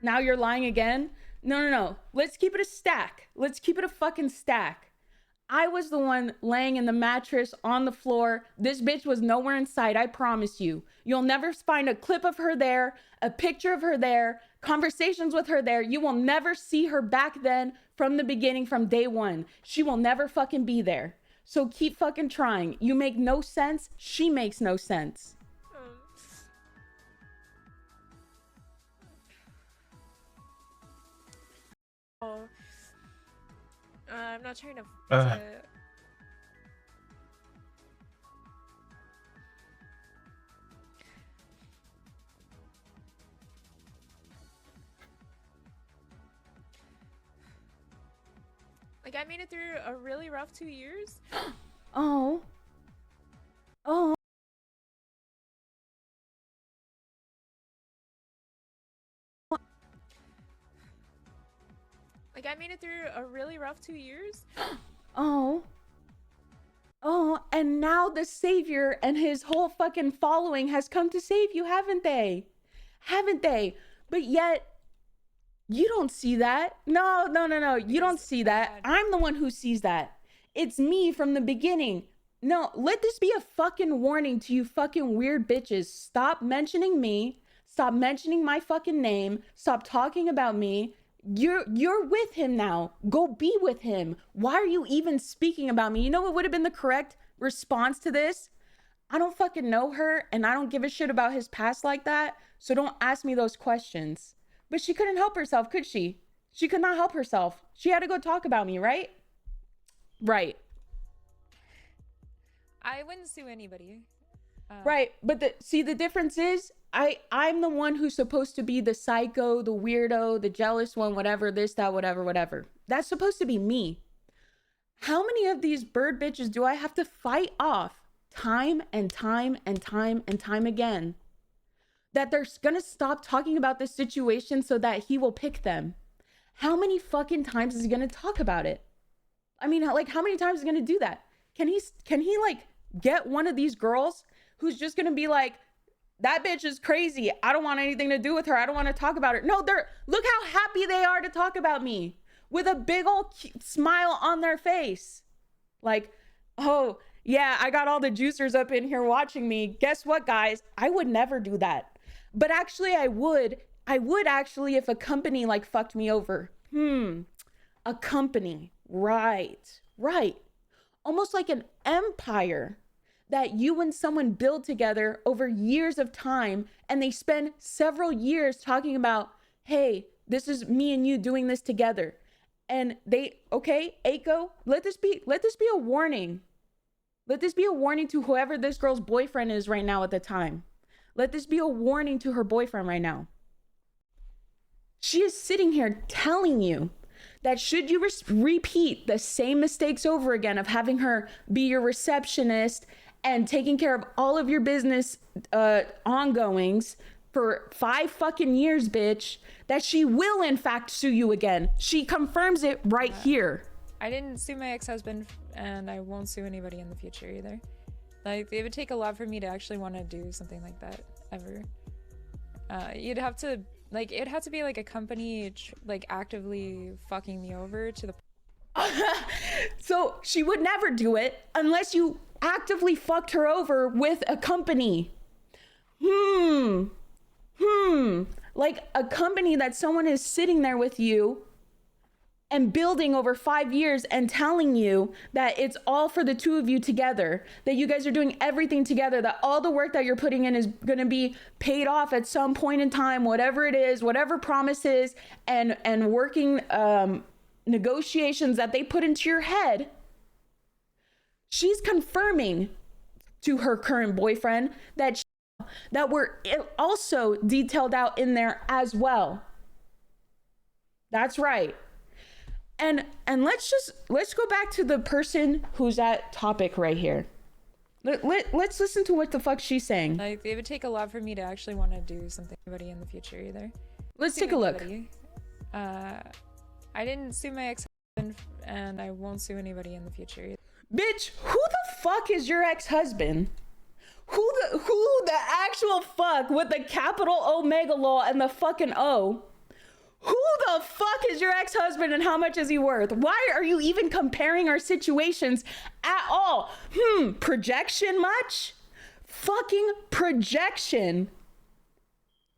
Now you're lying again? No, no, no. Let's keep it a stack. Let's keep it a fucking stack. I was the one laying in the mattress on the floor. This bitch was nowhere in sight, I promise you. You'll never find a clip of her there, a picture of her there, conversations with her there. You will never see her back then from the beginning, from day one. She will never fucking be there. So keep fucking trying. You make no sense. She makes no sense. Oh. I'm not trying to. Like, I made it through a really rough 2 years. Oh. Oh. Like, I made it through a really rough 2 years. Oh. Oh, and now the savior and his whole fucking following has come to save you, haven't they? Haven't they? But yet, you don't see that. No, no, no, no. You don't see that. I'm the one who sees that. It's me from the beginning. No, let this be a fucking warning to you fucking weird bitches. Stop mentioning me. Stop mentioning my fucking name. Stop talking about me. You're with him now. Go be with him. Why are you even speaking about me? You know what would have been the correct response to this? I don't fucking know her and I don't give a shit about his past like that. So don't ask me those questions. But she couldn't help herself, could she? She could not help herself. She had to go talk about me, right? Right. I wouldn't sue anybody. Right. But the difference is I'm the one who's supposed to be the psycho, the weirdo, the jealous one, whatever, this, that, whatever. That's supposed to be me. How many of these bird bitches do I have to fight off time and time and time and time again? That they're gonna stop talking about this situation so that he will pick them. How many fucking times is he gonna talk about it? I mean, like, how many times is he gonna do that? Can he like get one of these girls who's just gonna be like, that bitch is crazy. I don't want anything to do with her. I don't want to talk about her. No, look how happy they are to talk about me with a big old smile on their face. Like, oh yeah, I got all the juicers up in here watching me. Guess what, guys? I would never do that. But actually I would actually if a company like fucked me over. A company. Right. Almost like an empire that you and someone build together over years of time, and they spend several years talking about, hey, this is me and you doing this together. And okay, Aiko, let this be a warning. Let this be a warning to whoever this girl's boyfriend is right now at the time. Let this be a warning to her boyfriend right now. She is sitting here telling you that should you repeat the same mistakes over again of having her be your receptionist and taking care of all of your business ongoings for 5 fucking years, bitch, that she will in fact sue you again. She confirms it right here. I didn't sue my ex-husband, and I won't sue anybody in the future either. Like, it would take a lot for me to actually want to do something like that ever. It'd have to be like a company like actively fucking me over to the So she would never do it unless you actively fucked her over with a company. Like a company that someone is sitting there with you and building over 5 years and telling you that it's all for the two of you together, that you guys are doing everything together, that all the work that you're putting in is going to be paid off at some point in time, whatever it is, whatever promises and working negotiations that they put into your head. She's confirming to her current boyfriend that were also detailed out in there as well. That's right. And let's go back to the person who's at topic right here. Let's listen to what the fuck she's saying. Like, it would take a lot for me to actually want to do something with anybody in the future either. Let's take a look. I didn't sue my ex-husband, and I won't sue anybody in the future either. Bitch, who the fuck is your ex-husband? Who the actual fuck with the capital Omega law and the fucking O? Who the fuck is your ex-husband and how much is he worth? Why are you even comparing our situations at all? Projection much? Fucking projection.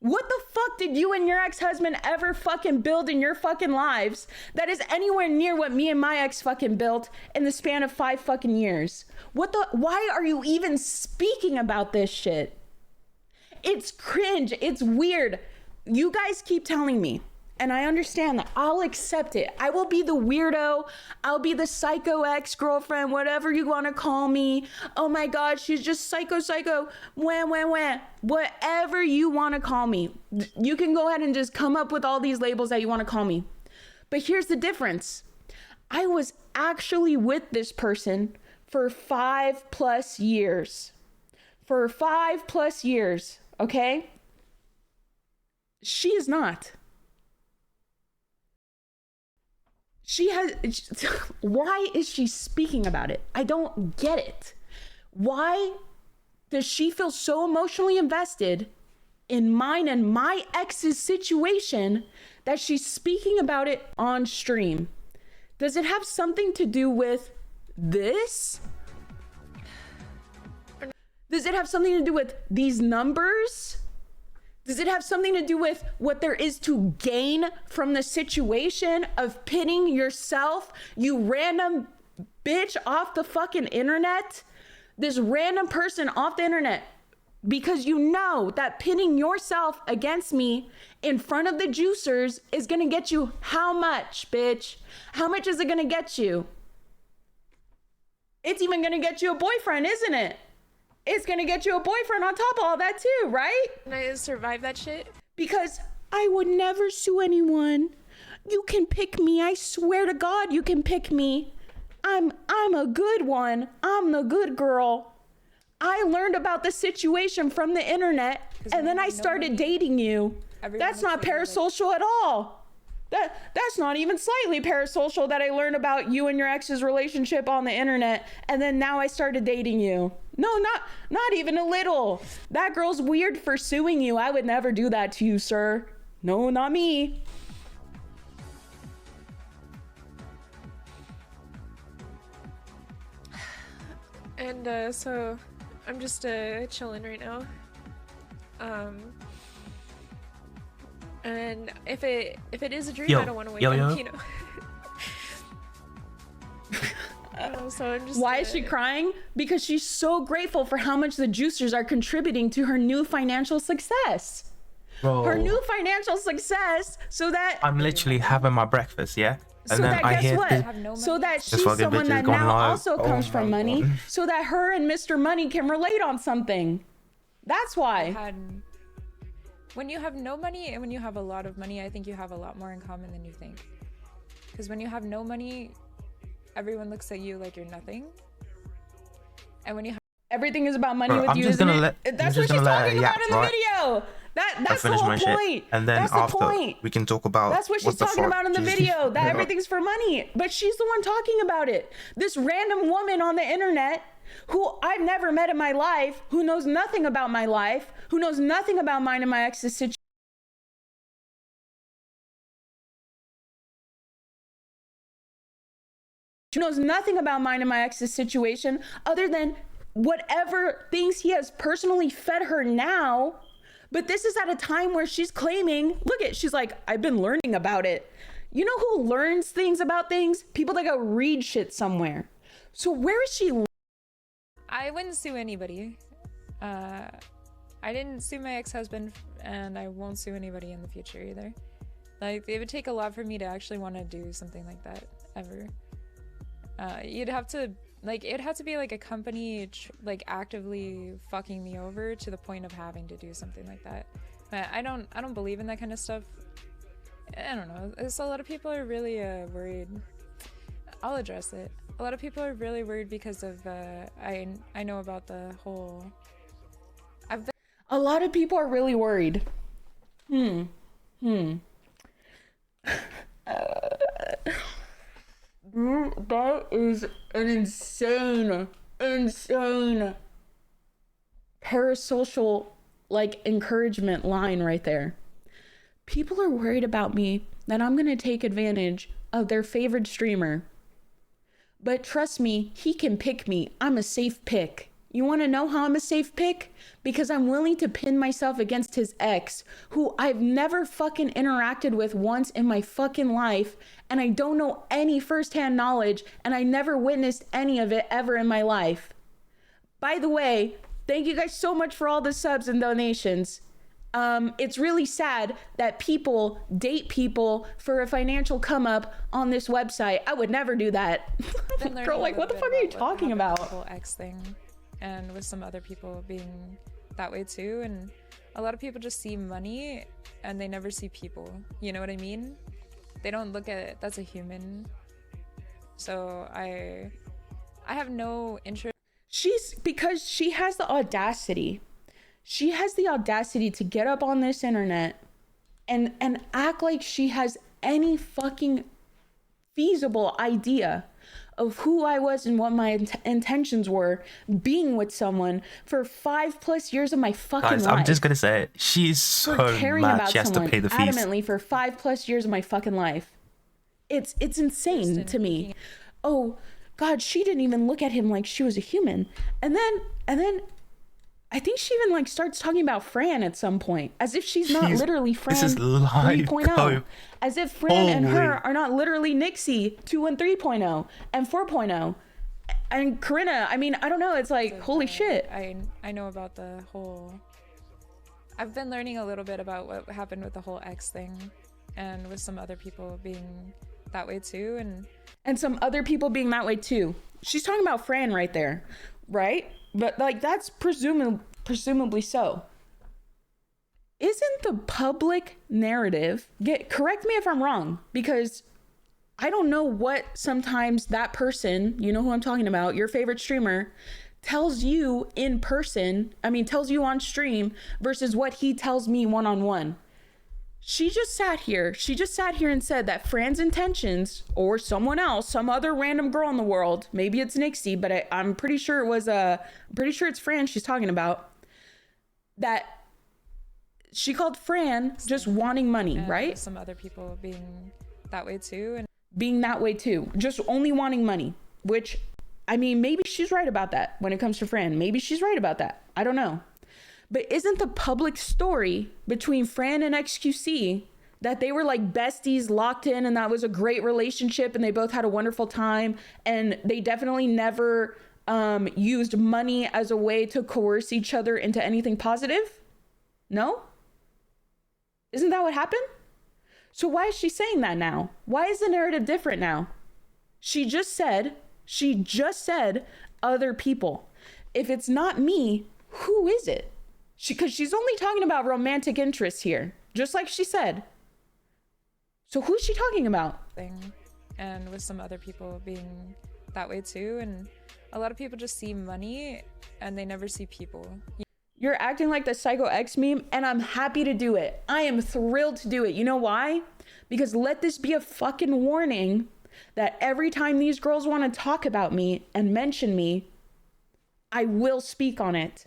What the fuck did you and your ex-husband ever fucking build in your fucking lives that is anywhere near what me and my ex fucking built in the span of 5 fucking years? Why are you even speaking about this shit? It's cringe. It's weird. You guys keep telling me, and I understand that. I'll accept it. I will be the weirdo. I'll be the psycho ex-girlfriend, whatever you want to call me. Oh my God, she's just psycho. Wah. Whatever you want to call me. You can go ahead and just come up with all these labels that you want to call me. But here's the difference. I was actually with this person for 5+ years. For 5+ years, okay? She is not. She has, why is she speaking about it? I don't get it. Why does she feel so emotionally invested in mine and my ex's situation that she's speaking about it on stream? Does it have something to do with this? Does it have something to do with these numbers? Does it have something to do with what there is to gain from the situation of pitting yourself, you random bitch off the fucking internet? This random person off the internet, because you know that pitting yourself against me in front of the juicers is gonna get you how much, bitch? How much is it gonna get you? It's even gonna get you a boyfriend, isn't it? It's gonna get you a boyfriend on top of all that too, right? Can I survive that shit? Because I would never sue anyone. You can pick me. I swear to God, you can pick me. I'm a good one. I'm the good girl. I learned about the situation from the internet, and then I started dating you. That's not parasocial at all. That's not even slightly parasocial that I learned about you and your ex's relationship on the internet, and then now I started dating you. No, not even a little. That girl's weird for suing you. I would never do that to you, sir. No, not me. And so I'm just chilling right now. And if it is a dream, I don't want to wake up, you know. So I'm just. Why is she crying? Because she's so grateful for how much the juicers are contributing to her new financial success. Bro, Her new financial success, so that I'm literally having my breakfast, yeah? And so then that I guess hear what? this. So that she's fucking someone bitch that is going now live. also Oh comes my from money, God. so that her and Mr. Money can relate on something. That's why. When you have no money and when you have a lot of money, I think you have a lot more in common than you think. Because when you have no money, everyone looks at you like you're nothing. And when you have Everything is about money Bro, with I'm you, just isn't gonna it? let- That's I'm what just she's gonna let talking her about yap, in the right? video. I That's the finish whole my shit. point. And then That's the after, point. we can talk about That's what she's the talking fuck about in the Jesus- video, that Yeah. everything's for money. But she's the one talking about it. This random woman on the internet who I've never met in my life, who knows nothing about my life, who knows nothing about mine and my ex's situation. She knows nothing about mine and my ex's situation other than whatever things he has personally fed her now. But this is at a time where she's claiming, she's like, I've been learning about it. You know who learns things about things? People that go read shit somewhere. So where is she? I wouldn't sue anybody. I didn't sue my ex-husband, and I won't sue anybody in the future either. Like, it would take a lot for me to actually want to do something like that, ever. You'd have to, like, it'd have to be like a company, like, actively fucking me over to the point of having to do something like that. But I don't believe in that kind of stuff. I don't know. So a lot of people are really worried. I'll address it. A lot of people are really worried because of I know about the whole. A lot of people are really worried. That is an insane parasocial, like, encouragement line right there. People are worried about me that I'm gonna take advantage of their favorite streamer. But trust me, he can pick me. I'm a safe pick. You wanna know how I'm a safe pick? Because I'm willing to pin myself against his ex, who I've never fucking interacted with once in my fucking life, and I don't know any firsthand knowledge, and I never witnessed any of it ever in my life. By the way, thank you guys so much for all the subs and donations. It's really sad that people date people for a financial come up on this website. I would never do that. Girl, like, what the fuck are you talking about? The whole ex thing, and with some other people being that way too. And a lot of people just see money and they never see people. You know what I mean? They don't look at it. That's a human. So I have no interest. Because she has the audacity. She has the audacity to get up on this internet and act like she has any fucking feasible idea of who I was and what my intentions were being with someone for 5+ years of my fucking Guys, life. I'm just gonna say it. She's so caring mad about she has to pay the fees. adamantly for 5+ years of my fucking life. It's insane to me. Oh God, she didn't even look at him like she was a human. And then I think she even like starts talking about Fran at some point, as if she's not literally Fran 3.0. As if Fran and her are not literally Nixie 2 and 3.0 and 4.0. And Corinna, I mean, I don't know. It's like, holy shit. I know about the whole... I've been learning a little bit about what happened with the whole ex thing, and with some other people being that way too. And some other people being that way too. She's talking about Fran right there, right? But like, that's presumably so. Isn't the public narrative, correct me if I'm wrong, because I don't know what sometimes that person, you know who I'm talking about, your favorite streamer, tells you in person, tells you on stream versus what he tells me one-on-one. She just sat here and said that Fran's intentions, or someone else, some other random girl in the world, maybe it's Nixie, but I'm pretty sure it's Fran she's talking about, that she called Fran just wanting money, and right? Some other people being that way too. Just only wanting money, which, maybe she's right about that when it comes to Fran. Maybe she's right about that. I don't know. But isn't the public story between Fran and XQC that they were like besties locked in and that was a great relationship and they both had a wonderful time and they definitely never used money as a way to coerce each other into anything positive? No? Isn't that what happened? So why is she saying that now? Why is the narrative different now? She just said other people. If it's not me, who is it? Because she's only talking about romantic interests here, just like she said. So who's she talking about? And with some other people being that way too. And a lot of people just see money and they never see people. You're acting like the Psycho X meme, and I'm happy to do it. I am thrilled to do it. You know why? Because let this be a fucking warning that every time these girls want to talk about me and mention me, I will speak on it.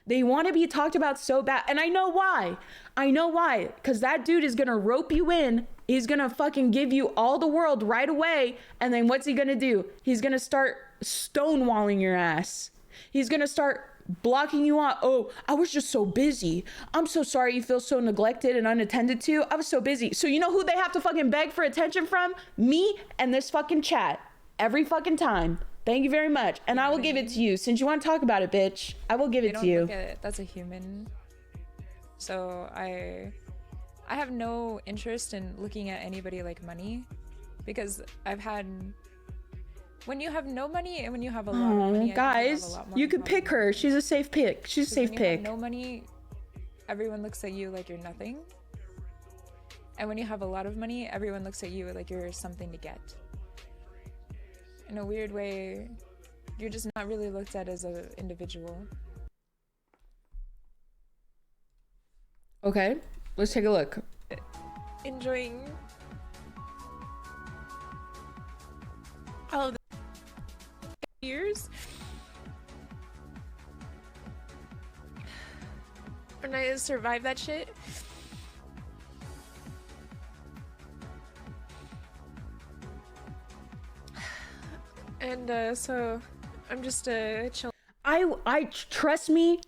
They want to be talked about so bad. And I know why. Because that dude is going to rope you in. He's going to fucking give you all the world right away. And then what's he going to do? He's going to start stonewalling your ass. He's going to start blocking you out. Oh, I was just so busy. I'm so sorry you feel so neglected and unattended to. I was so busy. So you know who they have to fucking beg for attention from? Me and this fucking chat. Every fucking time. Thank you very much. And I will give it to you. Since you want to talk about it, bitch, I will give it to you. Look at it. That's a human. So I have no interest in looking at anybody like money, because I've had, when you have no money and when you have a lot of money, guys, you could pick her. She's a safe pick. She's a safe pick. When you have no money, everyone looks at you like you're nothing. And when you have a lot of money, everyone looks at you like you're something to get. In a weird way, you're just not really looked at as an individual. Okay, let's take a look. Enjoying all the years. And I survived that shit. And so I'm just chill. I trust me.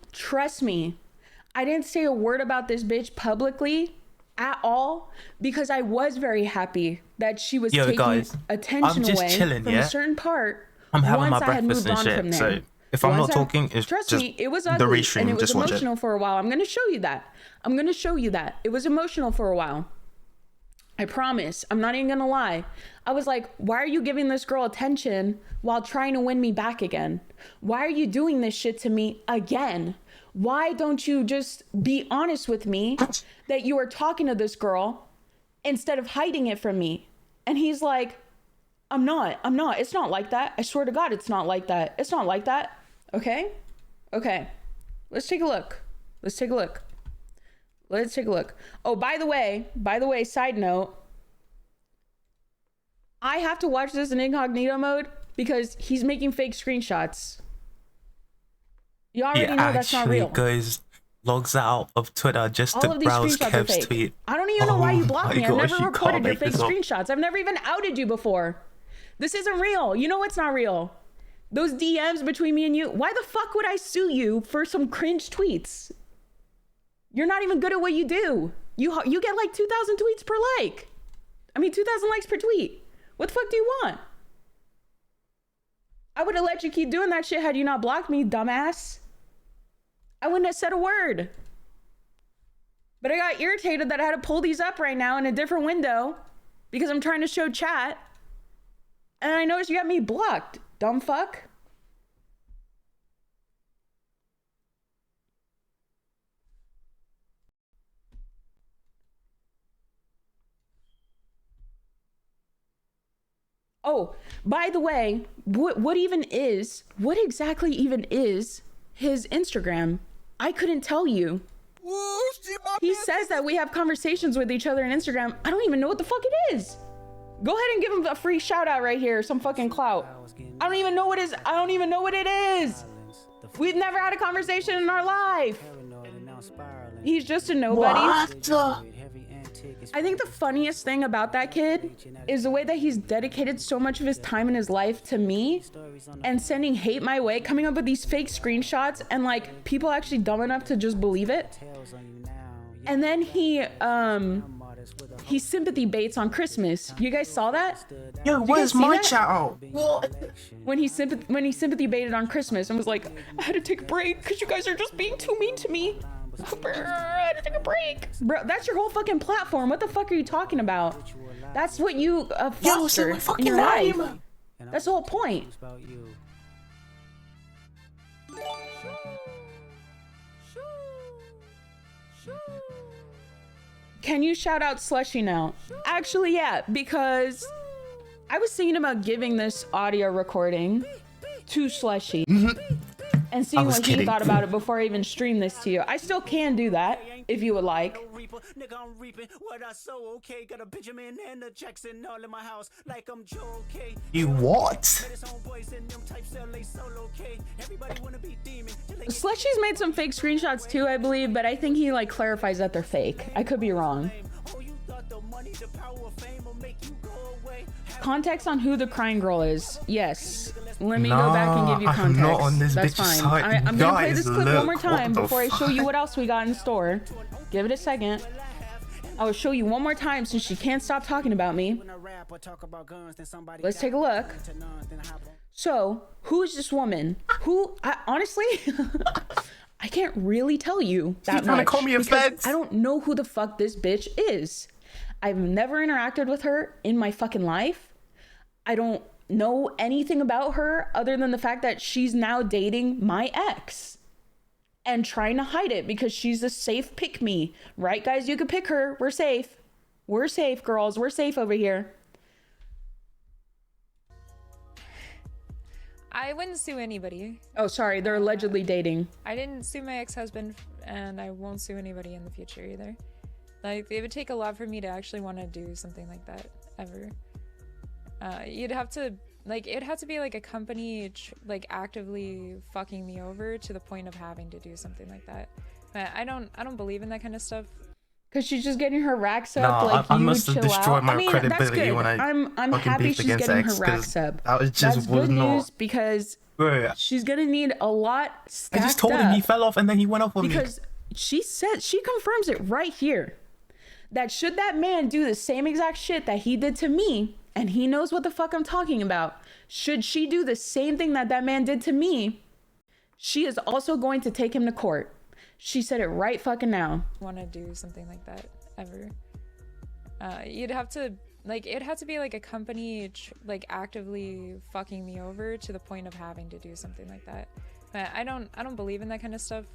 I didn't say a word about this bitch publicly at all because I was very happy that she was taking guys, attention I'm just away chilling, from yeah? a certain part. I'm having once my I had breakfast moved and on from shit. there. So if I'm Once not talking, it's trust just me, it was the ugly restream. and it was Just watch it. emotional for a while. I'm gonna show you that. It was emotional for a while. I promise. I'm not even gonna lie. I was like, why are you giving this girl attention while trying to win me back again? Why are you doing this shit to me again? Why don't you just be honest with me that you are talking to this girl instead of hiding it from me? And he's like, I'm not. It's not like that. I swear to God, it's not like that. It's not like that. Okay? Okay. Let's take a look. Oh, by the way, side note, I have to watch this in incognito mode because he's making fake screenshots. You already know that's not real. Logs out of Twitter just All to of these browse screenshots are Kev's fake. tweet. I don't even know why you blocked me. I've gosh, never you reported can't your make fake this up. screenshots. I've never even outed you before. This isn't real. You know what's not real? Those DMs between me and you. Why the fuck would I sue you for some cringe tweets? You're not even good at what you do. You get like 2,000 tweets per like. 2,000 likes per tweet. What the fuck do you want? I would have let you keep doing that shit had you not blocked me, dumbass. I wouldn't have said a word. But I got irritated that I had to pull these up right now in a different window because I'm trying to show chat. And I noticed you got me blocked, dumb fuck. Oh, by the way, what exactly even is his Instagram? I couldn't tell you. He says that we have conversations with each other on Instagram. I don't even know what the fuck it is. Go ahead and give him a free shout out right here. Some fucking clout. I don't even know what it is. We've never had a conversation in our life. He's just a nobody. What? I think the funniest thing about that kid is the way that he's dedicated so much of his time in his life to me and sending hate my way, coming up with these fake screenshots and like people actually dumb enough to just believe it. And then he sympathy baits on Christmas. You guys saw that? Yo, where's my shout out? What? When he sympathy baited on Christmas and was like, I had to take a break because you guys are just being too mean to me. I had to take a break. Bro, that's your whole fucking platform. What the fuck are you talking about? That's what you foster in your life. That's the whole point. Can you shout out Slushy now? Actually, yeah, because I was thinking about giving this audio recording to Slushy. And seeing what he thought about it before I even stream this to you. I still can do that if you would like. You what? Slushy's made some fake screenshots too, I believe, but I think he like clarifies that they're fake. I could be wrong. Context on who the crying girl is. Yes. Let me go back and give you context. I'm not on this That's bitch's fine. side. I'm gonna play this Guys, clip one more look, time what the before I show you fuck? what else we got in store. Give it a second. I will show you one more time since she can't stop talking about me. Let's take a look. So, who is this woman? Honestly, I can't really tell you that much. trying to call me a feds? I don't know who the fuck this bitch is. I've never interacted with her in my fucking life. I don't know anything about her other than the fact that she's now dating my ex and trying to hide it because she's a safe pick me. Right, guys? You could pick her. We're safe. We're safe, girls. We're safe over here. I wouldn't sue anybody. Oh, sorry. They're allegedly dating. I didn't sue my ex-husband, and I won't sue anybody in the future either. Like, it would take a lot for me to actually want to do something like that, ever. It'd have to be like a company like actively fucking me over to the point of having to do something like that. But I don't believe in that kind of stuff. Cause she's just getting her racks up. Nah, Like I you must have chill destroyed out. my I mean, that's credibility good. when I I'm fucking happy beefed she's against getting X, her racks 'cause up. that was just That's was good not. news because Bro, she's gonna need a lot stacked I just told him up he fell off and then he went off on me. because she said she confirms it right here that should that man do the same exact shit that he did to me, and he knows what the fuck I'm talking about, should she do the same thing that that man did to me, she is also going to take him to court. She said it right fucking now. Want to do something like that ever. You'd have to, like, it'd have to be like a company like actively fucking me over to the point of having to do something like that. But I don't believe in that kind of stuff.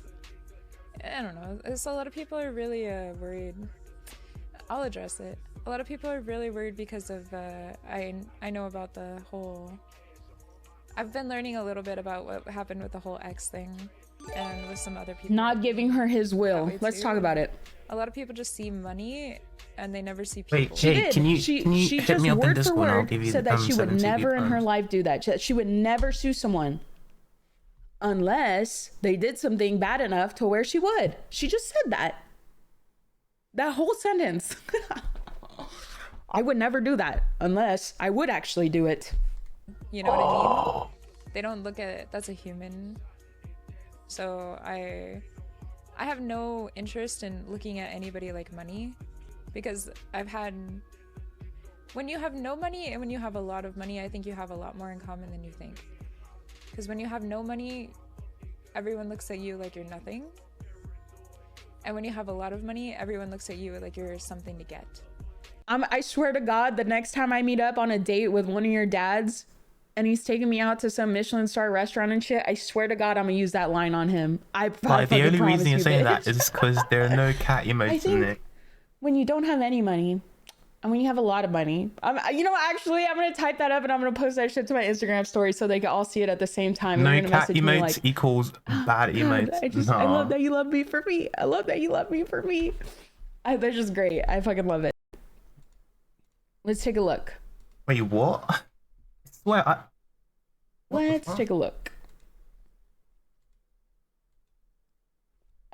I don't know. It's a lot of people are really worried. I'll address it. A lot of people are really worried because of I know about the whole. I've been learning a little bit about what happened with the whole X thing, and with some other people. Not giving her his will. Let's talk about it. A lot of people just see money and they never see Wait, people. hey, can you She hit just me up in word for Discord and I'll word give you said that she would 70 never in her pounds. life do that. She would never sue someone unless they did something bad enough to where she would. She just said that. That whole sentence. I would never do that unless I would actually do it. You know what I mean? They don't look at it. That's a human. So I have no interest in looking at anybody like money, because I've had, when you have no money and when you have a lot of money, I think you have a lot more in common than you think. Because when you have no money, everyone looks at you like you're nothing. And when you have a lot of money, everyone looks at you like you're something to get. I swear to God, the next time I meet up on a date with one of your dads and he's taking me out to some Michelin star restaurant and shit, I swear to God, I'm gonna use that line on him. Like, the only reason you're saying that is because there are no cat emotes in it. When you don't have any money and when you have a lot of money, you know, actually, I'm gonna type that up and I'm gonna post that shit to my Instagram story so they can all see it at the same time. No gonna cat message me emotes like, equals bad emotes. I love that you love me for me. I love that you love me for me. They're just great. I fucking love it. Let's take a look. Wait, what? I swear, Let's take a look.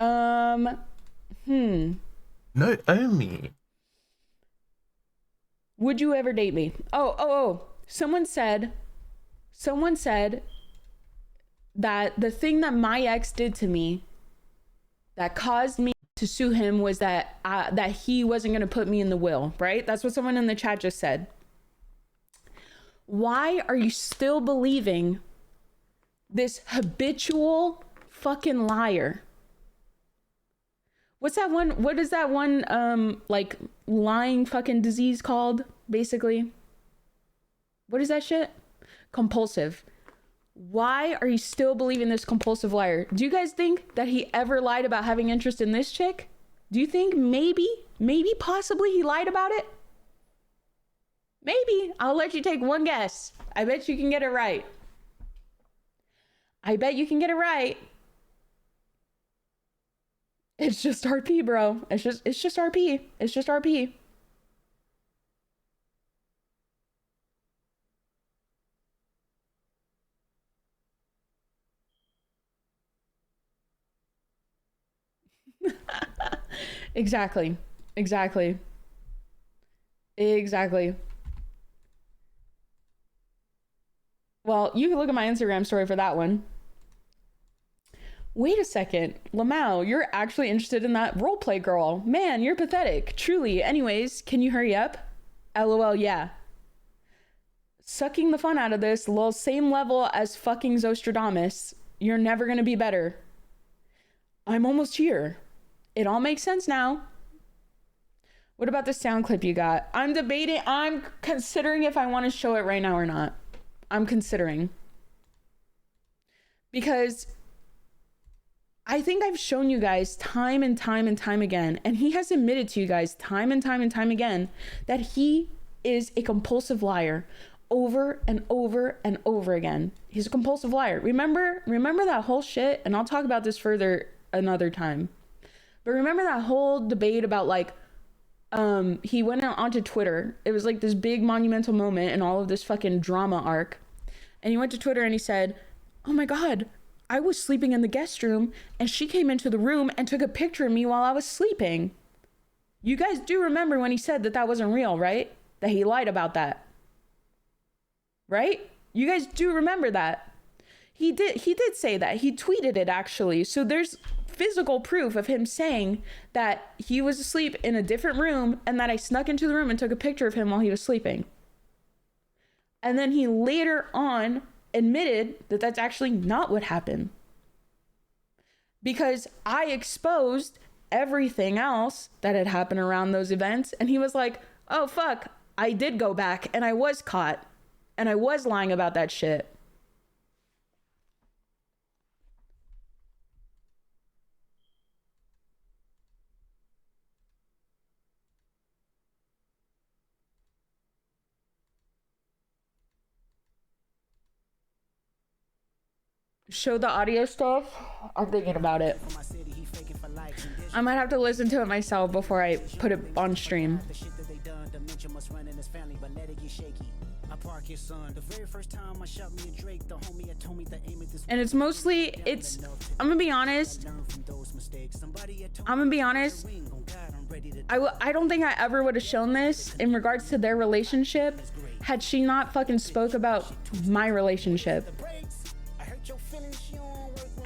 No, Omi. Would you ever date me? Oh. Someone said that the thing that my ex did to me that caused me to sue him was that he wasn't going to put me in the will, right? That's what someone in the chat just said. Why are you still believing this habitual fucking liar? What is that one like lying fucking disease called, basically? What is that shit? Compulsive. Why are you still believing this compulsive liar? Do you guys think that he ever lied about having interest in this chick? Do you think maybe possibly he lied about it? Maybe. I'll let you take one guess. I bet you can get it right. It's just RP, bro. It's just RP. It's just RP. Exactly. Well, you can look at my Instagram story for that one. Wait a second, Lamau, you're actually interested in that roleplay girl. Man, you're pathetic. Truly. Anyways, can you hurry up? LOL, yeah. Sucking the fun out of this, lol, same level as fucking Zostradamus. You're never gonna be better. I'm almost here. It all makes sense now. What about the sound clip you got? I'm considering if I want to show it right now or not. I'm considering. Because I think I've shown you guys time and time again, and he has admitted to you guys time and time again that he is a compulsive liar over and over and over again. He's a compulsive liar. Remember that whole shit, and I'll talk about this further another time. But remember that whole debate about like, he went out onto Twitter. It was like this big monumental moment in all of this fucking drama arc. And he went to Twitter and he said, oh my God, I was sleeping in the guest room and she came into the room and took a picture of me while I was sleeping. You guys do remember when he said that that wasn't real, right? That he lied about that. Right? You guys do remember that. He did say that. He tweeted it actually. So there's physical proof of him saying that he was asleep in a different room and that I snuck into the room and took a picture of him while he was sleeping. And then he later on admitted that that's actually not what happened. Because I exposed everything else that had happened around those events. And he was like, oh, fuck, I did go back and I was caught and I was lying about that shit. Show the audio stuff. I'm thinking about it. I might have to listen to it myself before I put it on stream. And it's mostly, I'm gonna be honest. I don't think I ever would have shown this in regards to their relationship had she not fucking spoke about my relationship.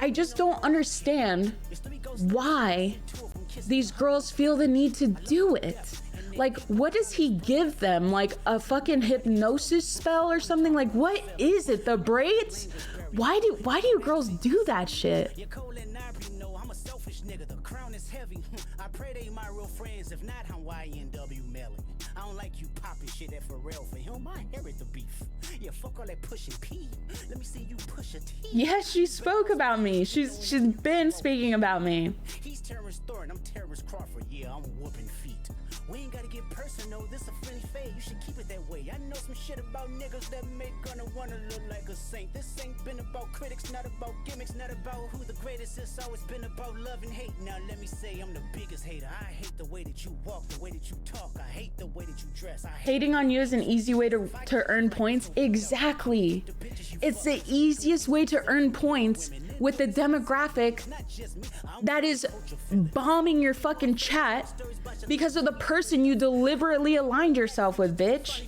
I just don't understand why these girls feel the need to do it. Like, what does he give them? Like a fucking hypnosis spell or something? Like, what is it? The braids? Why do girls do that shit? I pray they my real friends, if not YNW Melly. I don't like you popping shit at Pharrell. For him, I inherit the beef. Yeah, fuck all that pushing P. Let me see you push a T. Yes, she spoke about me. She's been speaking about me. He's Terrence Thornton, I'm Terrence Crawford. Yeah, I'm whooping feet. We ain't gotta get personal, this a friendly fade. You should keep it that way. I know some shit about niggas that make gonna wanna look like a saint. This ain't been about critics, not about gimmicks, not about who the greatest. It's always been about love and hate. Now let me say I'm the biggest hater. I hate the way that you walk, the way that you talk. I hate the way that you dress. Hating on you is an easy way to earn points. Exactly. It's the easiest way to earn points with the demographic that is bombing your fucking chat because of the person you deliberately aligned yourself with, bitch.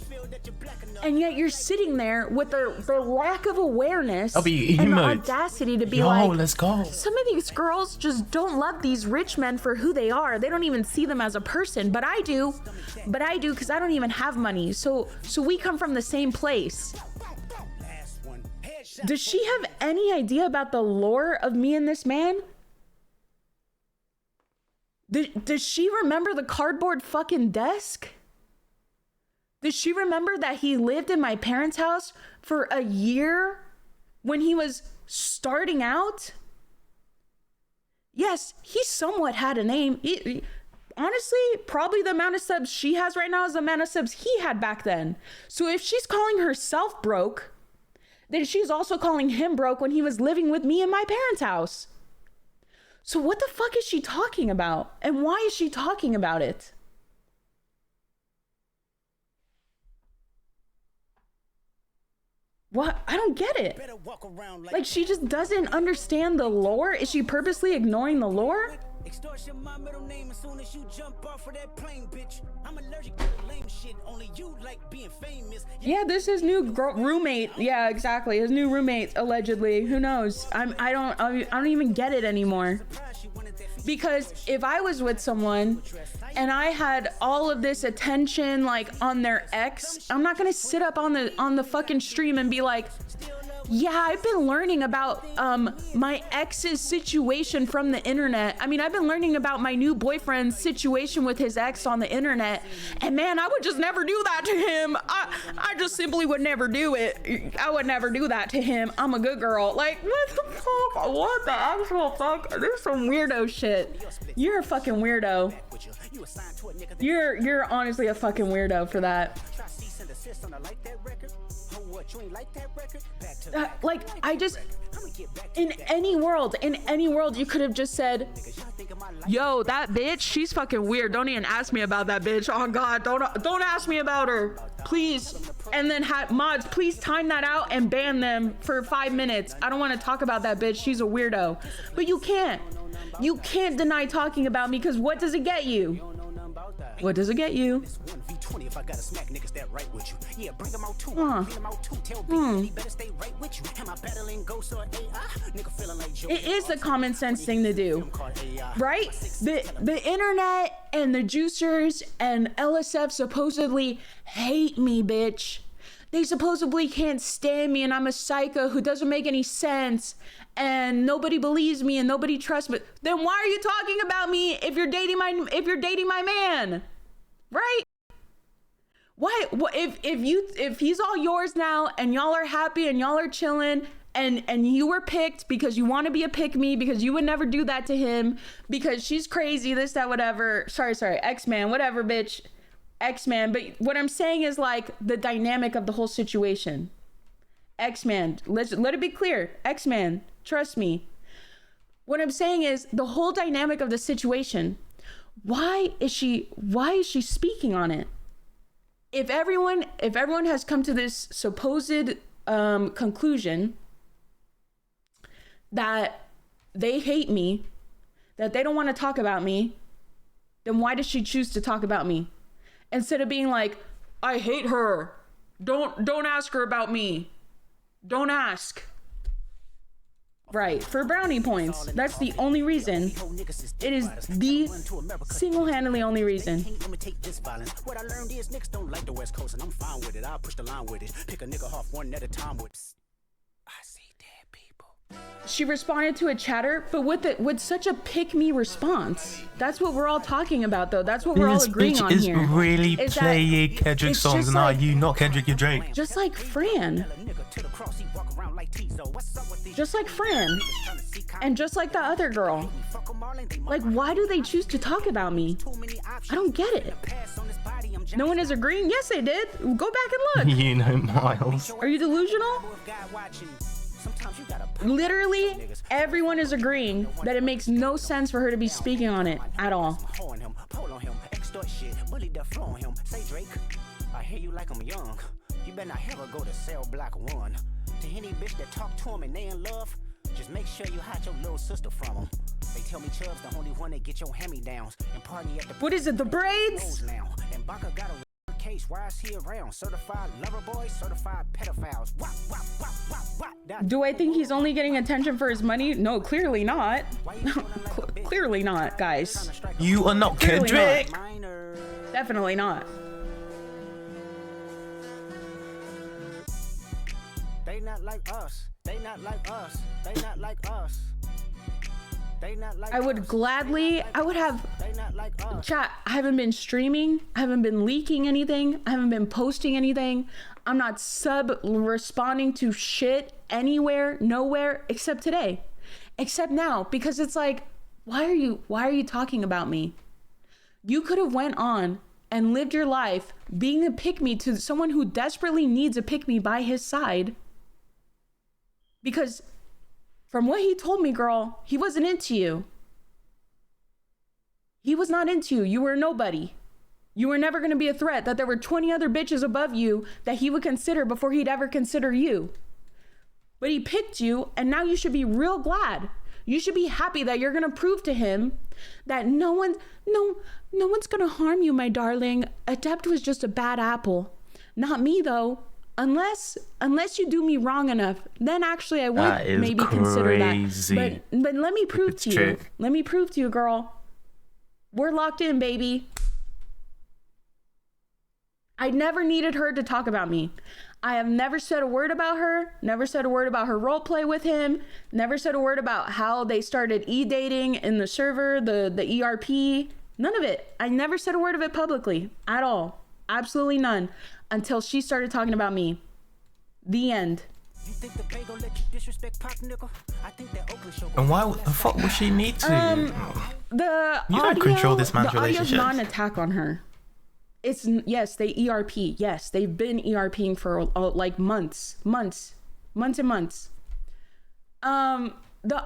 And yet you're sitting there with the lack of awareness and the audacity to be like, let's go. Some of these girls just don't love these rich men for who they are. They don't even see them as a person, but I do because I don't even have money. So we come from the same place. Does she have any idea about the lore of me and this man? Does she remember the cardboard fucking desk? Does she remember that he lived in my parents' house for a year when he was starting out? Yes, he somewhat had a name. Honestly, probably the amount of subs she has right now is the amount of subs he had back then. So if she's calling herself broke, then she's also calling him broke when he was living with me in my parents' house. So what the fuck is she talking about? And why is she talking about it? What? I don't get it. Like, she just doesn't understand the lore? Is she purposely ignoring the lore? Extortion my middle name as soon as you jump off of that plane, bitch. I'm allergic to lame shit. Only you like being famous. Yeah, this is his new roommate. Yeah, exactly. His new roommate, allegedly. Who knows? I don't even get it anymore. Because if I was with someone and I had all of this attention like on their ex, I'm not gonna sit up on the fucking stream and be like, yeah, I've been learning about my ex's situation from the internet. I mean, I've been learning about my new boyfriend's situation with his ex on the internet. And man, I would just never do that to him. I just simply would never do it. I would never do that to him. I'm a good girl. Like, what the fuck? What the actual fuck? There's some weirdo shit. You're a fucking weirdo. You're honestly a fucking weirdo for that. Like, I just, in any world you could have just said, yo, that bitch, she's fucking weird, don't even ask me about that bitch. Oh god, don't ask me about her, please. And then mods, please time that out and ban them for 5 minutes. I don't want to talk about that bitch, she's a weirdo. But you can't deny talking about me, because what does it get you? What does it get you? It is the common sense thing to do, right? The internet and the juicers and LSF supposedly hate me, bitch. They supposedly can't stand me and I'm a psycho who doesn't make any sense and nobody believes me and nobody trusts me. Then why are you talking about me if you're dating my man? Right? Why if he's all yours now and y'all are happy and y'all are chilling and you were picked because you want to be a pick me because you would never do that to him because she's crazy, this, that, whatever. Sorry, X-Man, whatever, bitch. X-Man, but what I'm saying is like the dynamic of the whole situation. X-Man, let it be clear. X-Man, trust me. What I'm saying is the whole dynamic of the situation. Why is she speaking on it? If everyone has come to this supposed conclusion that they hate me, that they don't want to talk about me, then why does she choose to talk about me? Instead of being like, I hate her. Don't ask her about me. Don't ask. Right, for brownie points. That's the only reason. It is the single-handedly only reason. What I learned is niggas don't like the West Coast, and I'm fine with it. I'll push the line with it. Pick a nigga off one at a time with. I see dead people. She responded to a chatter, but with such a pick-me response. That's what we're all talking about, though. That's what we're all agreeing on here. This bitch is really playing Kendrick songs, and are you not Kendrick, you're Drake. Just like Fran. Just like Fran. And just like the other girl. Like, why do they choose to talk about me? I don't get it. No one is agreeing? Yes, they did. Go back and look. You know, Miles. Are you delusional? Literally, everyone is agreeing that it makes no sense for her to be speaking on it at all. I hear you like I'm young. You better not ever go to cell block 1. To any bitch that talk to him and they in love, just make sure you hide your little sister from them. They tell me Chubb's the only one that get your hand-me-downs and party at the. What is it, the braids? Now. And Baka got a case. Why is he around? Certified lover boys, certified pedophiles. Do I think he's only getting attention for his money? No, clearly not. Clearly not, guys. You are not Kendrick. Definitely not. They not like us. They not like us. They not like us. They not like I would have chat. I haven't been streaming. I haven't been leaking anything. I haven't been posting anything. I'm not responding to shit anywhere, nowhere, except today. Except now, because it's like, why are you talking about me? You could have went on and lived your life being a pick-me to someone who desperately needs a pick-me by his side. Because from what he told me, girl, he wasn't into you. He was not into you. You were a nobody. You were never going to be a threat, that there were 20 other bitches above you that he would consider before he'd ever consider you. But he picked you, and now you should be real glad. You should be happy that you're going to prove to him that no one's going to harm you, my darling. Adept was just a bad apple. Not me, though. Unless you do me wrong enough, then actually I would maybe consider that. But let me prove to you. Let me prove to you, girl. We're locked in, baby. I never needed her to talk about me. I have never said a word about her, never said a word about her role play with him, never said a word about how they started e-dating in the server, the ERP, none of it. I never said a word of it publicly at all. Absolutely none. Until she started talking about me. The end. And why the fuck would she need to? You don't control this man's relationship. The audio's not an attack on her. It's, yes, they ERP. Yes, they've been ERPing for like months. The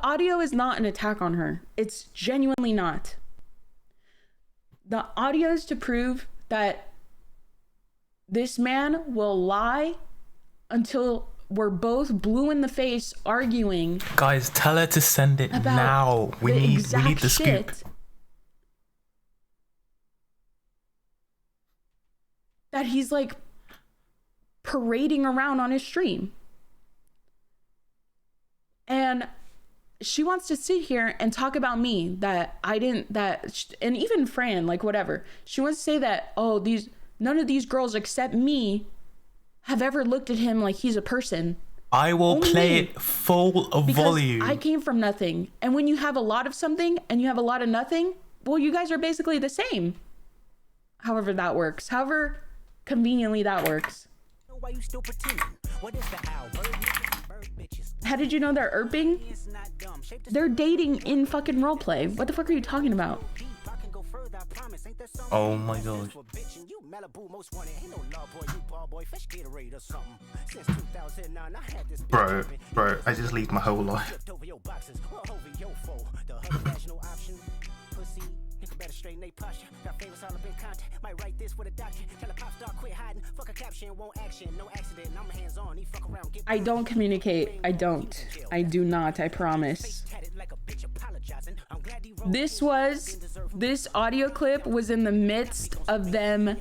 audio is not an attack on her. It's genuinely not. The audio is to prove that this man will lie until we're both blue in the face arguing. Guys, tell her to send it now. We need the scoop. that he's like parading around on his stream. And she wants to sit here and talk about me that I didn't, and even Fran, like whatever. She wants to say that, oh, none of these girls except me have ever looked at him like he's a person. I will play it full of volume. I came from nothing. And when you have a lot of something and you have a lot of nothing, well, you guys are basically the same. However that works. However conveniently that works. How did you know they're erping? They're dating in fucking roleplay. What the fuck are you talking about? Oh my god. Bro, I just leave my whole life. I don't communicate. I do not, I promise. This audio clip was in the midst of them.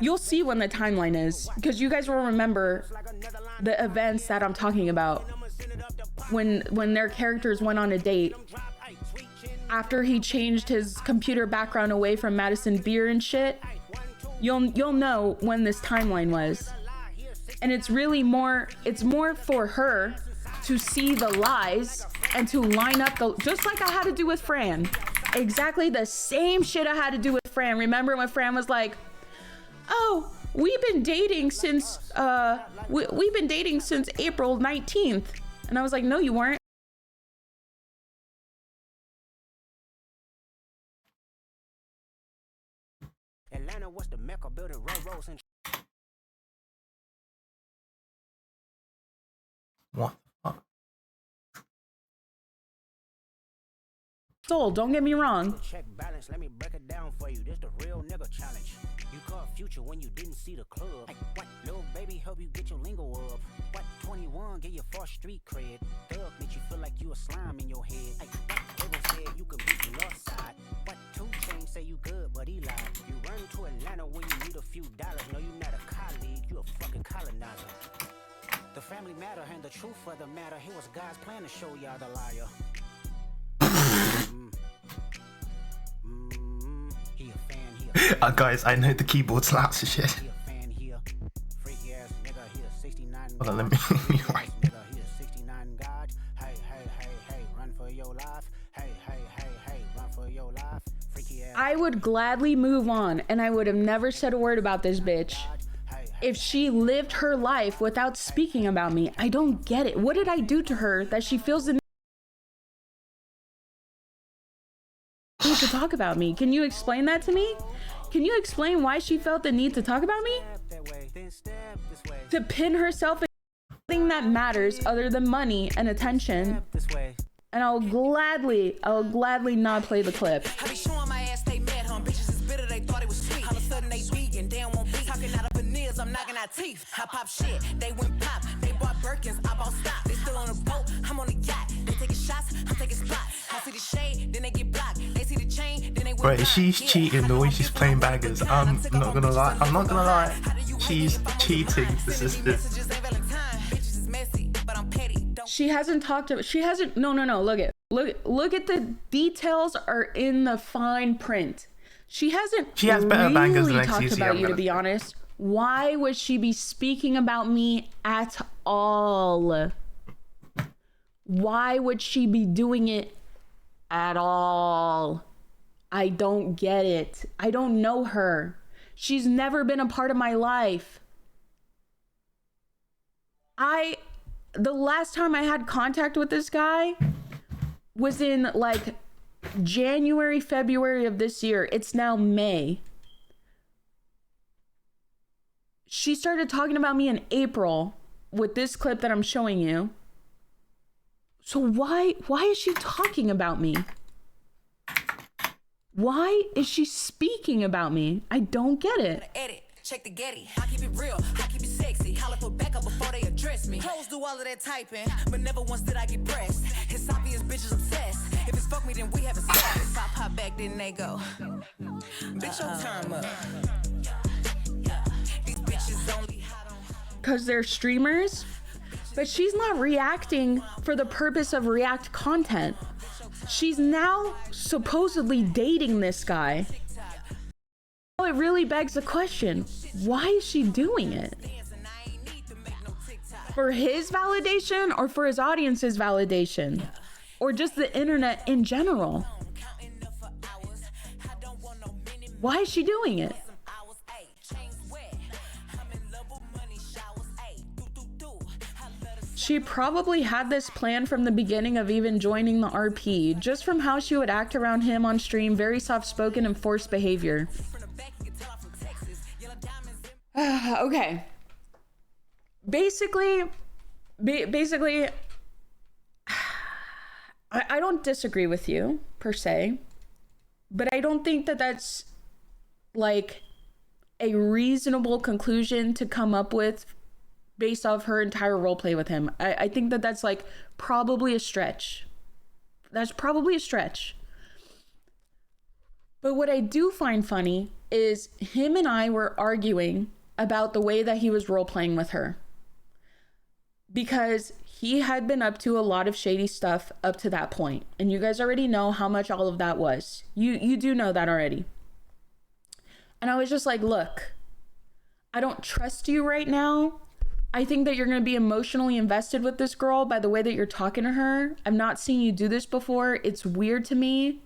You'll see when the timeline is, because you guys will remember the events that I'm talking about. When their characters went on a date. After he changed his computer background away from Madison Beer and shit, you'll know when this timeline was. And it's really more for her to see the lies and to line up just like I had to do with Fran. Exactly the same shit I had to do with Fran. Remember when Fran was like, "Oh, we've been dating since we've been dating since April 19th." And I was like, "No, you weren't." Atlanta was the Mecca, building railroads and What the fuck? Soul, don't get me wrong. check balance. Let me break it down for you. This the real nigga challenge. You caught Future when you didn't see the club. Like, what? Little baby help you get your lingo up. What? 21 get your first street cred. Thug make you feel like you a slime in your head. Like, what? They gon' say you can beat the north side. What? 2 Chainz say you good, but he lied. You run to Atlanta when you need a few dollars. No, you not a colleague, you a fucking colonizer. The family matter and the truth for the matter. Here was God's plan to show y'all the liar. He a fan here. Guys, I know the keyboard slaps and shit. He a fan here. Freaky ass nigga, he a 69. Hold on, let me right. Nigga, he a 69 God. Hey, hey, hey, hey, run for your life. Hey, hey, hey, hey, run for your life. Freaky ass. I would gladly move on, and I would have never said a word about this bitch if she lived her life without speaking about me. I don't get it. What did I do to her that she feels the need to talk about me? Can you explain that to me? Can you explain why she felt the need to talk about me? To pin herself in something that matters other than money and attention. And I'll gladly not play the clip. I be showing my ass they met him. Bitches is bitter, they thought it was sweet. All of a sudden they vegan, they don't want beef. Talking out of veneers, I'm knocking out teeth. I pop shit, they went pop. They bought Birkins, I bought stock. They still on the boat, I'm on the yacht. They taking shots, I'm taking spots. I see the shade, then they get blocked. They see the chain, then they went Right, she's cheating the way she's playing baggers. I'm not gonna lie. She's cheating the system. She hasn't talked to, she hasn't, no, look at the details are in the fine print. She has better bangers than talked XCC, about you, to be honest. Why would she be speaking about me at all? Why would she be doing it at all? I don't get it. I don't know her. She's never been a part of my life. The last time I had contact with this guy was in like January, February of this year. It's now May. She started talking about me in April with this clip that I'm showing you. So why is she talking about me? Why is she speaking about me? I don't get it. Edit, check the Getty. I keep it real, I keep it sexy. Calling for backup before they address me. Hoes do all of that typing, but never once did I get pressed. It's obvious bitches obsessed. If it's fuck me, then we haven't sex. If I pop back, then they go. Bitch, your time up. These bitches only hot on. Because they're streamers, but she's not reacting for the purpose of react content. She's now supposedly dating this guy. It really begs the question, why is she doing it? For his validation or for his audience's validation? Or just the internet in general? Why is she doing it? She probably had this plan from the beginning of even joining the RP, just from how she would act around him on stream, very soft-spoken and forced behavior. Okay. Basically, I don't disagree with you, per se, but I don't think that that's, like, a reasonable conclusion to come up with based off her entire roleplay with him. I think that that's like probably a stretch. That's probably a stretch. But what I do find funny is him and I were arguing about the way that he was roleplaying with her. Because he had been up to a lot of shady stuff up to that point. And you guys already know how much all of that was. You do know that already. And I was just like, look, I don't trust you right now. I think that you're going to be emotionally invested with this girl by the way that you're talking to her. I've not seen you do this before. It's weird to me.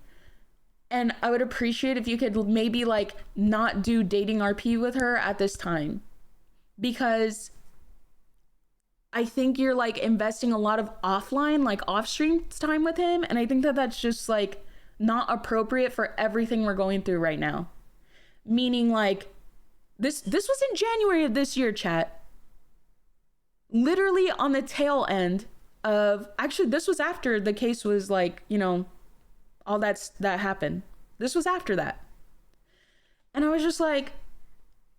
And I would appreciate if you could maybe like not do dating RP with her at this time. Because I think you're like investing a lot of offline, like off stream time with him. And I think that that's just like not appropriate for everything we're going through right now. Meaning like this was in January of this year, chat. Literally on the tail end of, actually this was after the case was like, you know, all that happened. This was after that. And I was just like,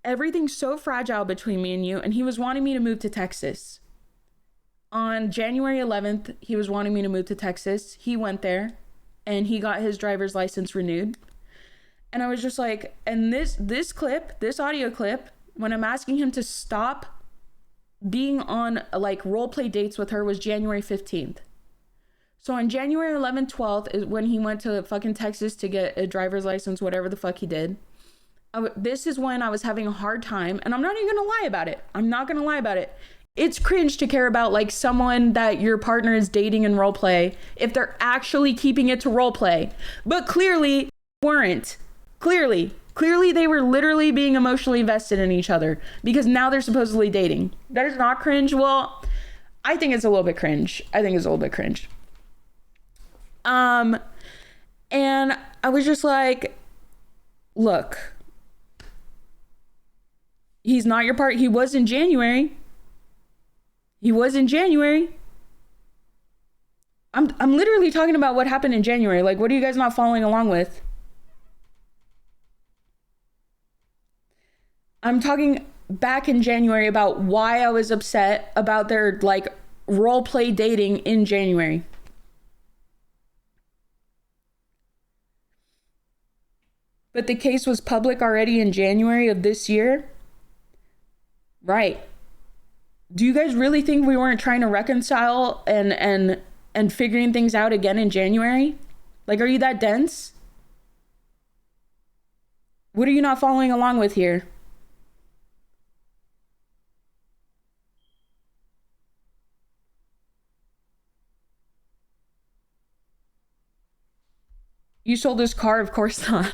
everything's so fragile between me and you. And he was wanting me to move to Texas. On January 11th, he was wanting me to move to Texas. He went there and he got his driver's license renewed. And I was just like, and this audio clip, when I'm asking him to stop being on like roleplay dates with her, was January 15th. So on January 11th, 12th is when he went to fucking Texas to get a driver's license, whatever the fuck he did. This is when I was having a hard time, and I'm not even gonna lie about it. I'm not gonna lie about it. It's cringe to care about like someone that your partner is dating in roleplay if they're actually keeping it to roleplay. But clearly weren't. Clearly they were literally being emotionally invested in each other because now they're supposedly dating. That is not cringe. Well, I think it's a little bit cringe. And I was just like, look, he's not your part. He was in January. I'm literally talking about what happened in January. Like, what are you guys not following along with? I'm talking back in January about why I was upset about their like role play dating in January. But the case was public already in January of this year. Right. Do you guys really think we weren't trying to reconcile and figuring things out again in January? Like, are you that dense? What are you not following along with here? You sold this car? Of course not.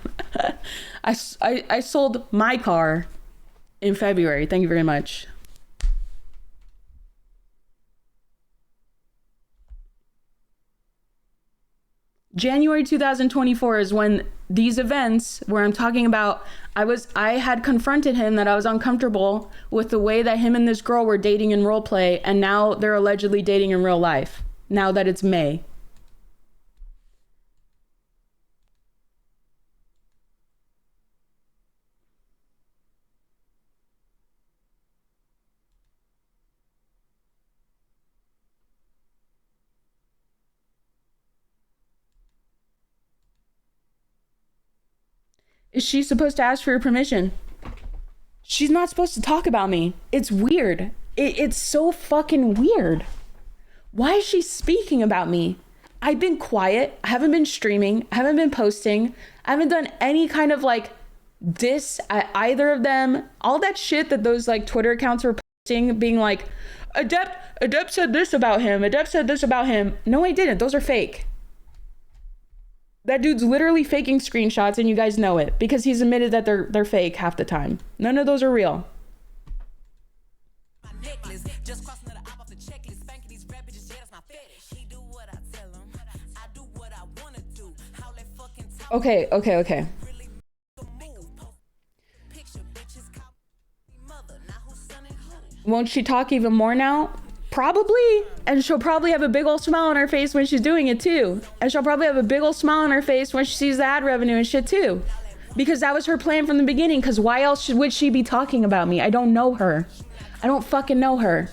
I sold my car in February. Thank you very much. January 2024 is when these events where I'm talking about, I had confronted him that I was uncomfortable with the way that him and this girl were dating in roleplay, and now they're allegedly dating in real life, now that it's May. is she supposed to ask for your permission? She's not supposed to talk about me. It's weird. It's so fucking weird. Why is she speaking about me? I've been quiet. I haven't been streaming. I haven't been posting. I haven't done any kind of like diss at either of them. All that shit that those like Twitter accounts were posting, being like, Adept said this about him. Adept said this about him. No, I didn't. Those are fake. That dude's literally faking screenshots, and you guys know it because he's admitted that they're fake half the time. None of those are real. Okay. Won't she talk even more now? Probably. And she'll probably have a big old smile on her face when she's doing it too. And she'll probably have a big old smile on her face when she sees the ad revenue and shit too. Because that was her plan from the beginning. Because why else would she be talking about me? I don't know her. I don't fucking know her.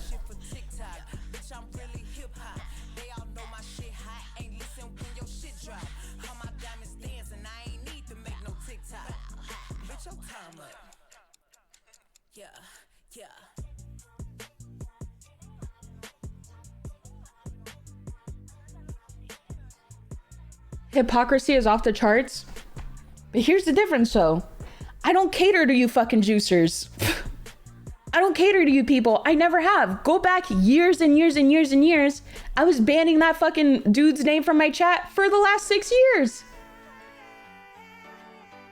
Hypocrisy is off the charts. But here's the difference though. I don't cater to you fucking juicers. I don't cater to you people. I never have. Go back years and years and years and years. I was banning that fucking dude's name from my chat for the last 6 years.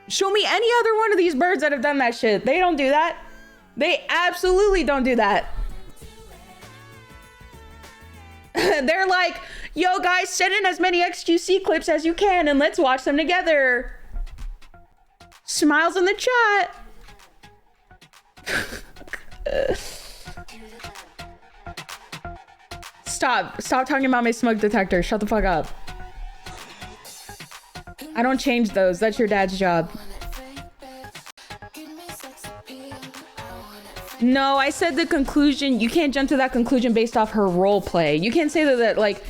Show me any other one of these birds that have done that shit. They don't do that. They absolutely don't do that. They're like, yo guys, send in as many XQC clips as you can and let's watch them together. Smiles in the chat. Stop talking about my smoke detector. Shut the fuck up. I don't change those. That's your dad's job. No, I said the conclusion. You can't jump to that conclusion based off her role play. You can't say that like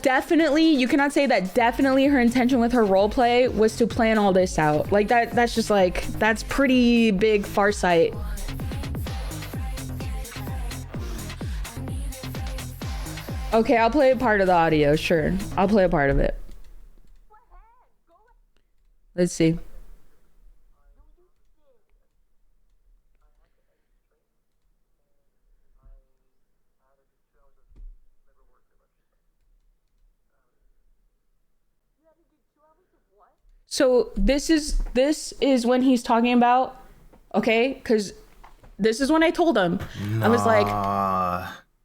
definitely, you cannot say that definitely her intention with her role play was to plan all this out. Like that's just like, that's pretty big farsight. Okay, I'll play a part of the audio, sure. I'll play a part of it. Let's see. So this is when he's talking about, okay, because this is when I told him. I was like,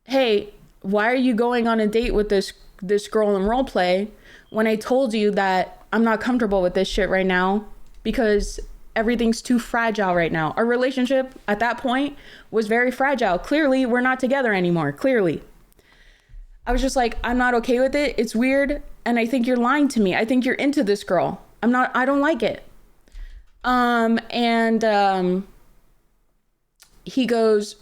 hey, why are you going on a date with this girl in role play when I told you that I'm not comfortable with this shit right now because everything's too fragile right now. Our relationship at that point was very fragile. Clearly, we're not together anymore. Clearly. I was just like, I'm not okay with it. It's weird. And I think you're lying to me. I think you're into this girl. I don't like it. He goes,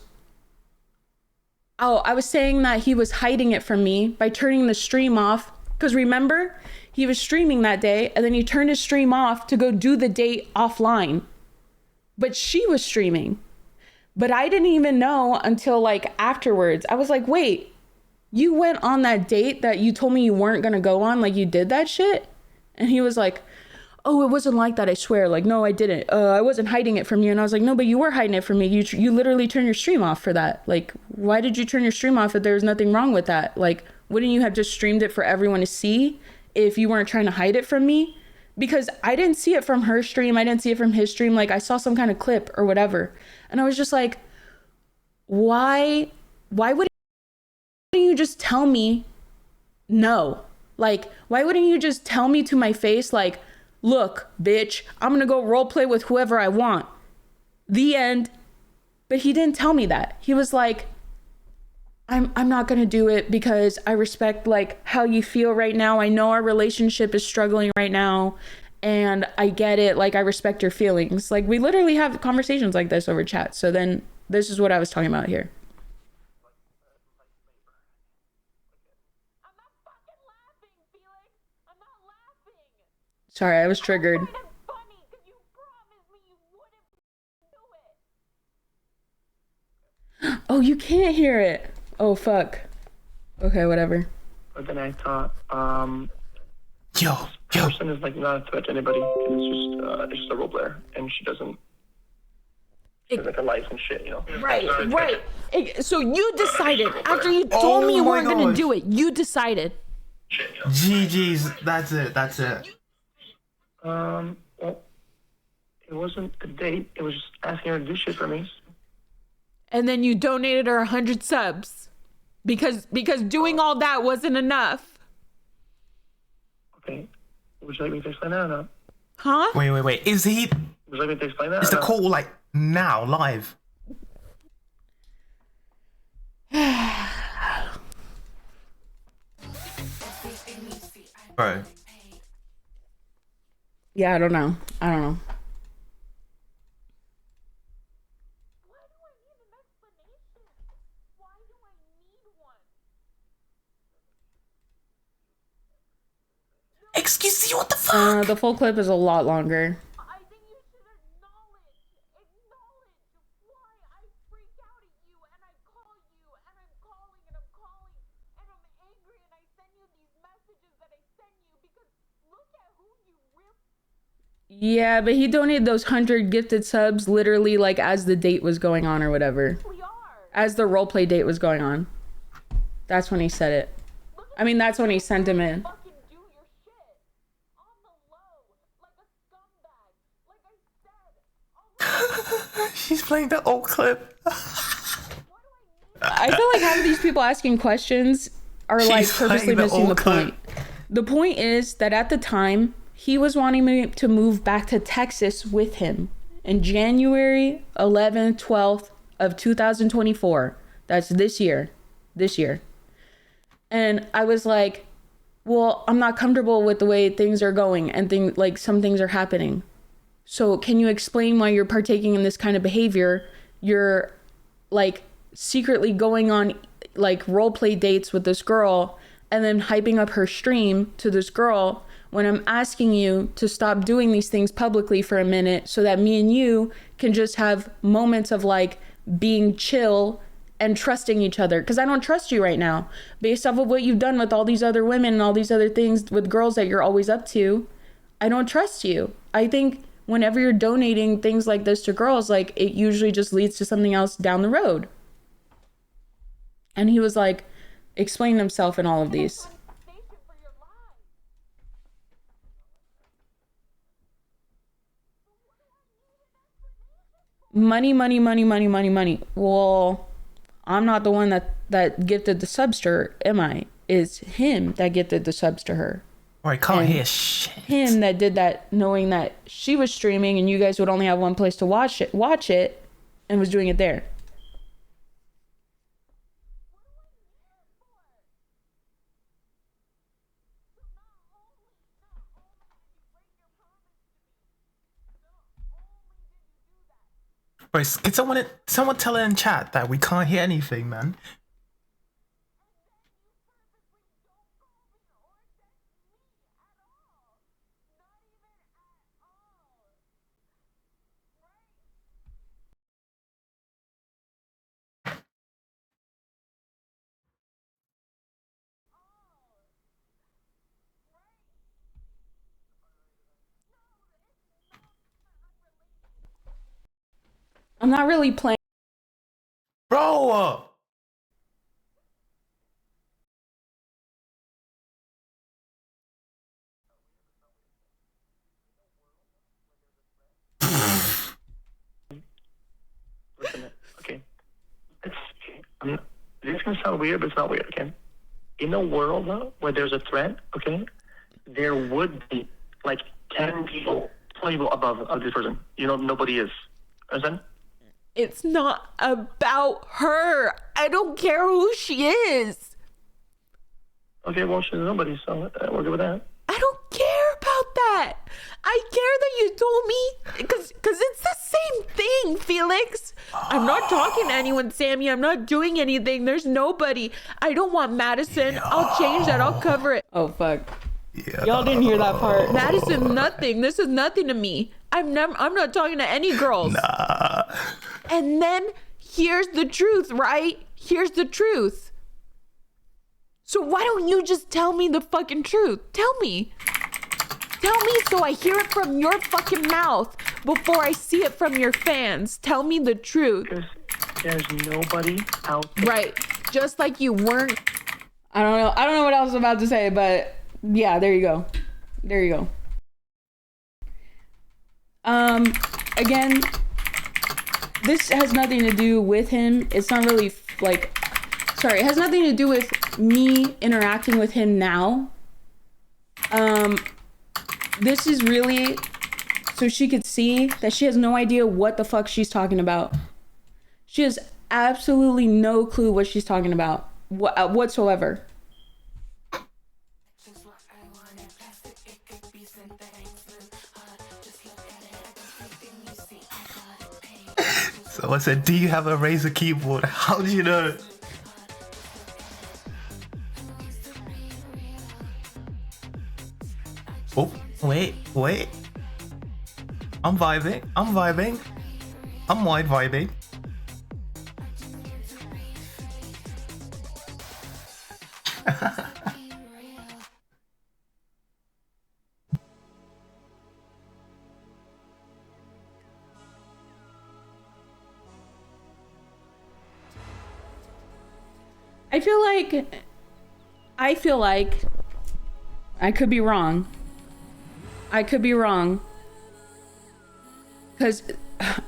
oh, I was saying that he was hiding it from me by turning the stream off. Because remember, he was streaming that day and then he turned his stream off to go do the date offline. But she was streaming. But I didn't even know until like afterwards. I was like, wait, you went on that date that you told me you weren't going to go on? Like you did that shit? And he was like, oh, it wasn't like that, I swear. Like, no, I didn't. I wasn't hiding it from you. And I was like, no, but you were hiding it from me. You literally turned your stream off for that. Like, why did you turn your stream off if there was nothing wrong with that? Like, wouldn't you have just streamed it for everyone to see if you weren't trying to hide it from me? Because I didn't see it from her stream. I didn't see it from his stream. Like, I saw some kind of clip or whatever. And I was just like, why wouldn't you just tell me no? Like, why wouldn't you just tell me to my face, like, look, bitch, I'm gonna go role play with whoever I want. The end. But he didn't tell me that. He was like, I'm not gonna do it because I respect like how you feel right now. I know our relationship is struggling right now and I get it. Like, I respect your feelings. Like, we literally have conversations like this over chat. So then this is what I was talking about here. Sorry, I was triggered. Oh, you can't hear it. Oh, fuck. Okay, whatever. But then I thought, Yo. person is like not a threat to anybody. It's just a role player, and she doesn't. She has like a life and shit, you know. Right. So you decided after you told me you weren't gonna do it. You decided. GG's. That's it. Well, it wasn't a date. It was just asking her to do shit for me. And then you donated her 100 subs because doing all that wasn't enough. Okay. Would you like me to explain that or not? Huh? Wait. Is he? Would you like me to explain that? Is the call like now live? Bro. Yeah, I don't know. Excuse me, what the fuck? The full clip is a lot longer. I think you should acknowledge why I freak out at you and I call you and I'm calling and I'm calling and I'm angry and I send you these messages that I send you because look at who you really Yeah, but he donated those 100 gifted subs literally like as the date was going on or whatever. are. As the roleplay date was going on. That's when he said it. I mean, that's when he sent him in. Fucking do your shit on the low like a scumbag. Like I said, She's playing the old clip. I feel like half of these people asking questions are like She's purposely playing the missing the old clip. point. The point is that at the time, he was wanting me to move back to Texas with him in January 11th, 12th of 2024. That's this year. And I was like, well, I'm not comfortable with the way things are going and some things are happening. So can you explain why you're partaking in this kind of behavior? You're like secretly going on like role play dates with this girl and then hyping up her stream to this girl when I'm asking you to stop doing these things publicly for a minute so that me and you can just have moments of like being chill and trusting each other, because I don't trust you right now based off of what you've done with all these other women and all these other things with girls that you're always up to. I don't trust you. I think whenever you're donating things like this to girls, like it usually just leads to something else down the road. And he was like explaining himself in all of these. Money. Well, I'm not the one that gifted the subs to her, am I? It's him that gifted the subs to her. Oh, I can't hear shit. Him that did that knowing that she was streaming and you guys would only have one place to watch it and was doing it there. Bro, can someone tell her in chat that we can't hear anything, man? I'm not really playing. Bro! Listen, okay. This is gonna sound weird, but it's not weird, okay? In a world where there's a threat, okay, there would be like 10 people, 20 people above of this person. You know, nobody is. Understand? It's not about her. I don't care who she is. Okay, well, she's nobody, so we're good with that. I don't care about that. I care that you told me because it's the same thing, Felix. I'm not talking to anyone, Sammy. I'm not doing anything. There's nobody. I don't want Madison. I'll change that. I'll cover it. Oh, fuck. Yeah. Y'all didn't hear that part. Madison, nothing. This is nothing to me. I'm not talking to any girls. Nah. And then here's the truth, right? Here's the truth. So why don't you just tell me the fucking truth? Tell me. Tell me so I hear it from your fucking mouth before I see it from your fans. Tell me the truth. Because there's nobody out there. Right. Just like you weren't. I don't know what else I'm about to say, but yeah, there you go. There you go. Again, this has nothing to do with him. It's not really like, sorry, it has nothing to do with me interacting with him now. This is really so she could see that she has no idea what the fuck she's talking about. She has absolutely no clue what she's talking about whatsoever. So I said, do you have a Razer keyboard? How do you know? Oh, wait. I'm vibing. I'm wide vibing. I feel like I could be wrong. Because,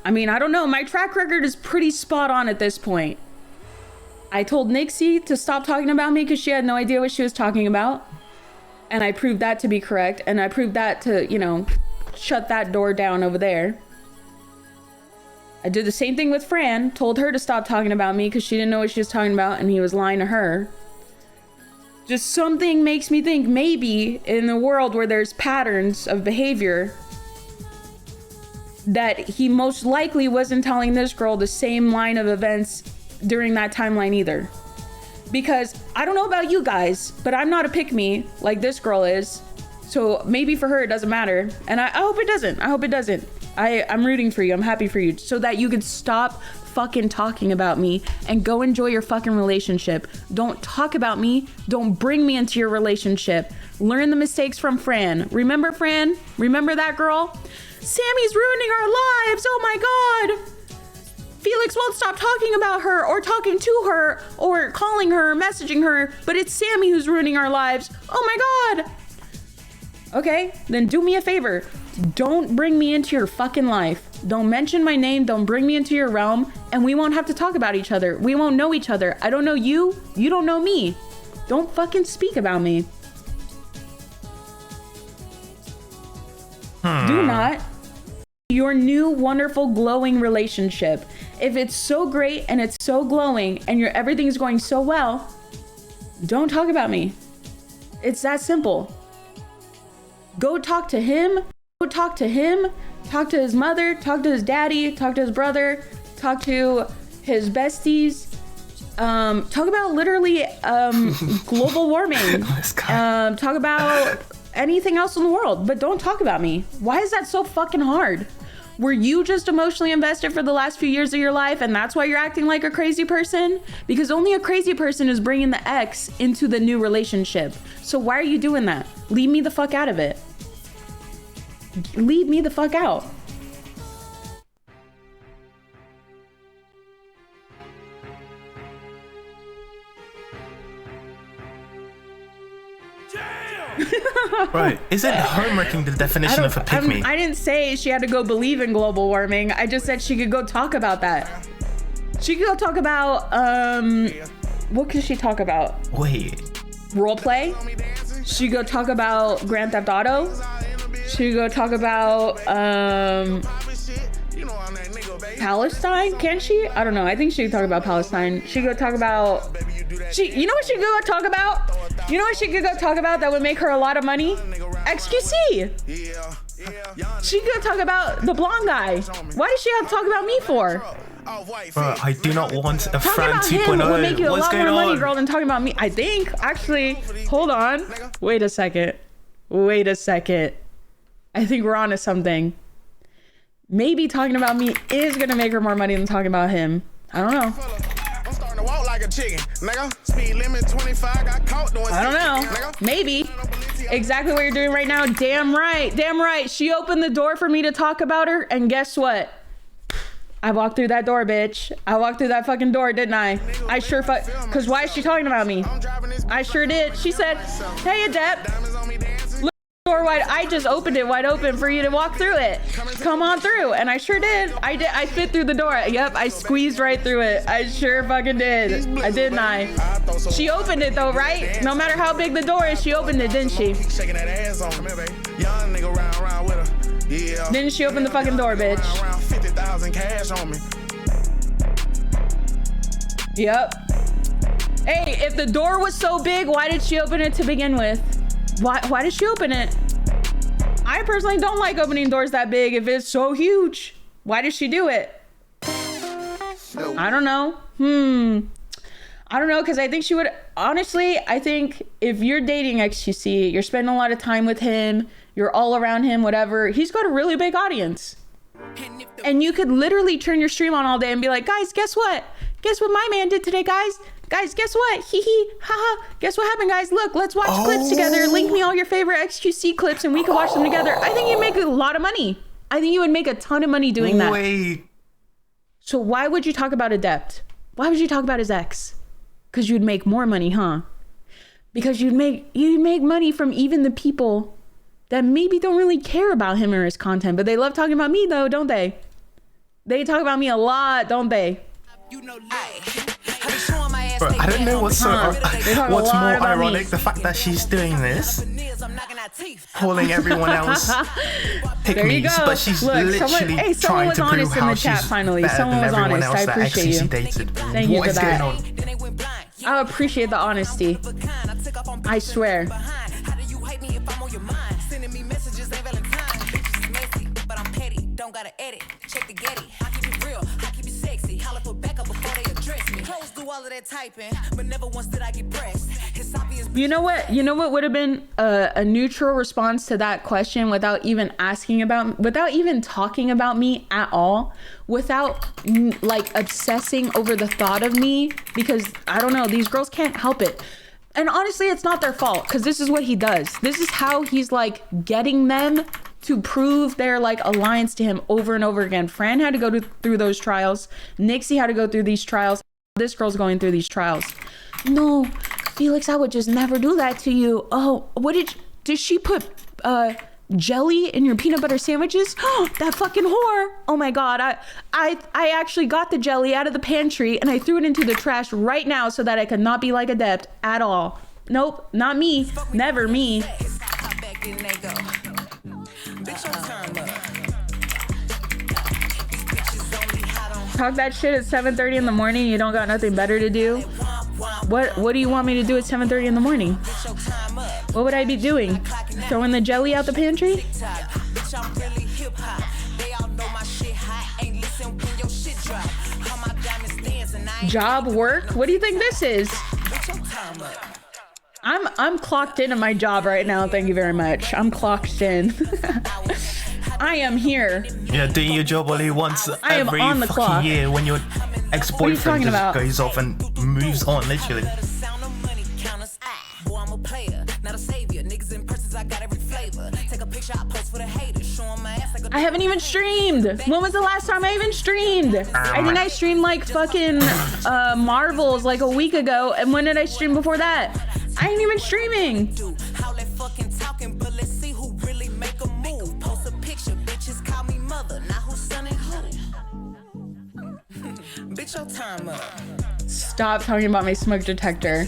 I mean, I don't know. My track record is pretty spot on at this point. I told Nixie to stop talking about me because she had no idea what she was talking about. And I proved that to be correct. And I proved that to, you know, shut that door down over there. I did the same thing with Fran. Told her to stop talking about me because she didn't know what she was talking about. And he was lying to her. Just something makes me think maybe in the world where there's patterns of behavior that he most likely wasn't telling this girl the same line of events during that timeline either. Because I don't know about you guys, but I'm not a pick-me like this girl is. So maybe for her it doesn't matter. And I hope it doesn't. I'm rooting for you. I'm happy for you so that you can stop fucking talking about me and go enjoy your fucking relationship. Don't talk about me. Don't bring me into your relationship. Learn the mistakes from Fran. Remember Fran? Remember that girl? Sammy's ruining our lives. Oh my God. Felix won't stop talking about her or talking to her or calling her, messaging her, but it's Sammy who's ruining our lives. Oh my God. Okay, then do me a favor. Don't bring me into your fucking life. Don't mention my name. Don't bring me into your realm, and we won't have to talk about each other. We won't know each other. I don't know you. You don't know me. Don't fucking speak about me. Do not. Your new wonderful glowing relationship. If it's so great and it's so glowing and everything's going so well, don't talk about me. It's that simple. Go talk to him. Go talk to him. Talk to his mother. Talk to his daddy. Talk to his brother. Talk to his besties. Talk about literally global warming. Talk about anything else in the world, but don't talk about me. Why is that so fucking hard? Were you just emotionally invested for the last few years of your life and that's why you're acting like a crazy person? Because only a crazy person is bringing the ex into the new relationship. So why are you doing that? Leave me the fuck out of it. Leave me the fuck out. Right. Isn't homewrecking the definition of a pick-me? I didn't say she had to go believe in global warming. I just said she could go talk about that. She could go talk about, what could she talk about? Wait. Roleplay? She could go talk about Grand Theft Auto? She could go talk about, Palestine? Can she? I don't know. I think she could talk about Palestine. She could go talk about... You know what she could go talk about? You know what she could go talk about that would make her a lot of money? XQC. She could talk about the blonde guy. Why does she have to talk about me for? Bro, I do not want a Fran 2.0. Would make you a What's lot going more money, on? girl, than talking about me. I think, actually, hold on. Wait a second. I think we're on to something. Maybe talking about me is gonna make her more money than talking about him. I don't know. I'm starting to walk like a chicken, nigga. Speed limit 25, got caught doing I don't know. Maybe. Exactly what you're doing right now. Damn right. Damn right. She opened the door for me to talk about her, and guess what? I walked through that door, bitch. I walked through that fucking door, didn't I? I sure cause why is she talking about me? I sure did. She said, hey, Adept. Look, door wide. I just opened it wide open for you to walk through it. Come on through. And I sure did. I fit through the door. Yep, I squeezed right through it. I sure fucking did. Didn't I? She opened it though, right? No matter how big the door is, she opened it, didn't she? Shaking that ass on me, baby. Young nigga round with her. Yeah. Didn't she open the fucking door, bitch? Around 50,000 cash on me. Yep. Hey, if the door was so big, why did she open it to begin with? Why did she open it? I personally don't like opening doors that big if it's so huge. Why did she do it? I don't know. I don't know, because I think she would, honestly, I think if you're dating XQC, you're spending a lot of time with him, you're all around him, whatever, he's got a really big audience. And you could literally turn your stream on all day and be like, guys, guess what? Guess what my man did today, guys? Guys, guess what? Hee hee, haha. Guess what happened, guys? Look, let's watch clips together. Link me all your favorite XQC clips and we can watch them together. I think you'd make a lot of money. I think you would make a ton of money doing that. Wait. So why would you talk about Adept? Why would you talk about his ex? Because you'd make more money, huh? Because you'd make money from even the people that maybe don't really care about him or his content, but they love talking about me though, don't they? They talk about me a lot, don't they? Bro, I don't know what's what's more ironic, the fact that she's doing this, calling everyone else pick-me's, but she's literally trying to prove how she's better than everyone else that XCC dated. Thank you for that. I appreciate the honesty. I swear. Don't gotta edit, check the Getty. I keep it real, I keep it sexy. Holla for backup before they address me. Close do all of that typing, but never once did I get pressed. It's obvious. You know what would have been a neutral response to that question without even without even talking about me at all, without like obsessing over the thought of me, because I don't know, these girls can't help it. And honestly, it's not their fault, because this is what he does. This is how he's like getting them to prove their like alliance to him over and over again. Fran had to go through those trials. Nixie had to go through these trials. This girl's going through these trials. No, Felix, I would just never do that to you. Oh, what did she put jelly in your peanut butter sandwiches? That fucking whore. Oh my God, I actually got the jelly out of the pantry and I threw it into the trash right now so that I could not be like Adept at all. Nope, not me. Never me. Talk that shit at 7:30 in the morning. You don't got nothing better to do. What do you want me to do at 7:30 in the morning? What would I be doing? Throwing the jelly out the pantry? Job work? What do you think this is? I'm clocked into my job right now. Thank you very much. I'm clocked in. I am here. Yeah, doing your job only once every on the fucking clock. year when your ex-boyfriend just goes off and moves on, literally. I haven't even streamed. When was the last time I even streamed? I think I streamed like fucking Marvels like a week ago. And when did I stream before that? I ain't even streaming. Stop talking about my smoke detector.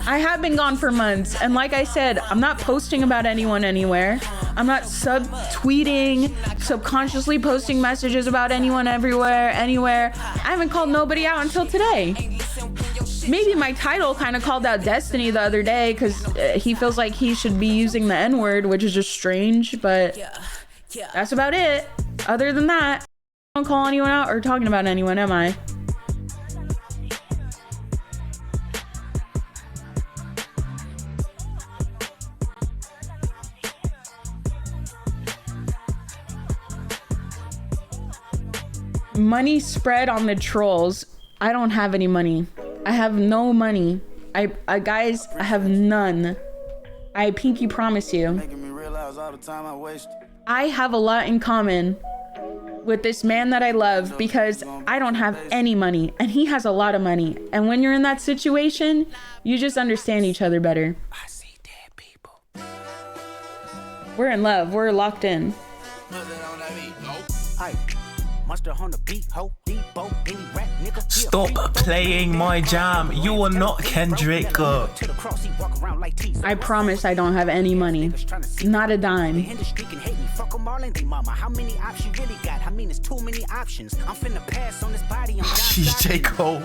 I have been gone for months, and like I said, I'm not posting about anyone anywhere. I'm not subtweeting, subconsciously posting messages about anyone everywhere, anywhere. I haven't called nobody out until today. Maybe my title kind of called out Destiny the other day because he feels like he should be using the N-word, which is just strange, but that's about it. Other than that, I don't call anyone out or talking about anyone, am I? Money spread on the trolls. I don't have any money. I have no money. I guys, I have none. I pinky promise you. Making me realize all the time I waste. I have a lot in common with this man that I love because I don't have any money and he has a lot of money. And when you're in that situation, you just understand each other better. I see dead people. We're in love. We're locked in. Stop playing my jam. You are not Kendrick. I promise I don't have any money. Not a dime. How many options you really got? I mean, it's too many options. I'm finna pass on this body. She's J. Cole.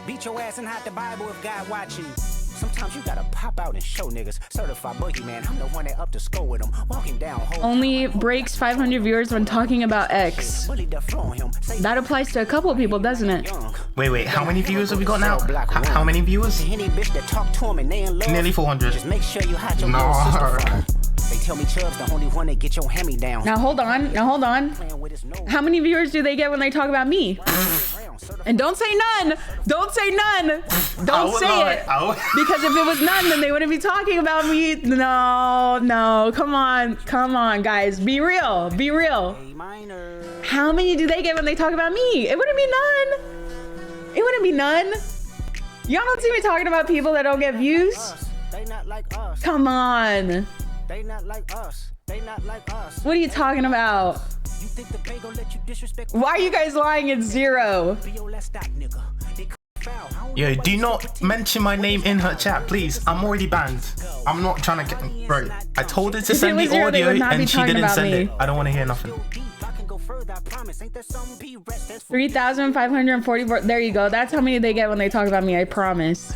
Beat your ass and hide the Bible if God watching. Sometimes you gotta pop out and show niggas. Certified boogeyman, I'm the one that up to score with him. Walking down. Only breaks 500 viewers when talking about X. That applies to a couple of people, doesn't it? Wait, how many viewers have we got now? How many viewers? Nearly 400. Just make sure you hide your little sister from. They tell me Chubb's the only one that get your hand-me-down. Now hold on. How many viewers do they get when they talk about me? And don't say none. Don't say none. Don't say it. Because if it was none, then they wouldn't be talking about me. No. Come on, guys. Be real. How many do they get when they talk about me? It wouldn't be none. Y'all don't see me talking about people that don't get views? Come on. They not like us. What are you talking about? Why are you guys lying? It's 0. Yo, do not mention my name in her chat, please. I'm already banned. I'm not trying to get... Bro, I told her to send the audio and she didn't send it. I don't want to hear nothing. 3,544. There you go. That's how many they get when they talk about me. I promise.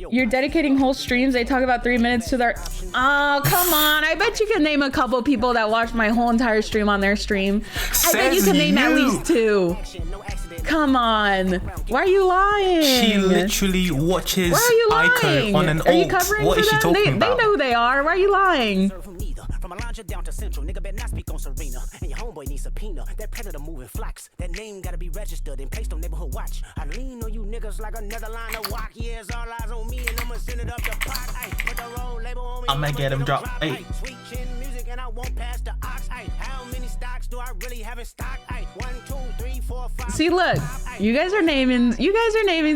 You're dedicating whole streams. They talk about 3 minutes to their... Oh, come on. I bet you can name a couple people that watched my whole entire stream on their stream. I bet you can name at least 2. Come on. Why are you lying? She literally watches Ico on an alt. What is she talking about? They know who they are. Why are you lying? From Alondra down to Central, nigga better not speak on Serena. And your homeboy needs subpoena. That predator moving flocks. That name gotta be registered and placed on neighborhood watch. I lean on you niggas like another line of walk. Yeah, it's all eyes on me and I'ma send it up the pot. Put the roll label on me. I'ma get him drop. Sweet chin music and I won't pass the ox. How many stocks do I really have in stock? 1, 2, 3, 4, 5. See, look, you guys are naming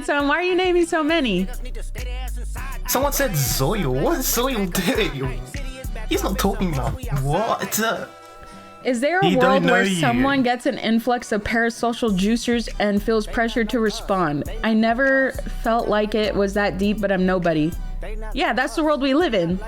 some. Why are you naming so many? Someone said Zoil. What is Zoil doing? He's not talking about what? Is there a world where someone gets an influx of parasocial juicers and feels pressured to respond? I never felt like it was that deep, but I'm nobody. Yeah, that's the world we live in.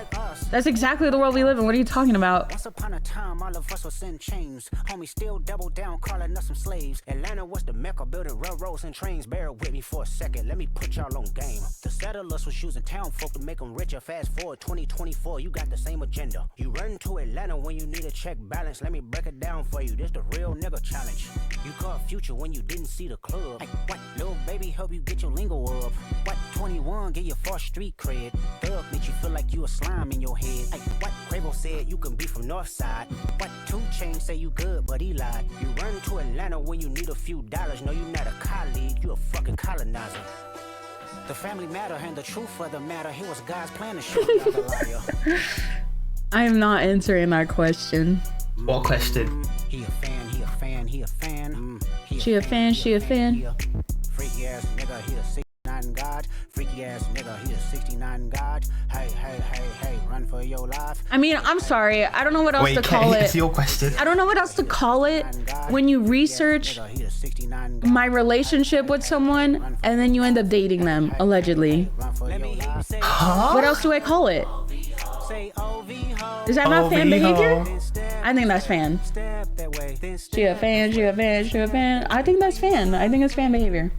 That's exactly the world we live in. What are you talking about? Once upon a time, all of us was in chains. Homie still double down, calling us some slaves. Atlanta was the mecca, building railroads and trains. Bear with me for a second, let me put y'all on game. The settlers was using town folk to make them richer. Fast forward 2024, you got the same agenda. You run to Atlanta when you need a check balance. Let me break it down for you, this the real nigga challenge. You caught future when you didn't see the club. What, little baby, help you get your lingo up. What, 21, get your first street cred. Thug makes you feel like you a slime in your head. What, Quavo said you can be from north side. What, 2 Chainz say you good, but he lied. You run to Atlanta when you need a few dollars. No, you not a colleague, you a fucking colonizer. The family matter and the truth of the matter. Here was God's plan to show you the liar. I am not answering that question. What question? He a fan, he a fan, he a fan. She a fan, she a fan. Freaky ass nigga, he a 69 God. Freaky ass nigga, he a 69 God. Hey, run for your life. I mean, I'm sorry. I don't know what else to call it. It's your question. I don't know what else to call it when you research my relationship with someone and then you end up dating them, allegedly. Huh? What else do I call it? Is that not fan behavior? I think that's fan. She a fan, she a fan, she a fan. I think that's fan. I think it's fan behavior.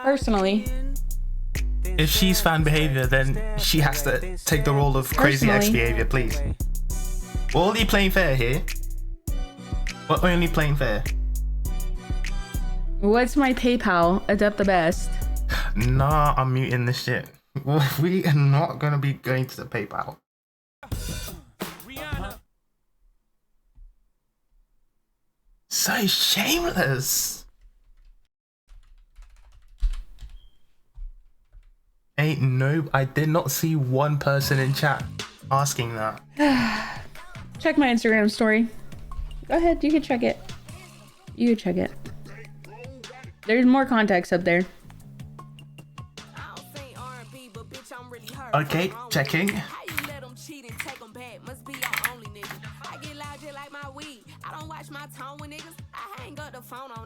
Personally. If she's fan behavior, then she has to take the role of crazy ex behavior, please. We're only playing fair here. We're only playing fair. What's my PayPal? Adept the best. Nah, I'm muting this shit. We are not gonna be going to the PayPal. so shameless. Ain't no, I did not see one person in chat asking that. Check my Instagram story. Go ahead, you can check it. You can check it. There's more context up there. Okay, checking.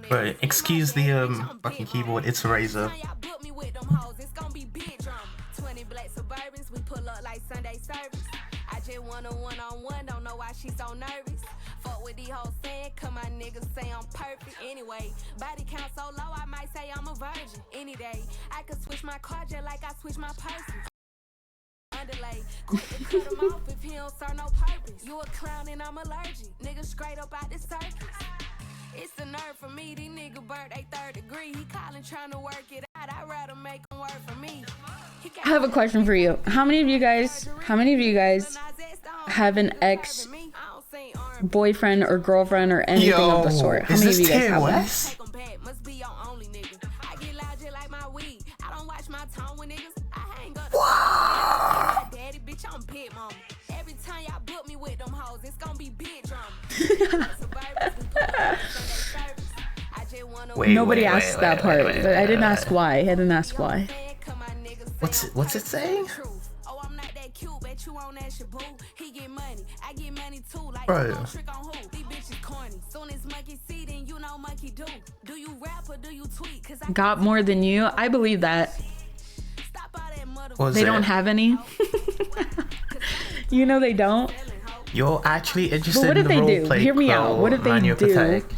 Bro, excuse the fucking keyboard, it's Razer. I just want a one-on-one, don't know why she's so nervous. Fuck with these hoes saying, cause my niggas say I'm perfect. Anyway, body count so low, I might say I'm a virgin. Any day, I could switch my car just like I switch my person. Underlay, quick to cut him off if he don't serve no purpose. You a clown and I'm allergic, nigga straight up out the circus. It's the nerve for me, these nigga burnt a 3rd degree. He calling trying to work it out, I'd rather make him work for me. I have a question for you. How many of you guys have an ex boyfriend or girlfriend or anything of the sort? How many of you guys have that? Nobody asked that part. I didn't ask why. I didn't ask why. What's it saying? Bro. Got more than you? I believe that. They don't have any. You know they don't. You're actually interested but what if in the they do? roleplay. Hear me out. What if they do? Pathetic.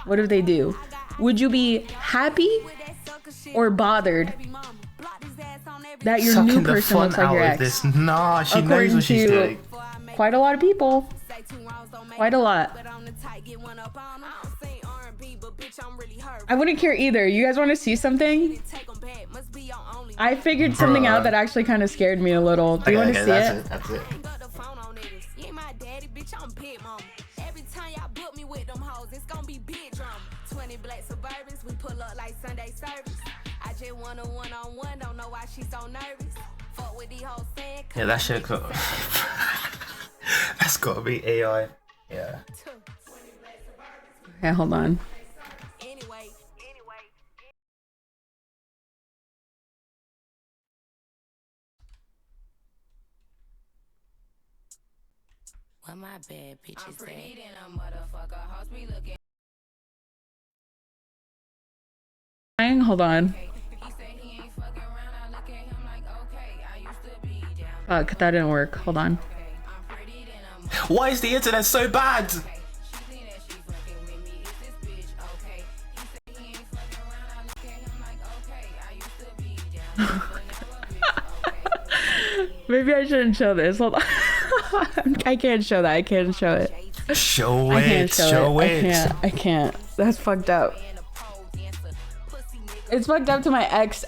What if they do? Would you be happy or bothered that your Sucking new person looks like your ex? This. Nah, she knows what she's doing. Quite a lot of people. Quite a lot. I wouldn't care either. You guys want to see something? I figured something out that actually kind of scared me a little. Do you want to see it? That's it. Yeah, that shit cool. That's gotta be AI. Yeah. Okay, hold on. Where my bad bitches at? A motherfucker house me looking. Hold on. Fuck, that didn't work. Hold on. Why is the internet so bad? Maybe I shouldn't show this. Hold on. I can't show that. I can't show it. Show it. Show it. I can't. That's fucked up. It's fucked up to my ex.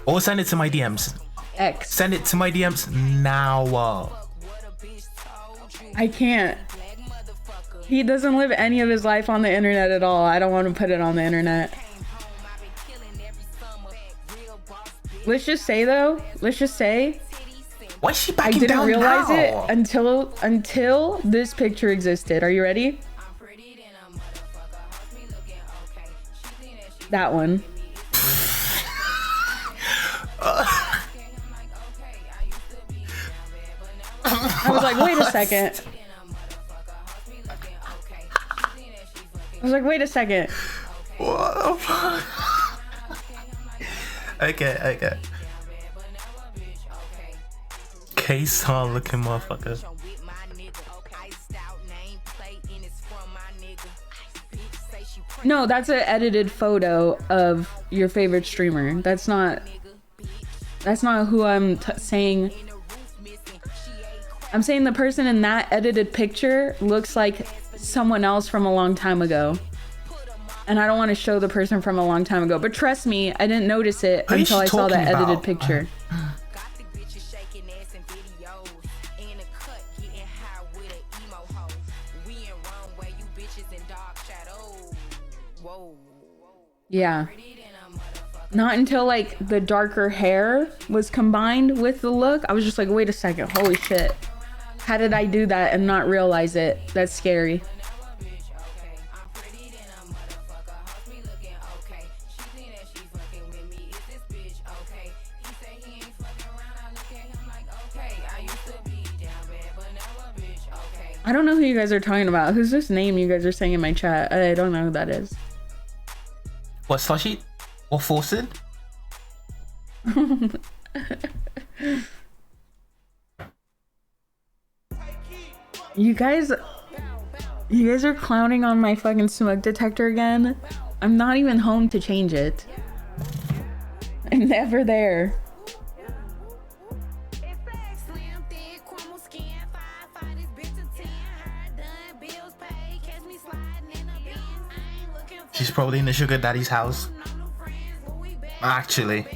Or send it to my DMs. X. Send it to my DMs now. I can't. He doesn't live any of his life on the internet at all. I don't want to put it on the internet. Let's just say though. Why is she I backing didn't down realize now? it until this picture existed. Are you ready? That one. I was like, wait a second. What the fuck? Okay. K-Star looking motherfucker. No, that's an edited photo of your favorite streamer. That's not who I'm saying. I'm saying the person in that edited picture looks like someone else from a long time ago. And I don't want to show the person from a long time ago. But trust me, I didn't notice it until I saw that edited picture. Yeah. Not until like the darker hair was combined with the look, I was just like, wait a second, holy shit. How did I do that and not realize it? That's scary. I don't know who you guys are talking about. Who's this name you guys are saying in my chat? I don't know who that is. What, Slushy? What Forced? You guys are clowning on my fucking smoke detector again. I'm not even home to change it. I'm never there. She's probably in the sugar daddy's house. Actually.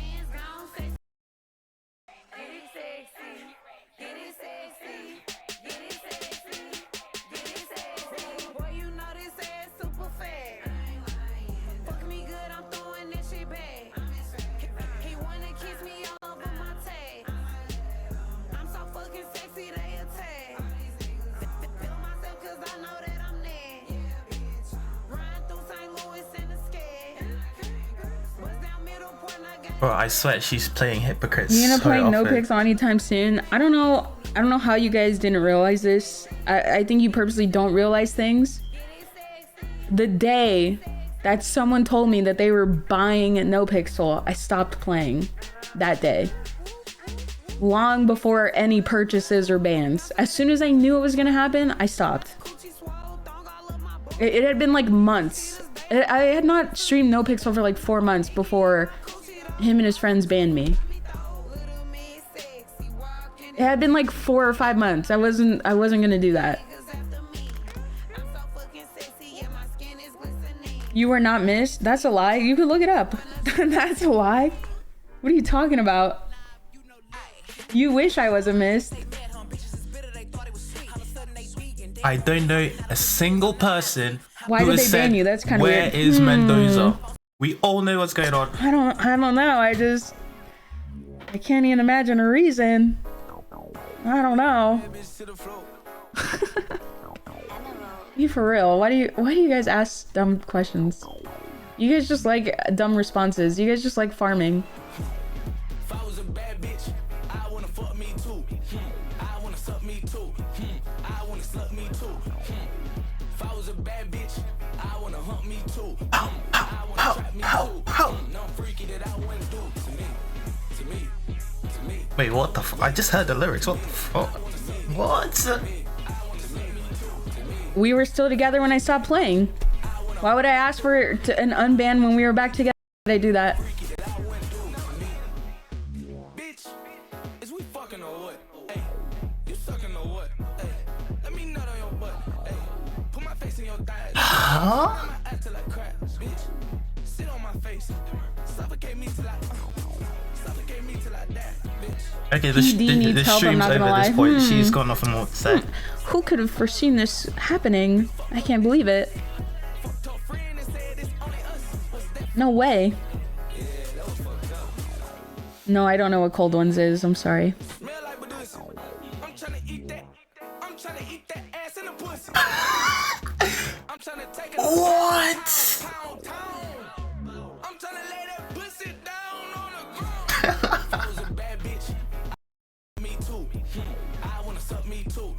Bro, I swear she's playing hypocrites. You gonna so play often. no pics anytime soon? I don't know how you guys didn't realize this. I think you purposely don't realize things. The day that someone told me that they were buying No Pixel, I stopped playing that day. Long before any purchases or bans. As soon as I knew it was gonna happen, I stopped. It had been like months. I had not streamed No Pixel for like 4 months before him and his friends banned me. It had been like 4 or 5 months. I wasn't gonna do that. You were not missed? That's a lie. You could look it up. That's a lie. What are you talking about? You wish I wasn't missed. I don't know a single person Why who did has they ban said, you? That's kind of where weird. is Mendoza? We all know what's going on. I don't know. I can't even imagine a reason. I don't know. You for real? Why do you guys ask dumb questions? You guys just like dumb responses. You guys just like farming. If I was a bad bitch, I wanna fuck me too. I wanna suck me too. I wanna suck me too. If I was a bad bitch, I wanna hump me too. I wanna trap me too. No freaky that I wouldn't do to me. Wait, what the fuck? I just heard the lyrics. What the fuck? What? We were still together when I stopped playing. Why would I ask for an unban when we were back together? Why did I do that? Bitch, is we fucking or what? Hey, you sucking or what? Hey, let me nut on your butt. Hey, put my face in your thighs. Huh? Act till I crack, bitch. Sit on my face. Suffocate me till I die, bitch. Okay, the stream's over at this point. She's got nothing more to say. Who could have foreseen this happening? I can't believe it. No way. No, I don't know what Cold Ones is. I'm sorry. I'm trying to eat that ass in the pussy. I'm trying to take it. What? I'm trying to lay that pussy down on the ground. If I was a bad bitch, me too. I wanna suck me too.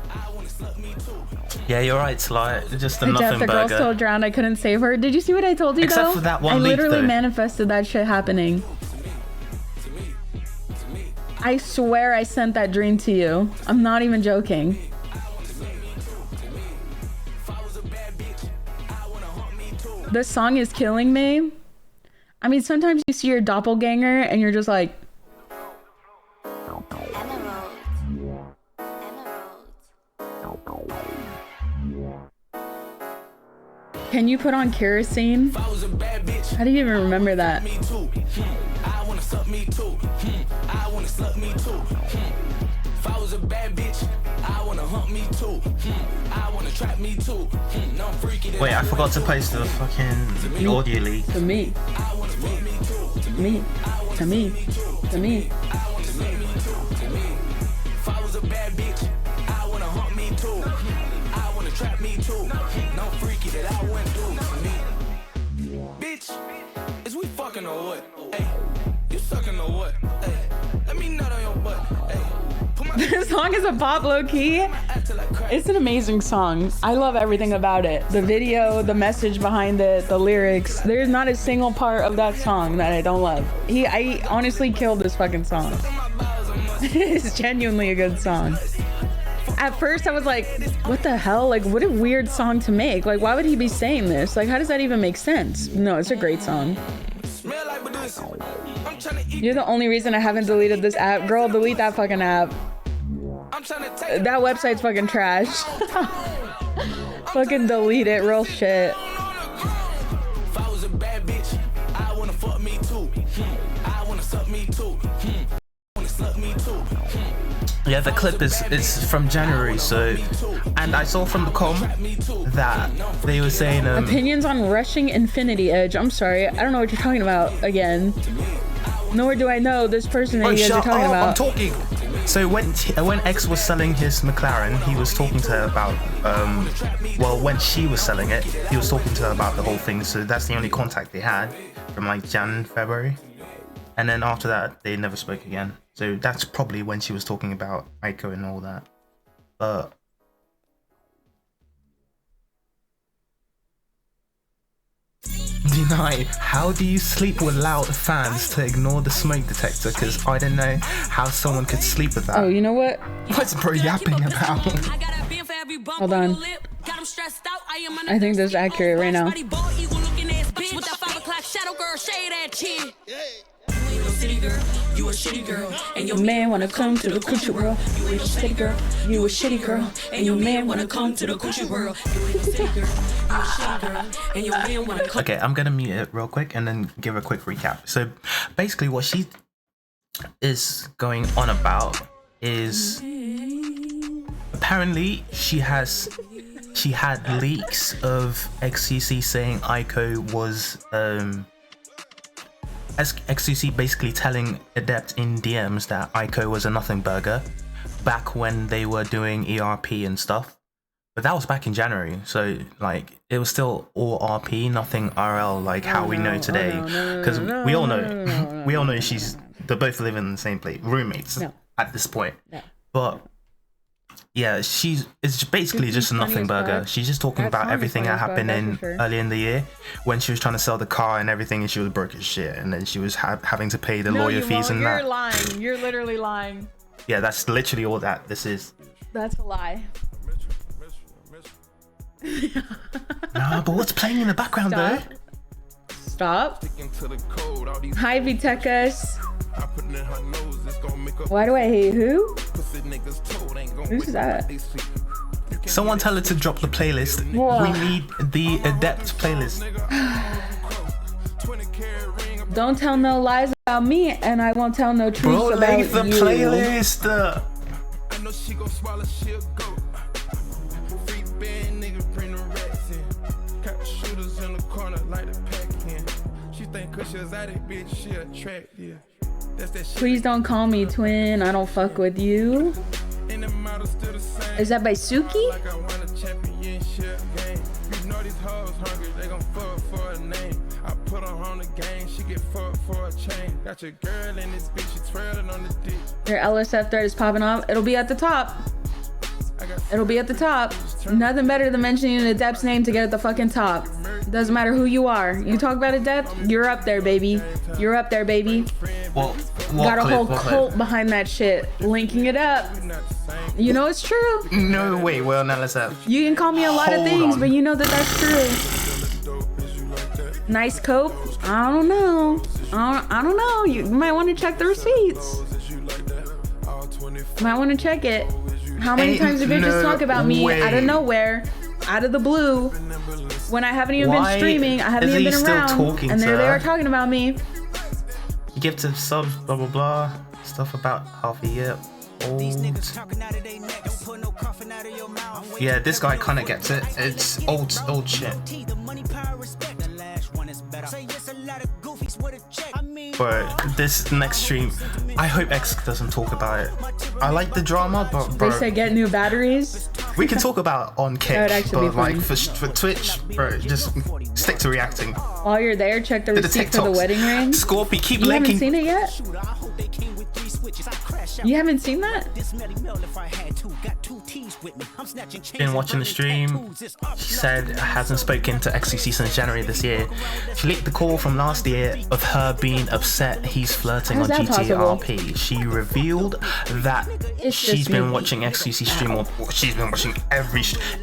I wanna suck me too. Yeah, you're right, Sly. Just a Jeff, nothing the girl burger. still drowned. I couldn't save her. Did you see what I told you Except though? for that one I leak, literally though. manifested that shit happening. I swear I sent that dream to you. I'm not even joking. The song is killing me. I mean, sometimes you see your doppelganger and you're just like, can you put on kerosene? How do you even remember that? I wanna suck me too. I wanna suck me too. If I was a bad bitch, I wanna hunt me too. I wanna trap me too. No, I'm freaky. Wait, I forgot to post the fucking audio leak. To me. To me. To me. To me. If I was a bad bitch, I wanna hunt me too. I wanna trap me too. No freaky that I wouldn't do to me. Bitch, is we fucking or what? Hey, you sucking or what? Hey, let me nut on your butt. Hey, put my This song is a pop low key. It's an amazing song. I love everything about it. The video, the message behind it, the lyrics. There's not a single part of that song that I don't love. I honestly killed this fucking song. It's genuinely a good song. At first I was like, what the hell? Like, what a weird song to make. Like, why would he be saying this? Like, how does that even make sense? No, it's a great song. You're the only reason I haven't deleted this app. Girl, delete that fucking app. That website's fucking trash. Fucking delete it, real shit. If I was a bad bitch, I wanna fuck me too. I wanna suck me too. I wanna suck me too. Yeah, the clip is from January, so, and I saw from the com that they were saying opinions on rushing Infinity Edge. I'm sorry, I don't know what you're talking about again. Nor do I know this person that you guys are talking about. I'm talking. So when X was selling his McLaren, he was talking to her about well, when she was selling it, he was talking to her about the whole thing. So that's the only contact they had from like February, and then after that they never spoke again. So that's probably when she was talking about Aiko and all that. But Deny, how do you sleep with loud fans to ignore the smoke detector? Because I don't know how someone could sleep with that. Oh, you know what? What's bro yapping about? Hold on. I think this is accurate right now. You a shitty girl, and your man wanna come to the coochie world. You a shitty girl, you a shitty girl, and your man wanna come to the coochie world. You a shitty girl, you a shitty girl, and your man wanna come. Okay, I'm gonna mute it real quick and then give a quick recap. So basically what she is going on about is apparently she had leaks of XCC saying Aiko was XCC basically telling Adept in DMs that Aiko was a nothing burger back when they were doing ERP and stuff. But that was back in January, so like it was still all RP, nothing RL like how we know today. Because we all know they both live in the same place, roommates at this point. But yeah, it's basically just a nothing burger. She's just talking about everything that happened early in the year when she was trying to sell the car and everything, and she was broke as shit, and then she was having to pay the lawyer fees and that. You're lying. You're literally lying. Yeah, that's literally all that this is. That's a lie. Nah, but what's playing in the background though? Stop. Hi, Vitekas. Why do I hate who? Who's that? Someone tell her to drop the playlist. Whoa. We need the Adept playlist. Don't tell no lies about me, and I won't tell no truths about you. Bro, the playlist. I know she gon' swallow, she'll go. Free band nigga bring the rats in. Got the shooters in the corner like the pack in. She think cause she's at it, bitch, she attractive. That's that shit. Please don't call me twin. I don't fuck with you. Is that by Suki? Like I won a championship game. You know these hoes hungry, they gon' fuck for a name. I put her on the game, she get fucked for a chain. Got your girl in this bitch, she twirling on the dick. Your LSF thread is popping off. It'll be at the top. It'll be at the top. Nothing better than mentioning an Adept's name to get at the fucking top. Doesn't matter who you are. You talk about Adept, you're up there, baby. You're up there, baby. Got a whole cult behind that shit, linking it up. You know it's true. No way. Well, now let's have. You can call me a lot of things, but you know that that's true. Nice cope. I don't know. I don't know. You might want to check the receipts. Might want to check it. How many times did bitches talk about me out of nowhere, out of the blue, when I haven't even been streaming, I haven't even been around, and there they are talking about me. Give to subs, blah blah blah, stuff about half a year. Yeah, this guy kind of gets it. It's old shit. But this next stream, I hope X doesn't talk about it. I like the drama, but bro, they said get new batteries. We can talk about it on Kick, but like for Twitch, bro, just stick to reacting. While you're there, check the receipt for the wedding ring. Scorpy, keep you linking. You haven't seen it yet? You haven't seen that? Been watching the stream. She said hasn't spoken to XCC since January this year. She leaked the call from last year of her being upset he's flirting on GTRP. She revealed that she's been watching XCC stream, or she's been watching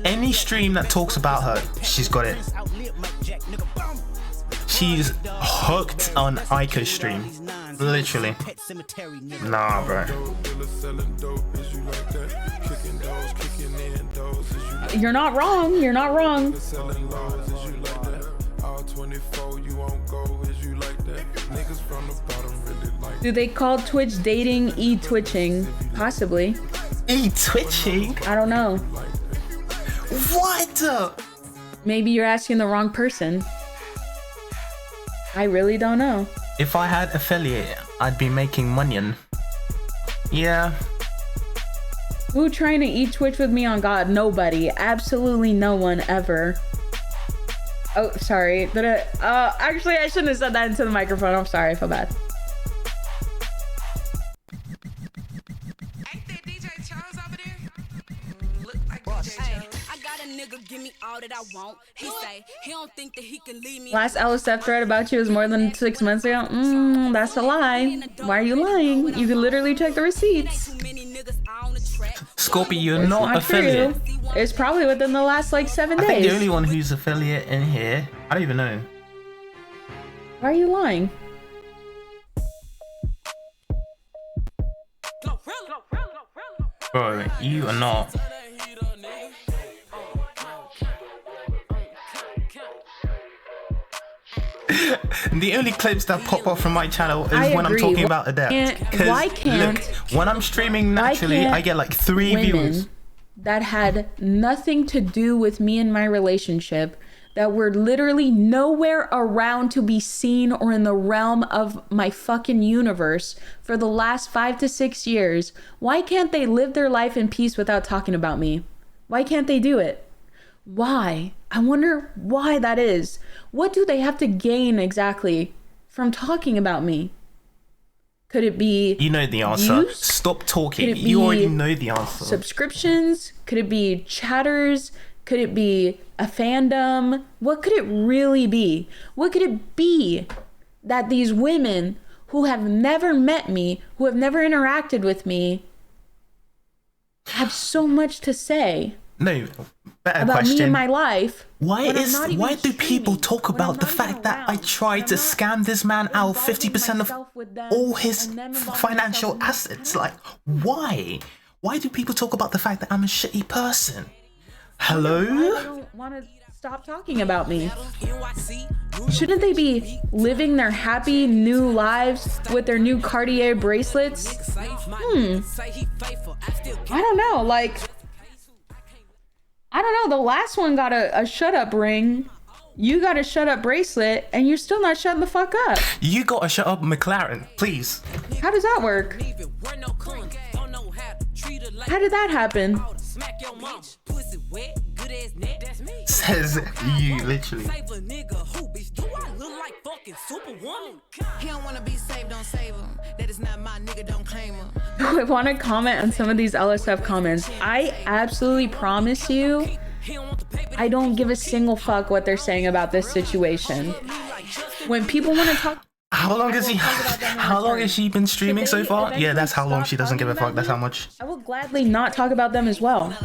any stream that talks about her. She's got it. She's hooked on Aiko's stream. Literally. Nah, bro. You're not wrong. You're not wrong. Do they call Twitch dating e-twitching? Possibly. E-twitching? I don't know. What? Maybe you're asking the wrong person. I really don't know. If I had affiliate, I'd be making money. Yeah. Who trying to eat Twitch with me on God? Nobody. Absolutely no one ever. Oh, sorry. Actually, I shouldn't have said that into the microphone. I'm sorry. I feel bad. Last LSF thread about you was more than 6 months ago. That's a lie. Why are you lying? You can literally check the receipts. Scorpy, you're not affiliate. It's probably within the last like 7 days. I think the only one who's affiliate in here, I don't even know. Why are you lying? Bro, you are not. The only clips that pop up from my channel is when I'm talking about Adept. Why can't look, when I'm streaming naturally, I get like 3 views. That had nothing to do with me and my relationship, that were literally nowhere around to be seen or in the realm of my fucking universe for the last 5 to 6 years. Why can't they live their life in peace without talking about me? Why can't they do it? Why? I wonder why that is. What do they have to gain exactly from talking about me? Could it be You know the answer. views? Stop talking. Could it You be already know the answer. Subscriptions? Could it be chatters? Could it be a fandom? What could it really be? What could it be that these women who have never met me, who have never interacted with me, have so much to say? No, better about question. me and my life. Why do people talk about the fact that I tried to scam this man out of 50% of all his financial assets? Like, why? Why do people talk about the fact that I'm a shitty person? Hello? I don't want to stop talking about me. Shouldn't they be living their happy new lives with their new Cartier bracelets? I don't know. Like, I don't know. The last one got a shut up ring. You got a shut up bracelet, and you're still not shutting the fuck up. You got a shut up McLaren, please. How does that work? How did that happen? Says you, literally. He don't wanna be saved, don't save him. That is not my nigga, don't claim him. I want to comment on some of these LSF comments. I absolutely promise you, I don't give a single fuck what they're saying about this situation. When people want to talk, How long has she been streaming so far? Yeah, that's how long she doesn't give a fuck. That's how much. I will gladly not talk about them as well.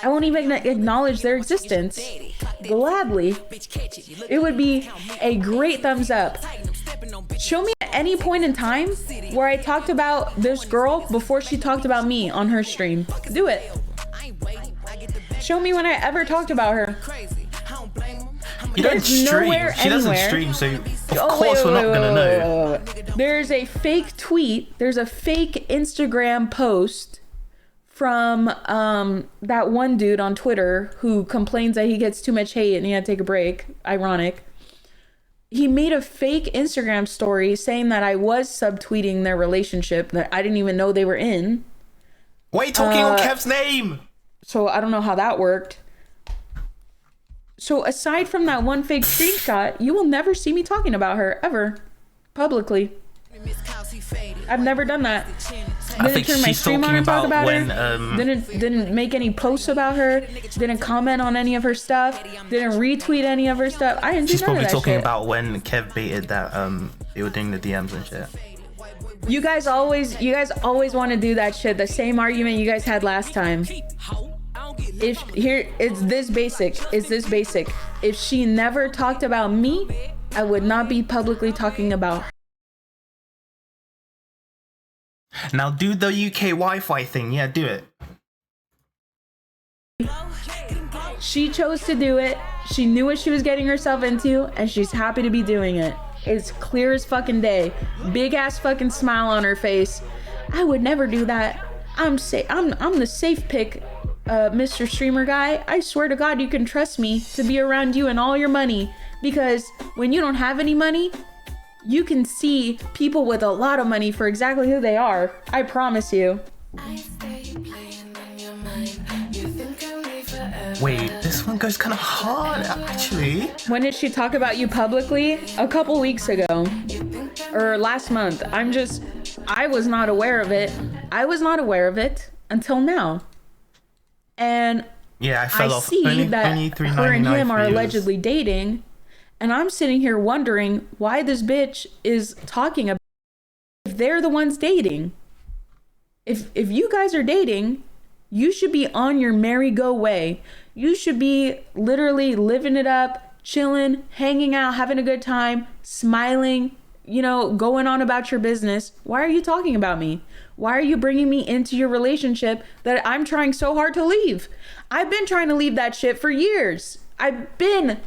I won't even acknowledge their existence. Gladly. It would be a great thumbs up. Show me at any point in time where I talked about this girl before she talked about me on her stream. Do it. Show me when I ever talked about her. You don't stream. She doesn't stream, so of course we're not gonna know. There's a fake tweet. There's a fake Instagram post from that one dude on Twitter who complains that he gets too much hate and he had to take a break. Ironic. He made a fake Instagram story saying that I was subtweeting their relationship that I didn't even know they were in. Why are you talking on Kev's name? So I don't know how that worked. So aside from that one fake screenshot, you will never see me talking about her ever publicly. I've never done that. I think turn my she's stream on talking and talk about her. when Didn't make any posts about her. Didn't comment on any of her stuff. Didn't retweet any of her stuff. I didn't do she's none of probably that talking shit. about when Kev baited that they were doing the DMs and shit. You guys always want to do that shit. The same argument you guys had last time. It's this basic. If she never talked about me, I would not be publicly talking about her. Now do the UK Wi-Fi thing. Yeah, do it. She chose to do it. She knew what she was getting herself into, and she's happy to be doing it. It's clear as fucking day. Big ass fucking smile on her face. I would never do that. I'm the safe pick, Mr. Streamer guy. I swear to God, you can trust me to be around you and all your money, because when you don't have any money, you can see people with a lot of money for exactly who they are. I promise you. Wait, this one goes kind of hard, actually. When did she talk about you publicly? A couple weeks ago. Or last month. I was not aware of it. I was not aware of it until now. And yeah, I fell off. See that only her and him are views. allegedly dating. And I'm sitting here wondering why this bitch is talking about if they're the ones dating. If you guys are dating, you should be on your merry-go way. You should be literally living it up, chilling, hanging out, having a good time, smiling, going on about your business. Why are you talking about me? Why are you bringing me into your relationship that I'm trying so hard to leave? I've been trying to leave that shit for years. I've been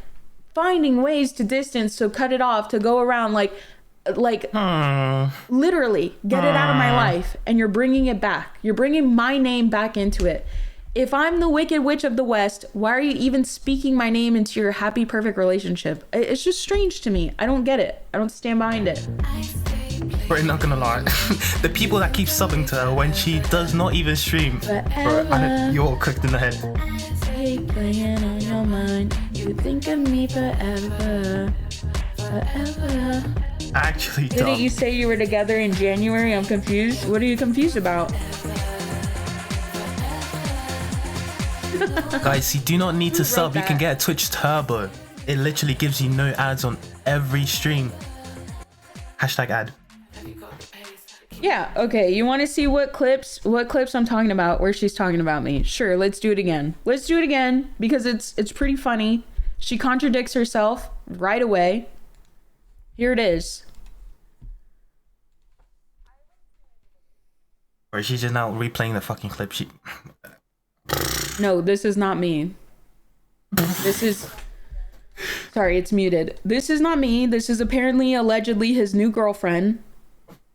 finding ways to distance, to cut it off, to go around literally get it out of my life, and you're bringing it back. You're bringing my name back into it. If I'm the Wicked Witch of the West, why are you even speaking my name into your happy, perfect relationship? It's just strange to me. I don't get it. I don't stand behind it. Bro, not gonna lie. The people that keep subbing to her when she does not even stream, bro, you're all cooked in the head. Playing on your mind. You think of me forever. Actually, didn't you say you were together in January? I'm confused. What are you confused about? Guys, you do not need to sub. You can get a Twitch Turbo. It literally gives you no ads on every stream. #ad. Yeah, okay. You want to see what clips I'm talking about where she's talking about me? Sure, let's do it again. Let's do it again because it's pretty funny. She contradicts herself right away. Here it is. Or she's just now replaying the fucking clip. No, this is not me. This is... Sorry, it's muted. This is not me. This is apparently, allegedly, his new girlfriend,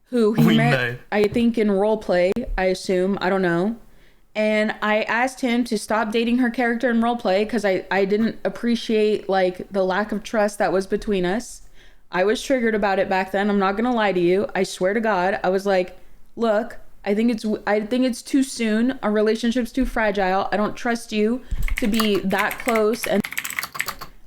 who he met, I think, in roleplay, I assume. I don't know. And I asked him to stop dating her character in roleplay because I didn't appreciate, the lack of trust that was between us. I was triggered about it back then. I'm not going to lie to you. I swear to God. I was like, look, I think it's too soon. Our relationship's too fragile. I don't trust you to be that close and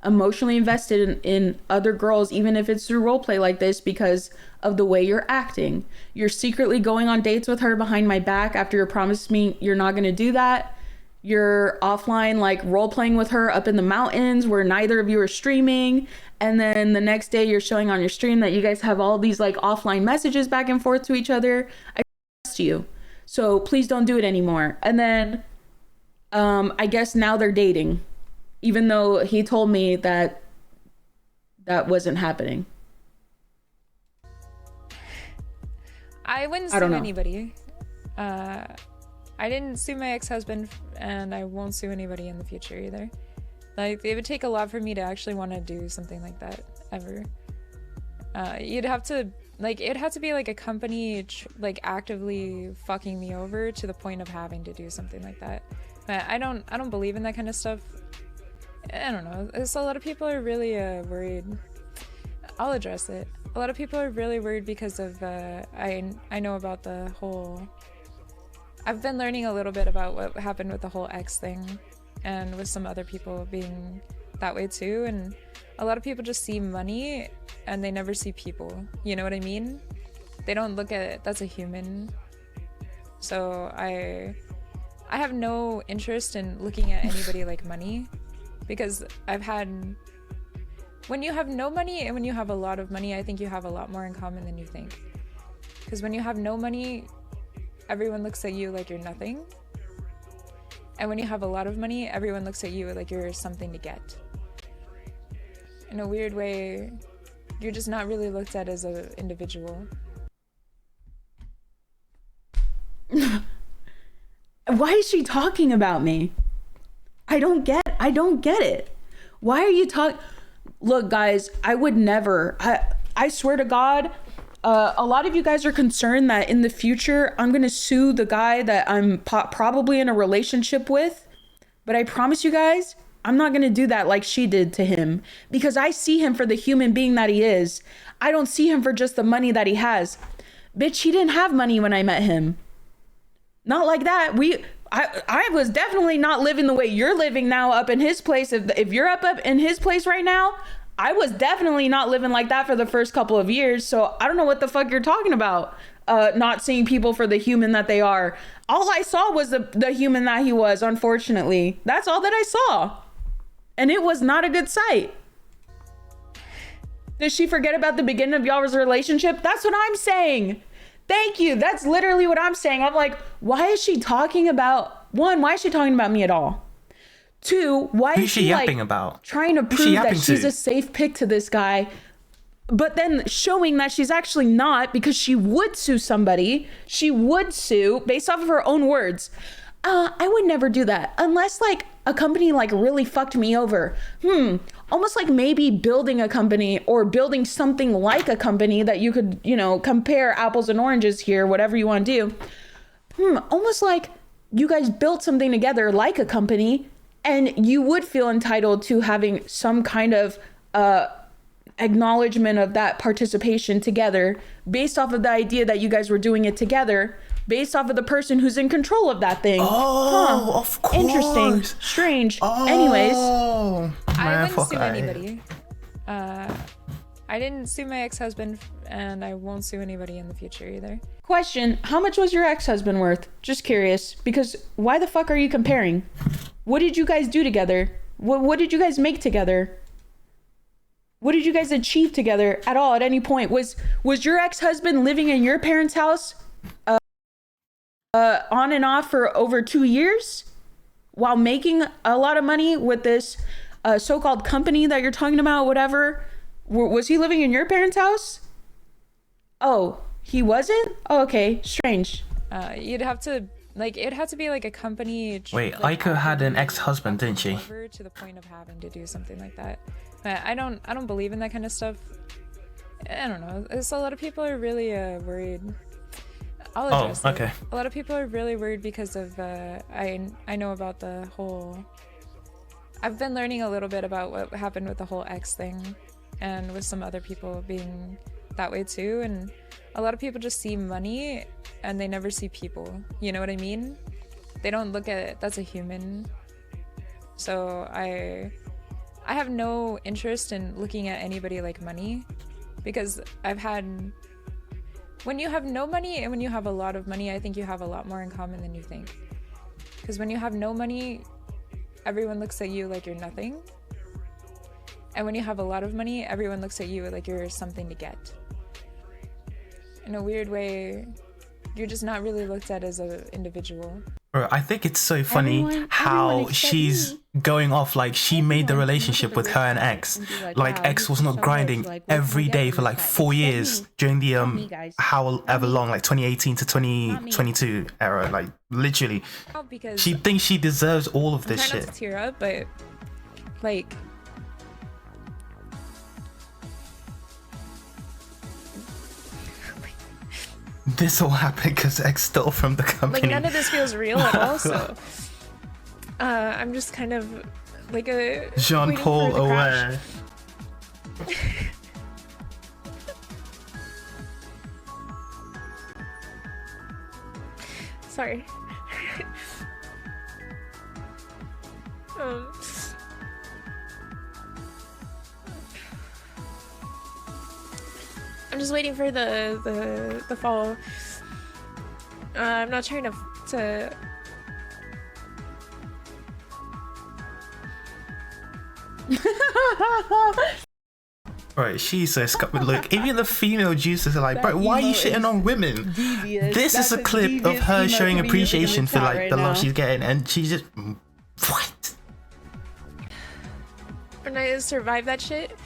emotionally invested in other girls, even if it's through roleplay like this, because of the way you're acting. You're secretly going on dates with her behind my back after you promised me you're not going to do that. You're offline, role playing with her up in the mountains where neither of you are streaming. And then the next day you're showing on your stream that you guys have all these offline messages back and forth to each other. I trust you. So please don't do it anymore. And then I guess now they're dating, even though he told me that wasn't happening. I wouldn't sue anybody. I didn't sue my ex-husband, and I won't sue anybody in the future either. It would take a lot for me to actually want to do something like that, ever. You'd have to, like it had to be like a company like actively fucking me over to the point of having to do something like that. But I don't believe in that kind of stuff. I don't know. It's, a lot of people are really worried. I'll address it. A lot of people are really worried because of I know about the whole. I've been learning a little bit about what happened with the whole X thing, and with some other people being that way too. And a lot of people just see money and they never see people. You know what I mean? They don't look at it. That's a human. So I have no interest in looking at anybody like money, because I've had. When you have no money and when you have a lot of money, I think you have a lot more in common than you think. Because when you have no money, everyone looks at you like you're nothing. And when you have a lot of money, everyone looks at you like you're something to get. In a weird way, you're just not really looked at as an individual. Why is she talking about me? I don't get it. Why are you talking? Look, guys, I would never. I swear to God, a lot of you guys are concerned that in the future I'm gonna sue the guy that I'm probably in a relationship with, but I promise you guys, I'm not gonna do that like she did to him, because I see him for the human being that he is. I don't see him for just the money that he has. Bitch, he didn't have money when I met him. Not like that. I was definitely not living the way you're living now up in his place. If you're up in his place right now, I was definitely not living like that for the first couple of years. So I don't know what the fuck you're talking about. Not seeing people for the human that they are. All I saw was the human that he was, unfortunately. That's all that I saw. And it was not a good sight. Did she forget about the beginning of y'all's relationship? That's what I'm saying. Thank you. That's literally what I'm saying. I'm like, why is she talking about, one, why is she talking about me at all? Two, why is she yapping about? Trying to prove that she's a safe pick to this guy, but then showing that she's actually not, because she would sue somebody. She would sue based off of her own words. I would never do that unless like a company like really fucked me over. Almost like maybe building a company or building something like a company that you could, compare apples and oranges here, whatever you want to do. Almost like you guys built something together like a company, and you would feel entitled to having some kind of acknowledgement of that participation together based off of the idea that you guys were doing it together, based off of the person who's in control of that thing. Of course. Interesting. Strange. Anyways. I wouldn't sue anybody. I didn't sue my ex-husband, and I won't sue anybody in the future either. Question, how much was your ex-husband worth? Just curious, because why the fuck are you comparing? What did you guys do together? What did you guys make together? What did you guys achieve together at all at any point? Was your ex-husband living in your parents' house on and off for over 2 years while making a lot of money with this so-called company that you're talking about, whatever? Was he living in your parents' house? Oh, he wasn't? Oh, okay. Strange. You'd have to, like, it had to be like a company. Wait, Aiko had an ex-husband, didn't she? To the point of having to do something like that. But I don't believe in that kind of stuff. I don't know. It's, a lot of people are really worried. I'll address it. Okay. A lot of people are really worried because of I know about the whole. I've been learning a little bit about what happened with the whole X thing, and with some other people being that way too. And a lot of people just see money and they never see people. You know what I mean? They don't look at it. That's a human. So I have no interest in looking at anybody like money, because I've had. When you have no money and when you have a lot of money, I think you have a lot more in common than you think. Because when you have no money, everyone looks at you like you're nothing. And when you have a lot of money, everyone looks at you like you're something to get. In a weird way, you're just not really looked at as an individual. I think it's so funny how she's going off like she made the relationship with her and X. Like X was not grinding every day for like 4 years during the however long, like 2018 to 2022 era. Like literally, she thinks she deserves all of this shit. Not to tear up, but like. This all happened because X stole from the company. Like, none of this feels real at all, so... I'm just kind of like a... Jean-Paul aware. Sorry. I'm just waiting for the fall. I'm not trying to Right, she's so scuffed. Look, even the female juices are like, bro, why are you shitting on women? Devious. This That's is a clip of devious her emo showing community appreciation in the for chat like right the now. love she's getting, and she's just what? when I survive that shit.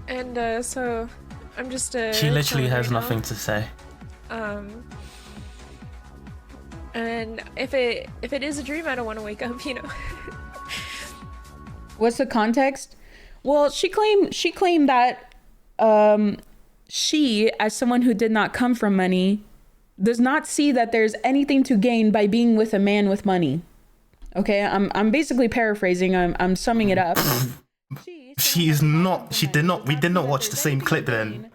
And so I'm just She literally has right now. nothing to say. And if it is a dream, I don't want to wake up, you know. What's the context? Well, she claimed that she, as someone who did not come from money, does not see that there's anything to gain by being with a man with money. Okay, I'm basically paraphrasing. I'm summing it up. She's not. She did not. We did not watch the same clip then.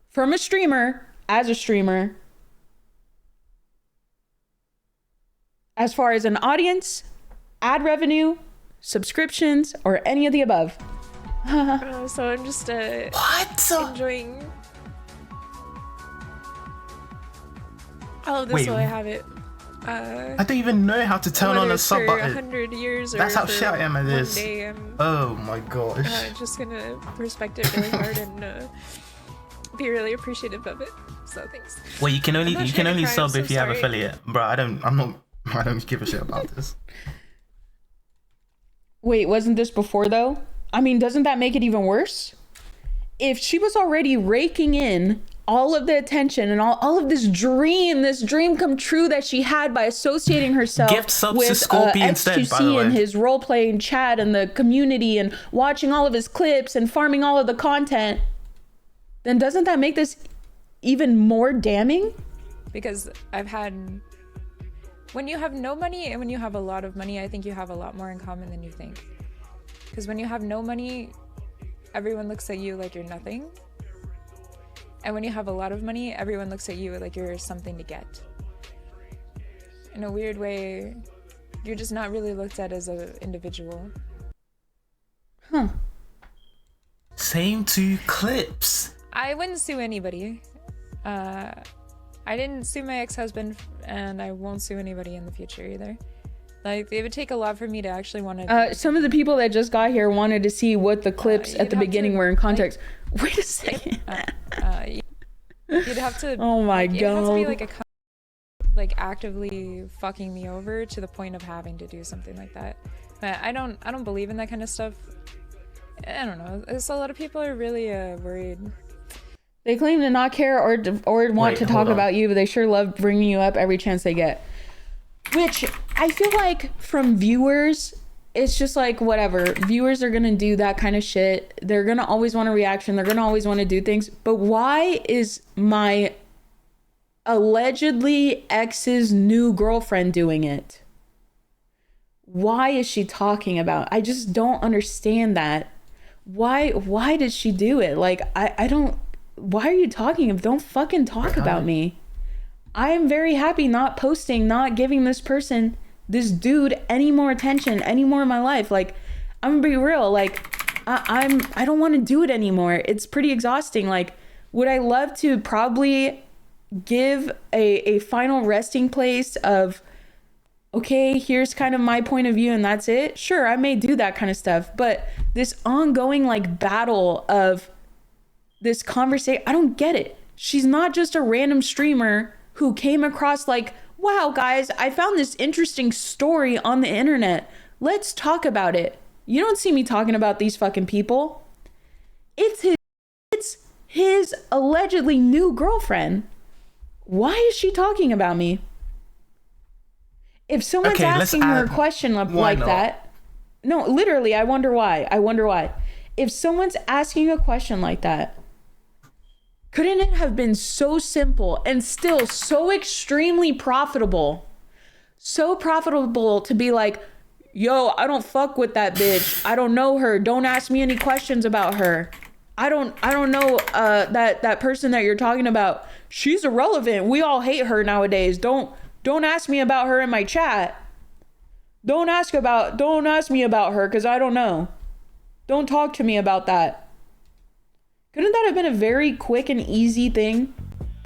From a streamer, as a streamer, as far as an audience, ad revenue, subscriptions, or any of the above. So I'm just What? enjoying all of this Wait. while I have it. I don't even know how to turn on Whether a it's sub for button. 100 years or That's how for shit I am at one this. day, I'm Oh my gosh. just gonna respect it really hard and be really appreciative of it. So thanks. Well, you can only I'm not trying to cry, sub I'm so if you have sorry. affiliate, bro. I don't give a shit about this. Wait, wasn't this before though? I mean, doesn't that make it even worse? If she was already raking in all of the attention and all of this dream come true that she had by associating herself Gift subs to with Scorpy instead, by the XQC and way. his role-playing chat and the community and watching all of his clips and farming all of the content, then doesn't that make this even more damning? Because I've had... When you have no money and when you have a lot of money, I think you have a lot more in common than you think. Because when you have no money, everyone looks at you like you're nothing. And when you have a lot of money, everyone looks at you like you're something to get. In a weird way, you're just not really looked at as an individual. Huh. Same two clips. I wouldn't sue anybody. I didn't sue my ex-husband, and I won't sue anybody in the future either. Like, it would take a lot for me to actually want to... Some of the people that just got here wanted to see what the clips at the beginning were in context. Like, wait a second. You'd have to... Oh my like, it'd have to be God. like a... Like, actively fucking me over to the point of having to do something like that. But I don't believe in that kind of stuff. I don't know. It's, a lot of people are really worried. They claim to not care or want Wait, to hold talk on. about you, but they sure love bringing you up every chance they get. Which I feel like from viewers, it's just like whatever. Viewers are gonna do that kind of shit. They're gonna always want a reaction. They're gonna always want to do things. But why is my allegedly ex's new girlfriend doing it? Why is she talking about? I just don't understand that. Why did she do it? Like I don't. Why are you talking? Don't fucking talk about me. I am very happy not posting, not giving this dude any more attention, any more in my life. Like, I'm gonna be real. Like, I don't want to do it anymore. It's pretty exhausting. Like, would I love to probably give a final resting place of, okay, here's kind of my point of view and that's it? Sure, I may do that kind of stuff. But this ongoing like battle of this conversation, I don't get it. She's not just a random streamer who came across like, wow, guys, I found this interesting story on the internet. Let's talk about it. You don't see me talking about these fucking people. It's his allegedly new girlfriend. Why is she talking about me? If someone's Okay, let's asking her a add- question why like not? that, No, literally, I wonder why. I wonder why. If someone's asking a question like that, couldn't it have been so simple and still so extremely profitable? So profitable to be like, yo, I don't fuck with that bitch. I don't know her. Don't ask me any questions about her. I don't know that person that you're talking about. She's irrelevant. We all hate her nowadays. Don't ask me about her in my chat. Don't ask me about her because I don't know. Don't talk to me about that. Couldn't that have been a very quick and easy thing?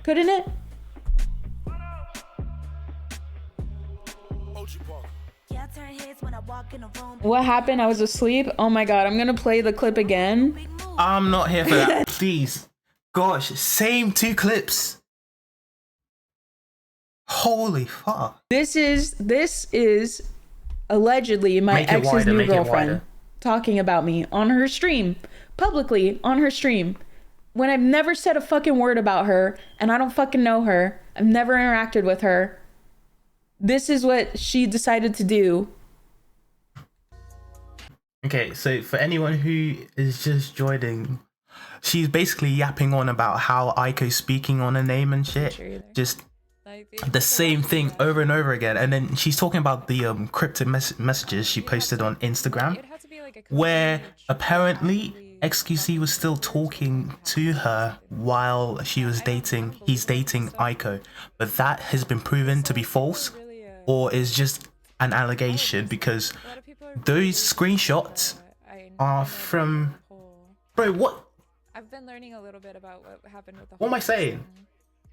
Couldn't it? What happened? I was asleep. Oh my god, I'm gonna play the clip again. I'm not here for that. Please. Gosh, same 2 clips. Holy fuck. This is allegedly my ex's new girlfriend talking about me on her stream, publicly on her stream, when I've never said a fucking word about her and I don't fucking know her. I've never interacted with her. This is what she decided to do. Okay, so for anyone who is just joining, she's basically yapping on about how Aiko's speaking on her name and shit. Just the same thing over and over again. And then she's talking about the cryptic messages she posted on Instagram, where apparently XQC was still talking to her while he's dating Aiko. But that has been proven to be false, or is just an allegation, because those screenshots are from... Bro, what? I've been learning a little bit about what happened with the What am I saying?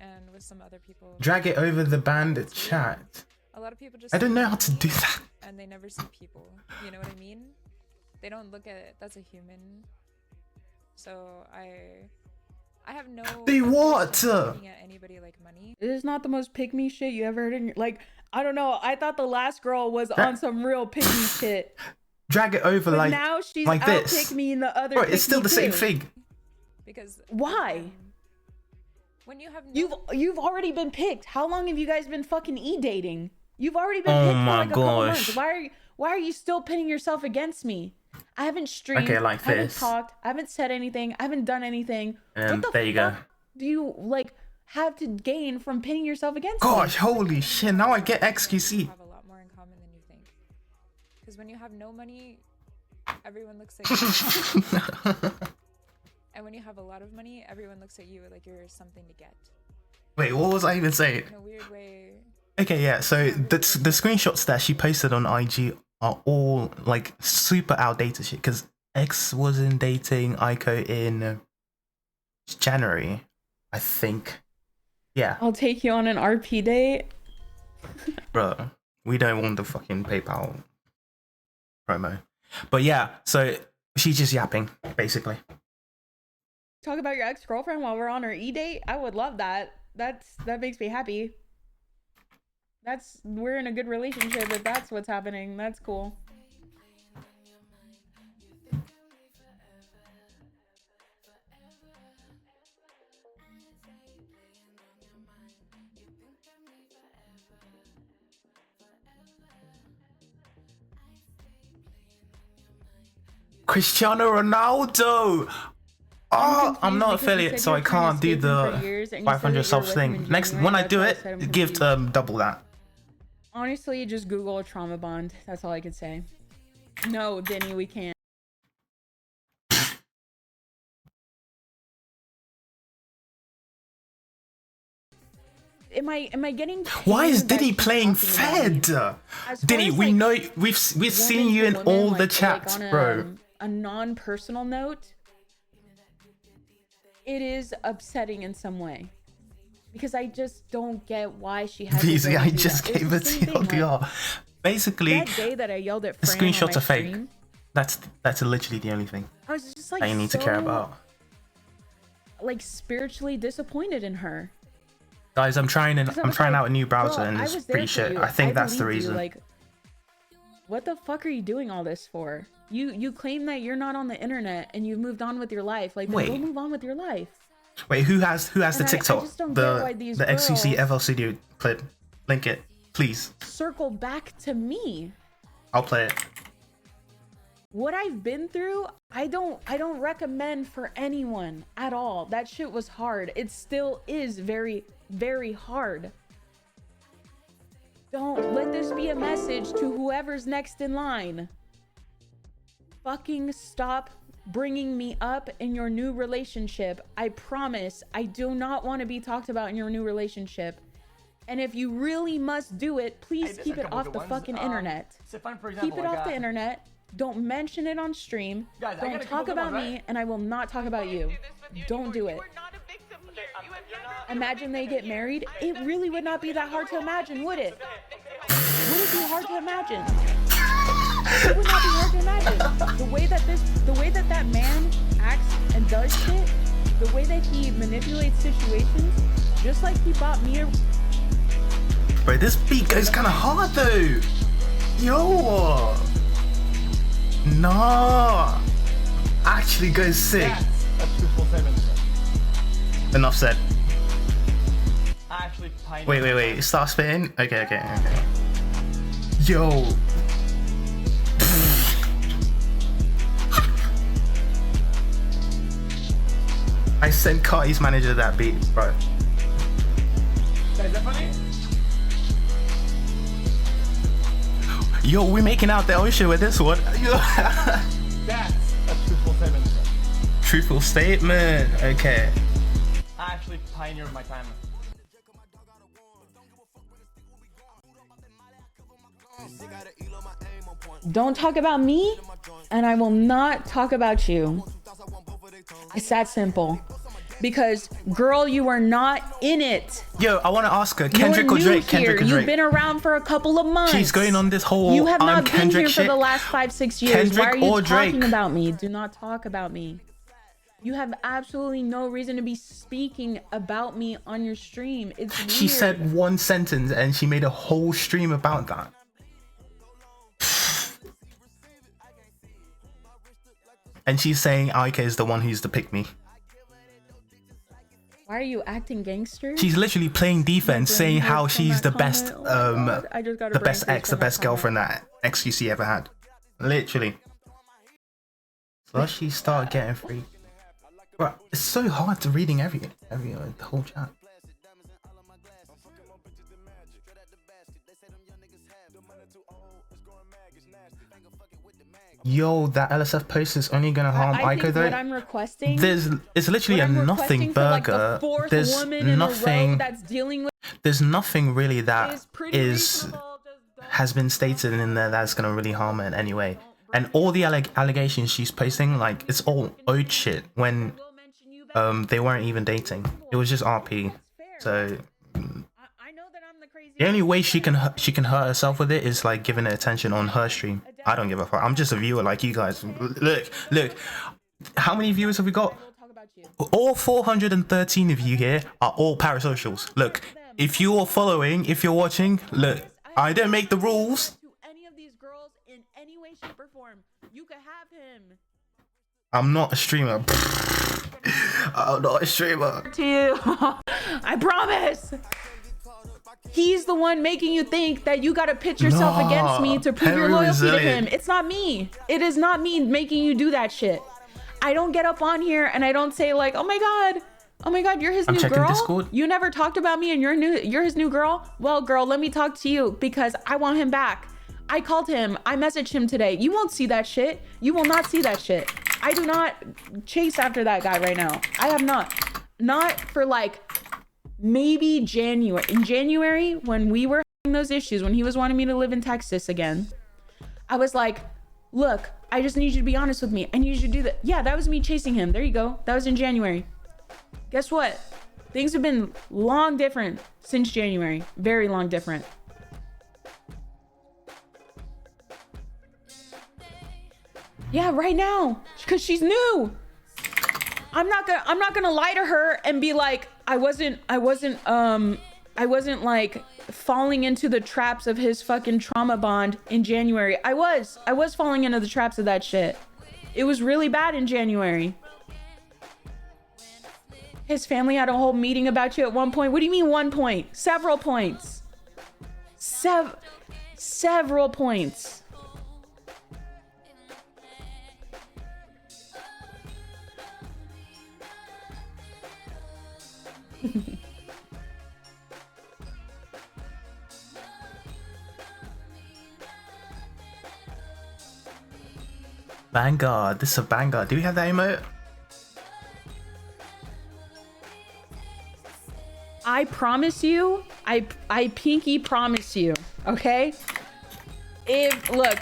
And with some other people. Drag it over the band chat. A lot of people just... I don't know how to do that. And they never see people. You know what I mean? They don't look at it. That's a human. So I have no... They what? Looking at anybody like money. This is not the most pick me shit you ever heard in your... Like, I don't know. I thought the last girl was on some real pick me shit. Drag it over but like now she's like out this. pick me in the other. Bro, it's still the same thing. Because why? When you have no... you've already been picked. How long have you guys been fucking dating? You've already been picked for like a couple months. Why are you still pitting yourself against me? I haven't streamed. Okay, like I haven't this. talked. I haven't said anything. I haven't done anything. And what the there you go. do you like have to gain from pitting yourself against Gosh, me? holy shit! Now I get XQC. Have a lot more in common than you think. Because when you have no money, everyone looks like you. And when you have a lot of money, everyone looks at you like you're something to get. Wait, what was I even saying? In a weird way. Okay, yeah. So the screenshots that she posted on IG are all like super outdated shit. Because X wasn't dating Aiko in January, I think. Yeah. I'll take you on an RP date. Bro, we don't want the fucking PayPal promo. But yeah, so she's just yapping, basically. Talk about your ex-girlfriend while we're on our date. I would love that. That makes me happy. We're in a good relationship if that's what's happening. That's cool. Cristiano Ronaldo. Oh, I'm not affiliate, so I can't do the 500 subs thing. Next, when I do it, give double that. Honestly, just Google a trauma bond. That's all I could say. No, Denny, we can't. Am I getting? Why is Denny playing Fed? Denny, we know we've seen you in all the chats, bro. A non-personal note, it is upsetting in some way because I just don't get why she has. Easy, I just gave it to LDR. Basically, that day that I yelled at the Fran screenshots are fake. Stream, That's literally the only thing I was just like that you need to care about. Like spiritually disappointed in her. Guys, I'm trying out a new browser and it's pretty shit. I think that's the reason. Like, what the fuck are you doing all this for? You claim that you're not on the internet and you've moved on with your life. Like, then go move on with your life. Wait, who has the TikTok? The XQC FL Studio clip. Link it, please. Circle back to me. I'll play it. what I've been through, I don't recommend for anyone at all. That shit was hard. It still is very, very hard. Don't let this be a message to whoever's next in line. Fucking stop bringing me up in your new relationship. I promise I do not want to be talked about in your new relationship. And if you really must do it, please keep it off the fucking internet. Keep it off the internet. Don't mention it on stream. Don't talk about me, and I will not talk about you. Don't do it. Imagine they get married. It really would not be that hard to imagine, would it? Would it be hard to imagine? It would not be hard to imagine. The way that man acts and does shit, the way that he manipulates situations, just like he bought me a... Bro, this beat goes kind of hard though. Yo. Nah. Actually goes sick. Enough said. Wait. Start spitting. Okay. Yo. I sent Carti's manager that beat, bro. Is that funny? Yo, we making out the ocean with this one. That's a truthful statement. Truthful statement. Okay. I actually pioneered my time. Don't talk about me, and I will not talk about you. It's that simple. Because, girl, you are not in it. Yo, I want to ask her, Kendrick or Drake? Kendrick or Drake? You've been around for a couple of months. She's going on this whole You have not been Kendrick here shit. for the last 5-6 years. Kendrick Why are you or talking Drake? about me? Do not talk about me. You have absolutely no reason to be speaking about me on your stream. It's weird. She said one sentence and she made a whole stream about that. And she's saying Aika is the one who's the pick me. Why are you acting gangster? She's literally playing defense, saying how she's the best, the best ex, the best girlfriend that XQC ever had. Literally. Slushy start getting free. Bro, it's so hard to reading the whole chat. Yo, that LSF post is only gonna harm Aiko though. What I'm requesting, it's literally a nothing burger. Like there's nothing. That's dealing with. There's nothing really that has been stated in there that's gonna really harm her in any way. And all the allegations she's posting, like it's all old shit when they weren't even dating. It was just RP. So the only way she can hurt herself with it is like giving it attention on her stream. I don't give a fuck. I'm just a viewer like you guys. Look. How many viewers have we got? All 413 of you here are all parasocials. Look, if you are following, if you're watching, look, I don't make the rules. To any of these girls in any way, shape, or form, you could have him. I'm not a streamer. I'm not a streamer. To you, I promise. He's the one making you think that you gotta pitch yourself against me to prove your loyalty to him. It's not me. It is not me making you do that shit. I don't get up on here and I don't say like, oh my god, you're his new girl. Discord. You never talked about me and you're his new girl. Well, girl, let me talk to you because I want him back. I called him. I messaged him today. You won't see that shit. You will not see that shit. I do not chase after that guy right now. I have not for like maybe January. In January, when we were having those issues, when he was wanting me to live in Texas again, I was like, look, I just need you to be honest with me. I need you to do that. Yeah, that was me chasing him. There you go. That was in January. Guess what? Things have been long different since January. Very long different. Yeah, right now, because she's new. I'm not gonna lie to her and be like, I wasn't like falling into the traps of his fucking trauma bond in January. I was falling into the traps of that shit. It was really bad in January. His family had a whole meeting about you at one point. What do you mean 1 point? Several points. Several points. Vanguard. This is a Vanguard. Do we have that emote? I promise you, I pinky promise you, okay? Look,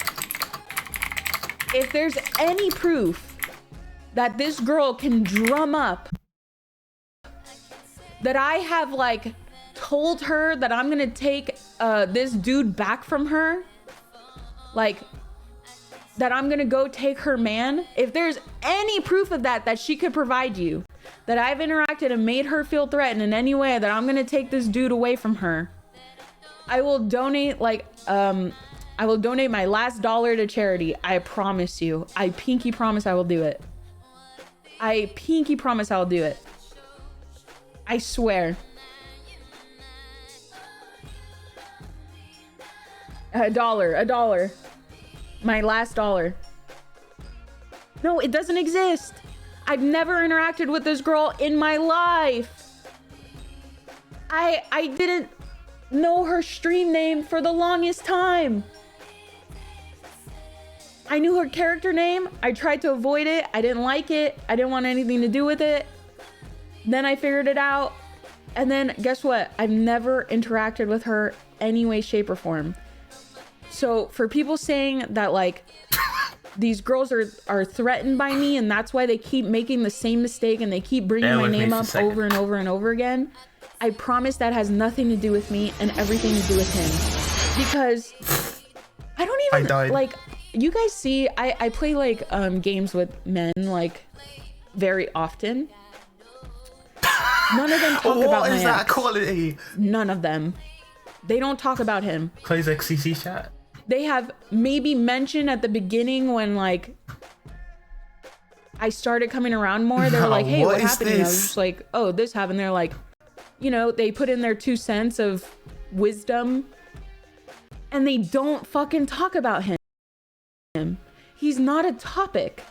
if there's any proof that this girl can drum up, that I have like told her that I'm gonna take this dude back from her, like that I'm gonna go take her man, if there's any proof of that she could provide you, that I've interacted and made her feel threatened in any way, that I'm gonna take this dude away from her, I will donate I will donate my last dollar to charity. I promise you. I pinky promise I will do it. I pinky promise I'll do it. I swear. A dollar. My last dollar. No, it doesn't exist. I've never interacted with this girl in my life. I didn't know her stream name for the longest time. I knew her character name. I tried to avoid it. I didn't like it. I didn't want anything to do with it. Then I figured it out. And then guess what? I've never interacted with her any way, shape, or form. So for people saying that like these girls are threatened by me and that's why they keep making the same mistake and they keep bringing my name up over and over and over again, I promise that has nothing to do with me and everything to do with him. Because I don't even like, you guys see, I play like games with men like very often. None of them talk about What is my that ex. quality? None of them. They don't talk about him. Close XCC chat. They have maybe mentioned at the beginning when like I started coming around more. They were like, hey, what happened? And I was just like, oh, this happened. They're like, you know, they put in their 2 cents of wisdom and they don't fucking talk about him. He's not a topic.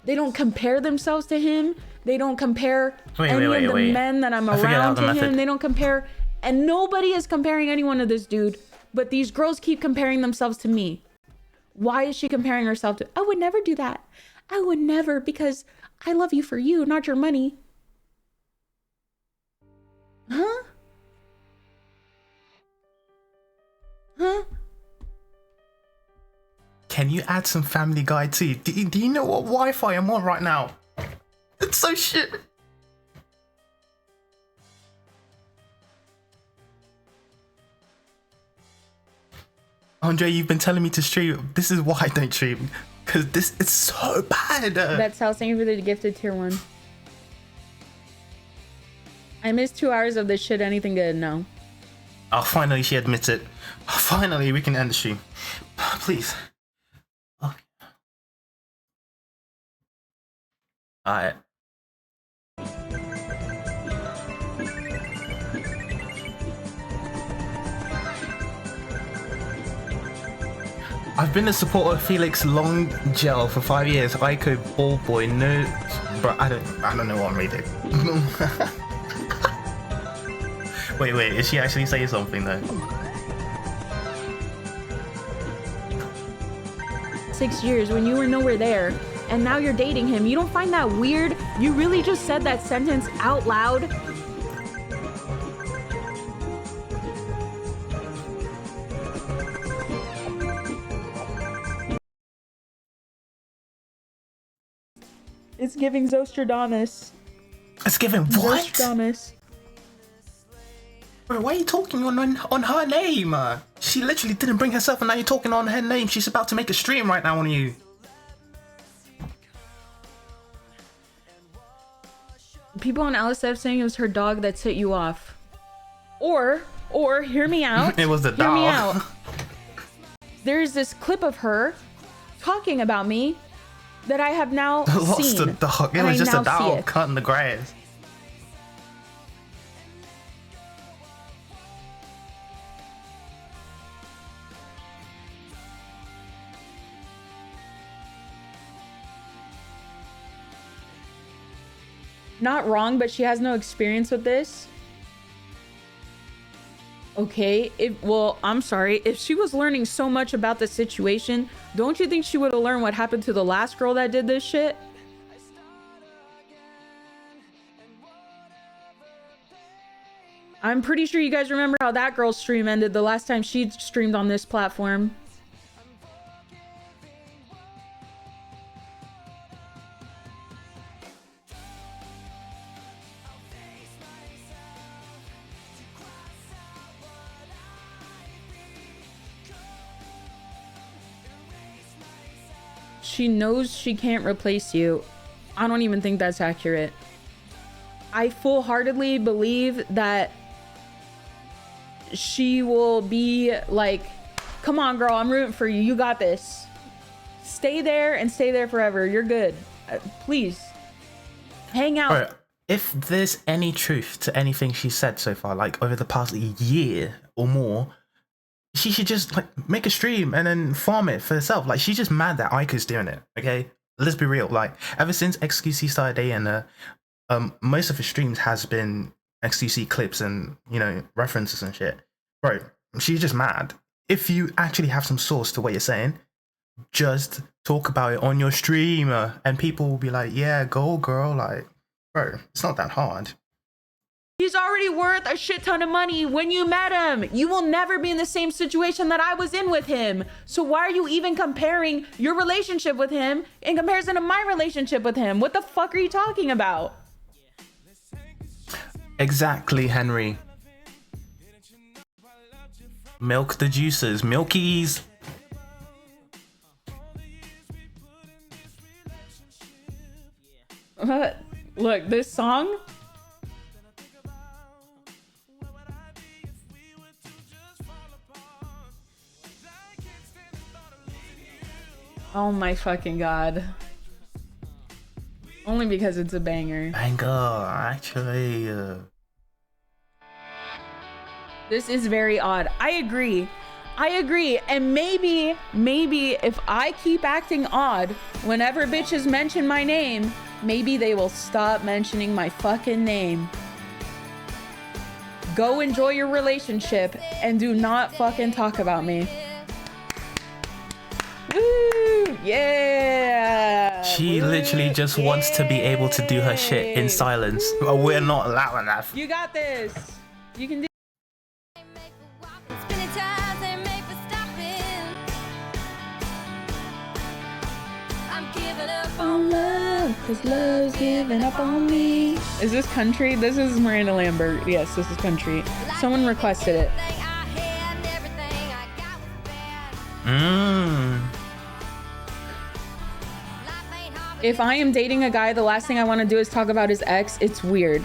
They don't compare themselves to him. They don't compare any of the men that I'm around to him. They don't compare, and nobody is comparing anyone to this dude, but these girls keep comparing themselves to me. Why is she comparing herself to? I would never do that. I would never, because I love you for you, not your money. Huh? Huh? Can you add some Family Guy too? Do you know what Wi-Fi I'm on right now? It's so shit. Andre, you've been telling me to stream. This is why I don't stream. Because this is so bad. That's how thank you for the gifted tier 1. I missed 2 hours of this shit. Anything good? No. Oh, finally she admits it. Finally we can end the stream. Please. Okay. Alright. I've been a supporter of Felix Long Gel for 5 years. Ico Ball Boy, no, but I don't know what I'm reading. wait, is she actually saying something though? 6 years when you were nowhere there, and now you're dating him. You don't find that weird? You really just said that sentence out loud? It's giving Zostradamus. It's giving what? Zostradamus. Bro, why are you talking on her name? She literally didn't bring herself and now you're talking on her name. She's about to make a stream right now on you. People on LSF saying it was her dog that set you off. Or hear me out. It was the dog. Hear me out. There's this clip of her talking about me that I have now Lost seen. the dog. It was just a dog cutting the grass. Not wrong, but she has no experience with this. Okay, well, I'm sorry. If she was learning so much about the situation, don't you think she would have learned what happened to the last girl that did this shit? I'm pretty sure you guys remember how that girl's stream ended the last time she streamed on this platform. She knows she can't replace you. I don't even think that's accurate. I full-heartedly believe that she will be like, come on, girl, I'm rooting for you. You got this. Stay there and stay there forever. You're good. Please. Hang out. Right. If there's any truth to anything she said so far, like over the past year or more, she should just like make a stream and then farm it for herself. Like, she's just mad that Ika's doing it, okay? Let's be real. Like, ever since XQC started dating her, most of her streams has been XQC clips and, you know, references and shit. Bro, she's just mad. If you actually have some source to what you're saying, just talk about it on your stream and people will be like, yeah, go girl. Like, bro, it's not that hard. He's already worth a shit ton of money when you met him. You will never be in the same situation that I was in with him. So why are you even comparing your relationship with him in comparison to my relationship with him? What the fuck are you talking about? Exactly, Henry. Milk the juices, milkies. Look, this song. Oh my fucking god. Only because it's a banger. Banger, actually. This is very odd. I agree. And maybe if I keep acting odd whenever bitches mention my name, maybe they will stop mentioning my fucking name. Go enjoy your relationship and do not fucking talk about me. Woo! Yeah! She literally just wants to be able to do her shit in silence. But we're not allowing that. You got this. You can do. On love, 'cause love's giving up on me. Is this country? This is Miranda Lambert. Yes, this is country. Someone requested it. If I am dating a guy, the last thing I want to do is talk about his ex. It's weird.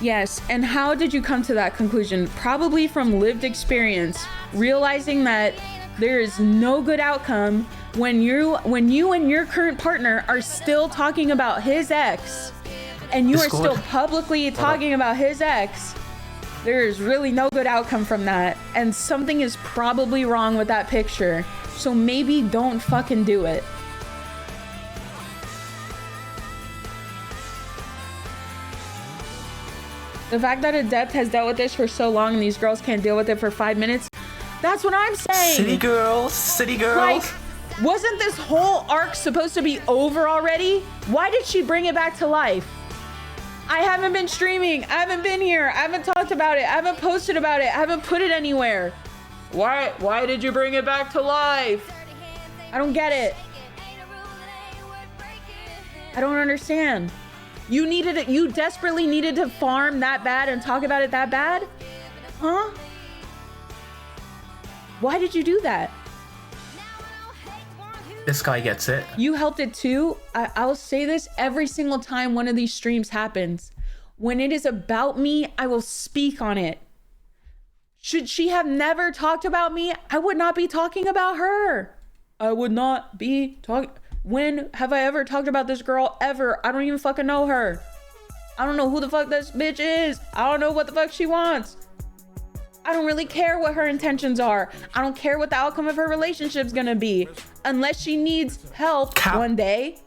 Yes, and how did you come to that conclusion? Probably from lived experience, realizing that there is no good outcome when you and your current partner are still talking about his ex, and you are still publicly talking about his ex. There is really no good outcome from that, and something is probably wrong with that picture. So maybe don't fucking do it. The fact that Adept has dealt with this for so long and these girls can't deal with it for 5 minutes, that's what I'm saying. City girls, city girls. Like, wasn't this whole arc supposed to be over already? Why did she bring it back to life? I haven't been streaming. I haven't been here. I haven't talked about it. I haven't posted about it. I haven't put it anywhere. Why did you bring it back to life? I don't get it. I don't understand. You needed it. You desperately needed to farm that bad and talk about it that bad? Huh? Why did you do that? This guy gets it. You helped it too. I'll say this every single time one of these streams happens. When it is about me, I will speak on it. Should she have never talked about me, I would not be talking about her. I would not be talking. When have I ever talked about this girl? Ever? I don't even fucking know her. I don't know who the fuck this bitch is. I don't know what the fuck she wants. I don't really care what her intentions are. I don't care what the outcome of her relationship's gonna be. Unless she needs help one day.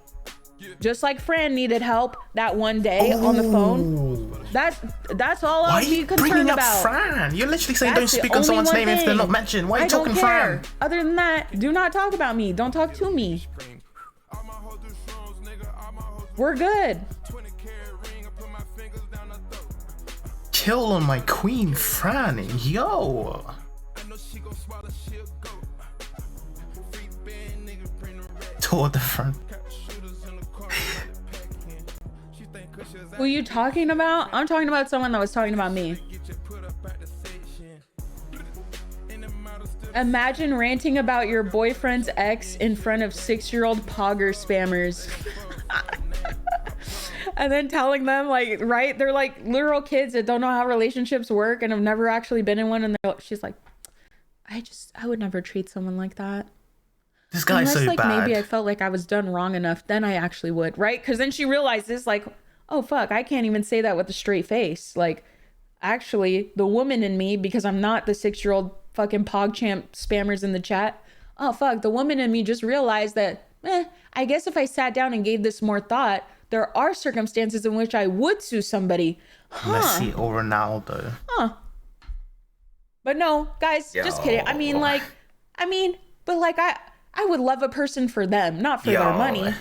Just like Fran needed help that one day on the phone. That's all Why I'll are be you concerned bringing up about. Fran? You're literally saying That's don't the speak on only someone's one name if they're not thing. mentioned. Why are I you don't talking care. Fran? Other than that, do not talk about me. Don't talk to me. We're good. Chill on my queen, Fran. Yo. Toward the front. Who are you talking about? I'm talking about someone that was talking about me. Imagine ranting about your boyfriend's ex in front of 6-year-old pogger spammers. And then telling them, like, right? They're like literal kids that don't know how relationships work and have never actually been in one. And she's like, I would never treat someone like that. This guy's Unless, so like, bad. maybe I felt like I was done wrong enough, then I actually would, right? Because then she realizes, like, oh, fuck, I can't even say that with a straight face. Like, actually, the woman in me, because I'm not the 6-year-old fucking PogChamp spammers in the chat. Oh, fuck, the woman in me just realized that, I guess if I sat down and gave this more thought, there are circumstances in which I would sue somebody. Messi or Ronaldo. But no, guys, just kidding. I mean, but like, I would love a person for them, not for their money.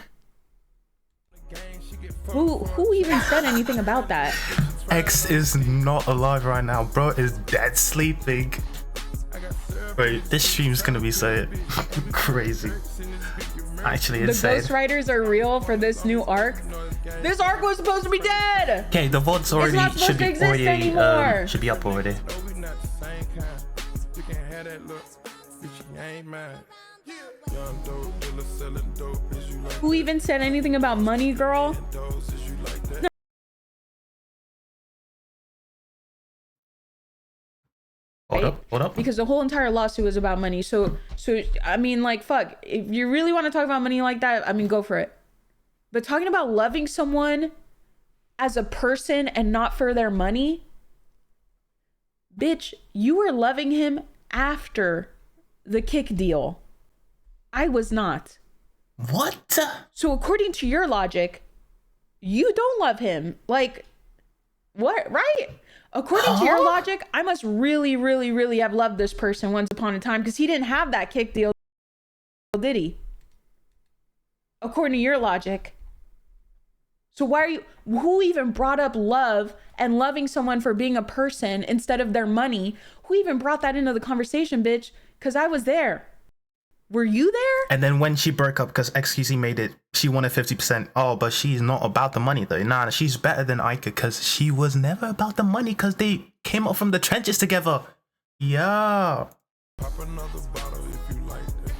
Who even said anything about that? X is not alive right now. Bro is dead sleeping. Wait, this stream's gonna be so crazy. Actually, The insane. Ghost Riders are real for this new arc. This arc was supposed to be dead. Okay, the VODs already not supposed to exist anymore. Should be up already. Who even said anything about money, girl? Hold up. Because the whole entire lawsuit was about money. So I mean, like, fuck. If you really want to talk about money like that, I mean, go for it. But talking about loving someone as a person and not for their money, bitch, you were loving him after the kick deal. I was not. What? So according to your logic, you don't love him. Like, what? Right? According to your logic, I must really, really, really have loved this person once upon a time because he didn't have that kick deal, did he? According to your logic. So why are you, who even brought up love and loving someone for being a person instead of their money? Who even brought that into the conversation, bitch? Because I was there. Were you there? And then when she broke up because XQC made it, she wanted 50%. Oh, but she's not about the money though. Nah, she's better than Ica because she was never about the money because they came up from the trenches together. Yeah. Pop another bottle if you like that.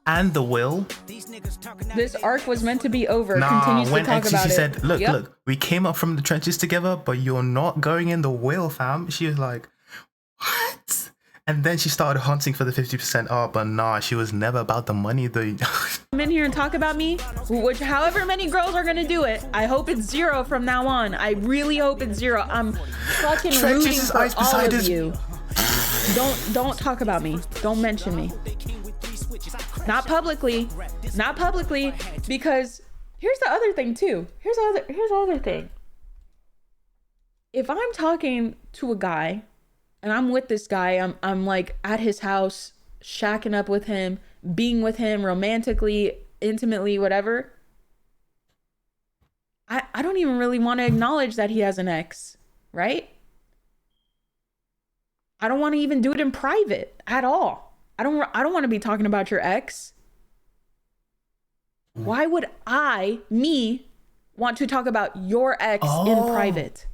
And the will. This arc was meant to be over. Nah, Continues when to talk XQC about said, it. look, Yep. look, we came up from the trenches together, but you're not going in the will, fam. She was like, what? And then she started hunting for the 50%. Oh, but nah, she was never about the money though. Come in here and talk about me, which however many girls are gonna do it, I hope it's 0 from now on. I really hope it's 0. I'm fucking rooting for all of you. Don't talk about me. Don't mention me. Not publicly. Not publicly, because here's the other thing too. Here's the other thing. If I'm talking to a guy and I'm with this guy, I'm like at his house, shacking up with him, being with him romantically, intimately, whatever. I don't even really want to acknowledge that he has an ex, right? I don't want to even do it in private at all. I don't want to be talking about your ex. Why would me want to talk about your ex in private?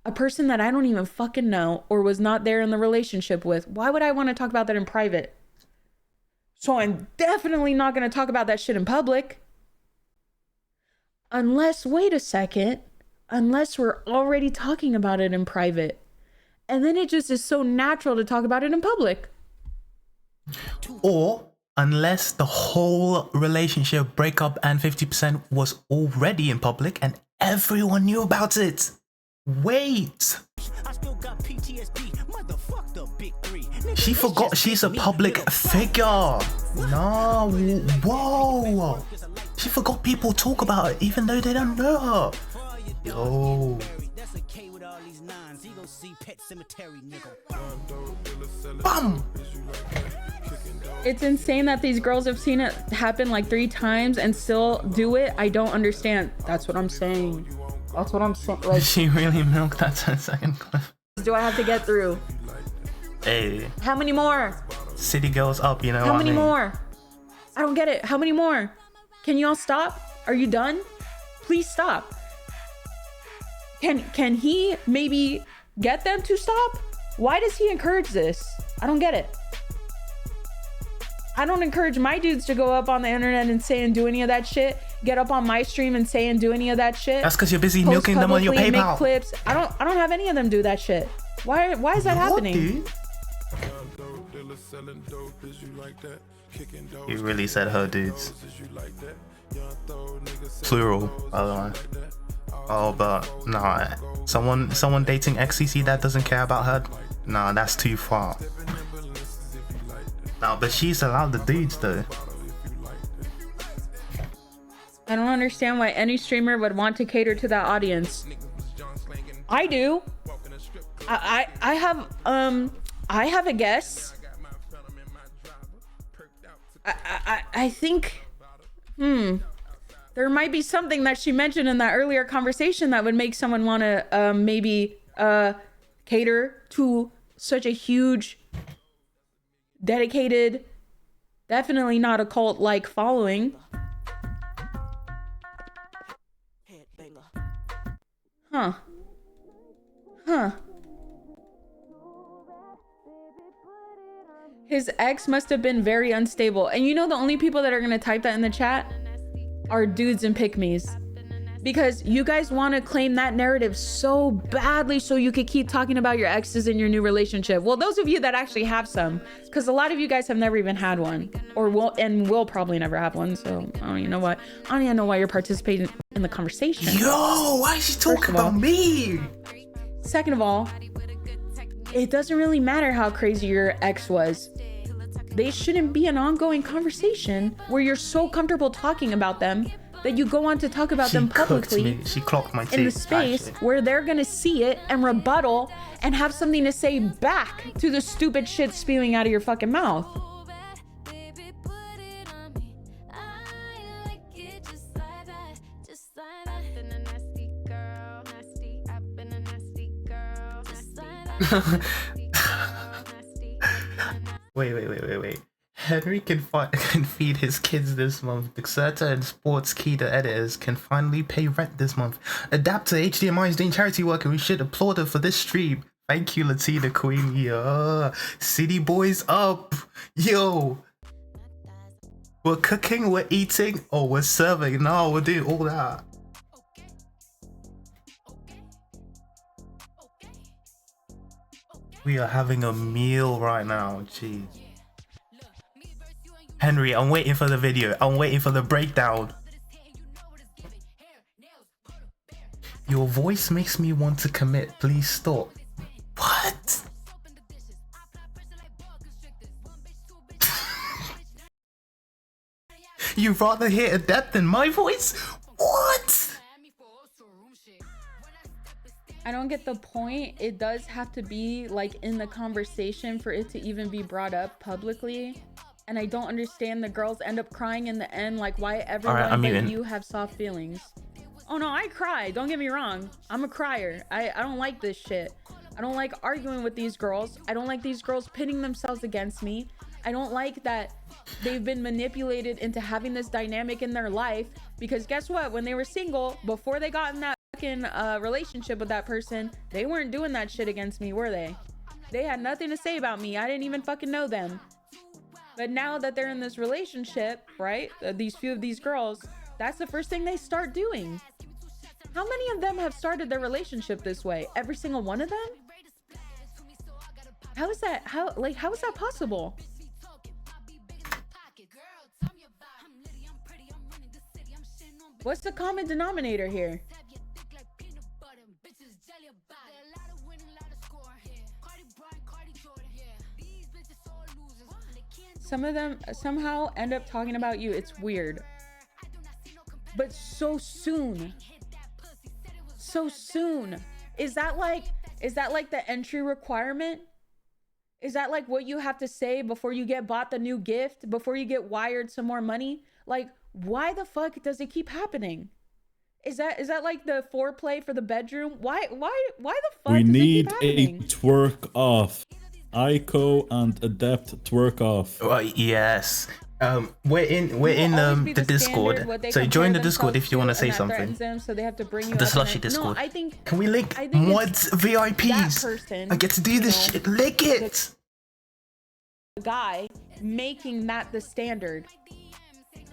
A person that I don't even fucking know or was not there in the relationship with. Why would I want to talk about that in private? So I'm definitely not going to talk about that shit in public. Unless, wait a second, unless we're already talking about it in private. And then it just is so natural to talk about it in public. Or unless the whole relationship breakup and 50% was already in public and everyone knew about it. Wait. She forgot she's a public figure. No, whoa. She forgot people talk about her even though they don't know her. Yo. Bum. It's insane that these girls have seen it happen like 3 times and still do it. I don't understand. That's what I'm saying. That's what I'm saying. Like, she really milked that 10-second clip. Do I have to get through? Hey. How many more? City girls up, you know How what many I mean? more? I don't get it. How many more? Can you all stop? Are you done? Please stop. Can he maybe get them to stop? Why does he encourage this? I don't get it. I don't encourage my dudes to go up on the internet and say and do any of that shit. Get up on my stream and say and do any of that shit. That's because you're busy milking them on your Post publicly, PayPal. make clips. I don't have any of them do that shit. Why is that happening? Dude? You really said her dudes. Plural, by the way. Oh, but nah. Someone dating XCC that doesn't care about her? Nah, that's too far. Nah, but she's allowed the dudes though. I don't understand why any streamer would want to cater to that audience. I do. I have a guess. I think there might be something that she mentioned in that earlier conversation that would make someone want to maybe cater to such a huge, dedicated, definitely not a cult like following. Huh. His ex must have been very unstable. And you know the only people that are gonna type that in the chat are dudes and pick-me's. Because you guys want to claim that narrative so badly so you could keep talking about your exes in your new relationship. Well, those of you that actually have some, because a lot of you guys have never even had one, or will probably never have one. So I don't even know why. I don't even know why you're participating in the conversation. Yo, why is she talking about me? Second of all, it doesn't really matter how crazy your ex was. They shouldn't be an ongoing conversation where you're so comfortable talking about them that you go on to talk about them publicly. She clocked my teeth, in the space where they're gonna see it and rebuttal and have something to say back to the stupid shit spewing out of your fucking mouth. Wait. Henry can feed his kids this month. Dexerta and Sports Key editors can finally pay rent this month. Adapt to HDMI is doing charity work and we should applaud her for this stream. Thank you, Latina Queen. Yeah. City boys up. Yo. We're cooking, we're eating, or we're serving. No, we're doing all that. We are having a meal right now. Jeez. Henry, I'm waiting for the video. I'm waiting for the breakdown. Your voice makes me want to commit. Please stop. What? You'd rather hear Adept than my voice? What? I don't get the point. It does have to be like in the conversation for it to even be brought up publicly. And I don't understand the girls end up crying in the end. Like, why everyone but you have soft feelings? Oh no, I cry. Don't get me wrong. I'm a crier. I don't like this shit. I don't like arguing with these girls. I don't like these girls pitting themselves against me. I don't like that they've been manipulated into having this dynamic in their life. Because guess what? When they were single, before they got in that fucking relationship with that person, they weren't doing that shit against me, were they? They had nothing to say about me. I didn't even fucking know them. But now that they're in this relationship, right? These few of these girls, that's the first thing they start doing. How many of them have started their relationship this way? Every single one of them? How is that? How is that possible? What's the common denominator here? Some of them somehow end up talking about you. It's weird. but so soon. So soon. Is that like the entry requirement? Is that like what you have to say before you get bought the new gift, before you get wired some more money? Like, why the fuck does it keep happening? Is that like the foreplay for the bedroom? Why the fuck We does need it keep happening? a twerk off. Ico and Adept twerk off. Yes. We're in the Discord. So join the Discord if you want to say something. Them, so they have to bring you The up Slushy and Discord. No, I think can we link mods VIPs? I get to do this shit. Lick it. The guy making that the standard,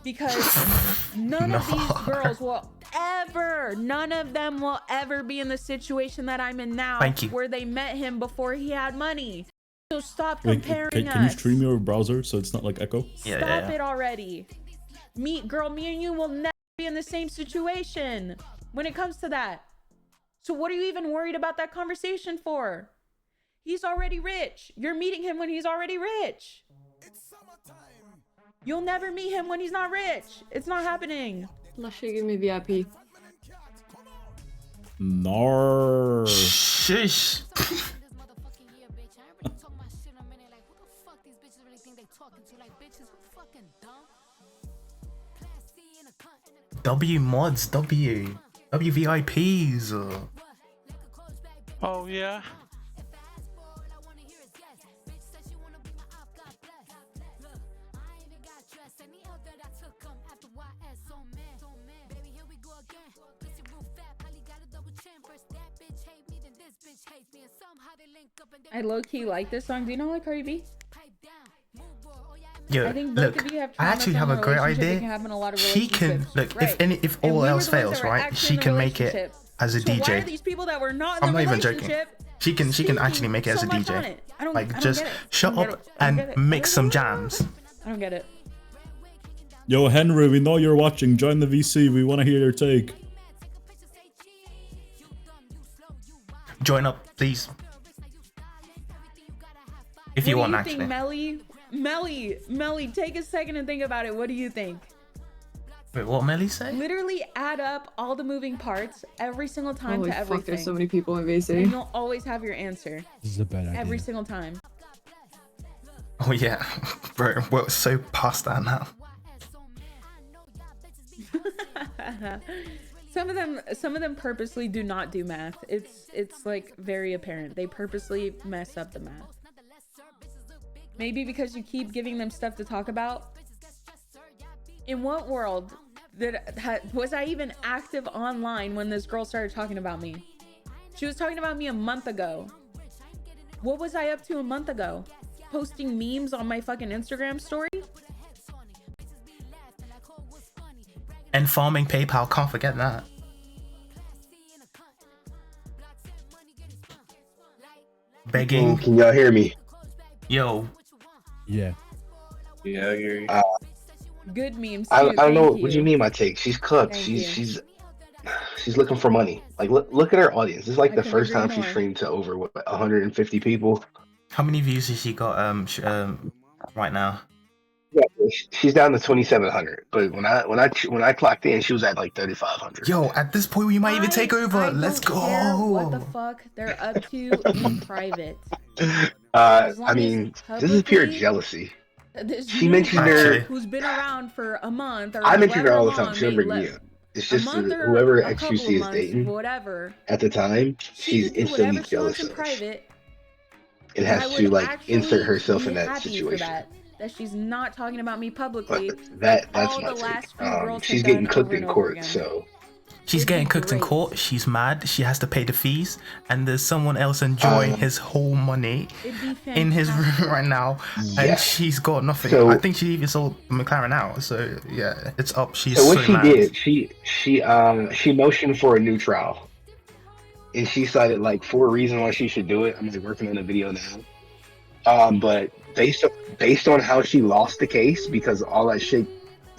because none of these girls will ever, none of them will ever be in the situation that I'm in now. Thank you. Where they met him before he had money. So stop comparing us. Can you stream your browser so it's not like echo? Stop it already. Me and you will never be in the same situation when it comes to that. So what are you even worried about that conversation for? He's already rich. You're meeting him when he's already rich. You'll never meet him when he's not rich. It's not happening. Slushy, give me VIP. No. Shush. W mods, W VIPs. Oh yeah. I low-key like this song. Do you know like Cardi B? Yo, I think look, both of you have I actually have a great idea. She can look if all else fails, right? She can make it as a DJ. Why are these people that were not in I'm the not even joking. She can actually make it as a DJ. Like just shut up and mix some jams. I don't get it. Yo, Henry, we know you're watching. Join the VC. We want to hear your take. Join up, please. If you want, actually. Melly, take a second and think about it. What do you think? Wait, what Melly say? Literally add up all the moving parts every single time Holy to everything. fuck, there's so many people in VC. And you'll always have your answer. This is a bad idea. Every single time. Oh yeah, bro, we're so past that now. Some of them purposely do not do math. It's like very apparent. They purposely mess up the math. Maybe because you keep giving them stuff to talk about. In what world was I even active online when this girl started talking about me? She was talking about me a month ago. What was I up to a month ago? Posting memes on my fucking Instagram story? And farming PayPal, can't forget that. Begging. Can y'all hear me? Yo. Yeah. Yeah, I hear you. Good memes. I don't know. What do you mean my take? She's cooked. She's looking for money. Like look at her audience. This is like the first time she streamed to over 150 people. How many views has she got right now? Yeah, she's down to 2,700. But when I clocked in, she was at like 3,500. Yo, at this point we might even take over. Let's go. What the fuck they're up to in private. I mean, this is pure jealousy. She mentioned her. Who's been around for a month or I mentioned her all the time. long, She'll bring me up. It's just whoever XQC is dating whatever. at the time, she's instantly jealous of us. It has to like insert herself in that situation. That she's not talking about me publicly. That's my take. She's getting cooked in court, so. She's getting cooked in court. She's mad. She has to pay the fees, and there's someone else enjoying his whole money in his room right now, and she's got nothing. So, I think she even sold McLaren out. So yeah, it's up. She's so what she mad. did, she motioned for a new trial, and she cited like 4 reasons why she should do it. I'm like working on a video now, but based on how she lost the case, because all that shit.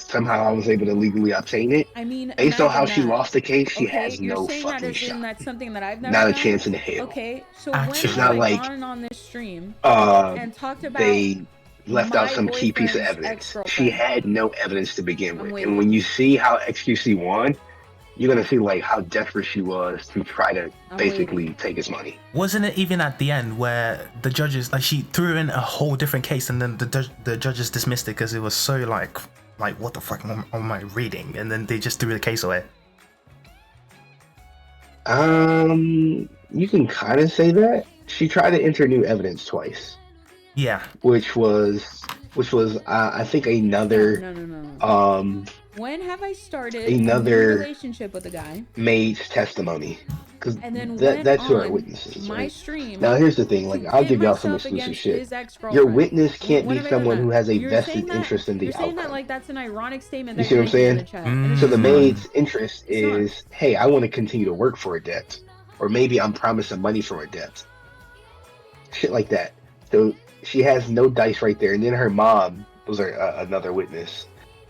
Somehow I was able to legally obtain it. I mean, based on how she lost the case, she has no fucking shot. That's something that I've never not done. A chance in hell. Okay, so when it's not I like gone on this stream and talked about they left out some key piece of evidence. She had no evidence to begin with. And when you see how XQC won, you're gonna see like how desperate she was to try to basically take his money. Wasn't it even at the end where the judges, like, she threw in a whole different case and then the judges dismissed it because it was so like what the fuck am I reading? And then they just threw the case away. You can kind of say that. She tried to enter new evidence twice. Yeah. Which was I think another No. When have I started another a relationship with a guy? Maid's testimony. Because that's who our witnesses. My right? stream. Now here's the thing, like I'll give y'all some exclusive shit. Your witness can't be someone who has a vested interest in the outcome. You're saying that like that's an ironic statement. You see what I'm saying? So the maid's interest is, hey, I want to continue to work for Adept, or maybe I'm promising money from Adept. Shit like that. So she has no dice right there, and then her mom was another witness.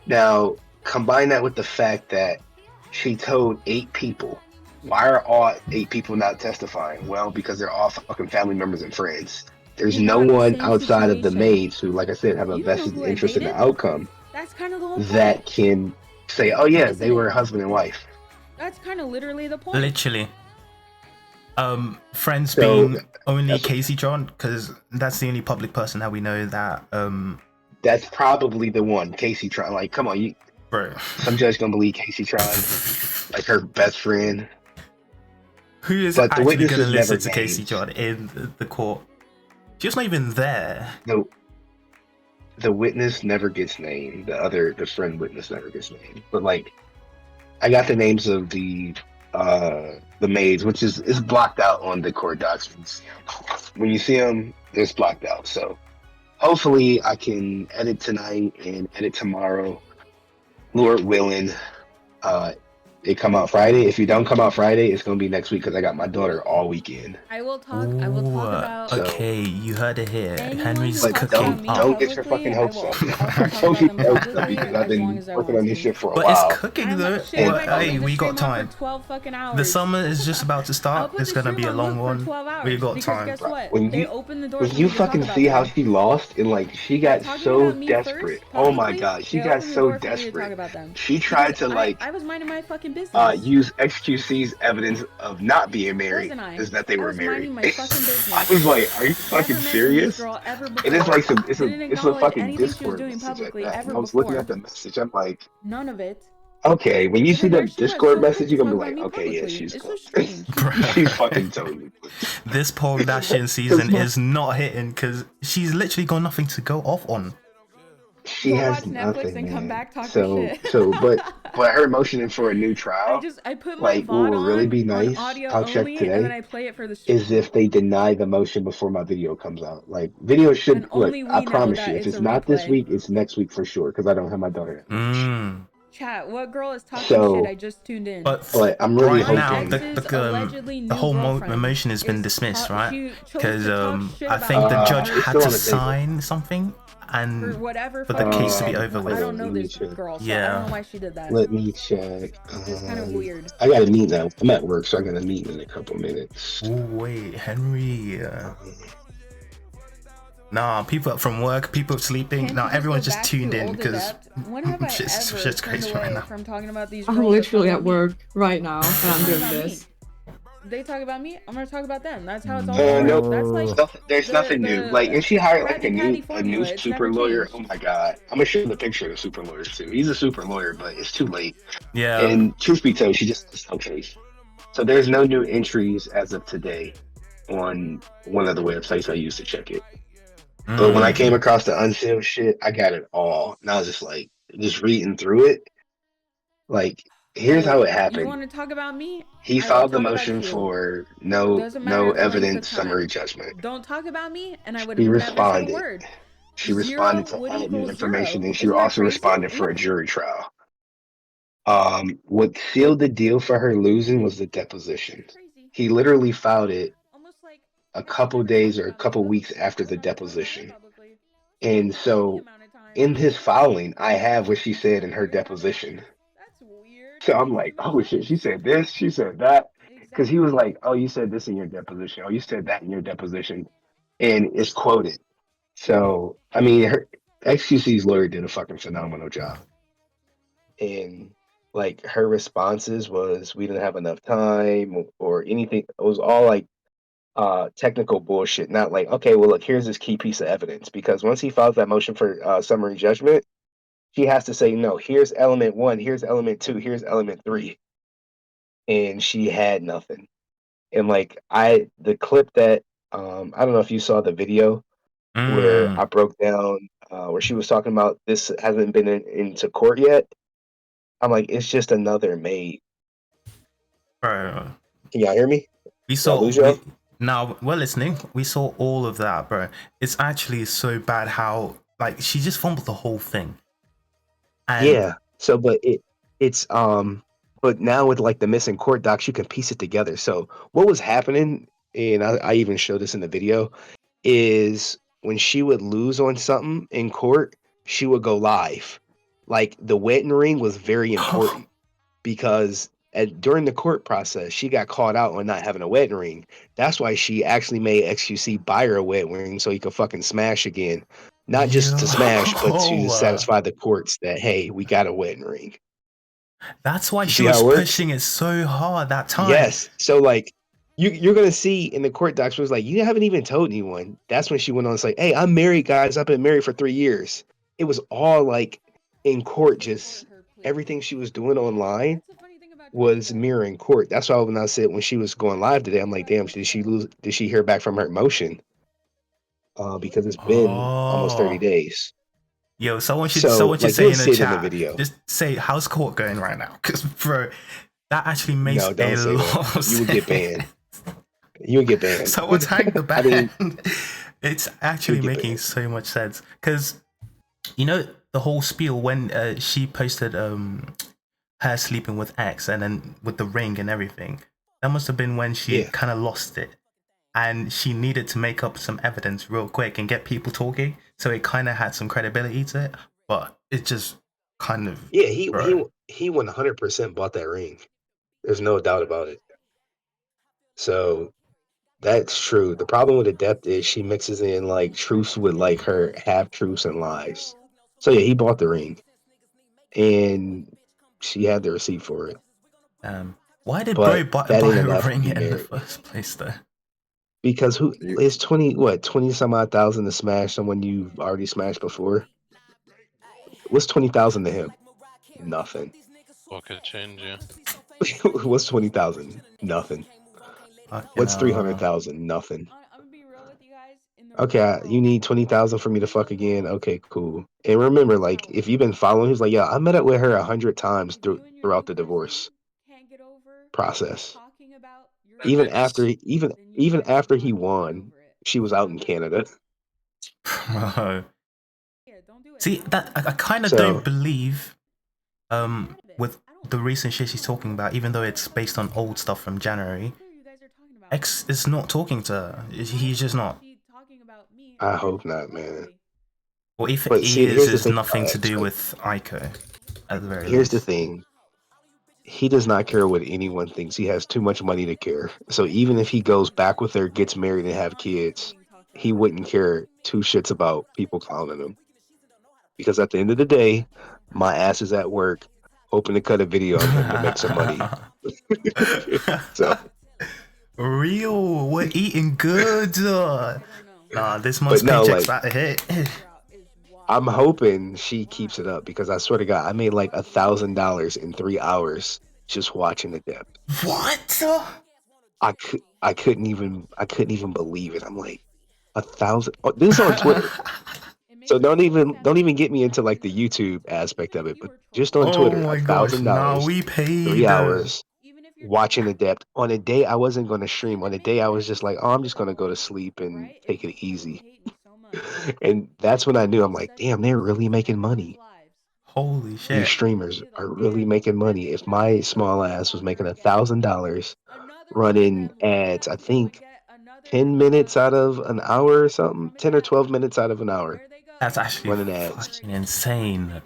Now combine that with the fact that she told 8 people. Why are all 8 people not testifying? Well, because they're all fucking family members and friends. There's no one outside of the maids who, like I said, have a vested interest in the outcome. That's kind of the whole point. That can say, oh yeah, they were husband and wife. That's kind of literally the point. Literally. Friends being only Casey John, because that's the only public person that we know that. That's probably the one, Casey Tron. Like, come on, bro. Some judge gonna believe Casey Tron, like her best friend. Who is actually going to listen to Casey John in the court? She's not even there. No, the witness never gets named. The friend witness never gets named. But like, I got the names of the maids, which is blocked out on the court documents. When you see them, it's blocked out. So hopefully, I can edit tonight and edit tomorrow, Lord willing. It come out Friday. If you don't come out Friday, it's gonna be next week because I got my daughter all weekend. I will talk about. Okay, you heard it here. Henry's cooking. Don't get your fucking hopes up. I told you because I've been working on this shit for a while. But it's cooking though. Hey, we got time. The summer is just about to start. It's gonna be a long one. We got time. When you fucking see how she lost and like she got so desperate. Oh my god, she got so desperate. She tried to like. I was minding my fucking business. Use XQC's evidence of not being married is that they were married. I was like, are you fucking serious? It is like it's a fucking Discord message. I was looking at the message. I'm like, none of it. Okay, when you see the Discord message, you're gonna be like, okay, yeah, she's she's fucking totally. This Paul Kardashian season is not hitting because she's literally got nothing to go off on. She has nothing, man. But her motioning for a new trial, I put like, what will really be nice, I'll check today, and then I play it for the stream. Is if they deny the motion before my video comes out. Like, video should, look, I promise you, if it's not this week, it's next week for sure, because I don't have my daughter. Chat, what girl is talking shit? I just tuned in. But I'm really hoping. Now, the whole motion has been dismissed, right? Because I think the judge had to sign something. And for the case to be over with. I don't know this girl, so I don't know why she did that. Let me check. It's kind of weird. I gotta meet now. I'm at work, so I gotta meet in a couple minutes. Oh wait, Henry. Nah, people from work, people sleeping. Nah, everyone's just tuned in because shit's crazy right now. From talking about these I'm literally at work right now, and I'm doing this. They talk about me, I'm gonna talk about them. That's how it's all works. That's like there's nothing new. Like, and she hired like a new super lawyer. Oh my god, I'm gonna show you the picture of the super lawyer too. He's a super lawyer, but it's too late. Yeah. And truth be told, she just has no case. So there's no new entries as of today on one of the websites I used to check it. But when I came across the unsealed shit, I got it all, and I was just like, just reading through it. Like, here's how it happened. You want to talk about me? He filed the motion for no evidence summary judgment. Don't talk about me, and I would never say a word. She responded to add new information, and she also responded for a jury trial. What sealed the deal for her losing was the deposition. He literally filed it a couple days or a couple weeks after the deposition. And so in his filing, I have what she said in her deposition. So I'm like, oh shit, she said this, she said that. Because he was like, oh, you said this in your deposition. Oh, you said that in your deposition. And it's quoted. So I mean, her XQC's lawyer did a fucking phenomenal job, and like her responses was we didn't have enough time or anything. It was all like technical bullshit, not like, okay, well look, here's this key piece of evidence. Because once he files that motion for summary judgment, she has to say, no, here's element one, here's element two, here's element three. And she had nothing. And like the clip that I don't know if you saw the video where I broke down where she was talking about this hasn't been into court yet. I'm like, it's just another maid. Bro. Can y'all hear me? We saw now we're listening. We saw all of that, bro. It's actually so bad how like she just fumbled the whole thing. And yeah. So but it's but now with like the missing court docs, you can piece it together. So what was happening, and I even showed this in the video, is when she would lose on something in court, she would go live. Like the wedding ring was very important because during the court process, she got caught out on not having a wedding ring. That's why she actually made XQC buy her a wedding ring so he could fucking smash again. Not just to smash, but to satisfy the courts that, hey, we got a wedding ring. That's why she was pushing it so hard that time. Yes. So like you're gonna see in the court docs was like, you haven't even told anyone. That's when she went on to say, hey, I'm married, guys. I've been married for 3 years. It was all like in court, just everything she was doing online was mirroring court. That's why when I said when she was going live today, I'm like, damn, did she hear back from her motion? Because it's been almost 30 days. Yo, someone should say in the chat, just say, how's court going right now? Because bro, that actually makes a lot of sense. You would get banned. You would get banned. Someone tag the ban. It's actually making so much sense. Because, you know, the whole spiel when she posted her sleeping with X and then with the ring and everything, that must have been when she kind of lost it. And she needed to make up some evidence real quick and get people talking. So it kind of had some credibility to it. But it just kind of... Yeah, he 100% bought that ring. There's no doubt about it. So that's true. The problem with Adept is she mixes in like truths with like her half truths and lies. So yeah, he bought the ring. And she had the receipt for it. Why did bro buy a ring in the first place though? Because who is 20 some odd thousand to smash someone you've already smashed before? What's 20,000 to him? Nothing. What could change, yeah. What's 20,000? Nothing. What's 300,000? Nothing. Okay, you need 20,000 for me to fuck again. Okay, cool. And remember, like, if you've been following, he's like, yeah, I met up with her 100 times throughout the divorce process. Even after he won, she was out in Canada. See, that I kind of don't believe with the recent shit she's talking about, even though it's based on old stuff from January. X is not talking to her. He's just not. I hope not, man. Well, if it is, it's nothing to do with Aiko. At the very least. Here's the thing. He does not care what anyone thinks. He has too much money to care. So even if he goes back with her, gets married, and have kids, he wouldn't care two shits about people clowning him. Because at the end of the day, my ass is at work, hoping to cut a video on him to make some money. So real, we're eating good. Nah, this month's paycheck's about to hit. I'm hoping she keeps it up because I swear to God, I made like $1,000 in 3 hours just watching Adept. What? I couldn't even believe it. I'm like 1,000. Oh, this is on Twitter. So don't even get me into like the YouTube aspect of it, but just on Twitter, $1,000, we paid 3 hours watching Adept on a day I wasn't going to stream. On a day I was just like, oh, I'm just going to go to sleep and take it easy. And that's when I knew, I'm like, damn, they're really making money. Holy shit. These streamers are really making money. If my small ass was making $1,000 running ads, I think 10 minutes out of an hour or something, 10 or 12 minutes out of an hour. That's actually running ads. Fucking insane.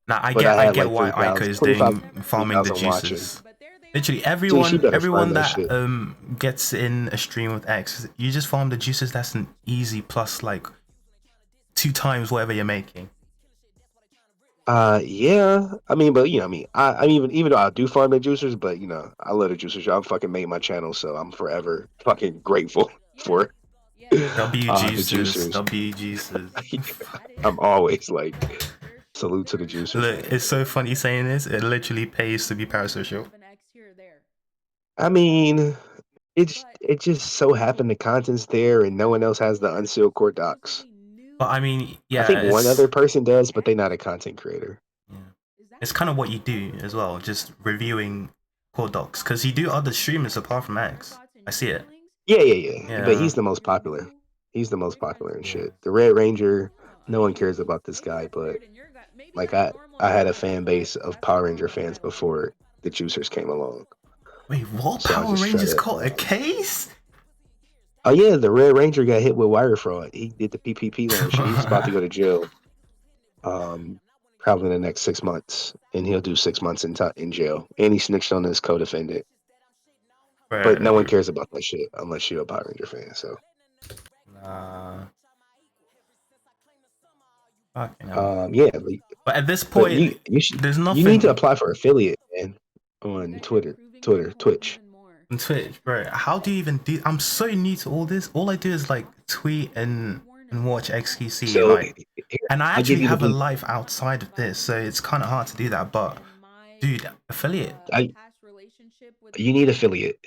Now I get why Aiko is doing farming the juices. Literally better everyone find that that shit. gets in a stream with X, you just farm the juices. That's an easy plus like 2 times whatever you're making. Yeah. I mean, but I even though I do farm the juicers, but I love the juicers. Y'all fucking made my channel, so I'm forever fucking grateful for W the juices, juicers. W juices. I'm always like, salute to the juicers. Look, Man. it's so funny saying this. It literally pays to be parasocial. I mean, it just so happened the content's there, and no one else has the unsealed core docs. But I mean, yeah, I think one it's other person does, but they're not a content creator. it's kind of what you do as well, just reviewing core docs, because you do other streamers apart from X. I see it. Yeah. But he's the most popular. He's the most popular and shit. The Red Ranger, no one cares about this guy, but like I had a fan base of Power Ranger fans before the Juicers came along. Wait, what? So Power Rangers caught a case? Oh yeah, the Red Ranger got hit with wire fraud. He did the PPP loan shit. He's about to go to jail. Probably in the next 6 months, and he'll do 6 months in jail. And he snitched on his co-defendant. But no one cares about that shit unless you're a Power Ranger fan. So. Yeah. But at this point, there's nothing. You need to apply for affiliate, man, on Twitch. On Twitch, bro. How do you even do? I'm so new to all this. All I do is like tweet and watch XQC. So, and I actually have a life outside of this, so it's kind of hard to do that. But dude, affiliate. You need affiliate.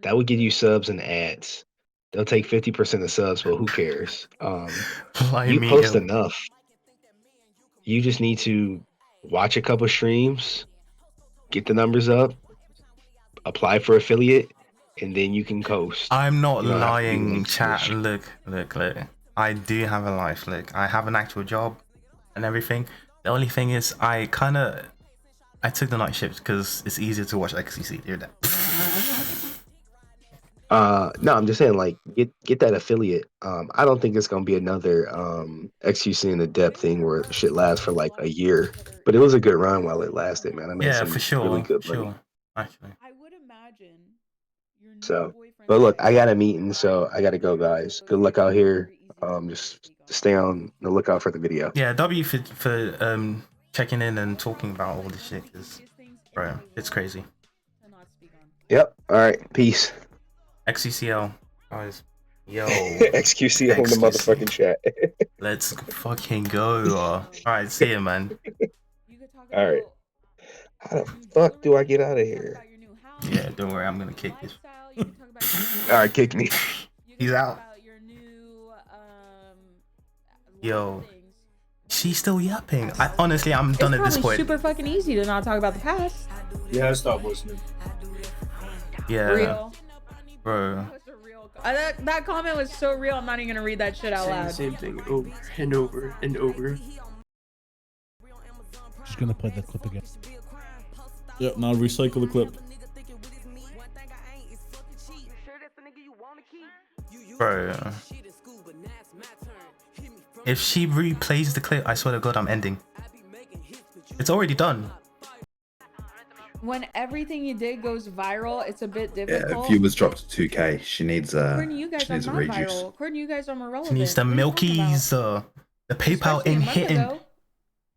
That would give you subs and ads. They'll take 50% of subs, but who cares? You post enough. You just need to watch a couple streams, get the numbers up, apply for affiliate, and then you can coast. I'm not lying, chat. Look. I do have a life. Look, I have an actual job and everything. The only thing is, I took the night shift because it's easier to watch XCC. Hear that? No, I'm just saying, like, get that affiliate. I don't think it's gonna be another XQC and Adept thing where shit lasts for like a year. But it was a good run while it lasted, man. I made some for sure, really good money. Actually. So, but look, I got a meeting, so I gotta go, guys. Good luck out here. Just stay on the lookout for the video. Yeah, W for checking in and talking about all this shit, because, bro, it's crazy. Yep. All right. Peace. XCCL, guys. Yo. XQC on the motherfucking chat. Let's fucking go. All right, see you, man. All right. How the fuck do I get out of here? Yeah, don't worry, I'm gonna kick this. All right, kick me. He's out. Yo, she's still yapping. Honestly, I'm done at this point. It's super fucking easy to not talk about the past. Yeah, stop listening. Yeah. Real. Bro. That comment was so real. I'm not even gonna read that shit out loud. The same thing over and over and over. Just gonna play the clip again. Yep, now recycle the clip. Bro. If she replays the clip, I swear to God, I'm ending. It's already done. When everything you did goes viral, it's a bit difficult. Yeah, viewers dropped to 2K. She needs According to you guys, she I'm needs a not rejuice. viral. According to you guys, I'm irrelevant. She needs the milkies, the PayPal Especially a ain't month hitting. ago,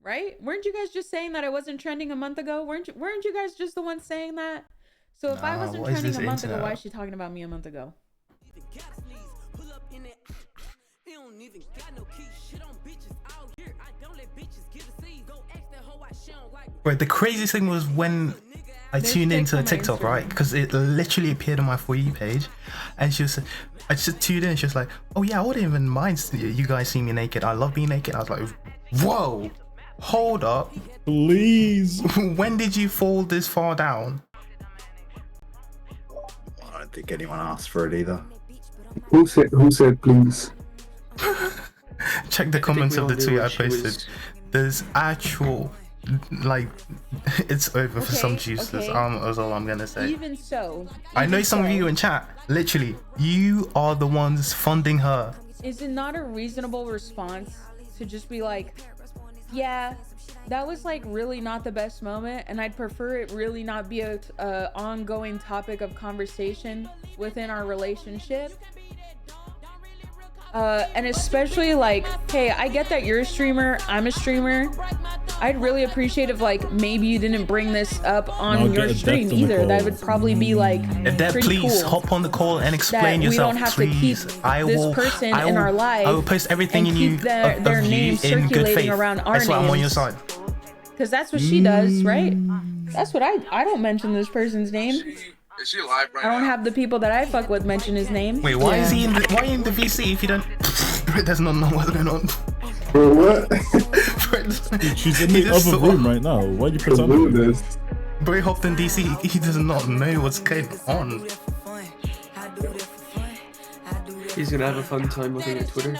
right? Weren't you guys just saying that I wasn't trending a month ago? Weren't you guys just the ones saying that? So if I wasn't what is trending this a month ago, internet? why is she talking about me a month ago? Bro, the craziest thing was when I tuned into a TikTok, right? Because it literally appeared on my For You page, and I just tuned in, and she was like, "Oh yeah, I wouldn't even mind you guys seeing me naked. I love being naked." I was like, "Whoa, hold up, please. When did you fall this far down?" I don't think anyone asked for it either. Who said please? Check the comments of the tweet I posted. There's actual, like, it's over for some juiceless. That's all I'm gonna say. Even so, I know some of you in chat, literally, you are the ones funding her. Is it not a reasonable response to just be like, yeah, that was like really not the best moment, and I'd prefer it really not be a ongoing topic of conversation within our relationship. And especially like, hey, I get that you're a streamer, I'm a streamer. I'd really appreciate if like maybe you didn't bring this up on your stream either. That would probably be like Adept, please cool. hop on the call and explain yourself. We don't have please. to keep this person in our life. I will post everything in you their name circulating around our names. That's why I'm on your side. Because that's what she does, right? That's what I don't mention this person's name. Is she live right I don't now? have the people that I fuck with mention his name. Wait, why is he in the VC if you don't? Bro does not know what's going on. Bro, what? She's in the other room right now. Why are you pretending this? Bro hopped in DC. He does not know what's going on. He's gonna have a fun time looking at Twitter.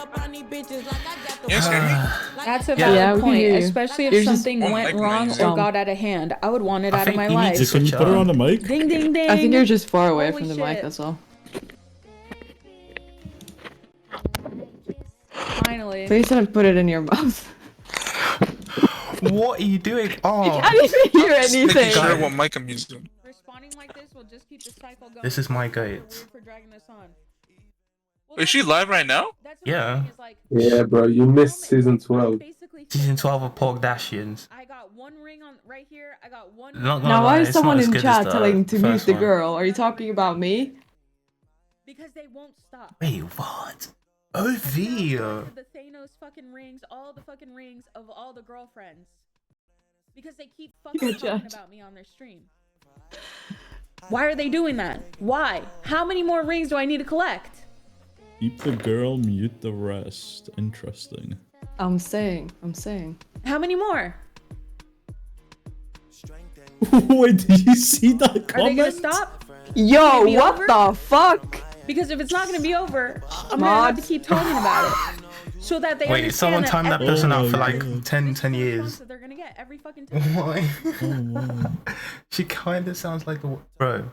That's a valid point, especially if something went wrong or got out of hand. I would want it out of my life. Can you put her on the mic? Ding, ding, ding. I think you're just far away Holy from the shit. mic, that's all. Finally. Please don't put it in your mouth. What are you doing? Oh. I didn't even hear Just making anything. sure what mic I'm using. Responding like this will just keep the cycle going. This is my goat. For dragging this on. Is she live right now? Yeah. Yeah, bro, you missed season 12. Season 12 of Porkdashians. I got one ring on right here. I got one. Now why is someone in chat telling to mute the girl? Are you talking about me? Because they won't stop. Wait, what? OV. The Thanos fucking rings, all the fucking rings of all the girlfriends. Because they keep fucking Good talking chat. about me on their stream. Why are they doing that? Why? How many more rings do I need to collect? Keep the girl, mute the rest. Interesting. I'm saying. How many more? Wait, did you see that comment? Are they gonna stop? Yo, Be what over? the fuck? Because if it's not gonna be over, I'm gonna have to keep talking about it. So that they Wait, understand someone that timed that every person out for Oh, like 10 years. that they're gonna get every fucking time. Why? She kinda sounds like the bro.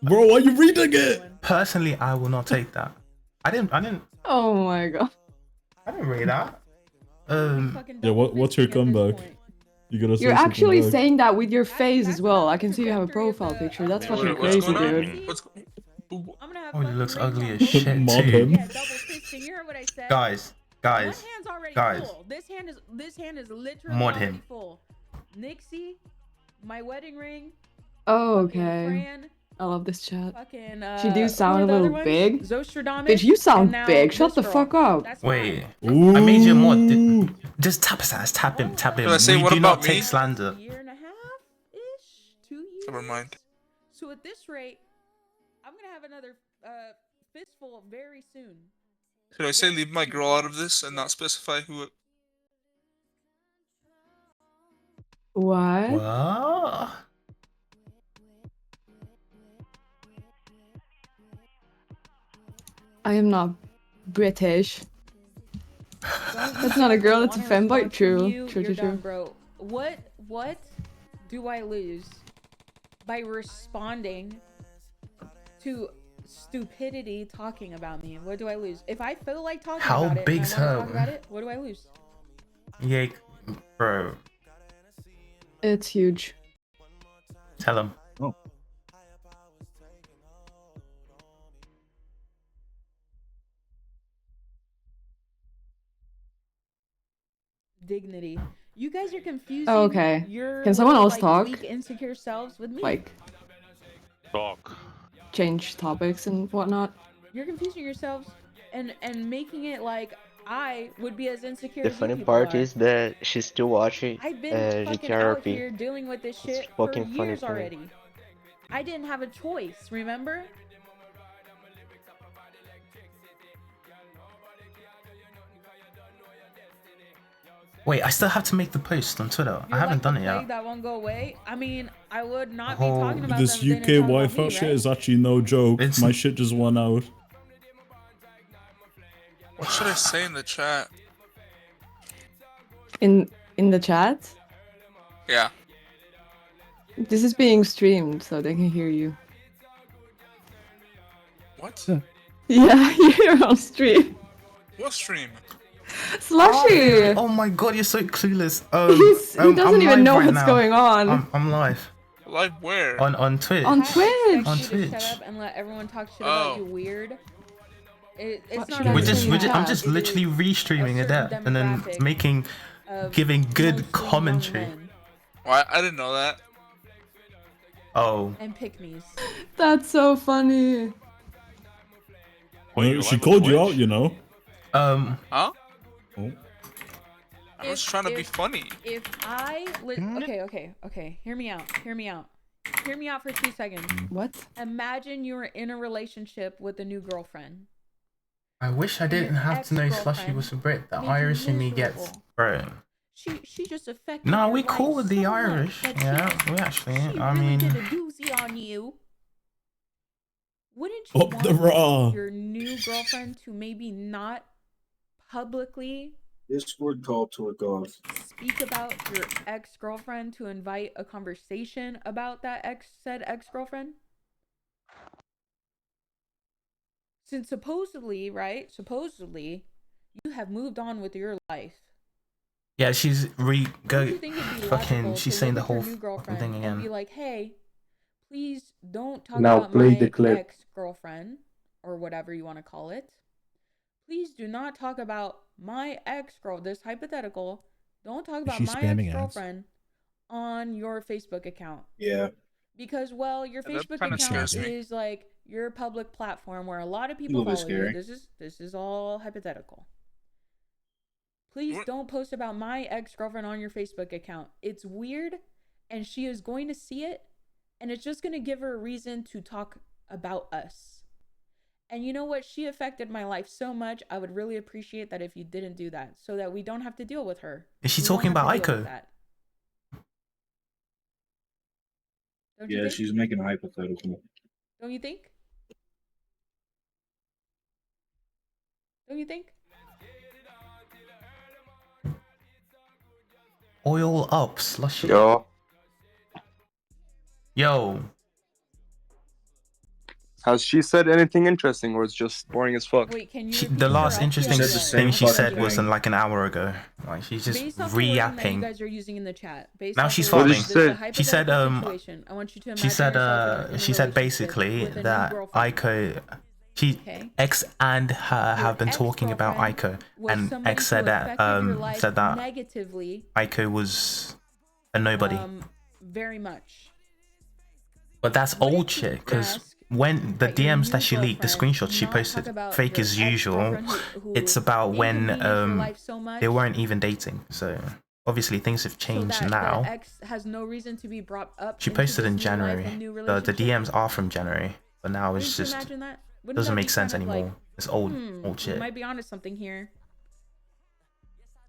Bro, why are you reading it? Personally, I will not take that. I didn't Oh my god. read that. Yeah, what's your comeback? You gotta say You're something actually back. saying that with your face as well. I can see you have a profile picture. That's fucking crazy, dude. Oh, he looks ugly as shit Mob too. him. You heard what I said? Guys, One hand's already guys. full. This hand is literally Mod already him. full. Nixie, my wedding ring. Oh, okay. Fran, I love this chat. fucking, She do who sound are a the other little ones? big. Zostradamus, Bitch, you sound and now big. Shut the this fuck girl. up. That's Wait, Ooh. I made you a mod. Just tap his ass, tap him. Did I say We what do about not take me? slander. a year and a half-ish, 2 years. Never mind. So at this rate, I'm gonna have another fistful very soon. Should I say leave my girl out of this and not specify who it... What? What? I am not British. That's not a girl, that's a femboy. True. You're True. done, bro. What do I lose by responding to stupidity talking about me? What do I lose? If I feel like talking How about it, big's and I wanna her? talk about it, what do I lose? Yeah, bro. It's huge. Tell him. Oh. Dignity. You guys are confusing. Oh, okay. Your Can someone little, else like, talk? weak, insecure selves with me. Like, Talk. change topics and whatnot. You're confusing yourselves and making it like I would be as insecure The as you funny people part are. is that she's still watching I've been fucking out here GTRP. dealing with this It's shit for fucking funny years to me. already. I didn't have a choice, remember? Wait, I still have to make the post on Twitter. I haven't done it Plague yet. that won't go away. I mean, I would not be Oh, talking about This them if they UK didn't talk about Wi-Fi me, shit right? is actually no joke. My shit just went out. What should I say in the chat? In the chat? Yeah. This is being streamed, so they can hear you. What? Yeah, you're on stream. What stream? Slushy! Oh my god, you're so clueless. He doesn't even know what's going on. I'm live. Live where? On Twitch. On Twitch. On Twitch. Shut up and let everyone talk shit about you. Weird. It's not. I'm just literally restreaming Adept and then giving good commentary. Well, I didn't know that. Oh. And pick-me's. That's so funny. Well, she called you out, you know. Huh? Oh. I was trying to be funny. If okay. Hear me out. Hear me out for 2 seconds. What? Imagine you were in a relationship with a new girlfriend. I wish I didn't have to know Slushy was a Brit. The Irish in me gets bro. She just affected. No, we your cool life with the so Irish. much Yeah, we actually. she I really mean, did a doozy on you. Wouldn't you Up the want raw. your new girlfriend to maybe not publicly Discord call to a god. speak about your ex-girlfriend, to invite a conversation about that said ex-girlfriend? Since supposedly, you have moved on with your life. yeah, she's Don't you think it'd be logical she's to saying look the at your whole new girlfriend thing and be again. like, hey, please don't talk Now about play my the clip. ex-girlfriend, or whatever you want to call it. Please do not talk about my this hypothetical. Don't talk about my ex-girlfriend on your Facebook account. Yeah. Because, well, your Yeah, that Facebook kinda account scares me. is like your public platform where a lot of people Little bit follow you. scary. This is all hypothetical. Please don't post about my ex-girlfriend on your Facebook account. It's weird, and she is going to see it, and it's just going to give her a reason to talk about us. And you know what? She affected my life so much. I would really appreciate that if you didn't do that, so that we don't have to deal with her. Is she We don't talking have about to deal Aiko? with that. Don't you Yeah, think? she's making a hypothetical. Don't you think? Don't you think? Oil up, Slushy. Yo. Has she said anything interesting, or it's just boring as fuck? Wait, can you The last interesting She said the same thing she said fucking was thing. like an hour ago. Like she's just Based off the wording that you re-yapping. guys are using in the chat. Based Now off she's the wording, farming. this is a She said hypothetical situation. I want you to imagine she said yourself in a she said relationship basically with a new that girlfriend. Aiko X and her have been talking about Aiko, Was and somebody X who said that affected your life said that negatively, Aiko was a nobody. very much. But that's old shit, because when the DMs that she leaked, the screenshots she posted, fake as usual, it's about when they weren't even dating. So obviously things have changed now. X has no reason to be brought up. She posted in January. The DMs are from January, but now it's just doesn't make sense anymore. It's old shit. You might be onto something here.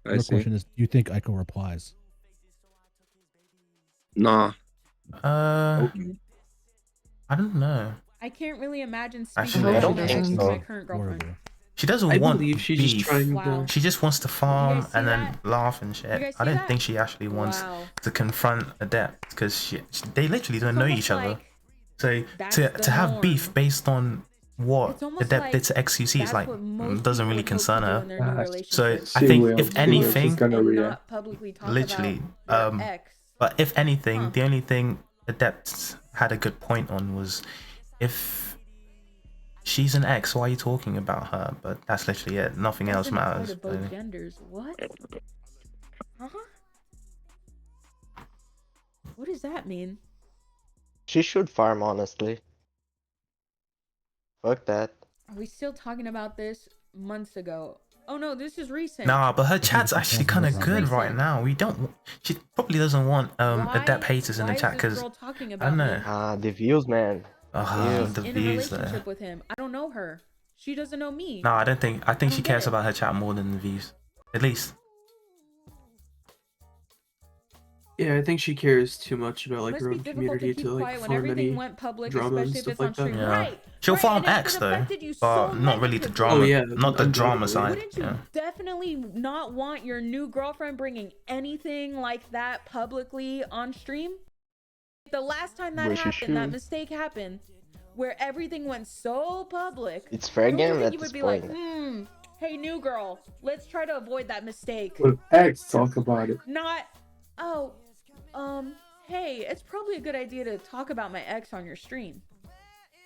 The question is, do you think Aiko replies? Nah. I don't know. I can't really imagine speaking Actually, I about don't think to so. my current girlfriend. She doesn't I want believe she's beef. just trying Wow. She just wants to farm and then that? laugh and You shit. guys I see don't that? think she actually wants Wow. to confront Adept, because they literally don't know almost each other. like So that's to the have norm. beef based on what It's almost Adept like did to XQC is that's like what most doesn't people really would hope concern to do in her. their new So relationships. I She think will. if anything, She's gonna and react. not publicly talk literally, about your ex. but if anything, the only thing Adept had a good point on was, if she's an ex, why are you talking about her? But that's literally it. Nothing else Doesn't apply matters. to both really. genders. What? What does that mean? She should farm, honestly. Fuck that. Are we still talking about this months ago? Oh no, this is recent. Nah, but her chat's actually kind of good right now. We don't. She probably doesn't want Adept haters in the chat because I don't know. The views, man. She's The in a views relationship there. with him. I don't know her. She doesn't know me. No, I don't think. I think I she don't get cares it. about her chat more than the views. At least. Yeah, I think she cares too much about like Must her be own difficult to community keep to like quiet when farm everything any went public, drama and especially if stuff it's on like that. stream. Yeah. Right. She'll right, farm and it X though, affected you but so not really the negatively. drama. Oh, yeah, not the drama undoubtedly. side. Wouldn't you Yeah. definitely not want your new girlfriend bringing anything like that publicly on stream? The last time that Which is happened, that true. mistake happened, where everything went so public. It's fair don't you game think at you would this be point. like, Hey, new girl, let's try to avoid that mistake. With X, talk about it. Not, oh, hey, it's probably a good idea to talk about my ex on your stream.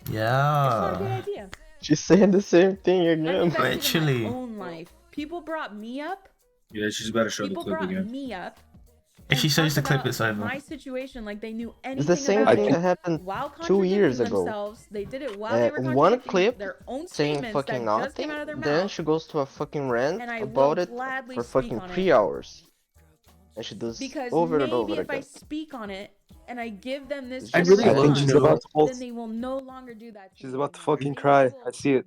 It's not a good Yeah. idea. She's saying the same thing I again. mean, that's Literally. even my own life. People brought me up. Yeah, she's better show the People clip brought again. me up. If she shows the talk clip, about it's over. my situation like they knew anything It's the same about thing it that happened while 2 years contradicting ago. themselves. They did it while they were One contradicting clip their own saying statements fucking that just came nothing, out of their then mouth. she goes to a fucking rant And I will about it gladly for speak fucking on 3 it. hours. And she does Because over and maybe over if I again. speak on it and I give them this I generous think response, she's about to then they will no longer do that to She's me about to anymore. fucking cry. I see it.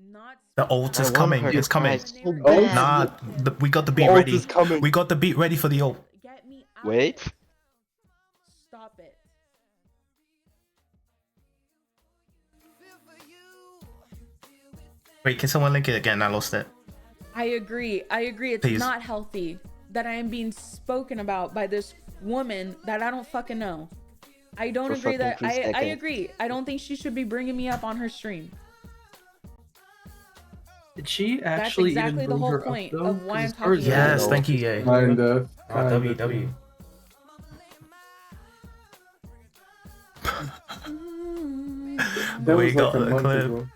The ult I is want coming. her to It's cry coming. so bad. Nah, we got the beat ult ready. is coming. We got the beat ready for the ult. Get me out. Wait. Stop it. Wait, can someone link it again? I lost it. I agree. It's Please. not healthy that I am being spoken about by this woman that I don't fucking know. I don't For agree that fucking 3 I seconds. agree. I don't think she should be bringing me up on her stream. Did she That's actually exactly even the bring whole her point up, though? of why I'm 'Cause as far as talking I about Yes, know, thank you, yeah. Kinda. W. That We was got like a the month clip. ago.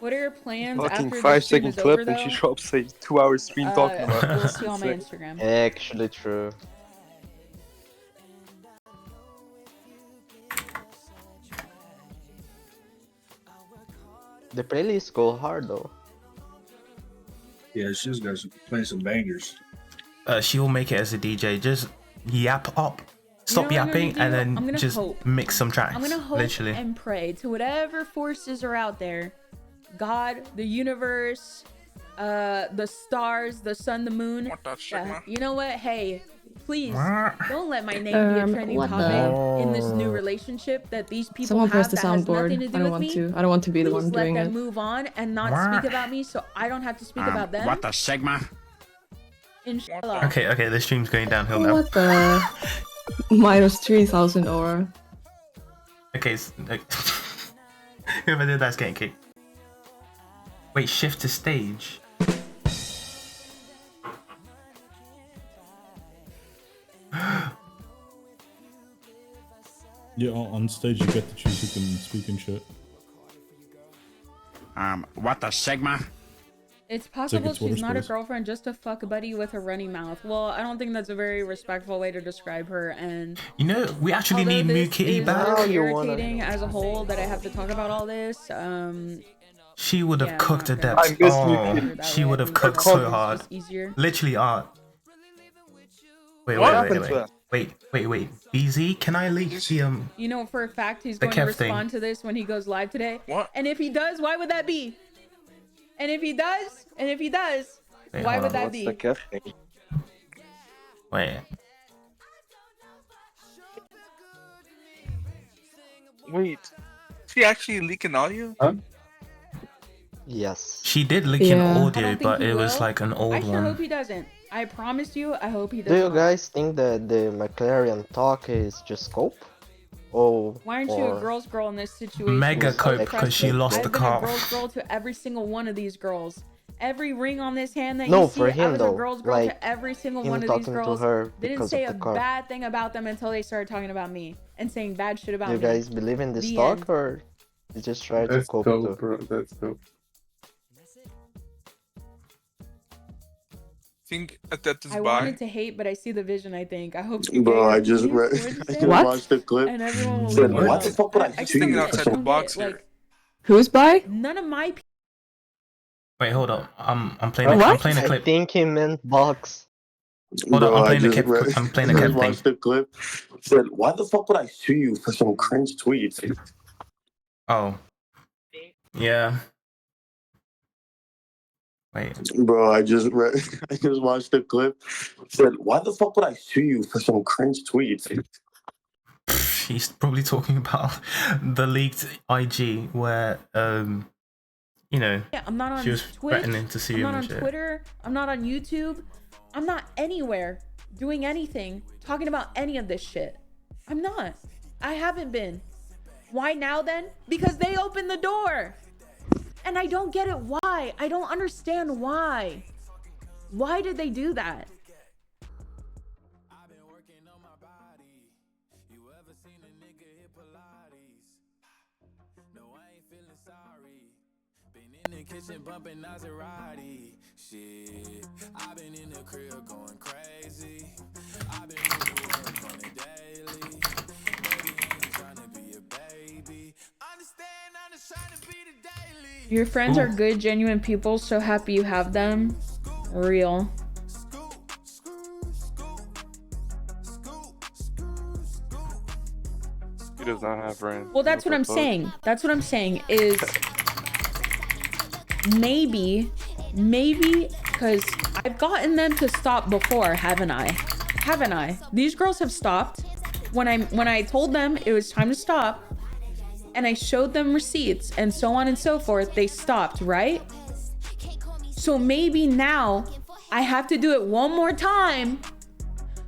What are your plans Fucking after the 5 stream second is clip over, and she though? drops a 2-hour stream talking about it. We'll see on my Instagram. Actually true. The playlist go hard though. Yeah, she's got playing some bangers. She will make it as a DJ. Just yap up. Stop You know what I'm yapping gonna and do? I'm then gonna just hope. mix some tracks. I'm gonna hope literally. and pray to whatever forces are out there, God, the universe, the stars, the sun, the moon. You know what? Hey, please don't let my name be a trending what topic in this new relationship that these people Someone press have the that has soundboard. nothing to do I don't with want me. to. I don't want to be the Please one let doing them it. move on and not speak about me, so I don't have to speak about them. What the Sigma? Inshallah. Okay, the stream's going downhill now. What the? Minus 3,000 aura. Okay, whoever did that's getting kicked. Wait, shift to stage. Yeah, on stage you get to choose who can speak and shit. What the Sigma? It's possible it's water she's not a sports. girlfriend, just a fuck buddy with a runny mouth. Well, I don't think that's a very respectful way to describe her. And You know, we actually although need Moo this Kitty is back. really irritating as a whole that I have to talk about all this. She would have Yeah, cooked I'm not Adept. gonna Oh, consider that she way. would I have think cooked it's so just hard. easier. Literally art. Wait, What wait, happened wait, to wait, her? wait. BZ, can I leak the You know for a fact he's The going to Kev thing. respond to this when he goes live today. What? And if he does, why would that be? And if he does, Wait, why hold would on. that What's be? the Kev thing? Wait. Wait, is she actually leaking audio? Huh? Yes. She did leak Yeah. an I audio, don't think but he it was will. like an old I sure one. hope he doesn't. I promise you, I hope he Do does you not. guys think that the McLaren talk is just scope? Oh, Why aren't you a or girl's girl in this situation? Mega I'm so cope impressed because she with- lost the I've been car. a girl's girl to every single one of these girls. Every ring on this hand that No, you see, for I him, was though, a girl's girl like, to every single him one of these talking to girls. her Didn't because say of a the car. bad thing about them until they started talking about me and saying bad shit about Do you me. guys believe in this The talk end. or you just try to That's cope dope, to? bro. That's dope. Think Adept is I bi? wanted to hate, but I see the vision. I think. I hope you Bro, I guys just leave read. towards I the just sand, watched the clip. and everyone will Said, leave me what the alone. fuck would I I do thinking you outside for the some? box get, here. like, Who's by? none of my Wait, hold up. I'm playing. What? I'm playing a I clip. think he meant box. Hold up, Bro, I'm I playing the just Kev. read. I'm playing the I Kev just thing. watched the clip. Said, why the fuck would I sue you for some cringe tweets? Oh, yeah. Wait. Bro, I just read. I just watched the clip. Said, why the fuck would I sue you for some cringe tweets? He's probably talking about the leaked IG where you know, Yeah, I'm not on she was Twitch. threatening to sue I'm him not on and shit. Twitter. I'm not on YouTube. I'm not anywhere doing anything, talking about any of this shit. I'm not. I haven't been. Why now then? Because they opened the door. And I don't get it why. I don't understand why. Why did they do that? Kitchen bumping Maserati. Shit, I've been in the crib going crazy. I've been work on it daily. Baby, ain't trying to be a baby. Understand, I'm just trying to be the daily. Your friends are good, genuine people. So happy you have them. Real. He does not have friends. Well, that's what I'm saying. That's what I'm saying is maybe because I've gotten them to stop before, haven't I? These girls have stopped when I told them it was time to stop and I showed them receipts and so on and so forth. They stopped, right? So maybe now I have to do it one more time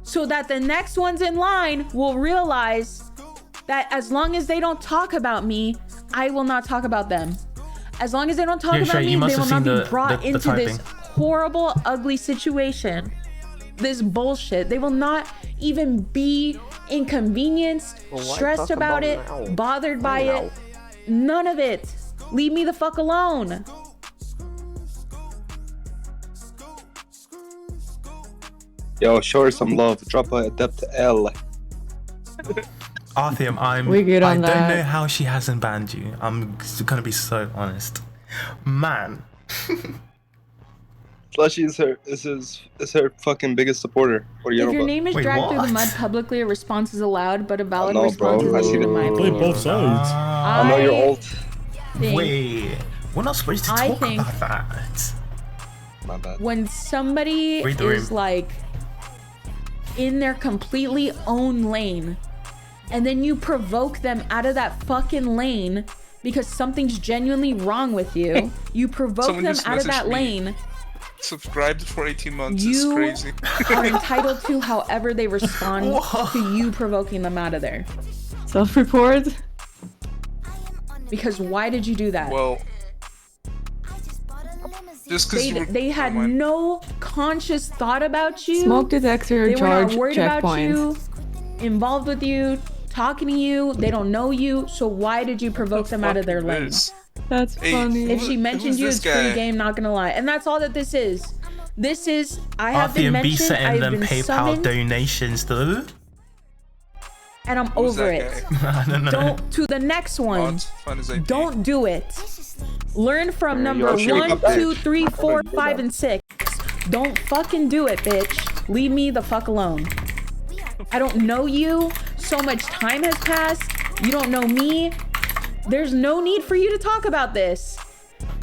so that the next ones in line will realize that as long as they don't talk about me, I will not talk about them. As long as they don't talk about me, they will not be brought into this horrible, ugly situation. This bullshit. They will not even be inconvenienced, stressed about it, bothered by it. None of it. Leave me the fuck alone. Yo, show her some love. Drop a Adept L. Arthium, I don't know how she hasn't banned you. I'm gonna be so honest. Man. Slushy is her fucking biggest supporter. What do you know If your about? name is dragged through the mud publicly, a response is allowed, but a valid No, response bro. is needed in my opinion. both sides. I know you're old. Wait, we're not supposed to talk about that. My bad. When somebody Read the is room. like in their completely own lane, and then you provoke them out of that fucking lane because something's genuinely wrong with you. You provoke Someone them just out of messaged that me. lane. Subscribed for 18 months is You crazy. are entitled to however they respond to you provoking them out of there. Self-report. Because why did you do that? Well, just because they had no conscious thought about you. Smoke detector They were charge not worried about checkpoint. you, involved with you, talking to you. They don't know you. So why did you provoke them out of their lane? That's funny. If she mentioned you, it's free game, not gonna lie. And that's all that this is. This is, I have been Arthium, be mentioned, sending I've them been PayPal summoned, donations though. and I'm over it. I don't know. Don't, to the next one, don't do it. Learn from number you're 1, shooting 2, up 3, 4, 5, and 6. Don't fucking do it, bitch. Leave me the fuck alone. I don't know you. So much time has passed. You don't know me. There's no need for you to talk about this.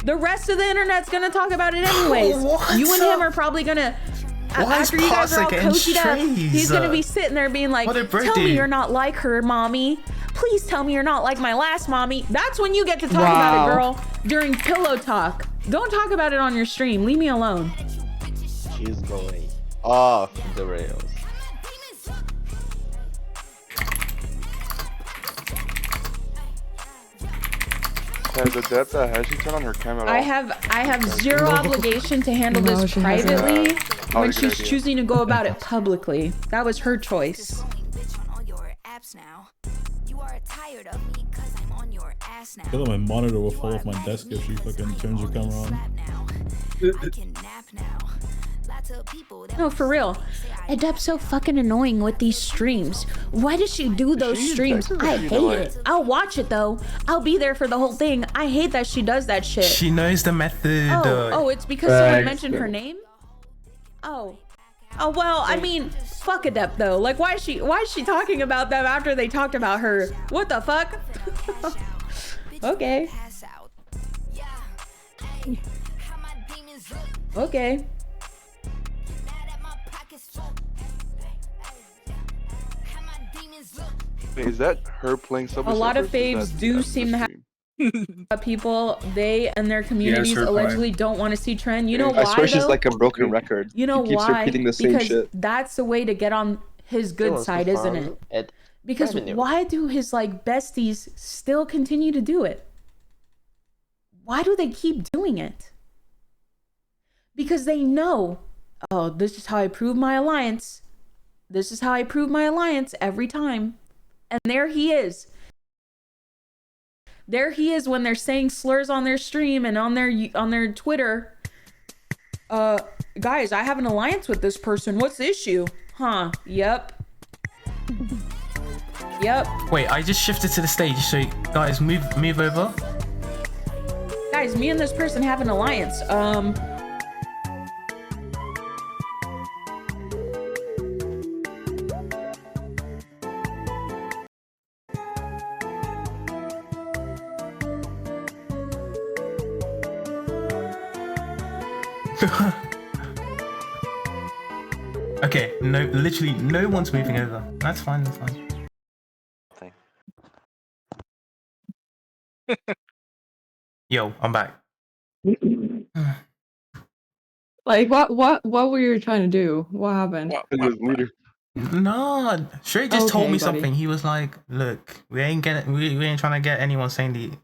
The rest of the internet's gonna talk about it anyways. You and him are probably gonna, after you guys are all coached up, he's gonna be sitting there being like, tell me you're not like her, mommy. Please tell me you're not like my last mommy. That's when you get to talk about it, girl. During pillow talk. Don't talk about it on your stream. Leave me alone. She's going off the rails. Has she turned on her camera at all? I have zero obligation to handle this privately when she's choosing to go about it publicly. That was her choice. I feel like my monitor will fall off my desk if she fucking turns her camera on. No, for real. Adept's so fucking annoying with these streams. Why does she do those streams? I hate it. I'll watch it though. I'll be there for the whole thing. I hate that she does that shit. She knows the method. Oh, it's because someone mentioned her name? Oh, well, I mean, fuck Adept though. Like, why is she talking about them after they talked about her? What the fuck? Okay. Okay. Is that her playing Subway A lot of Surfers? faves do seem to have people they and their communities her allegedly don't want to see trend. You know I why swear she's though? like a broken record. You know She keeps why? repeating the same Because shit. that's the way to get on his good side, isn't it? Because why do his like besties still continue to do it? Why do they keep doing it? Because they know, oh, this is how I prove my alliance. This is how I prove my alliance every time. And there he is. There he is when they're saying slurs on their stream and on their Twitter. Guys, I have an alliance with this person. What's the issue? Huh? Yep. Yep. Wait, I just shifted to the stage, so guys, move over. Guys, me and this person have an alliance. Okay, no, literally no one's moving over. That's fine, that's fine. Yo, I'm back. Like, what were you trying to do? What happened? No, Straight just told Okay, me buddy. something. He was like, "Look, we ain't trying to get anyone saying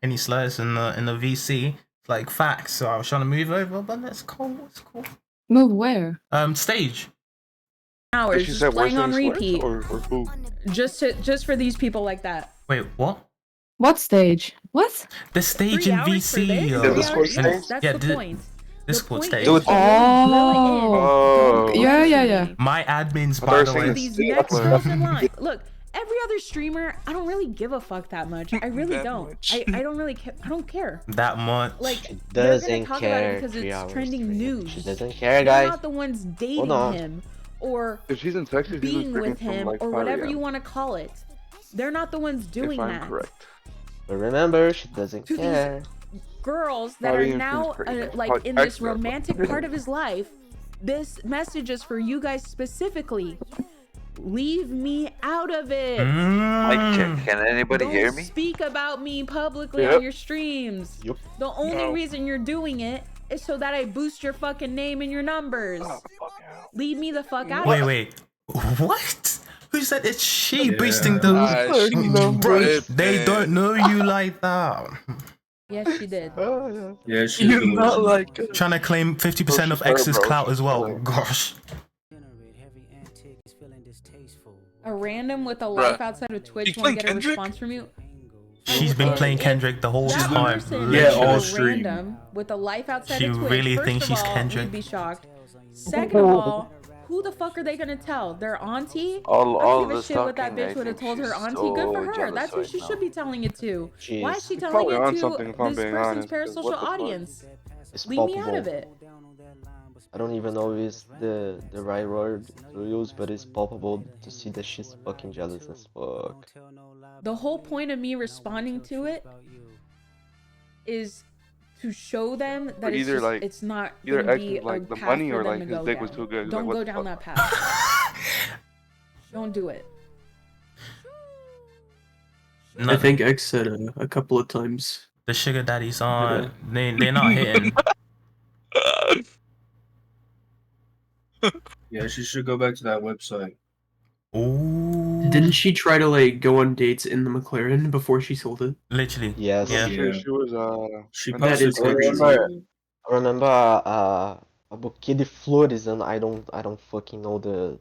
any slurs in the VC, like facts." So I was trying to move over, but that's cool. It's cool. Move where? Stage. Hours just playing on repeat. Or who? Just for these people like that. Wait, what? What stage? What? The stage 3 in hours for VC. this? yo. 3 hours? Yes, that's the point. Discord stage. Oh. Yeah. My admins, by the way. These next girls in line. Look, every other streamer, I don't really give a fuck that much. I really don't. I don't really care. I don't care. That much. Like, Doesn't talk care. about it because it's trending news. She doesn't care, They're guys. not the ones dating him or If she's in Texas, she's being with from, him like, or 5 whatever a.m. you want to call it. They're not the ones doing If I'm that. correct. But remember, she doesn't To care. Girls that Probably are now influence like crazy. in this romantic part of his life, this message is for you guys specifically. Leave me out of it. Can anybody Don't hear me? speak about me publicly Yep. on your streams. Yep. The only No. reason you're doing it is so that I boost your fucking name and your numbers. Leave me the fuck out. Wait. What? Who said it's she boosting the Bro, they don't know you like that. Yes, she did. Yeah, she's You're delusional. not like trying to claim 50% of X's clout as well. Gosh. A random with a life outside of Twitch won't get a response from you. She's been playing Kendrick the whole That time. person literally. is a random with a life outside She of Twitch. really First thinks of she's all, Kendrick. We'd be shocked. Second of all, who the fuck are they gonna tell? Their auntie? All I don't give a this shit what that talking, bitch I would have think told her she's auntie. so Good for her. jealous That's who right she now. should be telling it to. Why is she She's telling probably it on to something, if I'm this being person's honest, 'cause what parasocial the fuck? audience? It's Leave me out of palpable. it. I don't even know if it's the right word to use, but it's palpable to see that she's fucking jealous as fuck. The whole point of me responding to it is to show them that But it's either, just, like, it's not either gonna X be is, like, a the path money for or, them like, to his go dick was down. too good. Like, Don't what go the down fuck? that path. Don't do it. I think X said a couple of times. The sugar daddies aren't. They're not hitting. Yeah, she should go back to that website. Ooh. Didn't she try to like go on dates in the McLaren before she sold it? Literally. Yes. Yeah. She was She That posted is pictures. crazy. I remember a bouquet de flores, and I don't fucking know the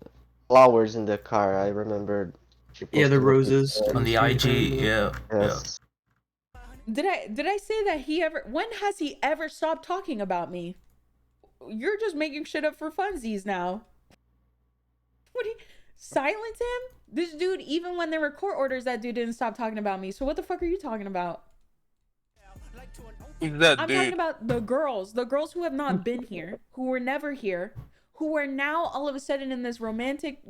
flowers in the car. I remember she Yeah, the posted a roses picture. On the IG, yeah. Yes. Did I say that he ever? When has he ever stopped talking about me? You're just making shit up for funsies now. What do you silence him? This dude, even when there were court orders, that dude didn't stop talking about me. So what the fuck are you talking about? Who's that I'm dude? talking about the girls who have not been here, who were never here, who are now all of a sudden in this romantic,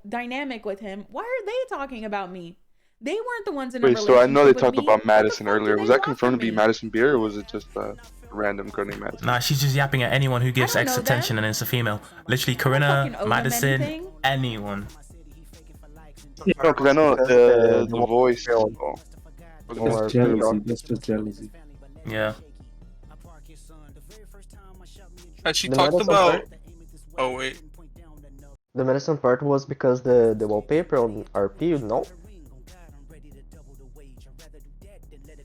dynamic with him. Why are they talking about me? They weren't the ones in a Wait, relationship so I know they with talked me. about What the Madison fuck do earlier. they Was that want confirmed to from be me? Madison Beer, or was it just a random girl named Madison? Nah, she's just yapping at anyone who gives don't X know attention them. and it's a female. Literally, fucking owe Corinna, them Madison, anything. anyone. No, because I know the voice. That's jealousy. That's just jealousy. Yeah. Has she The talked Madison about? part? Oh wait. The medicine part was because the wallpaper on RP, no?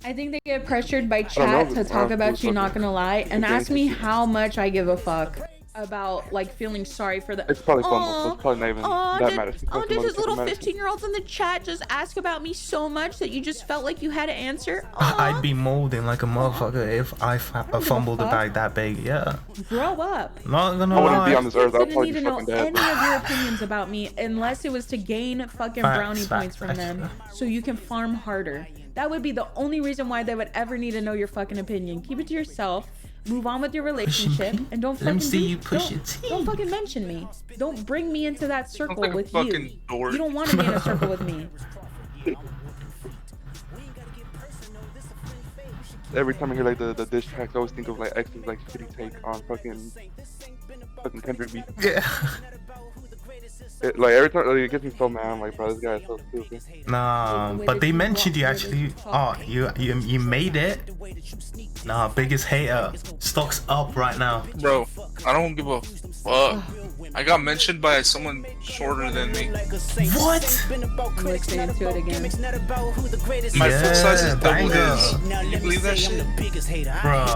I think they get pressured by chat to talk about you, not gonna lie, and ask me how much I give a fuck about like feeling sorry for the. It's probably fumble, so it's probably not even that matters. Did his little 15-year-olds in the chat just ask about me so much that you just felt like you had to answer? I'd be molding like a motherfucker if I fumbled a bag that big. Yeah. Grow up. Not gonna I wouldn't lie. be on this earth. I'd Didn't probably need be to know fucking dead. any of your opinions about me unless it was to gain fucking brownie points from them so you can farm harder. That would be the only reason why they would ever need to know your fucking opinion. Keep it to yourself. Move on with your relationship and don't fucking don't fucking mention me. Don't bring me into that circle like with you. Dork. You don't want to be in a circle with me. Every time I hear like the diss tracks, I always think of like X's like shitty take on fucking Kendrick B. Yeah. Like every time, like, it gets me so mad. I'm like, bro, this guy is so stupid. Nah, but they mentioned you actually. Oh, you made it. Nah, biggest hater. Stock's up right now. Bro, I don't give a fuck. I got mentioned by someone shorter than me. What? I'm listening to it again. My foot size is double his. You believe that shit? Bro.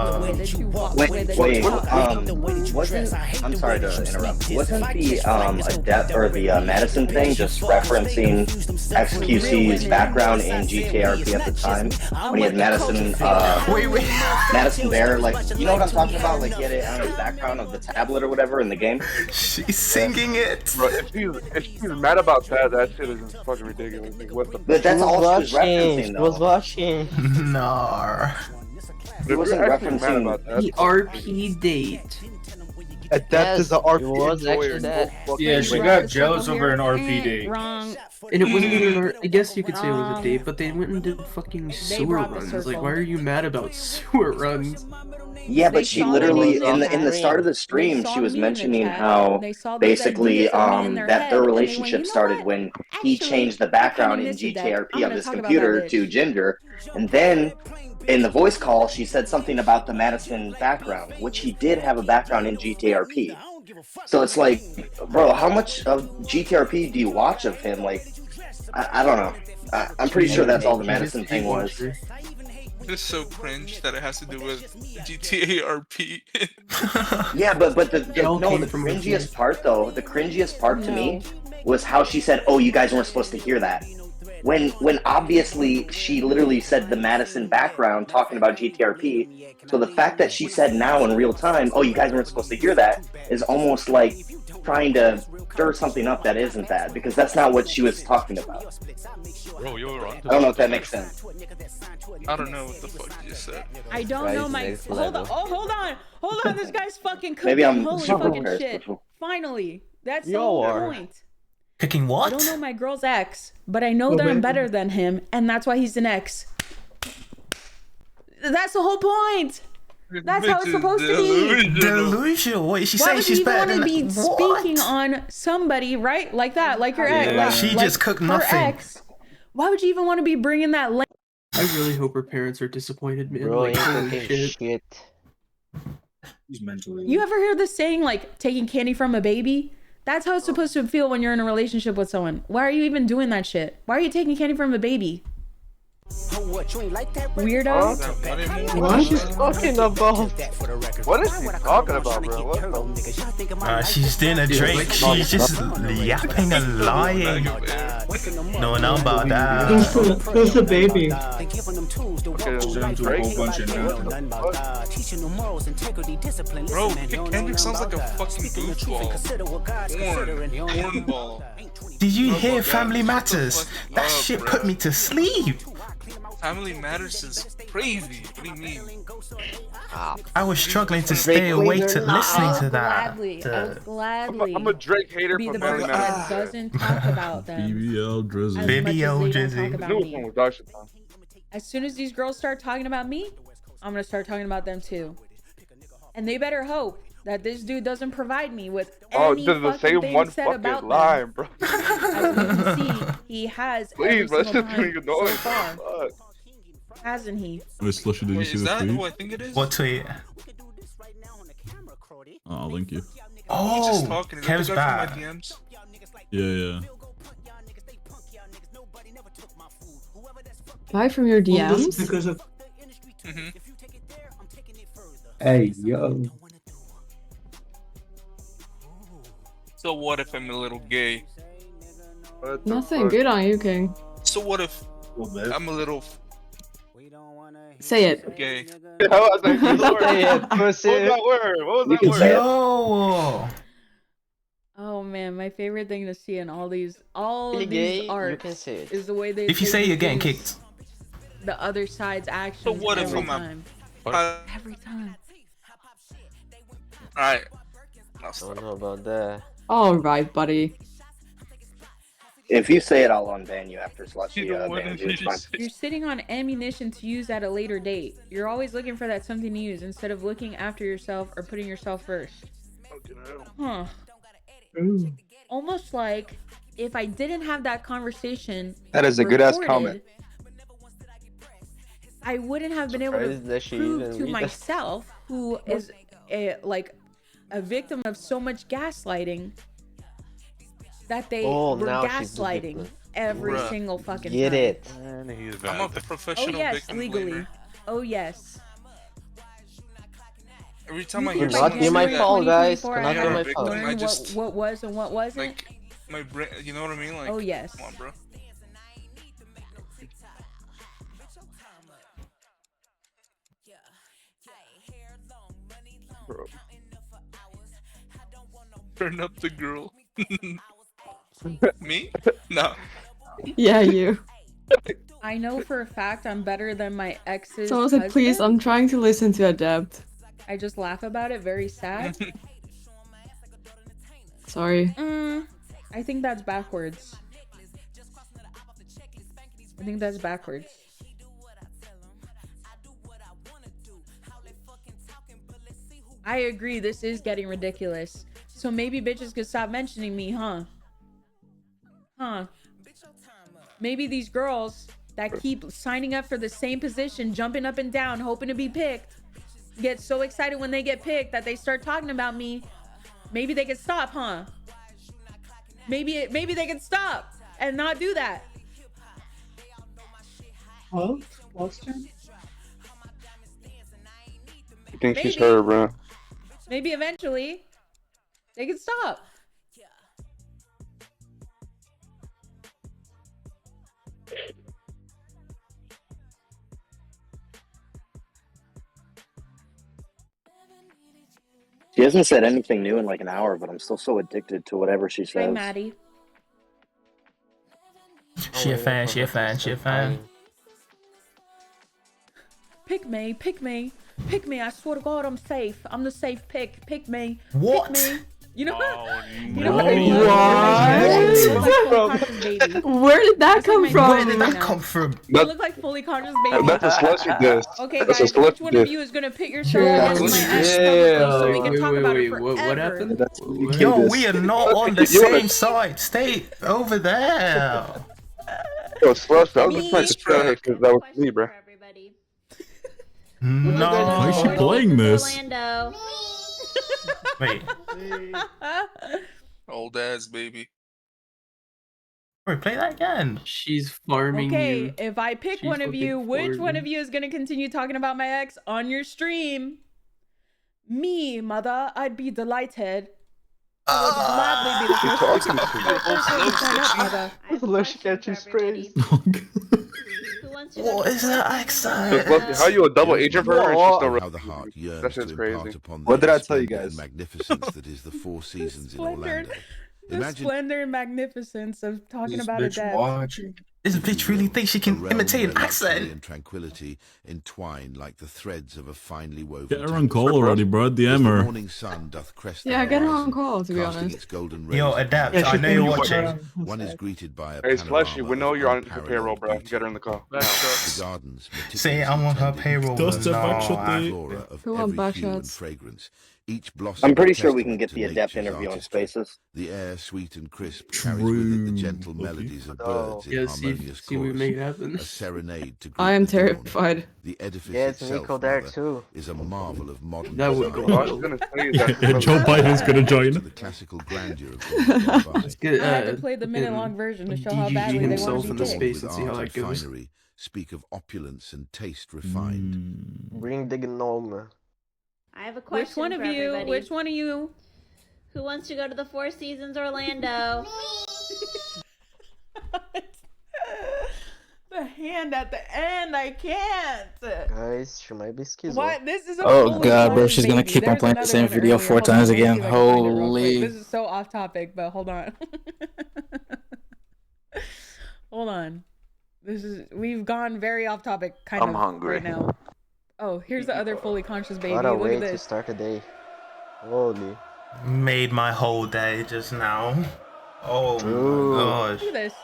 Wasn't, I'm sorry to interrupt, wasn't the Adept or the Madison thing just referencing XQC's background in GTRP at the time? When he had Madison, Madison Bear, like, you know what I'm talking about? Like, he had it on his background of the tablet or whatever in the game? She's singing it. Bro, if she's mad about that, that shit is fucking ridiculous. Like, what the? But that's all she was referencing, though. Was watching. No. He wasn't referencing the RP date. Adept is the RP. It was actually that. Yeah, she got jealous over an RP date. Wrong. And it wasn't even I guess you could say it was a date, but they went and did fucking sewer runs. Like, why are you mad about sewer runs? Yeah, but she literally in the start of the stream she was mentioning how basically that their relationship started when he changed the background in GTRP on his computer to Ginger, and then in the voice call she said something about the Madison background, which he did have a background in GTRP. So it's like, bro, how much of GTRP do you watch of him? Like, I don't know. I'm pretty sure that's all the Madison thing was. It's so cringe that it has to do with GTA RP. Yeah, but the cringiest part though, the cringiest part to me was how she said, "Oh, you guys weren't supposed to hear that." When obviously she literally said the Madison background talking about GTRP. So the fact that she said now in real time, "Oh, you guys weren't supposed to hear that," is almost like trying to stir something up that isn't that, because that's not what she was talking about. Bro, you're on. I don't know if that makes sense. I don't know what the fuck you said. I don't know my. Hold on. Oh, hold on. This guy's fucking cooking. Maybe I'm Holy super fucking impressed. shit. Finally, that's the whole point. Cooking I what? don't know my girl's ex, but I know that I'm better than him, and that's why he's an ex. That's the whole point. That's how it's supposed to be. Delusional. What is she saying? She's better than Why would you even want to be speaking on somebody, right? Like that, like your ex. Yeah. Like, She just cooked her nothing. Ex. Why would you even want to be bringing that? I really hope her parents are disappointed, man. Bro, Like, ain't holy cooking shit. He's mentally. You ever hear the saying like taking candy from a baby? That's how it's supposed to feel when you're in a relationship with someone. Why are you even doing that shit? Why are you taking candy from a baby? Weirdo. What is she talking about? What is she talking about, bro? She's doing a Drake. She's just yapping and lying. No, not about that. Who's the baby? Bro, Kendrick sounds like a fucking goofball. Cornball. Did you hear Family Matters? That shit put me to sleep. Family Matters is crazy. What do you mean? I was struggling to stay awake to listening to that. Gladly. I'm a Drake hater be for the Family person Matters. that doesn't talk about them. BBL Drizzy. BBL Drizzy. As soon as these girls start talking about me, I'm gonna start talking about them too. And they better hope that this dude doesn't provide me with any fucking thing said about them. line, bro. As you can see, he has every Please, bro, single that's just time getting so annoying. far. Fuck. Hasn't he? Wait, Slushy, did you see Is the that tweet? who I think it is? What tweet? I'll link you. He's just Oh, talking. Is that Kev's the guy from back. my DMs? Yeah. Buy from your Well, that's DMs? because of. Hey, yo. So what if I'm a little gay? Nothing. Good on you, King. So what if I'm a little Say it. gay? I was like, Say it, pussy. What was that word? What was that word? Yo. Oh man, my favorite thing to see in all these Really these gay, you arcs can say it. is the way they. If you say you're getting introduce kicked. the other side's actions So what if every I'm time. a... Every time. Alright. I don't know about that. Alright, buddy. If you say it, I'll unban you after Slushy bans you. It's fine. You're sitting on ammunition to use at a later date. You're always looking for that something to use instead of looking after yourself or putting yourself first. Huh. Almost like if I didn't have that conversation. That is a good ass recorded, comment. I wouldn't have been able to prove to myself, who is like a victim of so much gaslighting, that they were gaslighting every single fucking time. Get it. I'm a professional oh yes, victim legally. blamer. Oh yes. Every time You I hear think by Cannot be my January fault, guys. 2024, Cannot I be had my to fault. learn I just- what was and what wasn't. Like my brain, you know what I mean? Like, Oh, yes. Come on, bro. Bro. Turn up the girl. Me? No. Yeah, you. I know for a fact I'm better than my ex's Someone said, please, husband. I'm trying to listen to Adept. I just laugh about it, very sad. Sorry. I think that's backwards. I think that's backwards. I agree, this is getting ridiculous. So maybe bitches could stop mentioning me, huh? Huh. Maybe these girls that keep signing up for the same position, jumping up and down, hoping to be picked, get so excited when they get picked that they start talking about me. Maybe they could stop, huh? Maybe they could stop and not do that. Huh? What's turn? I think she's Maybe. her, bro. Maybe eventually they could stop. She hasn't said anything new in like an hour, but I'm still so addicted to whatever she Hi, says. Maddie. She a fan, she a fan, she a fan. Pick me, pick me, pick me. I swear to God, I'm safe. I'm the safe pick. Pick me. What? Pick me. You know what? You no. know what? Where did that come from? Where did that come from? You look like fully conscious baby. That's a Slushy diss. Okay, That's a guys, Slushy which one of diss. you is gonna pit yourself against my ex publicly so we can talk about it forever? What happened? Yo, we are not on the same side. Stay over there. Yo, Slush, I was just trying to tell her because that was me, bro. No. Why is she playing this? Orlando. Wait. Old ass baby. Wait, play that again. She's farming Okay, you. if I pick She's one of you, looking which for one you. of you is gonna continue talking about my ex on your stream? Me, mother. I'd be delighted. I would gladly be the first person to sign up, mother. Slushy catches praise. What is that accent? How you a double agent for her and she's still How the heart yearns That shit's to crazy. impart upon What the did I tell you splendor guys? and magnificence that is the Four Seasons in Orlando. The Imagine splendor and magnificence of talking This about a bitch dad. watching. This bitch really thinks she a can realm imitate an where luxury accent. and tranquility entwined like the threads of a finely woven Get her on call already, bro. DM As the her. morning sun doth crest the Yeah, get her on horizon, call, to be casting honest. its golden Yo, rays Adapt, upon I know you're the watching. One is greeted by a Hey, Slushy, we know panorama you're on of the payroll, bro. unparalleled Get her in the call. beauty. The gardens, Say I'm on her payroll. Does the No, backshot I- day? flora of Who want every hue and backshots? fragrance, Each blossom I'm pretty a sure we can testament get to the Adept nature's interview on artistry. Spaces. The air, sweet and crisp, carries with it the gentle melodies of birds in Yeah, harmonious see we chorus. make it happen. A serenade to I greet am the dawn. terrified. The edifice Yes, itself, Nico there rather, too. is a marvel of modern That would design. go I was gonna say that. Joe Biden's gonna join. To the classical grandeur of days gone by. Let's get I had to play the minute-long version to show how DGG badly they wanted himself to in be the gay. space and With see how art that and goes. finery speak of opulence and taste refined. Bring the gnome. I have a question Which one of for you? everybody. Which one of you? Who wants to go to the Four Seasons Orlando? The hand at the end, I can't. Guys, she might be schizo. What? This is a Oh fully god, bro, conscious she's gonna baby. keep on There's playing the another same one video earlier. 4 Hold on, times let me see again. if I can find it real quick. Holy. This is so off topic, but hold on. Hold on. We've gone very off topic kind I'm of hungry. right now. Oh, here's the other fully conscious baby. What a Look way at to this. start the day. Holy. Made my whole day just now. Oh Ooh. my gosh. Look at this.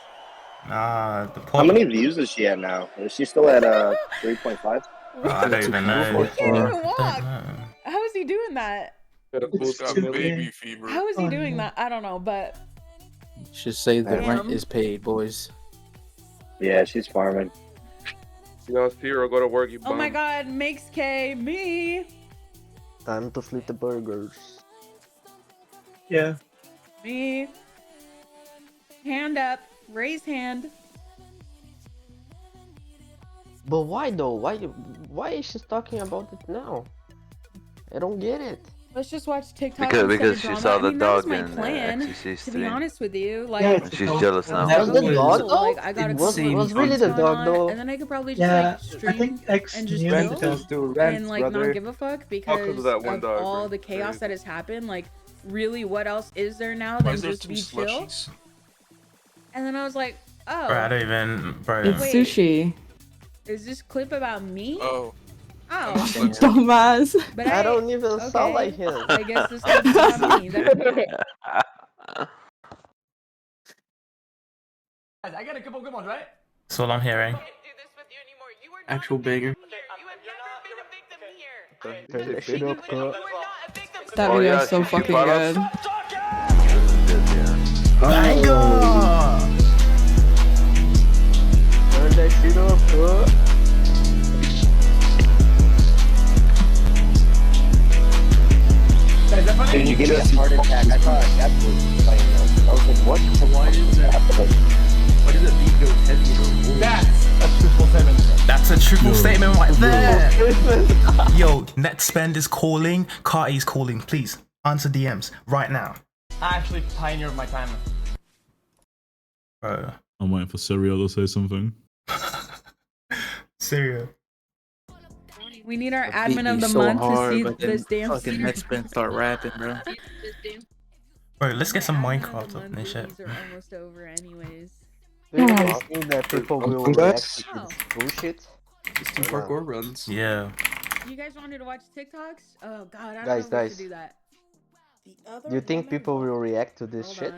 Nah, How many views is she at now? Is she still at 3.5? I don't even know. He can't even walk. How is he doing that? He's got baby fever. How is he doing that? I don't know, but Should say the Damn. rent is paid, boys. Yeah, she's farming. Yo, Zero, go to work, you bum. oh my god, makes K me. Time to flip the burgers. Yeah. Me. Hand up. Raise hand. But why though? Why is she talking about it now? I don't get it. Let's just watch TikTok. Because she saw the that was dog my in plan. XCC To be stream. honest with you, like, And she's jealous now. Was the dog though? like I got a couple It was of really things the going dog on, though. and then I could probably just like stream and just chill and like not give a fuck because of that one of dog, all bro. the chaos that has happened. Like, really, what else is there now Why than is there just 2 be chill? slushies? And then I was like, oh, Bro, I don't even. Bro. It's Wait. sushi. is this clip about me? Oh. Oh, Dumbass. but I don't even sound like him. I guess this clip is about me. I got a couple good ones, right? That's all I'm hearing. Actual banger. Turn the shit up, cut. That Oh, video yeah, is so she fucking bought us- good. Banger! Turn that shit up, cut. Did you get a heart attack? I thought Adept was playing this. I was like, what? Why is that? Why does that beat go heavy? That's a truthful statement. That's a triple statement right there. Yo, net spend is calling. Carti's calling. Please answer DMs right now. I actually pioneered my time. Bro. I'm waiting for Serial to say something. Serial. We need our Beat admin me of the so month hard, to see but then this damn fucking series. next spin start rapping, bro. Bro, let's get some Admin of Minecraft the up month and shit. reviews are almost over anyways. Do you guys think that people will react to this bullshit? Just do parkour runs. Yeah. You guys wanted to watch TikToks? Oh god, I don't Guys, know if we should guys. do that. Do you think people will react to this shit?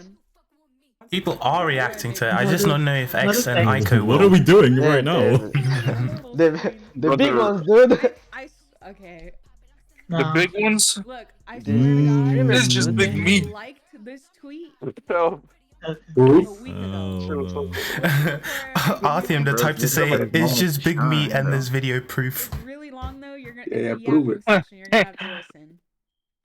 People are reacting to it. I just don't know if X and Ico will. What are we doing Yeah, right now? The big ones, dude. Okay. The big ones? Look, I swear to God, It's just big I me. liked this tweet. No. Arthium, the type to say it's just big meat and there's video proof. Really long though, you're gonna Yeah, it's a prove yapping it. session, you're gonna have to listen.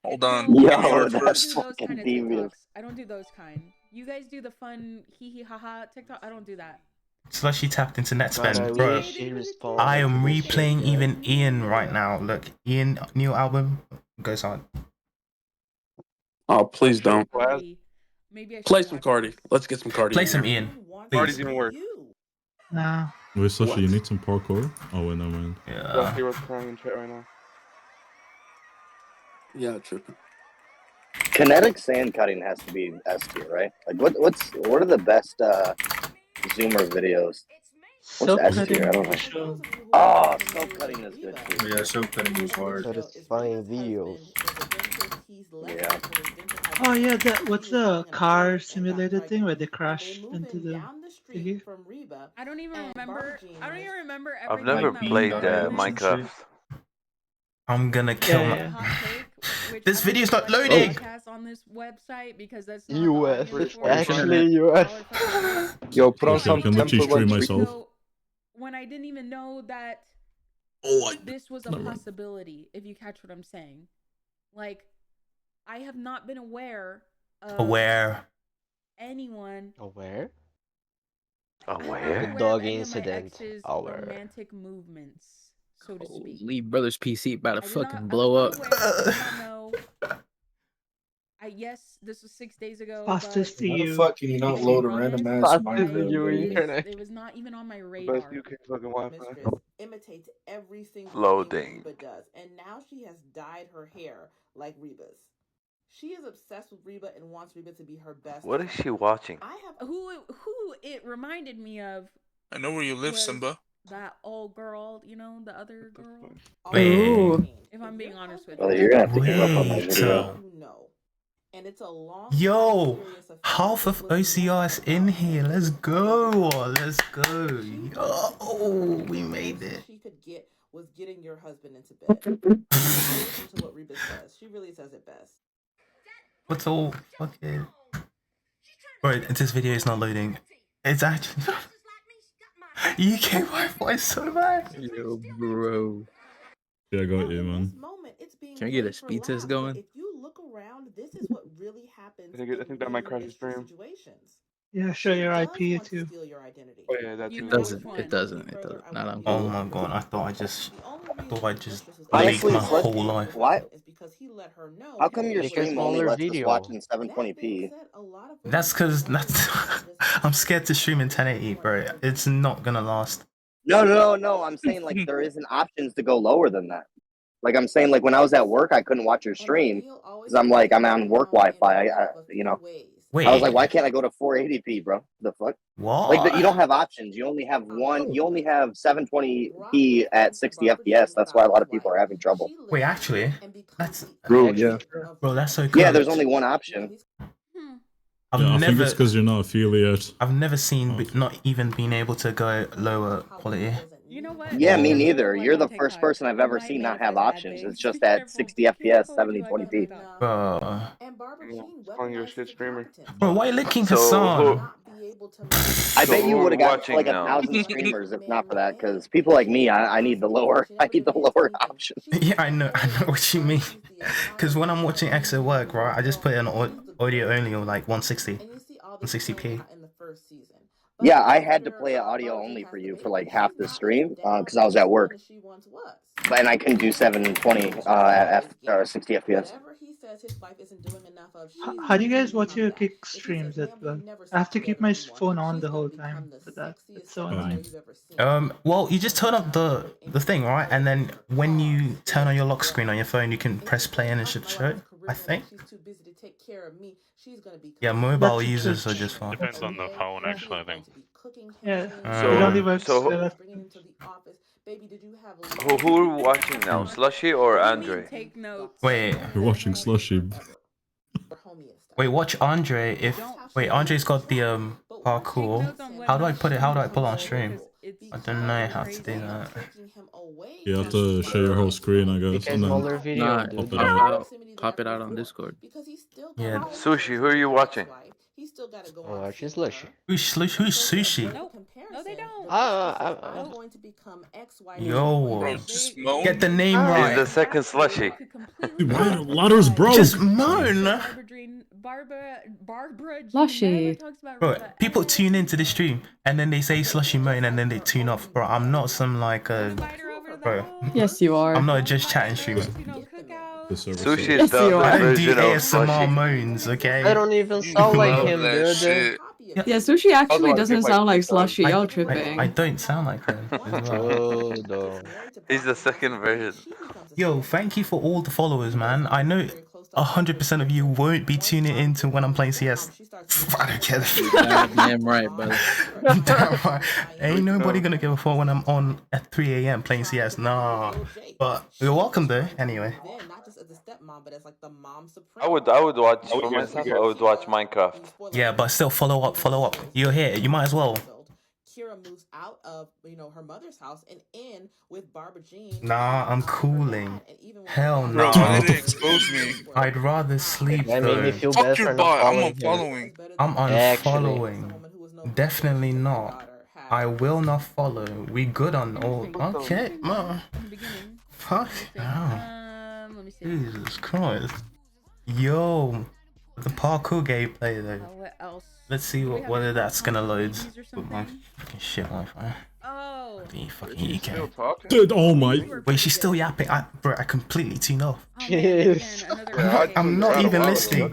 Hold on. Yo, I don't do that's those fucking kind of devious. TikToks. I don't do those kind. You guys do the fun hee hee ha ha TikTok. I don't do that. Slushy tapped into net God, I spend, bro. wish she responded I am to this shit, replaying yeah. even Ian right now. Look, Ian new album goes on. Oh, please don't. Maybe I should Play watch some Cardi. Let's get some Cardi. Play in some there. Ian. Cardi's Please. even worse. Nah. Wait, Slushy, you need some parkour? Oh, wait, never mind. Yeah. Hero's crying in chat right now. Yeah, tripping. Kinetic sand cutting has to be S tier, right? Like, what are the best Zoomer videos? What's S tier? I don't know. Oh, silk cutting is good too. Yeah, silk cutting was hard. Satisfying videos. Yeah. Oh yeah, what's the car simulator thing where they crash into the thingy? I don't even remember. I don't even remember I've everything never that played was going on. Minecraft. I'm gonna kill Yeah, my. This video's not loading. On this website because that's not US. Actually US. Yo, put on Okay, some I can literally stream myself. So, when I didn't even know that this was a possibility, if you catch what I'm saying. Like, I have not been aware of anyone. Aware? The dog incident. Romantic movements, so to speak. Lee Brothers PC about to fucking blow up. Yes, this was 6 days ago. Fastest to How the you. fuck can you not load a random ass Minecraft? It was not even on my radar. Best UK fucking Wi-Fi. Imitates every single Loading. thing Reba does, and now she has dyed her hair like Reba's. She is obsessed with Reba and wants Reba to be her best. What is she watching? I have who it reminded me of. I know where you live, Simba. That old girl, you know, the other girl. Wait. If I'm being honest with Well, you. you're gonna have to give up on my video. And it's a long. Yo, half of OCR is in here. Let's go. Let's go. Yo, we made it. She could get was getting your husband into bed. Listen to what Reba says. She really says it best. What's all fucking? Bro, this video is not loading. It's actually UK Wi-Fi is so bad. Yo, bro. Yeah, I got you, man. Can I get a speed test going? If you look around, this is what really happens. I think that might crash the stream. Yeah, show your IP too. Oh yeah, that too. It doesn't. Not on. Oh my god, I thought I just leaked Honestly, my whole life. Why? How come your stream only lets us watch in 720p? That's because I'm scared to stream in 1080, bro. It's not gonna last. No. I'm saying like there isn't options to go lower than that. Like I'm saying, like when I was at work, I couldn't watch your stream because I'm on work Wi-Fi. You know. Wait. I was like, why can't I go to 480p, bro? The fuck? What? Like you don't have options. You only have one. You only have 720p at 60 FPS. That's why a lot of people are having trouble. Wait, actually, that's Bro, that's so cool. Yeah, there's only one option. I think it's because you're not affiliate. I've never seen not even being able to go lower quality. You know what? Yeah, me neither. You're the first person I've ever seen not have options. It's just at 60 FPS, 7020p. Bro. Calling you a shit streamer. Bro, why are you linking Hassan? I bet you would have got like 1,000 streamers if not for that, because people like me, I need the lower option. Yeah, I know what you mean. Because when I'm watching X at work, right, I just put it on audio only or like 160p. Yeah, I had to play it audio only for you for like half the stream because I was at work. And I couldn't do 720 at 60 FPS. How do you guys watch your kick streams at work? I have to keep my phone on the whole time for that. It's so annoying. Well, you just turn up the thing, right? And then when you turn on your lock screen on your phone, you can press play and it should show, I think. Yeah, mobile users are just fine. Depends on the phone, actually, I think. Yeah, it only works. Who are we watching now, Slushy or Andre? Wait. We're watching Slushy. Wait, watch Andre. Wait, Andre's got the parkour. How do I pull it on stream? I don't know how to do that. You have to share your whole screen, I guess, and then pop it out on Discord. Yeah. Sushi, who are you watching? Oh, she's Slushy. Who's Sushi? No, they don't. Yo, get the name right. He's the second Slushy. Ladder's broke. Just moan. Slushy. Bro, people tune into the stream and then they say Slushy moan and then they tune off. Bro, I'm not some like bro. Yes, you are. I'm not a just chatting streamer. Sushi is the I don't do version of ASMR Slushy. moans, okay? I don't even sound like him, dude. Yeah, Sushi actually doesn't sound like Slushy. Y'all tripping. I don't sound like him. As well. He's the second version. Yo, thank you for all the followers, man. I know 100% of you won't be tuning into when I'm playing CS. I don't care. Damn right, brother. Damn right. Ain't nobody gonna give a fuck when I'm on at 3 AM playing CS. Nah. But you're welcome though, anyway. I would watch for myself. I would watch Minecraft. Yeah, but still follow up. You're here. You might as well. Kira moves out of her mother's house and in with Barbara Jean. Nah, I'm cooling. And even Hell Bro, no. why did it expose me? I'd rather sleep That made me though. feel Fuck bad your for not bot. I'm following him. unfollowing. I'm Actually. unfollowing. Definitely not. I will not follow. We good on all. Okay, man. Fuck. Oh. Let me see. Jesus Christ. Yo, the parkour gameplay though. What else? Let's see whether that's gonna load with my something? fucking shit Wi-Fi. Oh. The fucking EK. Dude, oh my. Wait, she's still yapping. Bro, I completely tuned off. Yeah, I'm not even listening.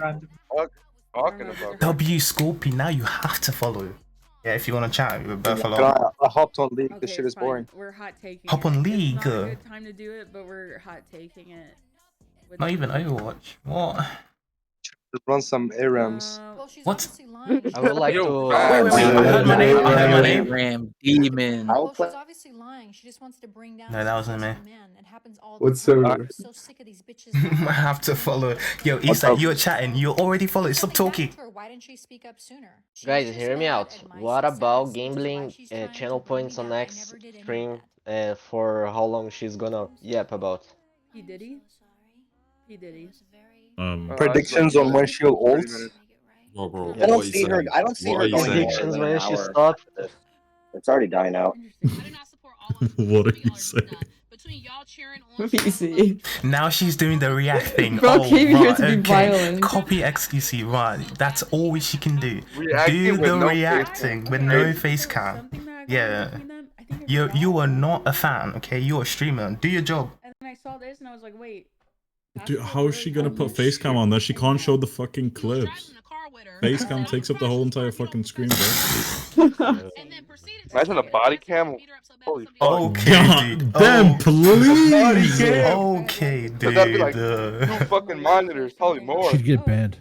Talking about W Scorpy, now you have to follow. Yeah, if you want to chat, we're both But along. I hopped on League. This Okay, shit is it's fine. boring. We're hot taking Hop it. on It's League. not a good time to do it, but we're hot taking it. Not even Overwatch. What? Just run some ARAMs. What? I would like to. Wait, I heard my name. I heard my name. Ram demon. Well, she's obviously lying. She just wants to bring down. No, that wasn't me. It happens all the What's time. so? I'm so sick of these bitches. I have to follow. Yo, Issa, you're chatting. You're already following. Stop talking. Why didn't she speak up sooner? Guys, hear me out. What about gambling channel points on next stream for how long she's gonna yap about? He did he? He did he? Predictions on when she'll ult. I don't see her. I don't see her going Predictions more than when an she hour. stops. It's already dying out. What are you saying? VC. Now she's doing the react thing. Bro came here to be okay. violent. Copy XQC, right. That's all she can do. Reacting Do with the no face reacting with no face cam. Yeah. You are not a fan, okay? You're a streamer. Do your job. And then I saw this and I was like, wait. Dude, how is she gonna put facecam on there? She can't show the fucking clips. Facecam takes up the whole entire fucking screen, bro. Imagine a body cam. Holy fuck. Okay, God dude. damn, please! Okay, dude. But that'd be like 2 fucking monitors, probably more. She'd get banned.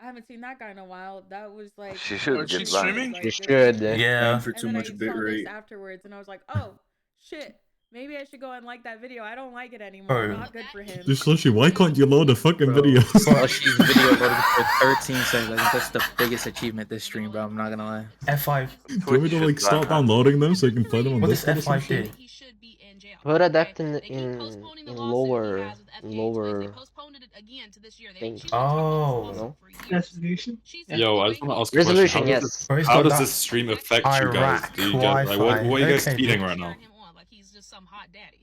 I haven't seen that guy in a while. That was like. She should Are she get streaming? You should. Yeah. For too And then much I bit saw this rate. afterwards, and I was like, oh shit. Maybe I should go and like that video. I don't like it anymore. Bro. Not good for him. Dude, Slushy, why can't you load a fucking video? Oh, she's video loaded for 13 seconds. I think that's the biggest achievement this stream, bro. I'm not gonna lie. F5. Do you want me to like start downloading them so you can play them on What does Discord or some F5 shit? do? Put Adept in lower thing. Oh. No? Resolution? Yo, I just want to ask a Resolution, question. yes. How does this stream affect you guys? Iraq Do you get, like, what are you guys Wi-Fi. feeding right now?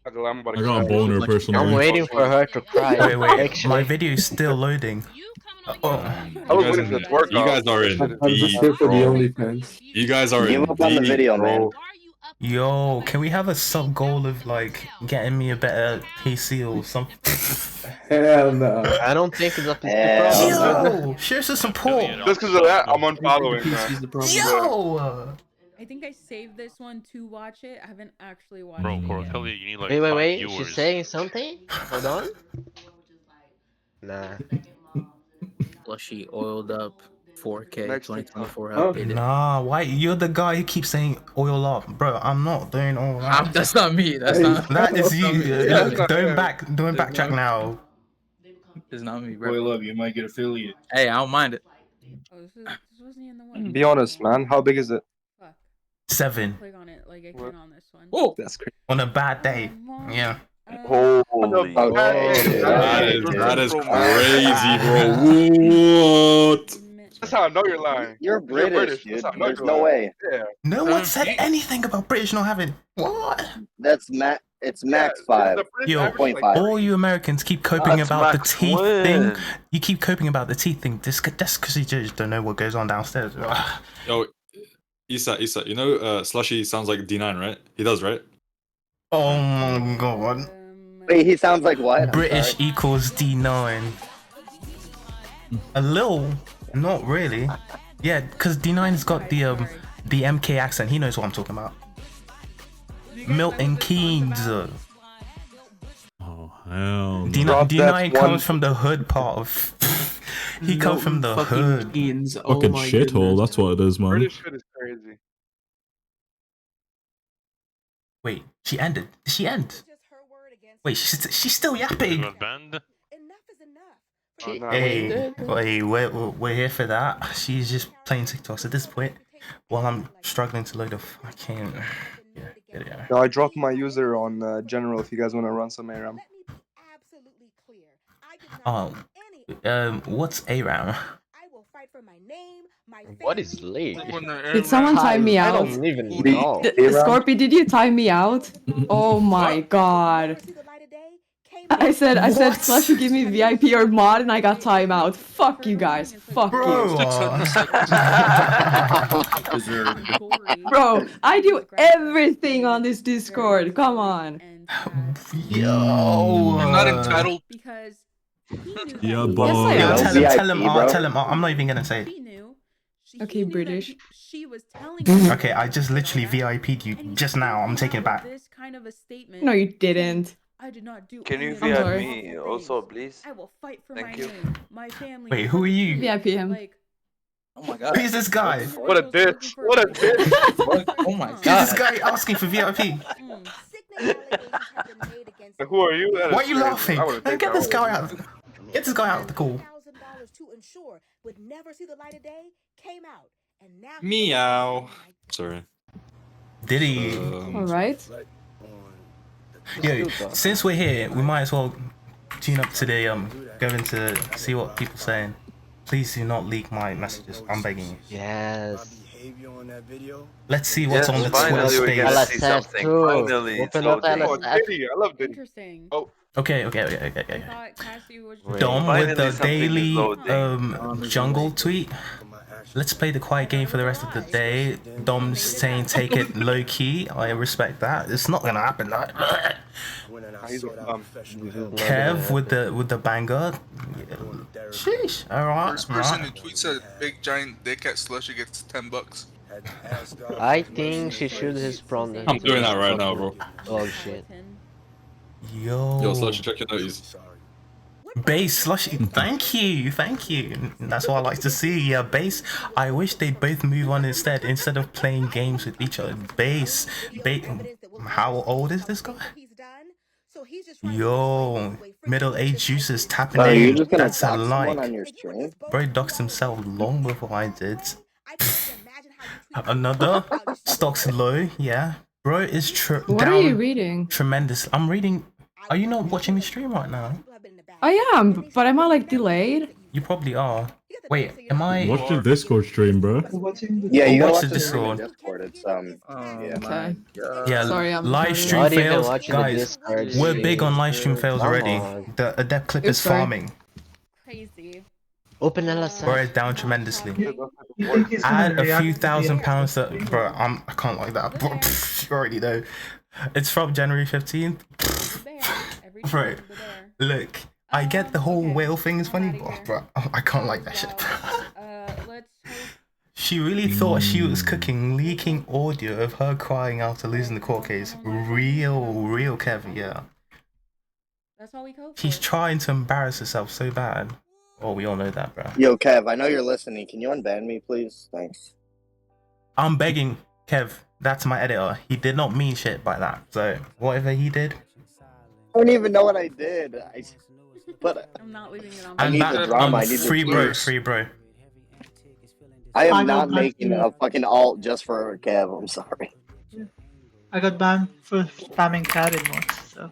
I'm about I to got a cry. boner personally. I'm waiting for her to cry. Wait, Actually. my video is still loading. Oh. I was waiting for it to work. You guys are in I'm just here for the OnlyFans. You guys are Give in up on the deep, video, bro. man. Yo, can we have a sub goal of like getting me a better PC or something? Hell no. I don't think it's a Hell problem. Yo, show some support. Just because of that, I'm unfollowing PC's the her. problem. Yo. I think I saved this one to watch it. I haven't actually watched Bro, it for yet. affiliate, you need like Wait, 5 wait. viewers. She's saying something? Hold on. Nah. Slushy oiled up 4K Next 2024 Oh. updated. Nah, why you're the guy who keeps saying oil up, bro? I'm not doing all that. That's not me. That's not. That is you. Yeah, that's not Don't him. backtrack now. It's not me, bro. Boy, love, you might get affiliate. Hey, I don't mind it. Oh, this wasn't even the one. Be honest, man. How big is it? Fuck. 7 Click on it like I can on this one. Oh, That's crazy. on a bad day. Yeah. Holy. That is crazy, bro. What? That's how I know you're lying. You're British, That's dude. how I know There's you're no lying. way. Yeah. No one said anything about British not having. What? That's It's max 5. The British Yo, average is like all you Americans keep coping That's about the max teeth win. thing. You keep coping about the teeth thing. That's because you just don't know what goes on downstairs. Ugh. Yo, Issa, you know Slushy sounds like D9, right? He does, right? Oh my god. Wait, he sounds like what? I'm British sorry. equals D9. A little, not really. Yeah, because D9's got the MK accent. He knows what I'm talking about. Milton Keynes. Oh hell no. D9 comes from the hood part of. He comes from the fucking hood. Keynes. Oh Fucking my shithole, goodness. that's what it is, man. British shit is crazy. Wait, she ended. Did she end? Wait, she's still yapping. Hey, we're here for that. She's just playing TikToks at this point. While I'm struggling to load a fucking. Yeah. No, I dropped my user on general if you guys want to run some ARAM. What's ARAM? What is late? Did someone time me out? I don't even know. Scorpy, did you time me out? Oh my god. I said, Slushy, give me VIP or mod, and I got time out. Fuck you guys. Fuck you. Bro, I do everything on this Discord. Come on. Yo. I'm not entitled. Because yeah, boy. Yes, tell him. I'm not even gonna say it. Okay, British. She was telling me. Okay, I just literally VIP'd you just now. I'm taking it back. This kind of a statement. No, you didn't. I did not do. Can you VIP me also, please? I will fight for Thank my you. name, my family. Wait, who are you? VIP him. Oh my god. Who's this guy? What a bitch. What a bitch. Oh my Who's god. this guy asking for VIP? Who are you? Why are you laughing? Man, get this guy out. Get this guy out of the call. Meow. Sorry. Did he? Alright. Yo, since we're here, we might as well tune up today. Go into see what people saying. Please do not leak my messages. I'm begging you. Yes. Let's see what's on the Twitter finally we get to space. see something. Finally. Open So up Oh, LSF. Diddy. I love Diddy. Interesting. Oh. Okay. I thought Cassie was just Dom Finally with the something is daily loading. jungle tweet. Let's play the quiet game for the rest of the day. Dom's saying take it low key. I respect that. It's not gonna happen. Like. Kev with the banger. Sheesh. Alright. First person who tweets a big giant dick at Slushy gets $10. I think she should respond. I'm doing that right now, bro. Oh shit. Yo, Slushy, check your notes. Base Slushy, thank you. That's what I like to see. Yeah, Base. I wish they'd both move on instead of playing games with each other. Base. How old is this guy? Yo, middle-aged juices tapping in. That's a like. Bro doxed himself long before I did. Another stocks low. Yeah, bro is What are you reading? Tremendous. I'm reading. Are you not watching the stream right now? I am, but am I like delayed? You probably are. Wait, am I? Watch the Discord stream, bro. Yeah, you gotta watch watch the Discord. Discord. It's Okay. Yeah, Sorry, I'm live stream Not even fails, watching the guys. Discord We're stream. big on live stream fails Come already. on. The Adept clip is sorry. farming. crazy. Open LSF. Bro, it's down tremendously. You think he's gonna Add a react few to £1,000 the- that, bro, I can't like that. Bro, you already know. It's from January 15th. Bro, look, I get the whole whale thing is funny, but bro, I can't like that shit. She really thought she was cooking, leaking audio of her crying after losing the court case. Real Kevin, yeah. That's all we hope. She's trying to embarrass herself so bad. Oh, we all know that, bro. Yo, Kev, I know you're listening. Can you unban me, please? Thanks. I'm begging, Kev. That's my editor. He did not mean shit by that. So whatever he did. I don't even know what I did. But I'm not leaving it on. I need the drama. I need free the bro. I am not making a fucking alt just for Kev. I'm sorry. I got banned for spamming cat emotes, so.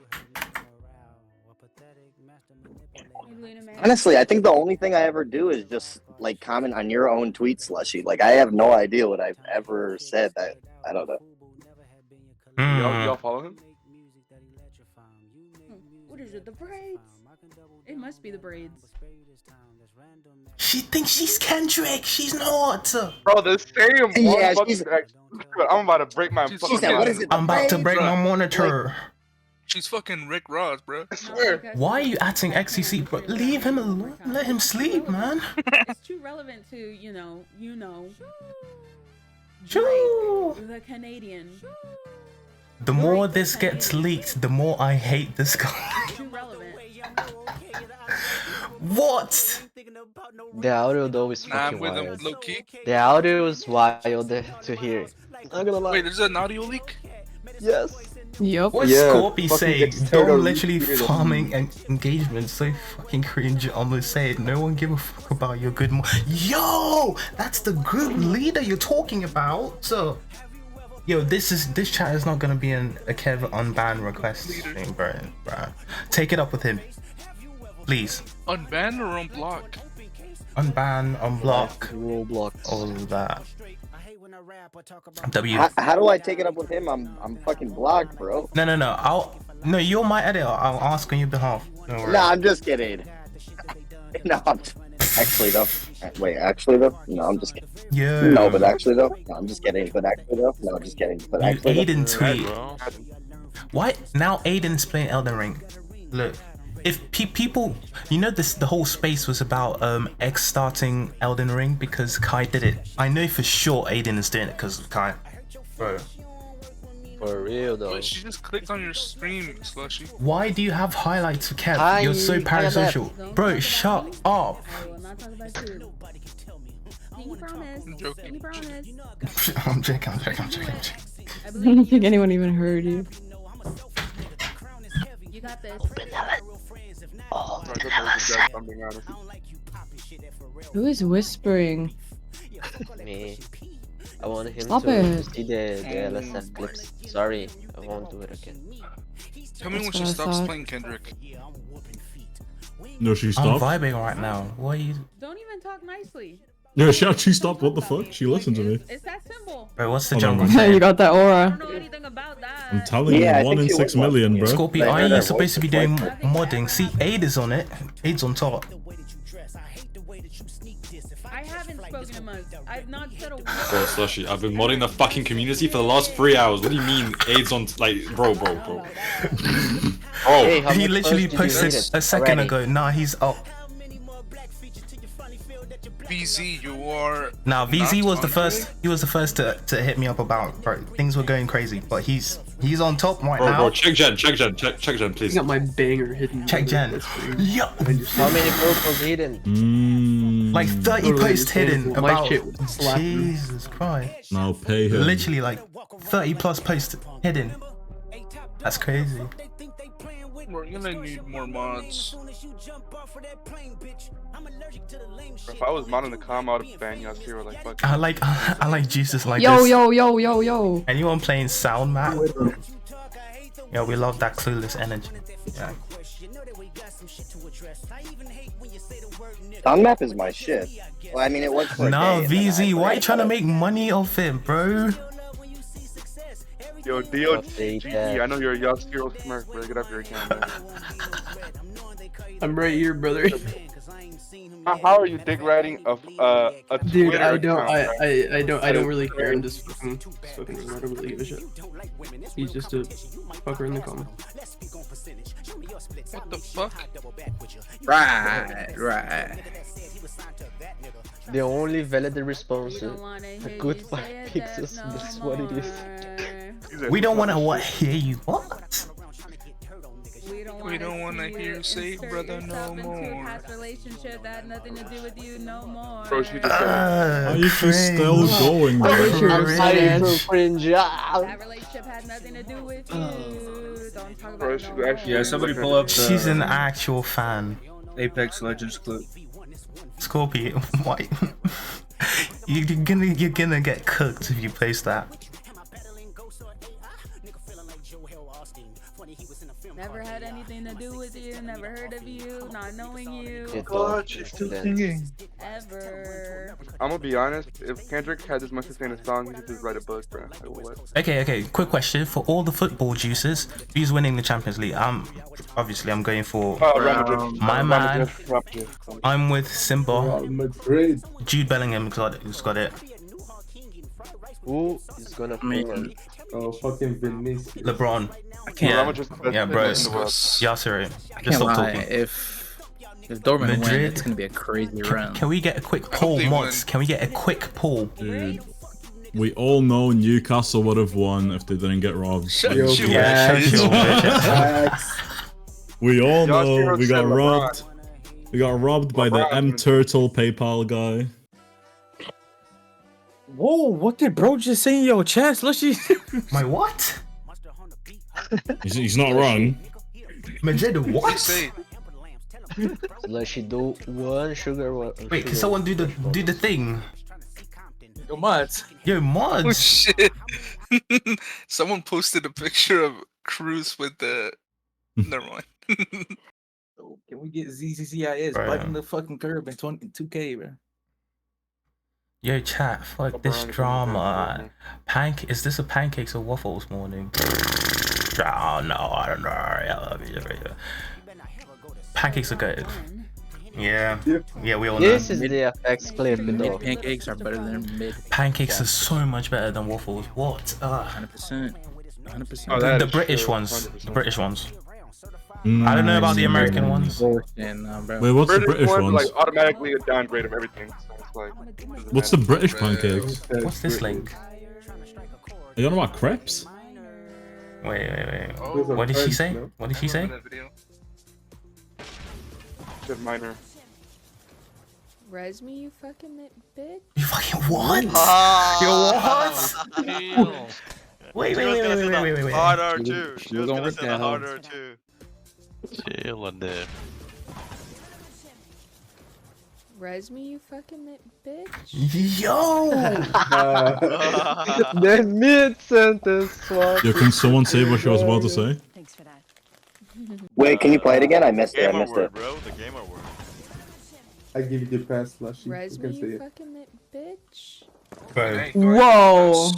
Honestly, I think the only thing I ever do is just like comment on your own tweet, Slushy. Like I have no idea what I've ever said. That I don't know. Y'all follow him? What is it? The braids? It must be the braids. She thinks she's Kendrick. She's not. Bro, the same one Yeah, fucking I'm about to break my fucking I'm about to break my monitor. She's fucking Rick Ross, bro. I swear. Why are you acting XCC, bro? Leave him alone. Let him sleep, man. It's too relevant to, you know. Shoo. Drake, the Canadian. The more this gets leaked, the more I hate this guy. Too relevant. What? The audio though is Nah, I'm fucking with him, wild. low key. The audio is wild to hear. Not gonna lie. Wait, there's an audio leak? Yes. Yup. What's Yeah, Scorpy fucking saying? gets tired Dom of literally repeating it. farming and engagement. So fucking cringe. Almost said, no one give a fuck about your good Yo, that's the group leader you're talking about. So, Yo, this chat is not gonna be a Kev unban request thing, bro. Take it up with him, please. Unban or unblock? Unban, unblock, Roblox, all of that. How do I take it up with him? I'm fucking blocked, bro. No, you're my editor. I'll ask on your behalf. Don't worry. Nah, I'm just kidding. No, actually though. Wait, actually though? No, I'm just kidding. Yeah. No, but actually though? No, I'm just kidding. But actually though? No, I'm just kidding. But actually Aiden tweet. Why now Aiden's playing Elden Ring? Look, if people, you know, the whole space was about X starting Elden Ring because Kai did it. I know for sure Aiden is doing it because of Kai. Bro. For real though. Wait, she just clicked on your stream, Slushy. Why do you have highlights for Kev? Hi, You're so parasocial. Adept. Bro, shut up. I'm joking. I'm joking. I don't think anyone even heard you. You got this. Oh, Who is whispering? me. I want him Stop to it. see the LSF clips. Sorry, I won't do it again. Tell me when That's she what I stops thought. playing Kendrick. No, she I'm stopped. vibing right now. What are you? Don't even talk nicely. Yeah, she actually stopped. What the fuck? She listened to me. It's that simple. Bro, what's the Hold on, jungle man. saying? You got that aura. I don't know anything about that. I'm telling Yeah, I you, 1 think in she 6 was million, bro. Scorpio, are you supposed to be doing modding? See, Aid is on it. Aid's on top. I haven't spoken to months. I've not said a word. Bro, Slushy, I've been modding the fucking community for the last 3 hours. What do you mean AIDS on, like, bro? Hey, how He much literally first did you posted rate it a second already? ago. Nah, he's up. BZ, you are. Now VZ not was the on first. it? He was the first to hit me up about, bro. Things were going crazy, but he's on top right Bro, now. check Gen, I please. got my banger hidden. Check Gen. Yo, How many purples hidden? like 30 Totally posts hidden understandable. My about. shit would slap me. Jesus Christ. Now pay him. Literally like 30 plus posts hidden. That's crazy. We're gonna need more mods. If I was modding the com, I would have banned y'all zero like fuck. I like Jesus like Yo, this. yo. Anyone playing sound map? Yeah, we love that clueless energy. Yeah. Sound map is my shit. Well, I mean, it works for No, a day, and then VZ, I why you forget trying to about make money off it, bro? Yo, DOG, I know you're a y'all zero smurf, bro. Get up your account, man. I'm right here, brother. How are you dick riding a Dude, Twitter I don't, account, I don't really care. I'm just fucking, I don't really give a shit. He's just a fucker in the comment. What the fuck? Right. The only valid response is a good 5 pixels. That's what it is. We don't want to hear you. What? We don't want to hear you say brother no more. Past relationship that had nothing to do with you no more. Bro, she just Are you still going, bro? I'm so cringe. That relationship had nothing to do with you. Don't talk about it no more. Yeah, somebody pull up the She's an actual fan. Apex Legends clip. Scorpio, why? You're gonna get cooked if you place that. Never had anything to do with you, never heard of you, not knowing you. God, she's still singing. Ever. I'm gonna be honest, if Kendrick had this much to say in a song, he should just write a book, bro. Like, what? Okay. Quick question for all the football juices: who's winning the Champions League? Obviously I'm going for my man. I'm with Simba. Madrid. Jude Bellingham who's got it. Who is gonna win? Oh, fucking Vinicius. LeBron. Yeah, bro. Yasser. Just stop talking. If Dortmund win, it's gonna be a crazy round. Can we get a quick poll, mods? Can we get a quick poll? Dude, we all know Newcastle would have won if they didn't get robbed. We all know we got robbed. We got robbed by the M Turtle PayPal guy. Whoa, what did bro just say in your chat, Slushy? My what? He's not wrong. Madrid, what? Slushy, do one sugar. Wait, can someone do the thing? Yo, mods. Yo, Oh mods. shit! Someone posted a picture of Cruz with the. Never mind. Can we get ZZCIS biting the fucking curb in 2K, bro? Yo, chat, fuck this drama. Is this a pancakes or waffles morning? Oh no, I don't know. I love you. Pancakes are good. Yeah, we all know. This is the FX clip, though. Pancakes are better than mid. Pancakes are so much better than waffles. What? 100%. 100%. The British ones. The British ones. I don't know about the American ones. Wait, what's the British ones? Like automatically a downgrade of everything. So it's like, What's the British pancakes? What's this link? Are you on about crepes? Wait. What did she say? What did she say? Just minor. Res me, you fucking bitch. You fucking what? You what? Wait. Hard R2. She was gonna say the hard R2. Chillin' there. Res me, you fucking bitch. Yo! The mid-sentence swap. Yo, can someone say what she was about to say? Thanks for that. Wait, can you play it again? I missed it. Bro, the gamer word. I give you the pass, Slushy. Res You me, can say you it. fucking bitch. Whoa!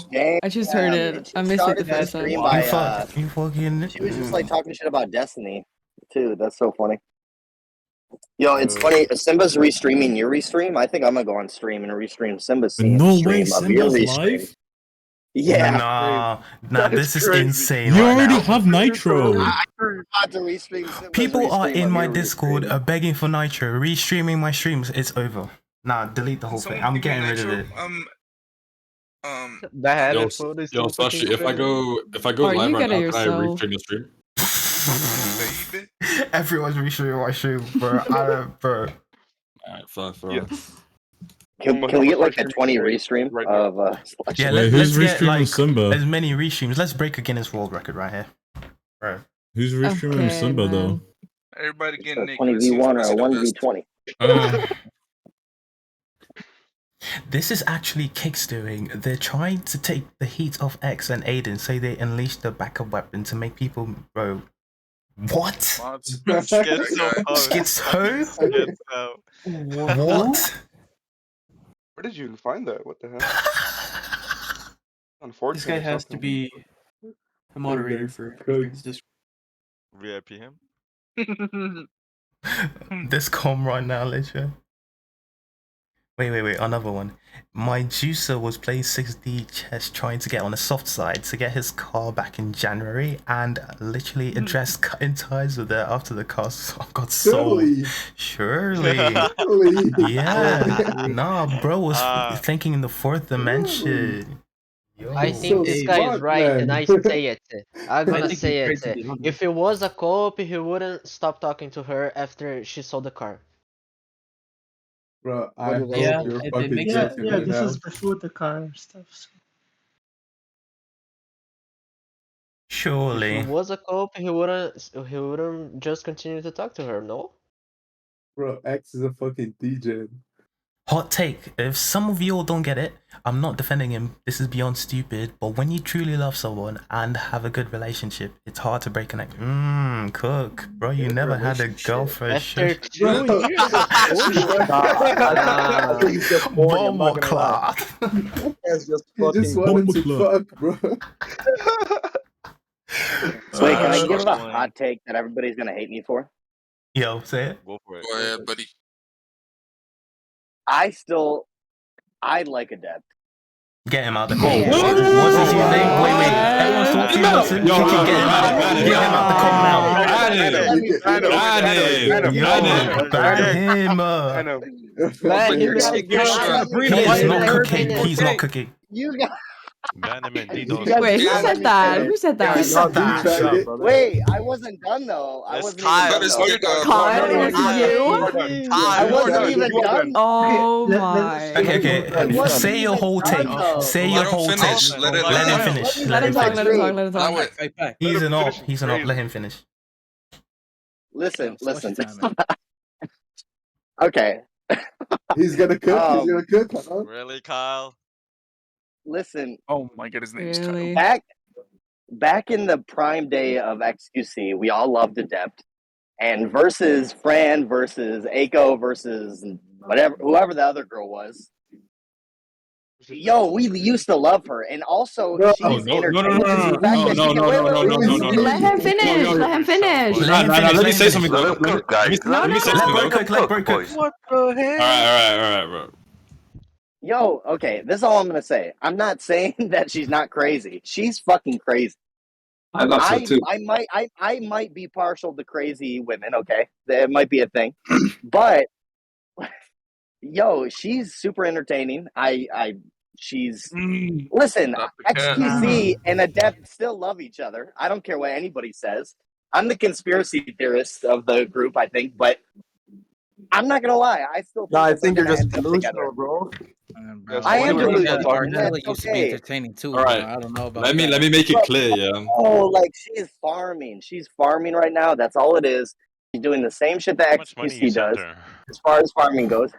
I just heard it. I missed it the first time. You fucking. She was just like talking shit about Destiny, too. That's so funny. Yo, it's funny. Simba's restreaming your restream. I think I'm gonna go on stream and restream Simba's stream. No way, Simba's live? Yeah. Nah, this is insane. You right already now. have Nitro. People are in my Discord begging for Nitro, restreaming my streams. It's over. Nah, delete the whole thing. I'm getting rid of it. Yo, Slushy, if I go live right now, can I restream the stream? Everyone's restreaming my stream, bro. Bro. Alright, fuck. Can we get like a 20 restream of Yeah, Wait, let's who's get like restreaming Simba? as many restreams. Let's break a Guinness World Record right here. Right. Who's restreaming Simba though? Everybody getting naked. 20v1 or 1v20. This is actually Kicks doing. They're trying to take the heat off X and Aiden, say they unleashed the backup weapon to make people bro. What? Schizo? What? Where did you find that? What the hell? Unfortunate. This guy has to be a moderator for this. VIP him. This com right now, literally. Wait, another one. My juicer was playing 6D chess trying to get on the soft side to get his car back in January and literally addressed cutting ties with it after the car got sold. Surely. Yeah. Nah, bro was thinking in the fourth dimension. I think this guy is right, and I say it. I'm gonna say it. If it was a co-op, he wouldn't stop talking to her after she sold the car. Bro, I hope Yeah, you're it fucking makes joking right this now. is before the car stuff. So. Surely. If it was a co-op, he wouldn't just continue to talk to her, no? Bro, X is a fucking DJ. Hot take. If some of you all don't get it, I'm not defending him. This is beyond stupid. But when you truly love someone and have a good relationship, it's hard to break connect. Cook. Bro, you never had a girlfriend. After 2 years of Bomber clock. He just wanted to fuck, bro. Wait, can I give a hot take that everybody's gonna hate me for? Yo, say it. Go for it. Go ahead, buddy. I like Adept. Get him out the call. What's his username? Wait. Everyone's talking about him. Get him out the call now. Ban him. He's not cooking. You got. Wait, who said that? Who said that? Wait, I wasn't done though. I wasn't even done. Kyle, it was you? I wasn't even done. Oh my. Okay. Say your whole take. Say your whole take. Let him finish. Let him talk. He's an op. Let him finish. Listen. Okay. He's gonna cook. Huh? Really, Kyle? listen. Oh my god, his name's Kyle. Really? Back in the prime day of XQC, we all loved Adept. And versus Fran versus Aiko versus whoever the other girl was. Yo, we used to love her, and also she's entertaining. Let him finish. Let him finish. Let me say something. Let me say something. What the hell? All right, bro. Yo, okay, this is all I'm gonna say. I'm not saying that she's not crazy. She's fucking crazy. I love her too. I might be partial to crazy women. Okay, that might be a thing, but yo, she's super entertaining. She's listen. XQC and Adept still love each other. I don't care what anybody says. I'm the conspiracy theorist of the group, I think, but I'm not gonna lie. I still think I think you're just delusional, bro. I am delusional. Arnella used to be entertaining too. All right. I don't know about Let me make it clear, yeah. Oh, like she is farming. She's farming right now. That's all it is. She's doing the same shit that XQC does as far as farming goes.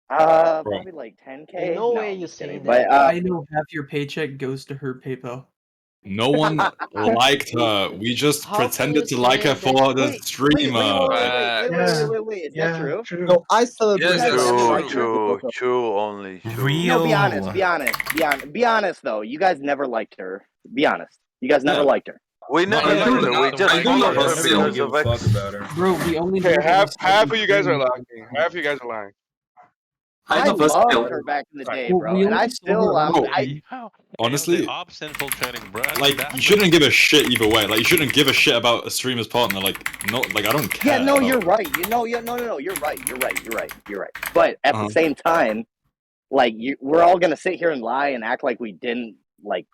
Probably like 10K. No way you say kidding, that. But I know half your paycheck goes to her PayPal. No one liked her. We just pretended to like her for the streamer. Wait. Is that true? No, I celebrate. True, only true. No, be honest though. You guys never liked her. Be honest. You guys never liked her. We never liked her. We just followed her because of X. Bro, we only half of you guys are lying. Half of you guys are lying. I loved her back in the day, bro, and I still honestly, like you shouldn't give a shit either way. Like you shouldn't give a shit about a streamer's partner. Like I don't care. Yeah, no, you're right. No, you're right. You're right. But at the same time, like we're all gonna sit here and lie and act like we didn't like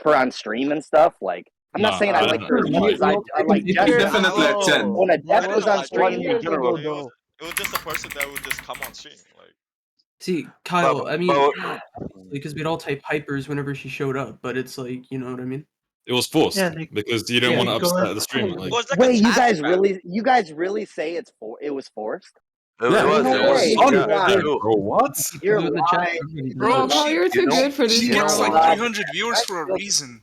her on stream and stuff. Like I'm not saying I like her as much as I like definitely a 10. When Adept was on stream. It was just a person that would just come on stream, like. See, Kyle, I mean, because we'd all type hypers whenever she showed up, but it's like, you know what I mean? It was forced because you didn't want to upset the streamer. Like. Wait, you guys really say it was forced? It was. Bro, what? You're lying. Bro, you're too good for this. She gets like 300 viewers for a reason.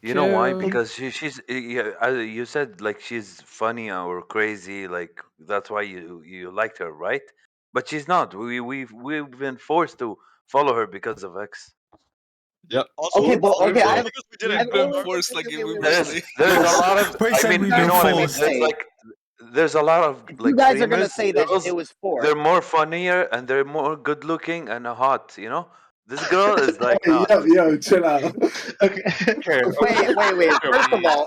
You know why? Because she's you said like she's funny or crazy, like that's why you liked her, right? But she's not. We've been forced to follow her because of X. Yep. Okay, but okay, I've been forced like there's a lot of. I mean, you know what I mean? There's like there's a lot of like. You guys are gonna say that it was forced. They're more funnier and they're more good looking and hot. You know. This girl is like yo, chill out. Okay. Wait. First of all,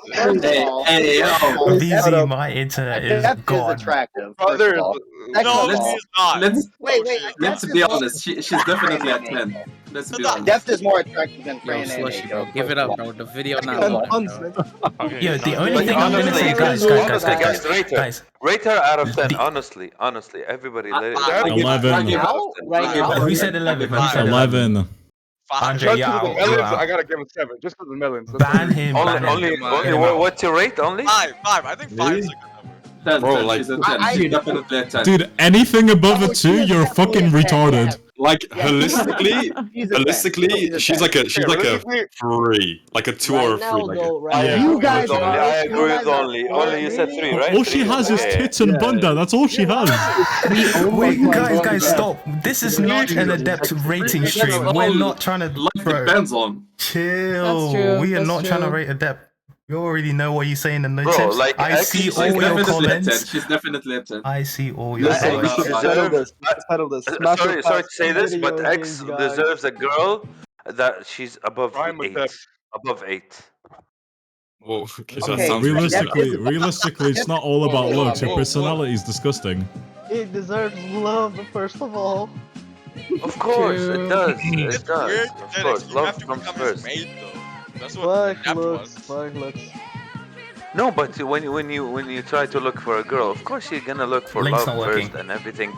VZ, my internet is gone. Is attractive. No, she's not. Let's be honest. She's definitely a 10. Let's be honest. Deft is more attractive than Fran and Slushy, Aiko. bro. Give it up, bro. The video now. Yo, the only thing I'm gonna say, guys. Rate her out of 10. Honestly, everybody. 11. Who said 11? 11. Andre, I gotta give him 7 just for the melons. Ban him. Only what's your rate? Only 5. I think 5 is a good number. 10, bro, like, she's a 10. She's definitely a 10. Dude, anything above a 2, you're fucking retarded. Like holistically, she's like a 3, like a 2 or a 3. Like you guys, I agree with only you said 3, right? All she has is tits and bunda. That's all she has. Wait, guys, stop. This is not an Adept rating stream. We're not trying to. Depends on. Chill. We are not trying to rate Adept. You already know what you say in the notes. Bro, like, I see all your comments. She's definitely a 10. I see all your comments. Sorry to say this, but X deserves a girl that she's above 8. Above 8. Whoa, okay, so that sounds realistically, it's not all about looks. Your personality is disgusting. It deserves love, first of all. Of course, it does. It does. Of course, love comes first. That's what Fuck looks. No, but when you try to look for a girl, of course you're gonna look for love first and everything.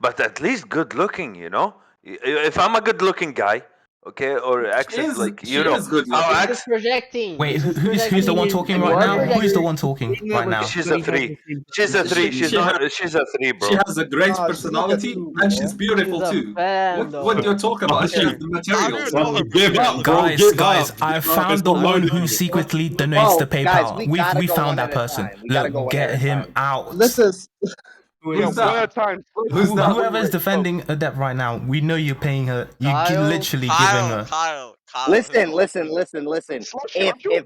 But at least good looking, you know. If I'm a good looking guy, Okay, or access like she is good how looking. access. Projecting. Wait, who's the one talking right now? Who's the one talking right now? She's a 3. She's a 3. She's a 3, bro. She has a great Ah, she's like a personality 2, and bro. she's beautiful She's a too. fan, What you're talking about? She has the materials. Give up, bro. Guys, I found the one who secretly donates the PayPal. We found that person. Look, get him out. Listen. Who's that? Whoever's defending Adept right now, we know you're paying her. You're literally giving her. Kyle. Listen. If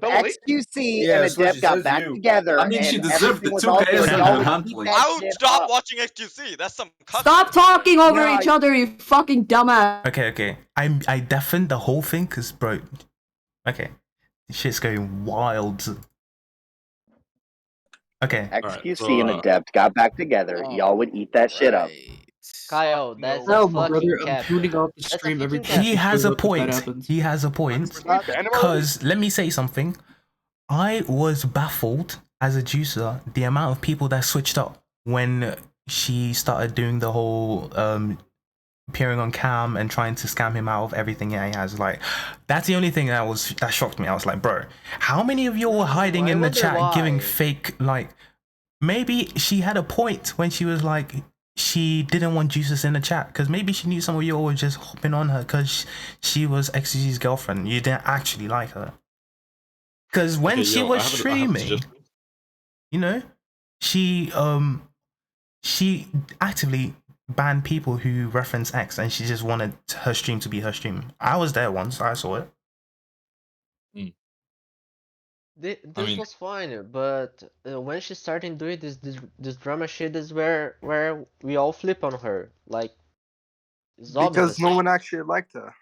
XQC and Adept got back together, I mean, she and deserved the everything was 2 all KS good, in y'all her would handling. keep I that would shit stop up. watching XQC. That's some Stop talking over each other, you fucking dumbass. Okay. I deafened the whole thing because, bro. Okay, this shit's going wild. Okay. XQC and Adept got back together, y'all would eat that shit up. Kyle, that's No, a fucking brother, I'm cap. tuning out the stream every time. He has a that point. happens. He has a point. Because let me say something. I was baffled as a juicer the amount of people that switched up when she started doing the whole appearing on cam and trying to scam him out of everything he has. Like, that's the only thing that shocked me. I was like, bro, how many of you were hiding in the chat giving fake, like, maybe she had a point when she was like, she didn't want juices in the chat because maybe she knew some of you were just hopping on her because she was XG's girlfriend. You didn't actually like her. Because when she was streaming, you know, she actively banned people who reference X, and she just wanted her stream to be her stream. I was there once, I saw it. This was fine, but when she started doing this drama shit is where we all flip on her. Like, it's Because obvious. no one actually liked her.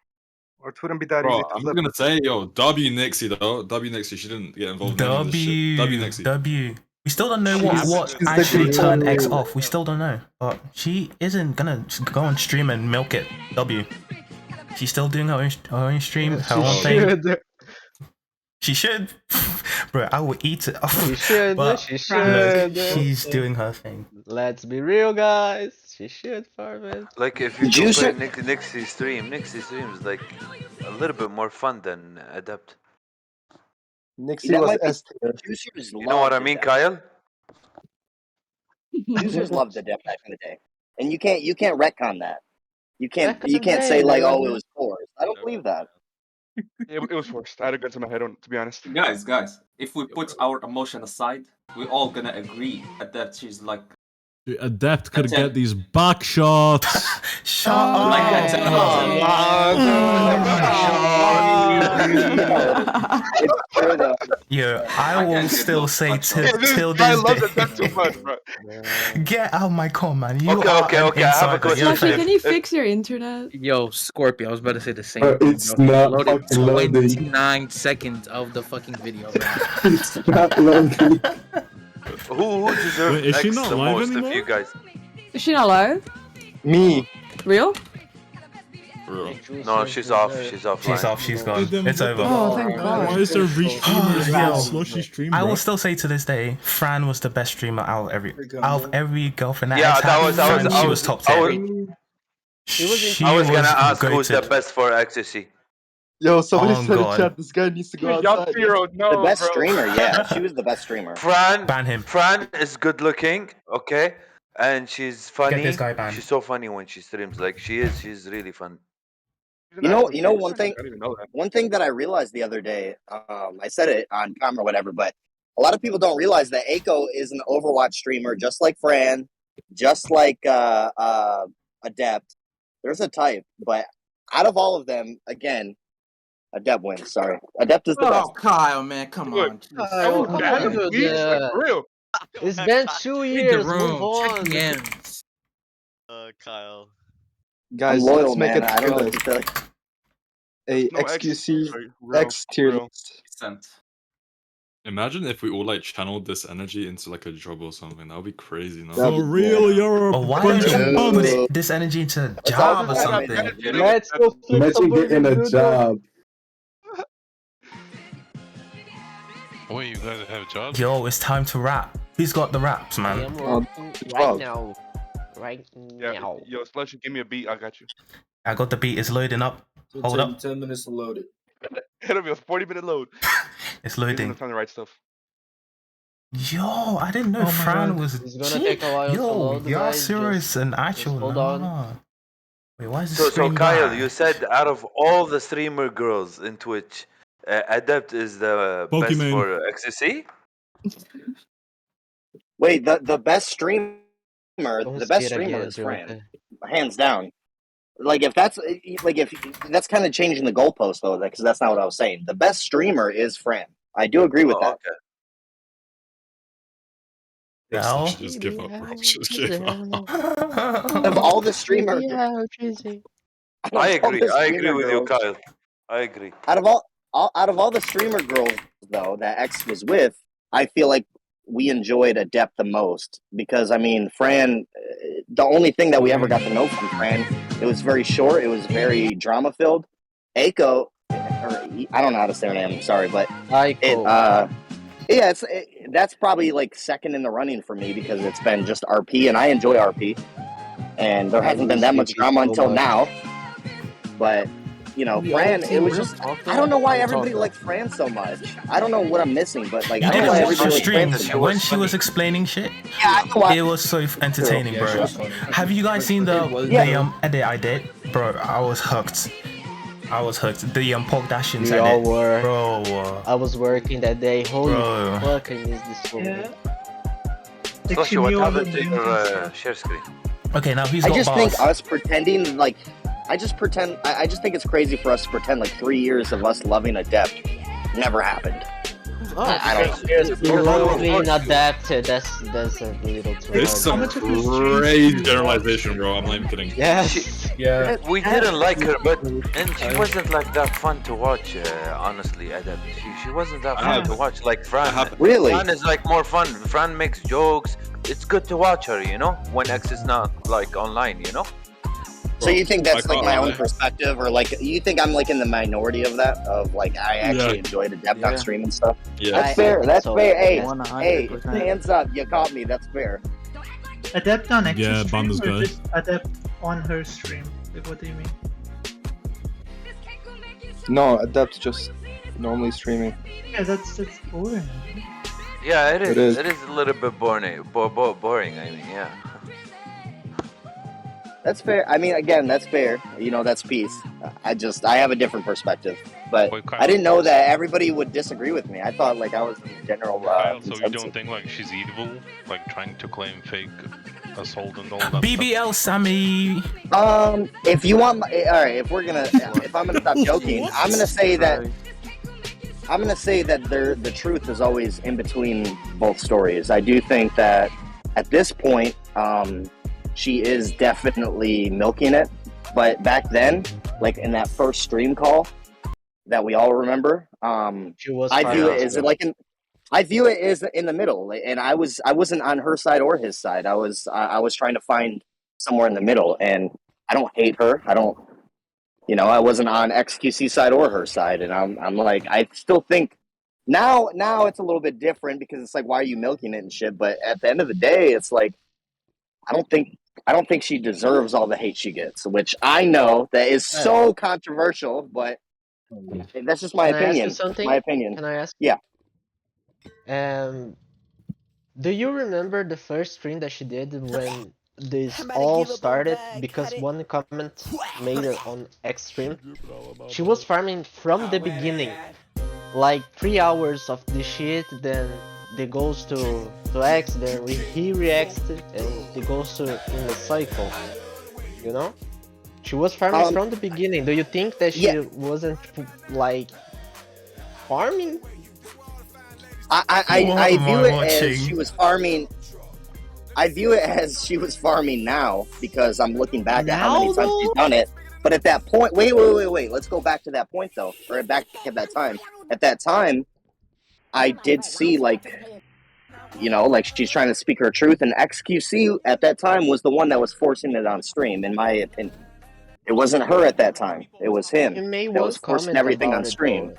Or it wouldn't be that easy to I'm flip. gonna say, W Nixie though. W Nixie, she didn't get involved in any of this shit. W Nixie. We still don't know what actually turned X off. We still don't know. But she isn't gonna go on stream and milk it. W. She's still doing her own stream, her own thing. She should. Bro, I will eat it. She should. But She should. look, she's doing her thing. Let's be real, guys. She should farm it. Like if you compare Nixie's stream is like a little bit more fun than Adept. Nixie was S tier. You know what I mean, Kyle? Users loved Adept back in the day, and you can't retcon that. You can't say like, oh, it was forced. I don't believe that. It was forced. I had a gun to my head, to be honest. Guys, if we put our emotion aside, we're all gonna agree that she's like. Dude, Adept could get these back shots. Shut up. Yeah, I will still say till this day. Get out of my com, man. You okay. I have a question. Slushy, can you fix your internet? Yo, Scorpio, I was about to say the same thing. It's not Loaded fucking loading. 29 seconds of the fucking video, bro. It's not loading. Who deserves Wait, is she X not the live most anymore? of you guys? Is she not live? Me. Real? No, she's off. She's offline. She's off. She's gone. Dude, then It's over. Oh, thank God. Why is there restreamers Slushy stream, I bro? will still say to this day, Fran was the best streamer out of every girlfriend that Yeah, X had. She was top 10. I was gonna ask who's the best for XSC. Yo, somebody Oh, said in God. chat, this guy needs to go outside. The best streamer, yeah, she was the best streamer. Ban him. Fran is good looking, okay, and she's funny. Get this guy banned. She's so funny when she streams. Like she's really fun. You know one thing. One thing that I realized the other day, I said it on camera or whatever, but a lot of people don't realize that Aiko is an Overwatch streamer, just like Fran, just like Adept. There's a type, but out of all of them, again, Adept wins. Sorry, Adept is the best. Oh, Kyle, man, come on. Kyle, come on, dude. It's been 2 years. Move on. Kyle. Guys, I'm loyal, let's make man. it I don't know what to tell you. a XQC X tier list. Imagine if we all like channeled this energy into like a job or something. That would be crazy, no? For real, you're a Why don't bunch of you bums. put this energy into a job or something? Let's go flip Imagine some getting a burgers, job. Wait, you guys have jobs? Yo, it's time to rap. Who's got the raps, I man? am working right now. Right now. Yo, Slushy, give me a beat. I got you. I got the beat. It's loading up. Hold up. 10 minutes to load it. It'll be a 40-minute load. It's Give them loading. the time to write stuff. Yo, I didn't know Fran was. It's gonna take a while to Yo, load, y'all guys. serious and actual? hold on. Nah. Wait, why is this So screen Kyle, black? you said out of all the streamer girls in Twitch, Adept is the best Pokemon. for XCC? Wait, the best streamer, Don't the say best it streamer again, is Fran, Joker. hands down. Like if that's kind of changing the goalpost though, because that's not what I was saying. The best streamer is Fran. I do agree with that. Okay. No. Just give up, bro. Just give up. Of all the streamer, I agree with you, Kyle. I agree. Out of all the streamer girls though that X was with, I feel like we enjoyed Adept the most because I mean Fran, the only thing that we ever got to know from Fran, it was very short, it was very drama filled. Aiko, or I don't know how to say her name, I'm sorry, but that's probably like second in the running for me because it's been just RP and I enjoy RP, and there hasn't been that much drama until now. But you know, Fran, it was just I don't know why everybody liked Fran so much. I don't know what I'm missing, but like You I don't didn't know why watch her everybody liked stream Fran so when much. she was explaining shit. Yeah, it was so entertaining, bro. Have you guys seen the edit I did, bro? I was hooked. The pork dashings We edit, all were. bro. I was working that day. Holy Bro. fucking is this woman. Slushy, what happened to your share screen? Okay, now he's I got just bars. think us pretending like I just think it's crazy for us to pretend like 3 years of us loving Adept never happened. I don't know. You're loving adapted. That's a little too This is some crazy generalization, bro. I'm not even kidding. Yeah. We didn't like her, and she wasn't like that fun to watch. Honestly, Adept. She wasn't that fun to watch. Like Fran. Really? Fran is like more fun. Fran makes jokes. It's good to watch her, you know, when X is not like online, you know. So you think that's like my own perspective, or like you think I'm like in the minority of that? Of like I actually enjoyed Adept on stream and stuff. Yeah, that's fair. That's fair. Hey, 100%. hands up! You caught me. That's fair. Adept on X's Yeah, stream Banda's or guy. just Adept on her stream? Like, what do you mean? No, Adept just normally streaming. Yeah, that's boring. Yeah, it is. It is. It is a little bit boring. Boring. I mean, yeah. That's fair. I mean, again, that's fair. You know, that's peace. I have a different perspective, but I didn't know that everybody would disagree with me. I thought like I was in the general. Kyle, so you don't think like she's evil, like trying to claim fake assault and all that? BBL Sammy. If you want, all right. If I'm gonna stop joking, I'm gonna say that the truth is always in between both stories. I do think that at this point, she is definitely milking it. But back then, like in that first stream call that we all remember, I view it as in the middle, and I wasn't on her side or his side. I was trying to find somewhere in the middle, and I don't hate her. I wasn't on XQC side or her side, and I'm like, I still think now it's a little bit different because it's like, why are you milking it and shit? But at the end of the day, it's like, I don't think she deserves all the hate she gets, which I know that is so controversial, but that's just my opinion. Can I ask you something? My opinion. Can I ask? Yeah. Do you remember the first stream that she did when this all started because one comment made it on X stream? She was farming from the beginning, like 3 hours of this shit, then it goes to X, then he reacts and it goes to in the cycle, you know? She was farming from the beginning. Do you think that she wasn't like farming? I view it as she was farming. I view it as she was farming now because I'm looking back at how many times she's done it. But at that point, wait. Let's go back to that point though, or back at that time. At that time, I did see like she's trying to speak her truth, and XQC at that time was the one that was forcing it on stream. In my opinion, it wasn't her at that time; it was him that was forcing everything on stream.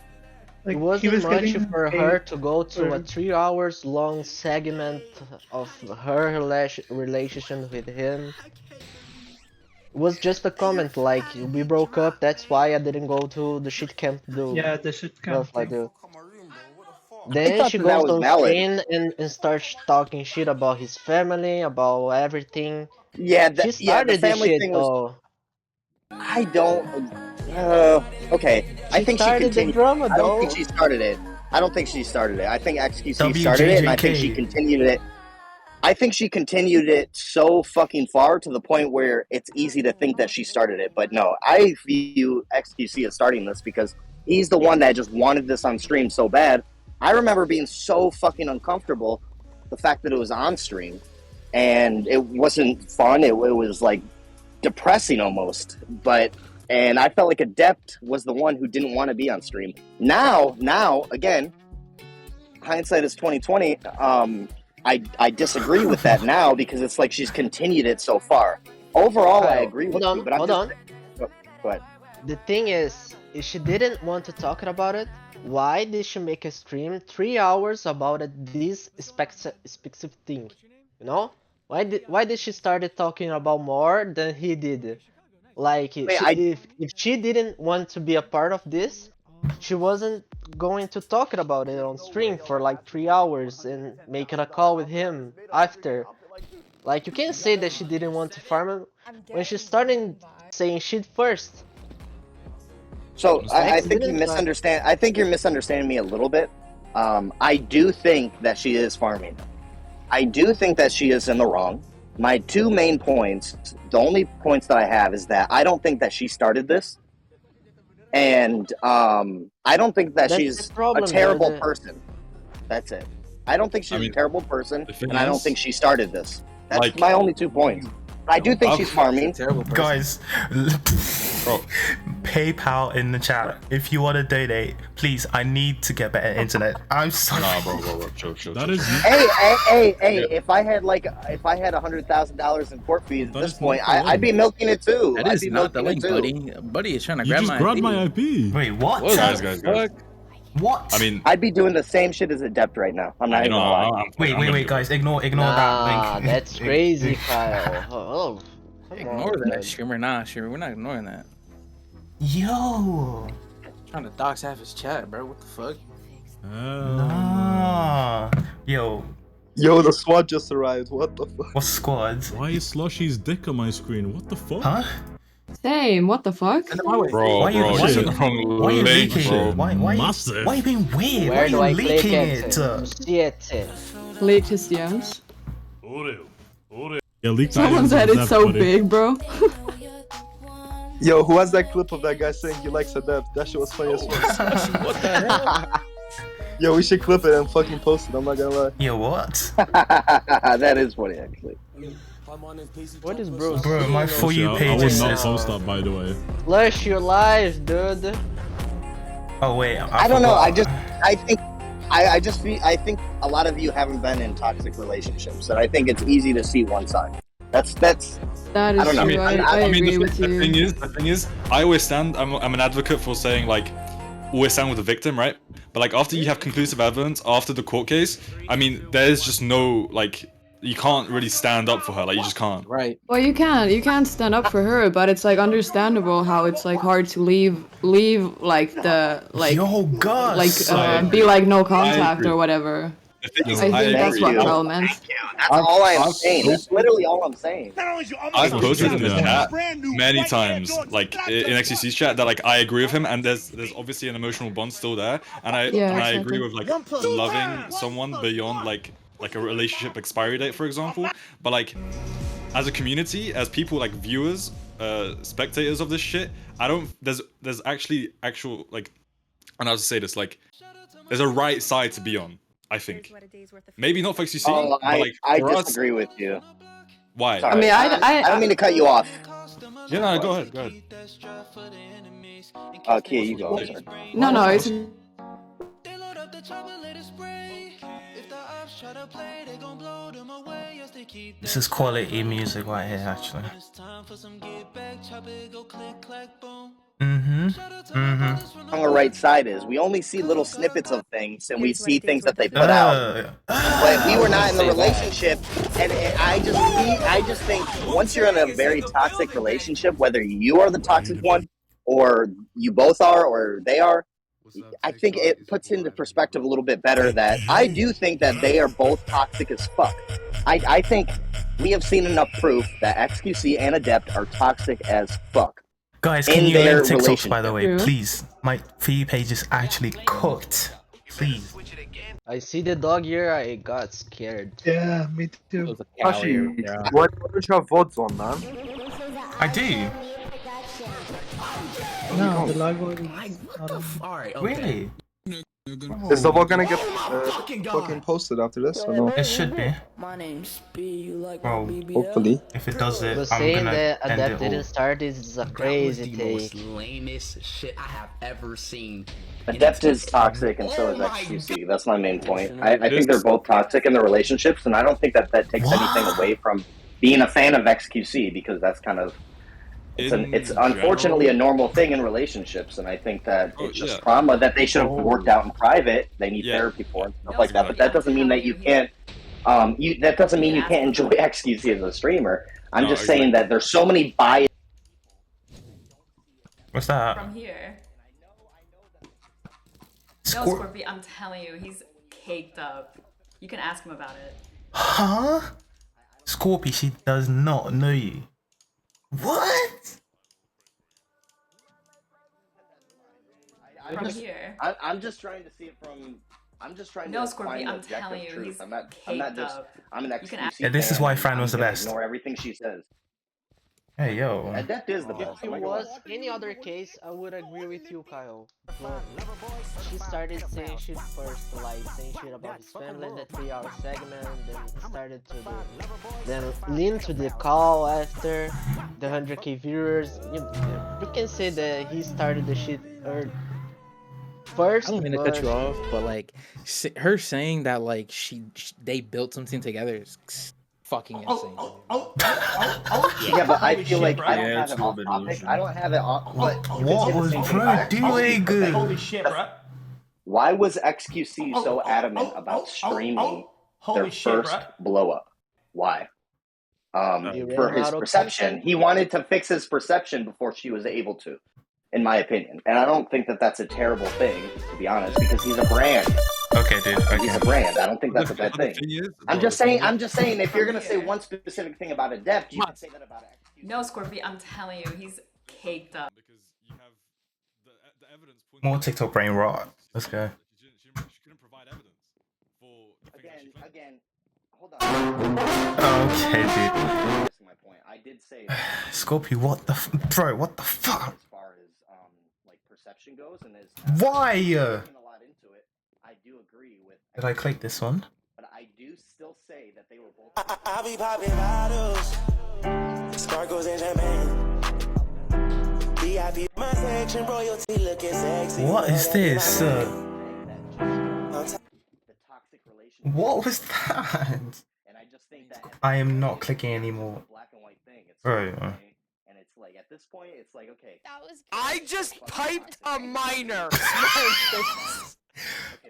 It wasn't much for her to go to a 3 hours long segment of her relationship with him. It was just a comment like we broke up. That's why I didn't go to the shit camp. Yeah, the shit camp thing. Then she thought that goes was on valid. screen and starts talking shit about his family, about everything. Yeah, She the started this family shit thing was. though. I don't. Okay. I She think she started the continued. drama I don't think though. she started it. I don't think she started it. I think XQC started it, and I think she WJJK. continued it. I think she continued it so fucking far to the point where it's easy to think that she started it. But no, I view XQC as starting this because he's the one that just wanted this on stream so bad. I remember being so fucking uncomfortable the fact that it was on stream and it wasn't fun. It was like depressing almost. And I felt like Adept was the one who didn't want to be on stream. Now again, hindsight is 2020. I disagree with that now because it's like she's continued it so far. Overall, I agree with you, but I'm just. Go ahead. The thing is, if she didn't want to talk about it, why did she make a stream 3 hours about this specific thing? You know? Why did she started talking about more than he did? Like if she didn't want to be a part of this, she wasn't going to talk about it on stream for like 3 hours and making a call with him after. Like you can't say that she didn't want to farm him when she started saying shit first. So I think you misunderstand. I think you're misunderstanding me a little bit. I do think that she is farming. I do think that she is in the wrong. My two main points, the only points that I have is that I don't think that she started this. And I don't think that she's a terrible person. That's it. I don't think she's a terrible person, and I don't think she started this. That's my only 2 points. I do think she's farming. Guys, bro, PayPal in the chat. If you want to donate, please. I need to get better internet. I'm sorry. Nah, bro, chill. That is. Hey! If I had $100,000 in court fees at this point, I'd be milking it too. That is not the link, buddy. Buddy is trying to grab my IP. You just grabbed my IP. Wait, what? Guys. What? I mean, I'd be doing the same shit as Adept right now. I'm not even gonna lie. Wait, guys. Ignore that link. That's crazy, Kyle. Oh, ignore that, streamer. Nah, streamer. We're not ignoring that. Yo. Trying to dox half his chat, bro. What the fuck? Nah. Yo, the squad just arrived. What the fuck? what squad? Why is Slushy's dick on my screen? What the fuck? Huh? Same. What the fuck? Bro, you're sitting the wrong link, bro. Why are you being weird? Why are you leaking it? Leaked his DMs. Yeah, leaked Someone said it's so big, bro. Yo, who has that clip of that guy saying he likes Adept? That shit was funny as fuck. What the hell? Yo, we should clip it and fucking post it. I'm not gonna lie. Yo, what? That is funny, actually. What is bro? Bro, my For You page I is. would not post that, by the way. Flush your life, dude. Oh wait, I don't know. I think a lot of you haven't been in toxic relationships, and I think it's easy to see one side. That is I don't know. true. I agree with you. The thing is, I always stand. I'm an advocate for saying like, always stand with the victim, right? But like after you have conclusive evidence after the court case, I mean, there's just no like. You can't really stand up for her, like you just can't. Right. Well, you can't stand up for her, but it's like understandable how it's like hard to leave like the like. Yo, God. Like be like no contact or whatever. I think that's what Carl meant. That's all I'm saying. That's literally all I'm saying. I've posted in the chat many times, like in XCC's chat, that like I agree with him, and there's obviously an emotional bond still there, and I agree with like loving someone beyond like a relationship expiry date, for example. But like, as a community, as people like viewers, spectators of this shit, I don't. There's actually actual like, I don't know how to say this. Like, there's a right side to be on. I think. Maybe not for XCC, but like I for disagree with you. Why? Sorry. I mean, I don't mean to cut you off. Yeah, no, go ahead. Okay, you go. No, it's. This is quality music right here, actually. On the right side is we only see little snippets of things and we see things that they put out, but we were not in the relationship. And I just think once you're in a very toxic relationship, whether you are the toxic one or you both are or they are, I think it puts into perspective a little bit better that I do think that they are both toxic as fuck. I think we have seen enough proof that XQC and Adept are toxic as fuck. Guys, can you link TikToks, by the way, please? My For You page is actually cooked. Please. I see the dog here, I got scared. Yeah, me too. Slushy, why don't you have VODs on, man? I do. No, the live one is Really? Is the VOD gonna get fucking posted after this or no? It should be. Well, hopefully. If it does it, But I'm saying gonna that end Adept it all. didn't start is a crazy take. lamest shit I have ever seen. Adept is toxic and so is XQC. That's my main point. I think they're both toxic in their relationships, and I don't think that takes anything away from being a fan of XQC, because that's kind of it's unfortunately a normal thing in relationships, and I think that it's just trauma that they should have worked out in private. They need therapy for and stuff like that. But that doesn't mean that you can't. That doesn't mean you can't enjoy XQC as a streamer. I'm just saying that there's so many bias. What's that? From here. No, Scorpy, I'm telling you, he's caked up. You can ask him about it. Huh? Scorpy, she does not know you. What? From here. I'm just trying to see it from. I'm just trying no, to Scorpy, find I'm objective telling you, truth. he's I'm not just. up. I'm an XQC Yeah, this is why Fran was the best. Ignore everything she says. Hey, yo. Adept is the best. If it was any other case, I would agree with you, Kyle. But she started saying shit first, like saying shit about his family in the 3-hour segment, then started to then lean to the call after the 100k viewers. You can say that he started the shit first. I don't mean to cut you off, but like her saying that like they built something together is fucking insane. Yeah, but I feel like I don't have it off topic. I don't have it off. What was bro doing good? Holy shit, bro. Why was XQC so adamant about streaming their first blow up? Why? For his perception. He wanted to fix his perception before she was able to, in my opinion. And I don't think that that's a terrible thing, to be honest, because he's a brand. Okay, dude. Okay. He's a brand. I don't think that's a bad thing. I'm just saying, if you're gonna say one specific thing about Adept, you can say that about XQC. No, Scorpy, I'm telling you, he's caked up. Because you have the evidence. More TikTok brain rot. Let's go. She couldn't provide evidence for the things that she Again, hold on. Okay, dude. Missing my point. I did say Scorpio, what the bro? What the fuck? as far as like perception goes, and as Why? a lot into it, I do agree with. Did I click this one? But I do still say that they were both. I be popping bottles, sparkles and champagne. VIP my section, royalty looking sexy. What is this? What was that? And I just think that I am not clicking anymore. black and white thing. It's Bro. and it's like at this point, it's like okay. That was. I just piped a minor. Okay,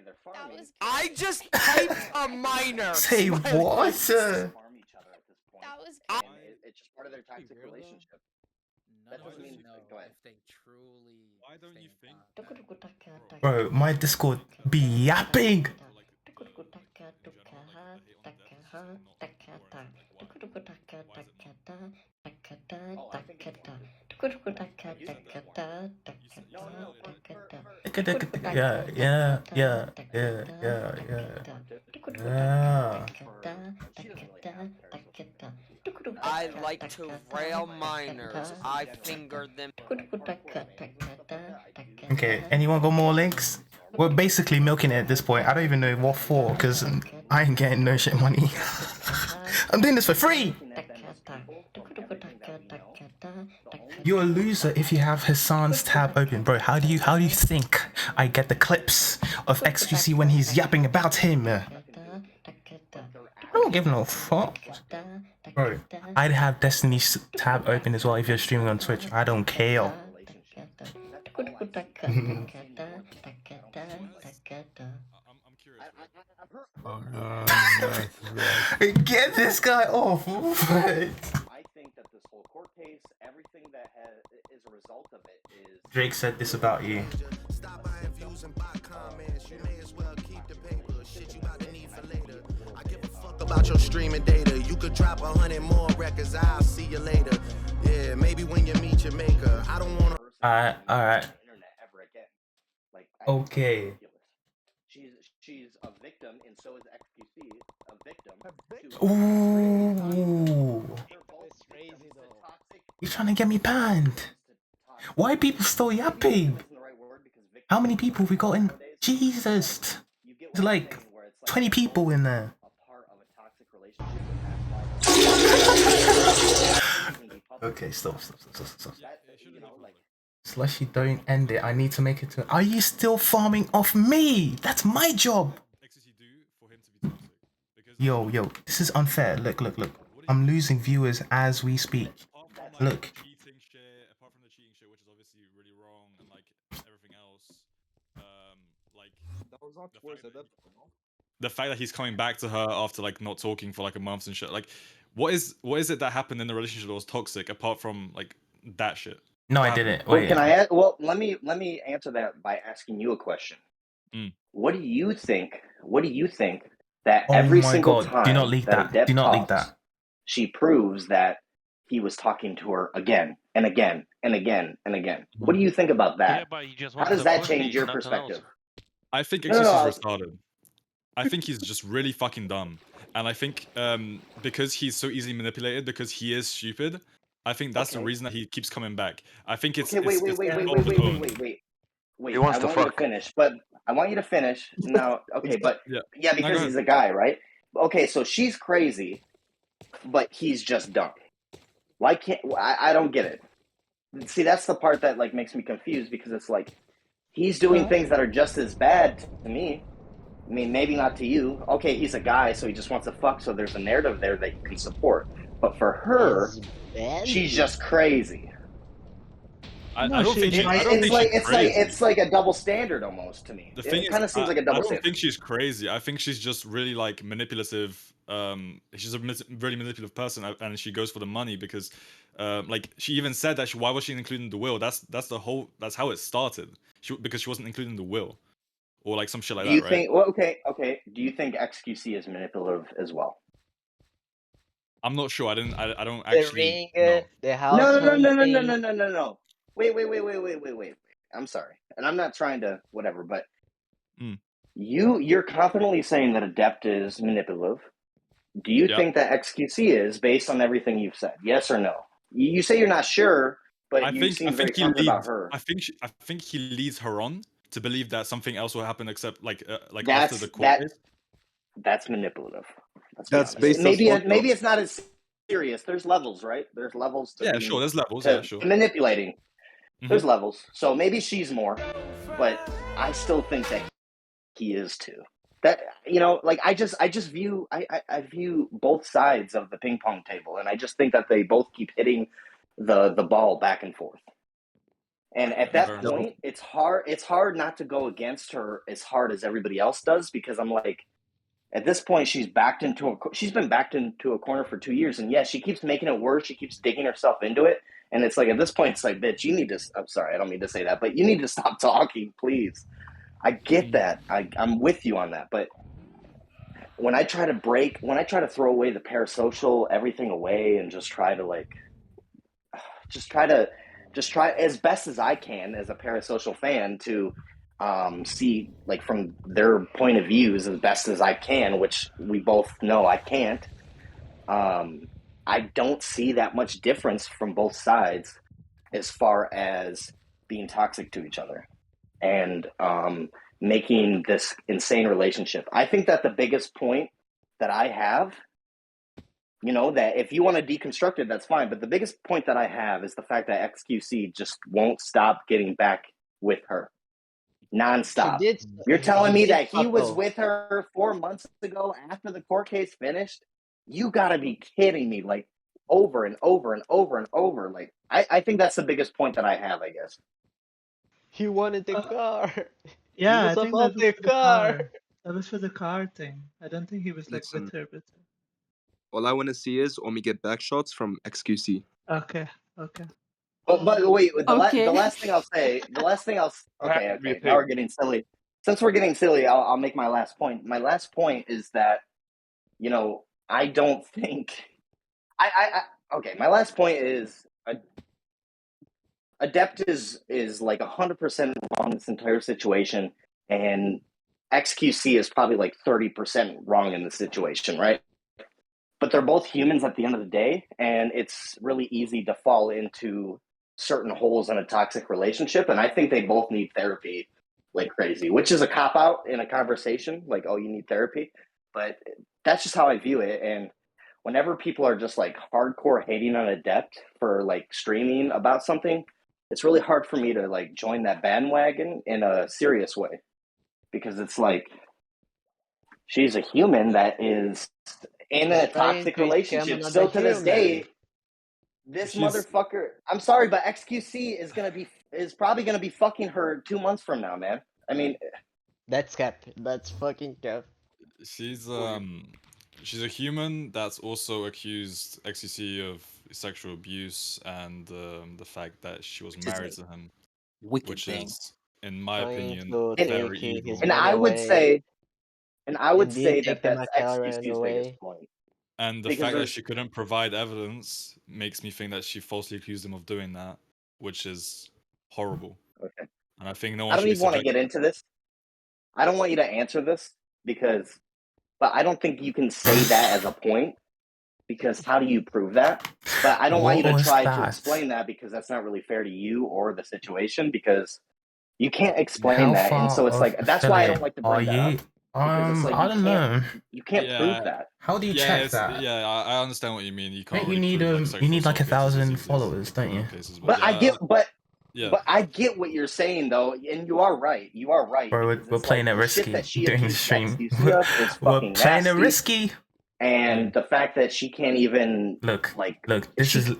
they're farming. I just piped a minor. Say what? Farm each other at this point. That was. And it's just part of their toxic relationship. That doesn't mean go ahead. If they truly. Why don't you think? Bro, my Discord be yapping. I like to rail minors. I finger them. Okay, anyone got more links? We're basically milking it at this point. I don't even know what for, because I ain't getting no shit money. I'm doing this for free! You're a loser if you have Hassan's tab open, bro. How do you think I get the clips of XQC when he's yapping about him? I don't give no fuck. Bro, I'd have Destiny's tab open as well if you're streaming on Twitch. I don't care. Get this guy off! I think that this whole court case, everything that is a result of it is. Drake said this about you. Stop buying views and buy comments. You may as well keep the paper. Shit you about to need for later. I give a fuck about your streaming data. You could drop 100 more records. I'll see you later. Yeah, maybe when you meet your maker. I don't wanna. Alright. Internet ever again. Like. Okay. She's a victim, and so is XQC a victim. Ooh. You're trying to get me banned. Why are people still yapping? How many people have we got in? Jesus. There's like 20 people in there. Okay, stop. Slushy, don't end it. I need to make it to. Are you still farming off me? That's my job. Yo, this is unfair. Look. I'm losing viewers as we speak. Look. Apart from the cheating shit, which is obviously really wrong, and like everything else, like the fact that he's coming back to her after like not talking for like a month and shit. Like, what is it that happened in the relationship that was toxic apart from like that shit? No, I didn't. Wait. Can I? Well, let me answer that by asking you a question. What do you think? That every single time do not leak that. Adept Do not leak talks, that. she proves that he was talking to her again and again and again and again. What do you think about that? Yeah, but he just How does that change your perspective? I think XQC is retarded. I think he's just really fucking dumb. And I think because he's so easily manipulated, because he is stupid, I think that's the reason that he keeps coming back. I think it's Wait. He wants to I want fuck. you to finish, but I want you to finish now. Okay, but yeah, because No, he's a guy, right? Okay, so she's crazy, but he's just dumb. Why can't I don't get it. See, that's the part that like makes me confused, because it's like he's doing things that are just as bad to me. I mean, maybe not to you. Okay, he's a guy, so he just wants to fuck, so there's a narrative there that you can support. But for her, she's just crazy. I don't think it's like a double standard almost to me. The thing it kind of seems like a double I don't standard. think she's crazy. I think she's just really like manipulative. She's a really manipulative person, and she goes for the money because, like she even said that why was she including the will? That's how it started. Because she wasn't including the will, or like some shit like that, right? Well, okay. Do you think XQC is manipulative as well? I'm not sure. I don't actually. No. Wait. I'm sorry, and I'm not trying to whatever, but you're confidently saying that Adept is manipulative. Do you think that XQC is, based on everything you've said? Yes or no? You say you're not sure, but you seem very confident about her. I think he leads her on to believe that something else will happen, except like after the court case. That's manipulative. That's based on maybe it's not as serious. There's levels, right? There's levels to sure. There's levels. to manipulating. There's levels. So maybe she's more, but I still think that he is too. That like I view both sides of the ping pong table, and I just think that they both keep hitting the ball back and forth. And at that point, it's hard not to go against her as hard as everybody else does, because I'm like, at this point, she's been backed into a corner for 2 years, and yeah, she keeps making it worse. She keeps digging herself into it, and it's like at this point, it's like, bitch, you need to. I'm sorry, I don't mean to say that, but you need to stop talking, please. I get that. I'm with you on that, but when I try to throw away the parasocial, everything away, and just try as best as I can as a parasocial fan to see like from their point of views as best as I can, which we both know I can't. I don't see that much difference from both sides as far as being toxic to each other and making this insane relationship. I think that the biggest point that I have, that if you want to deconstruct it, that's fine. But the biggest point that I have is the fact that XQC just won't stop getting back with her. Nonstop. You're telling me that he was with her 4 months ago after the court case finished? You gotta be kidding me. Like, over and over and over and over. Like, I think that's the biggest point that I have, I guess. He wanted the car. Yeah, was I think about that was the for the car. That was for the car thing. I don't think he was like Listen. with her. All I want to see is when we get back shots from XQC. Okay, okay. But wait, the Okay. last thing I'll say, okay, to be a now we're pig. getting silly. Since we're getting silly, I'll make my last point. My last point is that, you know, I don't think, okay, my last point is, Adept is like 100% wrong in this entire situation, and XQC is probably like 30% wrong in the situation, right? But they're both humans at the end of the day, and it's really easy to fall into certain holes in a toxic relationship, and I think they both need therapy like crazy, which is a cop-out in a conversation, like, oh, you need therapy, but that's just how I view it. And whenever people are just like hardcore hating on Adept for like streaming about something, it's really hard for me to like join that bandwagon in a serious way, because it's like, she's a human that is in a toxic relationship. Still to this day, this motherfucker, I'm sorry, but XQC is probably gonna be fucking her 2 months from now, man. I mean, that's cap. That's fucking cap. She's a human that's also accused XCC of sexual abuse and the fact that she was married to him, which is, in my opinion, very evil. and I would say that that's McLaren XQC's biggest point. And the Because fact that there's- she couldn't provide evidence makes me think that she falsely accused him of doing that, which is horrible. Okay. And I think no one I don't should even want to get into this. I don't want you to answer this but I don't think you can say that as a point, because how do you prove that? But I don't want you to try to explain that, because that's not really fair to you or the situation, because you can't explain that. And so it's like, that's why I don't like to bring that up. Because it's like, I don't know. You can't prove that. How do you check that? Yeah, I understand what you mean. You can't. You need you need like 1,000 followers, don't you? But I get, but I get what you're saying though, and you are right. You are right. Bro, we're playing it risky during the stream. We're playing it risky. And the fact that she can't even look. This is she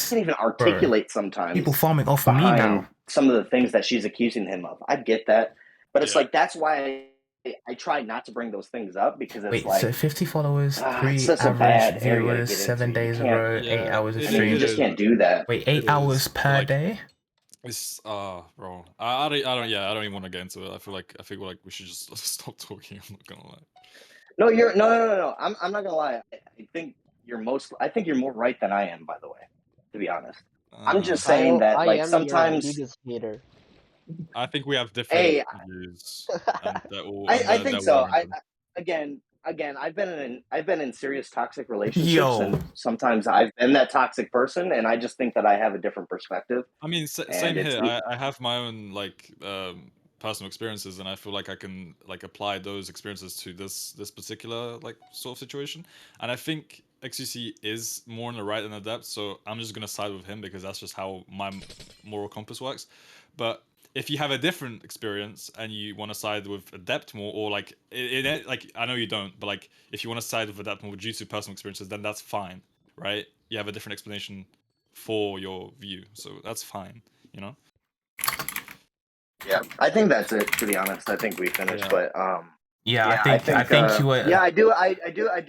can't even articulate sometimes. People farming off of me now. Some of the things that she's accusing him of, I get that, but it's like, that's why I try not to bring those things up, because it's like, so 50 followers, 3 it's such a average bad area to viewers, get 7 into. days You in a can't- row, 8 hours of I mean, stream. you just can't do that. Wait, 8 hours per day? It's bro. I don't even want to get into it. I feel like we should just stop talking. I'm not gonna lie. No, you're no. I'm not gonna lie. I think you're more right than I am, by the way, to be honest. I'm just saying that, like, sometimes your biggest hater. I think we have different views. I think so. Again, I've been in serious toxic relationships, and sometimes I've been that toxic person, and I just think that I have a different perspective. I mean, same here. I have my own like personal experiences, and I feel like I can like apply those experiences to this particular like sort of situation. And I think XCC is more on the right than Adept, so I'm just gonna side with him because that's just how my moral compass works. But if you have a different experience and you want to side with Adept more, or like like I know you don't, but like if you want to side with Adept more due to personal experiences, then that's fine, right? You have a different explanation for your view, so that's fine, you know. Yeah, I think that's it. To be honest, I think we finished, but I think you were. Yeah, I do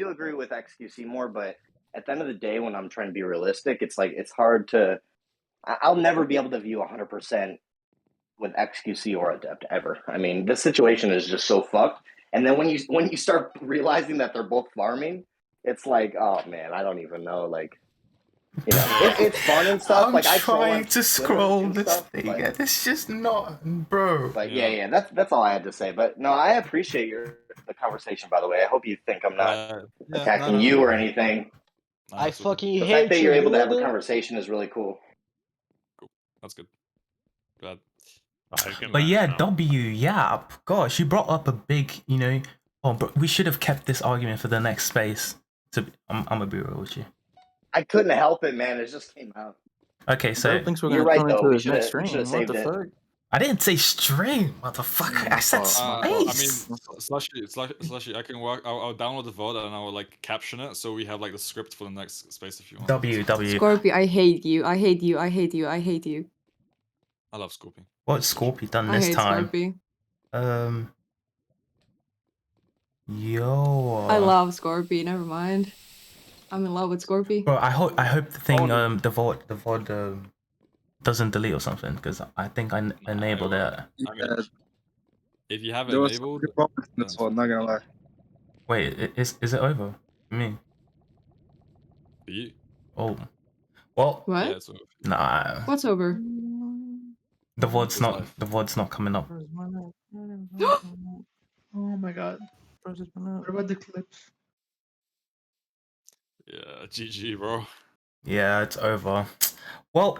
agree with XQC more, but at the end of the day, when I'm trying to be realistic, it's like, it's hard to. I'll never be able to view 100% with XQC or Adept ever. I mean, this situation is just so fucked. And then when you start realizing that they're both farming, it's like, oh man, I don't even know. Like, you know, it's fun and stuff. I'm like, I trying to scroll this stuff, thing. but It's just not, bro. But yeah, that's all I had to say. But no, I appreciate the conversation. By the way, I hope you think I'm not attacking you or anything. I fucking The hate fact that you're able to have a dude. conversation is really cool. That's good. Glad. But yeah, Yap. Gosh, you brought up a big, but we should have kept this argument for the next space. I'm gonna be real with you. I couldn't help it, man. It just came out. Okay, so you're right though. We should have saved it. I didn't say stream, motherfucker. I said space. I mean, Slushy, I can work. I'll download the VOD and I will like caption it, so we have like the script for the next space if you want. W. Scorpio, I hate you. I hate you. I hate you. I hate you. I love Scorpio. What's Scorpy done I this hate time? Scorpy. Yo. I love Scorpy. Never mind. I'm in love with Scorpy. Bro, I hope the thing the VOD doesn't delete or something, because I think I enabled it. I mean, if you have it There was enabled, some good moments in this one, not gonna lie. Wait, is it over? I mean, for you. oh, well, What? Yeah, it's over. Nah, What's over? the VOD's not coming up. Oh my god. What about the clips? Yeah, GG, bro. Yeah, it's over. Well,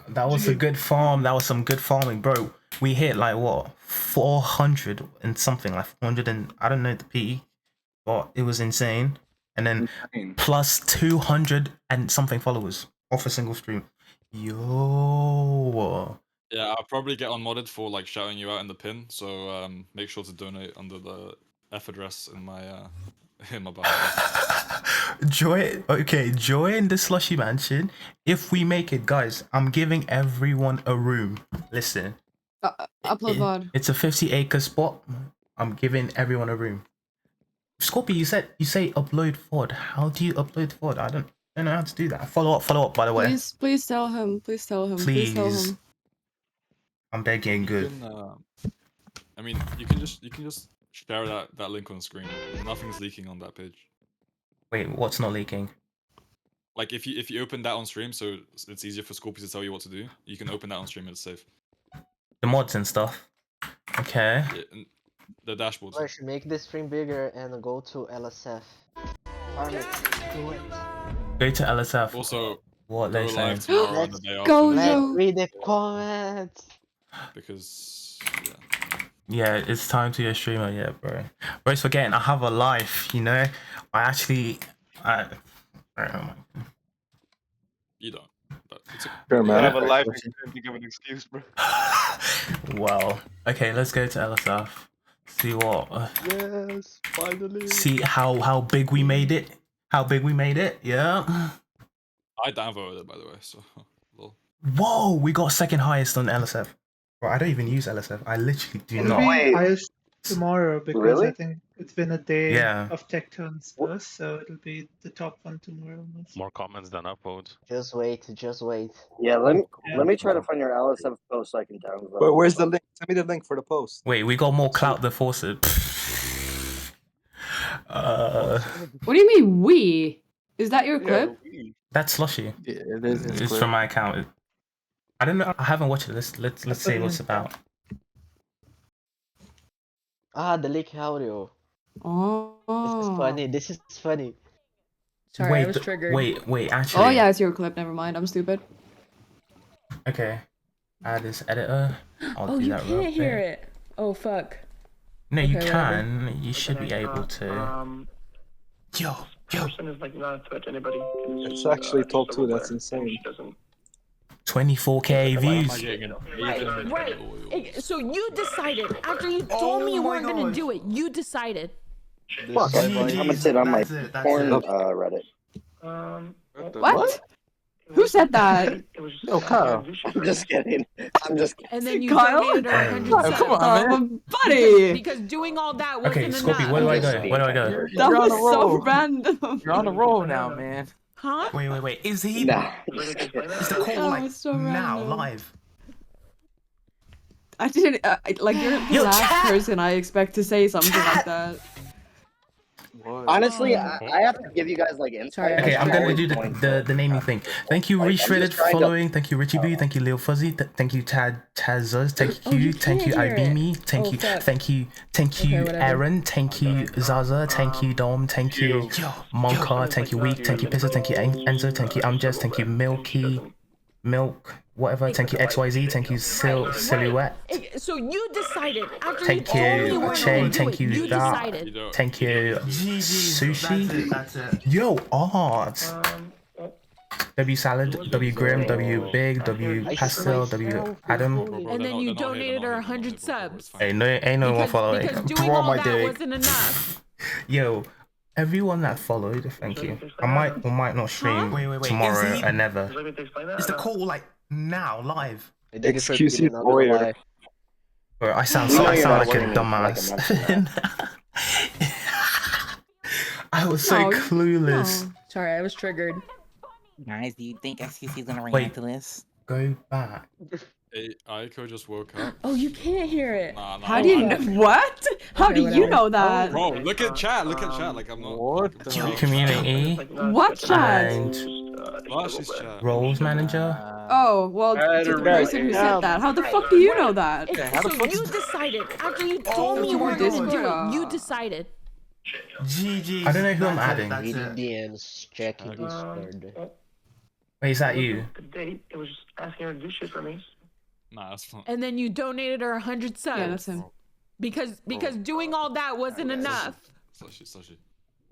that was a good farm. That was some good farming, bro. We hit like what 400 and something, like 400 and I don't know the P, but it was insane. And then plus 200 and something followers off a single stream. Yo. Yeah, I'll probably get unmodded for like shouting you out in the pin. So make sure to donate under the F address in my bio. Join the Slushy Mansion. If we make it, guys, I'm giving everyone a room. Listen. Upload VOD. It's a 50-acre spot. I'm giving everyone a room. Scorpy, you say upload VOD. How do you upload VOD? I don't know how to do that. Follow up, by the way. Please tell him. Please tell him. Please. Please tell him. I'm begging good. I mean, you can just share that link on screen. Nothing's leaking on that page. Wait, what's not leaking? Like if you open that on stream, so it's easier for Scorpio to tell you what to do. You can open that on stream and it's safe. The mods and stuff. Okay. Yeah, and the dashboards. I should make this stream bigger and go to LSF. Go to LSF. Also, what they saying? Let's read the comments. Because yeah, it's time to be a streamer, yeah, bro. Bro's forgetting I have a life, you know. You don't. But it's You have a life and you can't think of an excuse, bro. Well, okay, let's go to LSF. See what? Yes, finally. See how big we made it. How big we made it? Yeah. I downvoted it, by the way. So. Whoa, we got second highest on LSF. Bro, I don't even use LSF. I literally do It'll not. be highest tomorrow because I think it's been a day Yeah. of tech turns first, so it'll be the top one tomorrow. More comments than upvotes. Just wait. Yeah, let me try to find your LSF post so I can downvote. But where's the link? Send me the link for the post. Wait, we got more clout than Fawcett. What do you mean we? Is that your clip? That's Slushy. Yeah, it is. It's from my account. I don't know. I haven't watched it. Let's see what it's about. The leak audio. Oh. This is funny. Sorry, wait, I was triggered. Wait, actually. Oh yeah, it's your clip. Never mind. I'm stupid. Okay. Add this editor. I'll do you that real can't hear quick. it. Oh fuck. No, you Okay, can. whatever. You should be able to. Yo. Person is like not to anybody. It's actually top 2. That's insane. 24k views. Right. So you decided after you told me you weren't gonna do it. You decided. Fuck, I commented on my porn Reddit. What? Who said that? Oh, Kyle. I'm just kidding. And then you Kyle? donated her 100 Oh, subs. come on, man. Buddy. Because doing all that wasn't Okay, enough. Scorpy, where do I go? Where do I go? That was so random. You're on a roll now, man. Huh? Wait. Is he? Nah. Is the call That like was so now random. live? I didn't like you're the Yo, last chat! person I expect to say something like that. Honestly, I have to give you guys like insight. Okay, I'm gonna do the naming thing. Thank you, Reshredded, for following. Thank you, Richie B. Thank you, Lil Fuzzy. Thank you, Tazuz. Thank you, thank you, Ibimi. Thank you, Aaron. Thank you, Zaza. Thank you, Dom. Thank you, Monka. Thank you, Week. Thank you, Pissa. Thank you, Enzo. Thank you, Amjaz. Thank you, Milk. Whatever. Thank you, XYZ. Thank you, Silhouette. So you decided after Thank you told me you, weren't Che. gonna do Thank it. you, You that. decided. Thank you, Sushi. That's it. Yo, Art. W Salad, W Grim, W Big, W Pastel, W Adam. And then you donated her 100 subs. Hey, ain't no one following. Because doing Bro, all my that dick. wasn't enough. Yo, everyone that followed, thank you. I might or might not stream tomorrow and never. Is the call like now live? I think it's Excuse repeated, me, not gonna lawyer. lie. Bro, I sound We know you're not like a streaming like a dumbass. monster. I was so No, clueless. no. Sorry, I was triggered. Guys, do you think XQC is gonna Wait. react to this? Go back. Hey, Aiko just woke up. Oh, you can't hear it. Nah, How do you know what? How Okay, do you whatever. know that? Bro, look at chat. Look at chat. Like I'm not. What? Your community What chat? and Slushy's chat. roles manager. Oh, well, to the person who said that. How the fuck do you know that? So you decided after you told me you weren't this gonna do bro. it. You decided. GG. I don't know who I'm adding. Reading DMs, checking Discord. Wait, is that you? The date, it was just asking her to do shit for me. Nah, that's fine. And then you donated her 100 subs. Yeah, that's him. Because doing all that wasn't enough. Slushy.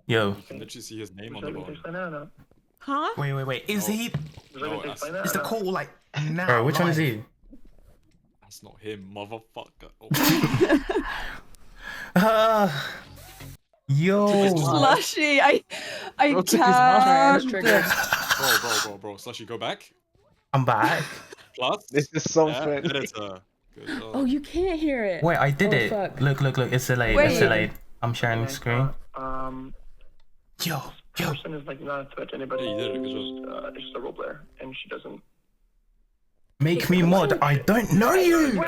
Yo. You can literally see his name on the bottom. Huh? Wait. Is he? No, Is the call like now? Bro, which one is he? that's not him, motherfucker. Oh. Yo. Slushy, I Bro, can't. Bro. Slushy, go back. I'm back. Plus. This is so yeah, funny. editor. Good job. Oh, you can't hear it. Wait, I did Oh, it. fuck. Look. It's delayed. Wait. It's delayed. I'm sharing the screen. Yo. Person is like not a threat to anybody. Yeah, you did it. Good job. It's just a role player, and she doesn't. Make me mod. I don't know you.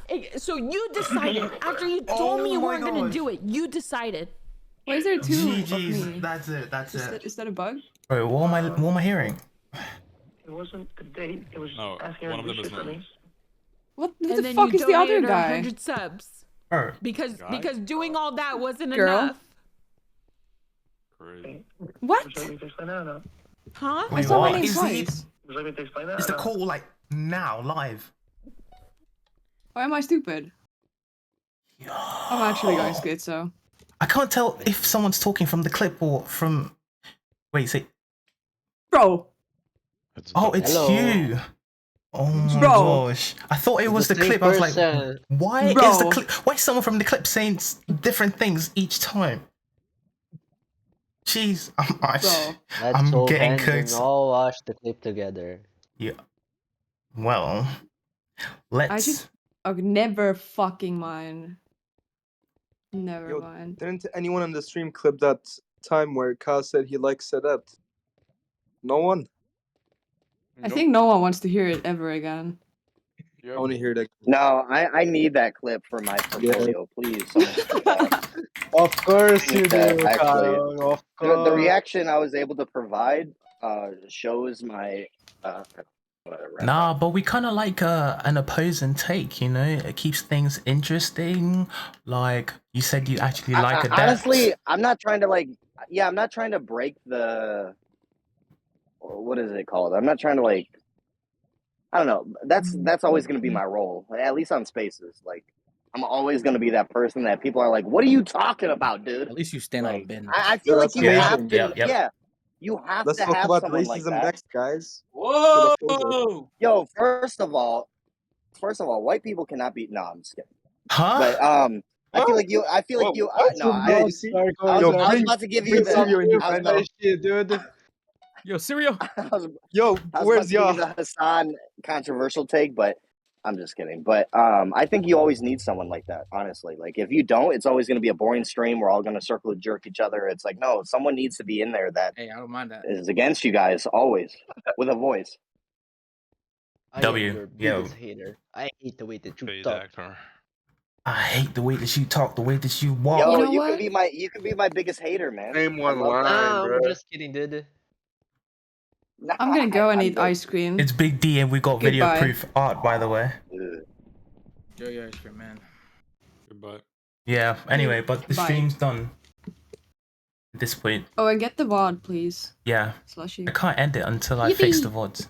Wait, so you decided after you told me you weren't gonna do it. You decided. Why is there two of GG's. me? That's it. Is that a bug? Bro, what am I hearing? It wasn't a date. It was just No, asking her one to of do them shit is for not. me. What And the then fuck you is the other donated her guy? 100 subs. Bro. Because doing all that wasn't Girl. enough. Crazy. What? Would you like me to explain that or not? Huh? I Wait, saw my what? name Is he? twice. Would you like me to explain that? Is or the not? call like now live? Why am I stupid? I'm actually going schizo. I can't tell if someone's talking from the clip or from. Wait, say. Bro. Oh, it's Hello. you. Oh my Bro. gosh! I thought it was The the clip. I was like, person. why Bro. is the clip? Why is someone from the clip saying different things each time? Jeez, Bro. Let's I'm hold getting hands and cooked. all watch the clip together. Yeah. Well, let's. I just never fucking mind. Never Yo, mind. didn't anyone on the stream clip that time where Kaz said he likes Adept? No one? I think no one wants to hear it ever again. I want to hear that. No, I need that clip for my portfolio. Please, someone put that. Of course you do, That actually, Kyle. Of the course. reaction I was able to provide shows my whatever. Nah, but we kind of like an opposing take, you know? It keeps things interesting. Like, you said you actually like Adept. Honestly, I'm not trying to I'm not trying to break the, what is it called? I'm not trying to I don't know. That's always going to be my role, at least on Spaces. Like, I'm always going to be that person that people are like, "What are you talking about, dude?" At least you stand on business. I feel like you have to, Yep. you have Let's to talk have about someone like racism that. next, guys. Whoa! Yo, first of all, white people cannot be. No, I'm just kidding. Huh? But I feel like you. I feel like you. No, I was about to give you the. Dude. Yo, Serial. Yo, where's y'all? The Hassan controversial take, but I'm just kidding. But I think you always need someone like that. Honestly, like if you don't, it's always going to be a boring stream. We're all going to circle and jerk each other. It's like no, someone needs to be in there that Hey, I don't mind that. is against you guys always with a voice. I W, am your yo. biggest hater. I hate the way that you Fade talk. actor. I hate the way that you talk, the way that you walk. Yo, You know you what? could be my biggest hater, man. Name I one love that. line, I'm bro. just kidding, dude. I'm gonna go and I'm eat good. ice cream. It's Big D and we got video Goodbye. proof art, by the way. Ugh. Enjoy your ice cream, man. Goodbye. Yeah, anyway, but the Bye. stream's done. At this point, Oh, and get the VOD, please. yeah. Slushy. I can't end it until I fix the VODs.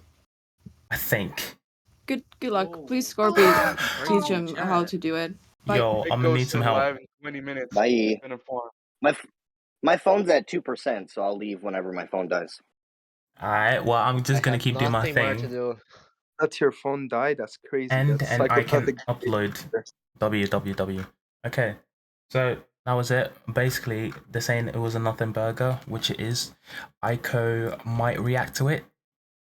I think. Good luck. Please, Scorpio, teach him how to do it. Bye. Yo, I'm gonna need some help. Live in 20 minutes. Bye. Been informed. My phone's at 2%, so I'll leave whenever my phone dies. Alright, well, I'm just gonna keep doing my Nothing more to thing. do. That your phone died? That's crazy. And That's I can psychopathic. upload www. Okay, so that was it. Basically, they're saying it was a nothing burger, which it is. Aiko might react to it.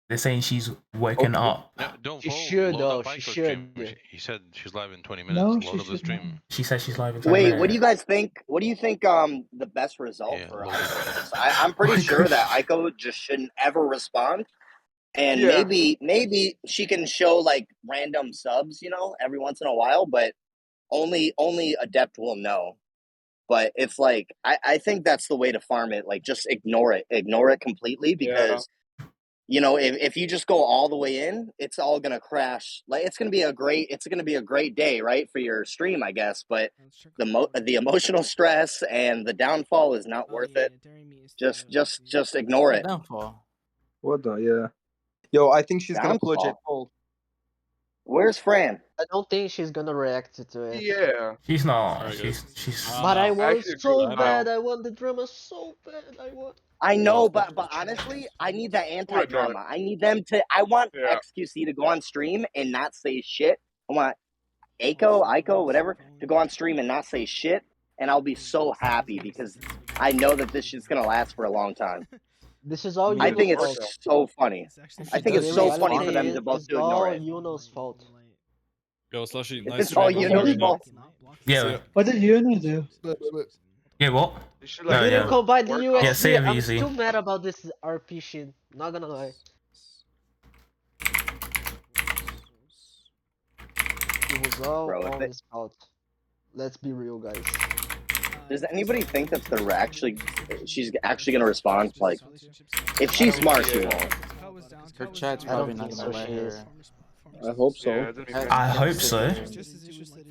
They're saying she's woken up. No, don't She follow, should load though. up She Ico should. stream. He said she's live in 20 No, minutes. she Load up the should not. stream. She said she's live in 20 Wait, minutes. what do you guys think? What do you think the best result Yeah, for load Ico is? I'm pretty sure that Ico just shouldn't ever respond. And Yeah. maybe she can show like random subs, you know, every once in a while, but only Adept will know. But if like I think that's the way to farm it, like just ignore it completely, because you know, if you just go all the way in, it's all gonna crash. Like it's gonna be a great day, right, for your stream, I guess. But the emotional stress and the downfall is not worth it. Just ignore it. Downfall. What the? Yeah. Yo, I think she's gonna pull a J. Downfall. Cole. Where's Fran? I don't think she's gonna react to it. Yeah. She's not. Alright, She's. But I want actually so agree. bad. I want the drama so bad. I want. I know, but honestly, I need that anti-drama. I need them to. I want XQC to go on stream and not say shit. I want Aiko, whatever, to go on stream and not say shit, and I'll be so happy because I know that this shit's gonna last for a long time. This is all. I think Yuno's it's so funny. I think it's so funny for them to both to ignore it. It's all Yuno's fault. Yo, Slushy, nice It's stream. all Go Yuno's stream. fault. Yeah. What did Yuno do? Yeah, what? should, No, like, You yeah. didn't go buy the USD. Yeah, save I'm easy. too mad about this RP shit. Not gonna lie. It was all his fault. Let's be real, guys. Does anybody think that she's actually gonna respond? Like, if she's smart, she won't. Her chat's I don't probably not think gonna so, let she is. her. I hope so. I hope so.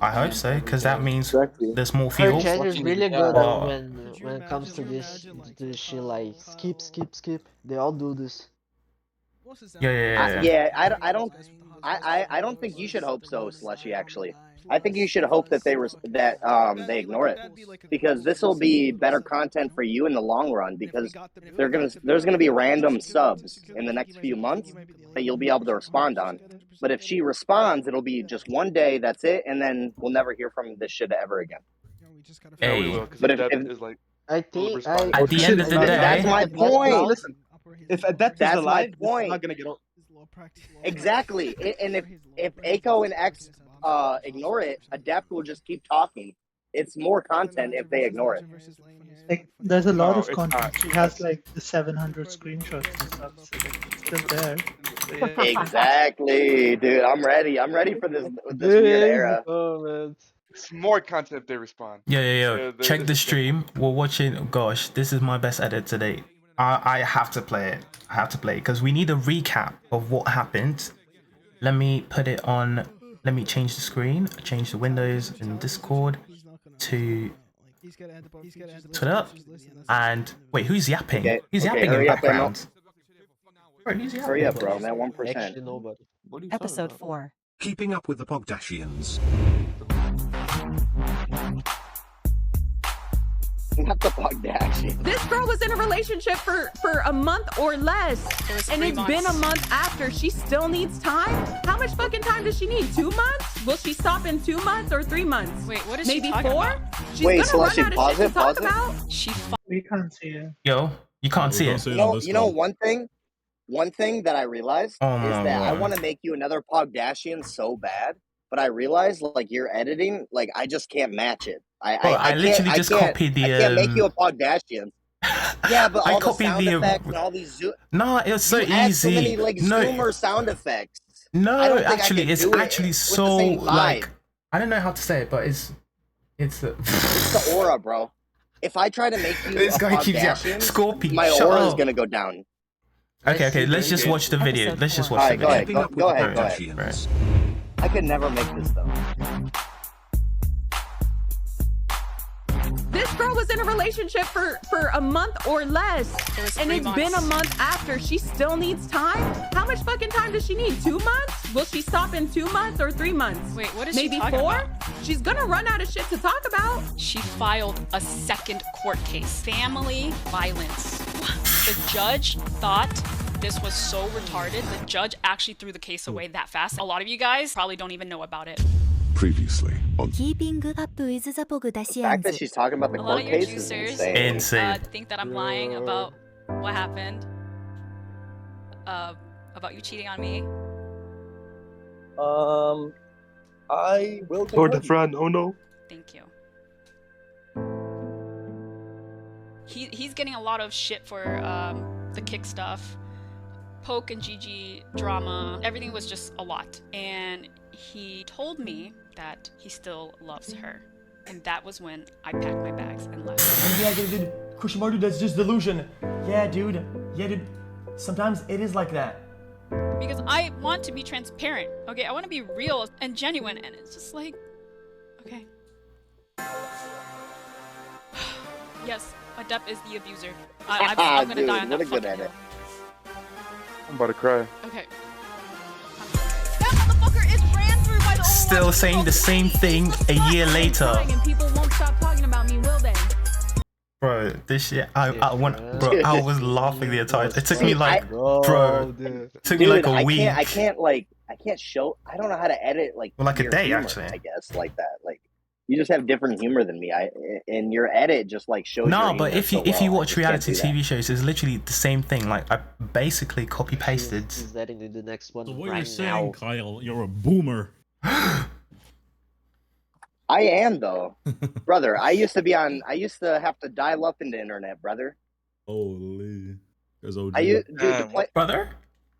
I hope so, because that means there's more Her fuel. chat is really Yeah. good when it comes to this shit, like skip. They all do this. Yeah. I don't think you should hope so, Slushy. Actually, I think you should hope that they ignore it, because this will be better content for you in the long run. Because there's gonna be random subs in the next few months that you'll be able to respond on. But if she responds, it'll be just one day. That's it, and then we'll never hear from this shit ever again. Hey, but if is like, I think at the end of the day, that's my point. Listen, if Adept is alive, this is not gonna get old. Exactly. And if Aiko and X ignore it, Adept will just keep talking. It's more content if they ignore it. Like, there's a lot No, of it's content. not. She has like the 700 screenshots and stuff, so like, it's still there. So, yeah. Exactly, dude. I'm ready. I'm ready for this weird era. Oh man. It's more content if they respond. Yeah. Check the stream. We're watching. Gosh, this is my best edit today. I have to play it. I have to play it because we need a recap of what happened. Let me put it on. Let me change the screen. Change the windows in Discord to that. And wait, who's yapping? Okay, Who's okay, yapping in hurry the up, Emma. background? Bro, who's yapping? Hurry up, bro. I'm at 1%. Actually, nobody. Episode 4. Keeping up with the Pogdashians. Not the Pogdashi. This girl was in a relationship for a month or less. And it's been a month after. She still needs time? How much fucking time does she need? 2 months? Will she stop in 2 months or 3 months? Wait, what is Maybe she talking 4? about? She's Wait, gonna run Slushy, out of pause shit it, to talk pause it. about. She We can't see it. Yo, you can't see it. You know one thing that I realized Oh is my that I God. want to make you another Pogdashian so bad, but I realized like your editing, like I just can't match it. I literally just copied the. I can't make you a Pogdashian. Yeah, but I all the copied sound the. effects and all these No, it was so you add easy. so many like No, zoomer sound effects. I no, don't think I actually, could it's do it actually with the so same vibe. like I don't know how to say it, but it's. It's the aura, bro. If I try to make you This a guy keeps Pogdashian, Scorpion. my shut aura is up. gonna go down. Okay, let's just watch the video. Episode Let's just 4. watch the Alright, video. go ahead. Right. I could never make this though. This girl was in a relationship for a month or less. And it's been a month after. She still needs time? How much fucking time does she need? 2 months? Will she stop in 2 months or 3 months? Wait, what is Maybe she talking 4? about? She's gonna run out of shit to talk about. She filed a second court case. Family violence. The judge thought this was so retarded. The judge actually threw the case away that fast. A lot of you guys probably don't even know about it. Previously on Keeping up with the The fact that Pogdashians. she's talking about the A lot court of your case is juicers insane. think that I'm lying about what happened. about you cheating on me? I will Lord confirm. the friend, oh no. Thank you. He's getting a lot of shit for the kick stuff. Poke and GG drama. Everything was just a lot. And he told me that he still loves her. And that was when I packed my bags and left. Yeah, dude, Kushimaru, that's just delusion. Yeah, dude. Sometimes it is like that. Because I want to be transparent, okay? I want to be real and genuine, and it's just like, okay. Yes, Adept is the abuser. I'm gonna Dude, die on what that a good fucking edit. I'm about to cry. Okay. That motherfucker is ran through by the Still saying the same thing a year later. And people won't stop talking about me, will they? Bro, this shit, I was laughing the entire time. It took me like, bro, it took me like a week. I can't show. I don't know how to edit like Like a your day, humor, actually. I guess like that. Like you just have different humor than me. And your edit just like shows. No, your but humor if you well. watch reality TV shows, it's literally the same thing. Like I basically copy pasted. He's editing the next one So what right you're saying, now. Kyle, you're a boomer. I am though, brother. I used to have to dial up into internet, brother. Holy, there's OG. Dude, to play, brother.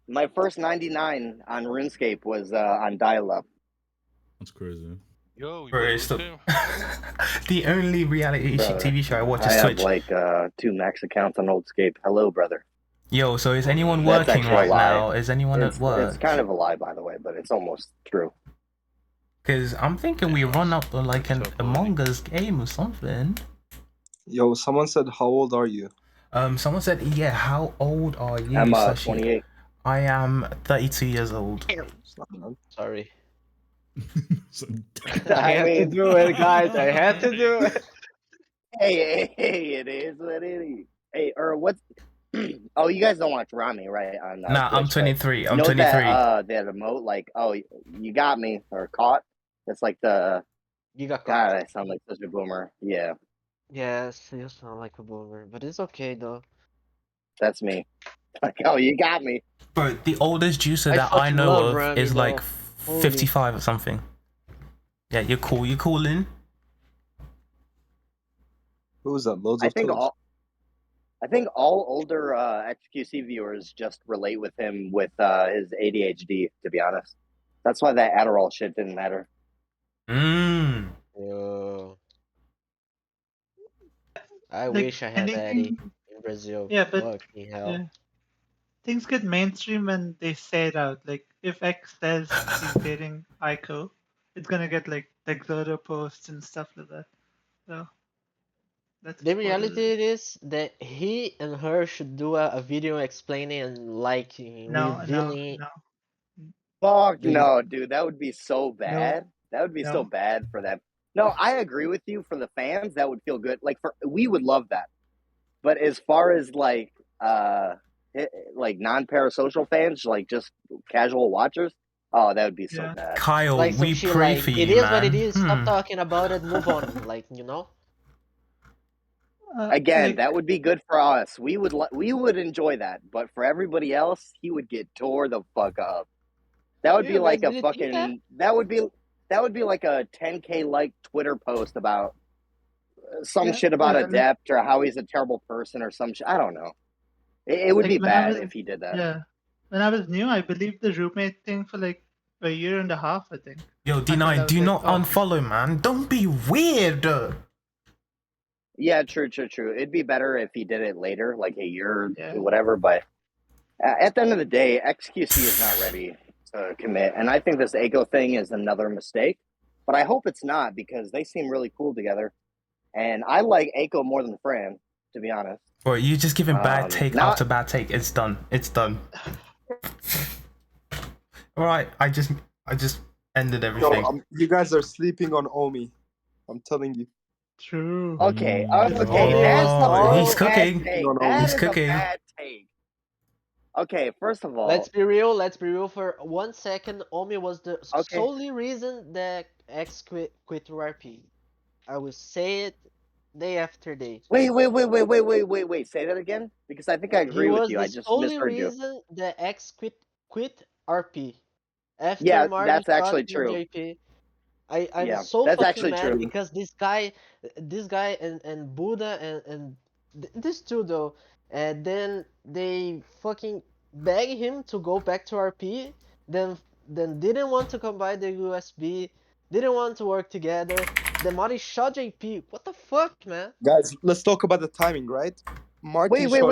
My first 99 on RuneScape was on dial-up. That's crazy. Yo, Bro, the only reality TV show I watch is I Twitch. have like 2 max accounts on Oldscape. Hello, brother. Yo, so is anyone That's working actually a right lie. now? Is anyone at work? It's kind of a lie, by the way, but it's almost true. Because I'm thinking we run up like an Among Us game or something. Yo, someone said, how old are you? Someone said, yeah, how old are you? I'm Slushy? 28. I am 32 years old. Sorry. I had to do it, guys. I had to do it. Hey, it is what it is. Hey, or what's... Oh, you guys don't watch Rami, right? On, Nah, I'm Twitch, 23. right? I'm You know 23. That emote, like, oh, you got me, or caught? That's like the... You got God, caught. I sound like such a boomer. Yeah, Yes, you sound like a boomer, but it's okay though. that's me. Like, oh, you got me. Bro, the oldest juicer I that I fucking know love of Rami, is like though. Holy. 55 or something. Yeah, you're cool. You calling? Who was that? Loads I of think toes. all older XQC viewers just relate with him with his ADHD. To be honest, that's why that Adderall shit didn't matter. Mmm. I Like, wish I had anything- Eddie in Brazil. Yeah, but Fucking hell. yeah. Things get mainstream when they say it out. Like if X says he's dating Aiko, it's gonna get like Exodo posts and stuff like that. So that's The what it reality is. is that he and her should do a video explaining and like revealing. No. Fuck The- no, dude. That would be so bad. That would be so No. bad for them. No, I agree with you. For the fans, that would feel good. Like we would love that. But as far as like non-parasocial fans, like just casual watchers, oh, that would be so bad. Kyle, like some we shit pray like, for you, it is man. what it is. Stop talking about it. Move on. Like, you know. Again, that would be good for us. We would enjoy that. But for everybody else, he would get tore the fuck up. That would be You like guys a really think fucking. That would be like a 10K like Twitter post about some shit about Adept or how he's a terrible person or some shit. I don't know. It would Like, be when I bad was- if he did that. Yeah. When I was new, I believed the roommate thing for like a year and a half, I think. Yo, Until I D9, was do like, not oh. unfollow, man. Don't be weird. Yeah, true. It'd be better if he did it later, like a year or whatever. But at the end of the day, XQC is not ready to commit. And I think this Aiko thing is another mistake. But I hope it's not because they seem really cool together. And I like Aiko more than Fran, to be honest. Bro, you just giving bad take not- after bad take. It's done. It's done. Alright, I just ended Yo, everything. you guys are sleeping on Omi. I'm telling you. True. Okay, Oh, that's a he's bad cooking. take. No, That he's is cooking. a bad take. Okay, first of all, Let's be real for 1 second. Omi was the solely reason that X quit RP. I will say it day after day. wait. Say that again, because I think I agree with you. I just He was the only misheard you. reason that X quit quit RP after Yeah, Marty that's shot actually true. JP. I'm Yeah, so that's fucking actually mad true. because this guy and Buddha and this two though, and then they fucking beg him to go back to RP, then didn't want to combine the USB, didn't want to work together. Then Marty shot JP. What the fuck, man? Guys, let's talk about the timing, right? Marty shot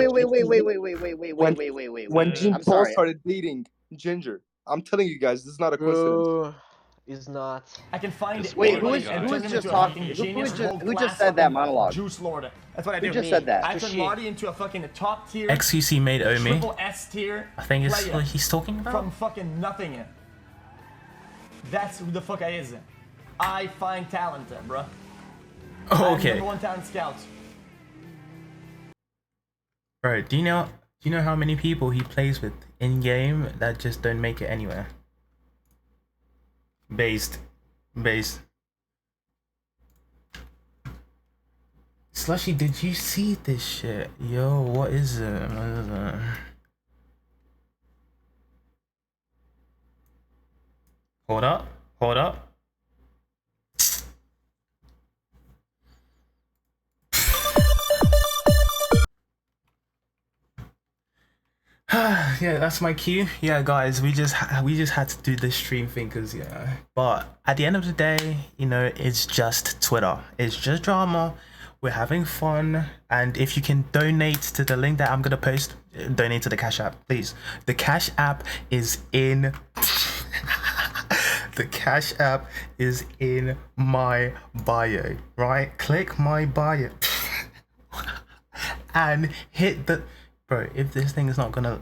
when Jean I'm Paul sorry. started dating Ginger. I'm telling you guys, this is not a coincidence. Bro, is not. I can find Wait, anybody and turn him into a fucking genius, who just said that monologue? Juice Lord. That's what I do. Who just said that? I turn Marty into a fucking top tier. XQC made Omi. Triple S tier. I think it's player what he's talking about. From fucking nothing. That's who the fuck I is. I find talent, bro. Oh, okay. I'm #1 talent scout. Bro, do you know how many people he plays with in game that just don't make it anywhere? Based. Slushy, did you see this shit? Yo, what is it? Hold up. Yeah, that's my cue. Yeah, guys, we just had to do this stream thing because but at the end of the day, you know, it's just Twitter. It's just drama. We're having fun, and if you can donate to the link that I'm gonna post, donate to the Cash App, please. The Cash App is in the Cash App is in my bio, right? Click my bio and hit the bro. If this thing is not gonna,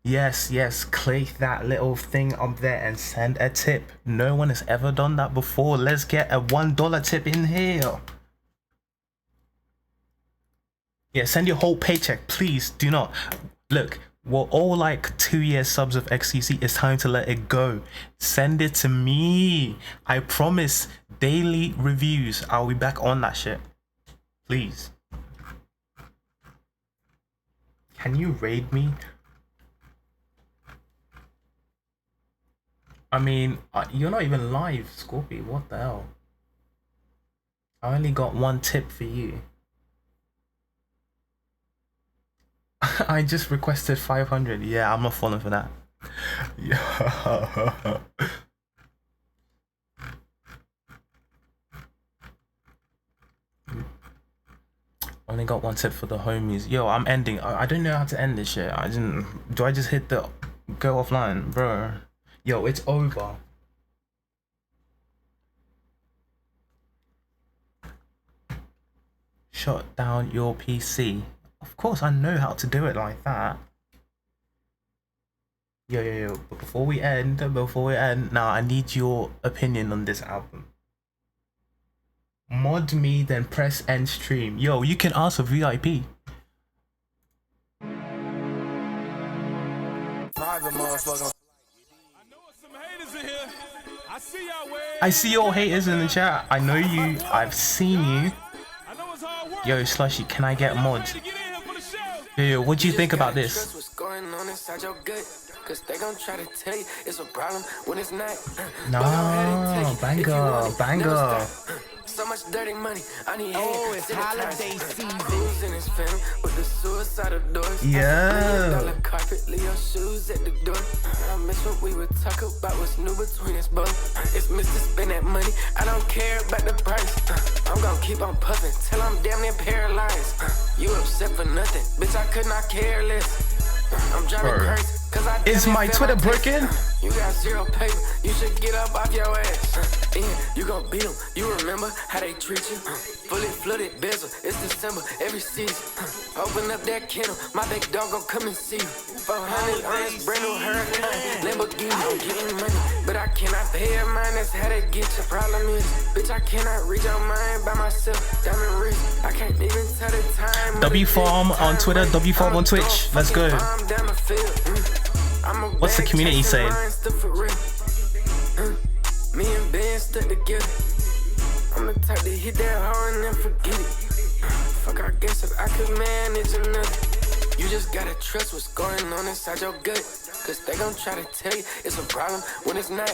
yes, click that little thing up there and send a tip. No one has ever done that before. Let's get a $1 tip in here. Yeah, send your whole paycheck, please. Do not look. We're all like 2 years subs of XQC. It's time to let it go. Send it to me. I promise. Daily reviews. I'll be back on that shit. Please. Can you raid me? I mean, you're not even live, Scorpio. What the hell? I only got 1 tip for you. I just requested 500. Yeah, I'm not falling for that. Yeah. Only got 1 tip for the homies. Yo, I'm ending. I don't know how to end this shit. Do I just hit the go offline, bro? Yo, it's over. Shut down your PC. Of course, I know how to do it like that. Yo. But before we end, now I need your opinion on this album. Mod me, then press end stream. Yo, you can ask for VIP. I see your haters in the chat. I know you. I've seen you. Yo, Slushy, can I get mods? Yo, what do you think about this? No, banger. So much dirty money, I need it's holiday season. With the suicidal doors. Yeah. Carpet, leave your shoes at the door. I miss what we would talk about, what's new between us both. It's Mr. Spend that money, I don't care about the price. I'm gonna keep on puffing till I'm damn near paralyzed. You upset for nothing, bitch, I could not care less. I'm driving crazy. Is my Twitter broken? You got 0 paper, you should get up off your ass. Yeah, you gon' beat them, you remember how they treat you. Fully flooded bezel, it's December, every season. Open up that kennel, my big dog gon' come and see you. 400 on this brand new Hurricane, Lamborghini, I'm getting money, but I cannot pay a mine, that's how they get you. Problem is, bitch, I cannot read your mind by myself. Diamond ring, I can't even tell the time. WFarm on Twitter, WFarm on Twitch. Let's go. What's the community saying? Me and Ben stuck together. I'm the type to hit that hard and then forget it. Fuck, I guess if I could manage another. You just gotta trust what's going on inside your gut. Cause they gon' try to tell you it's a problem when it's not.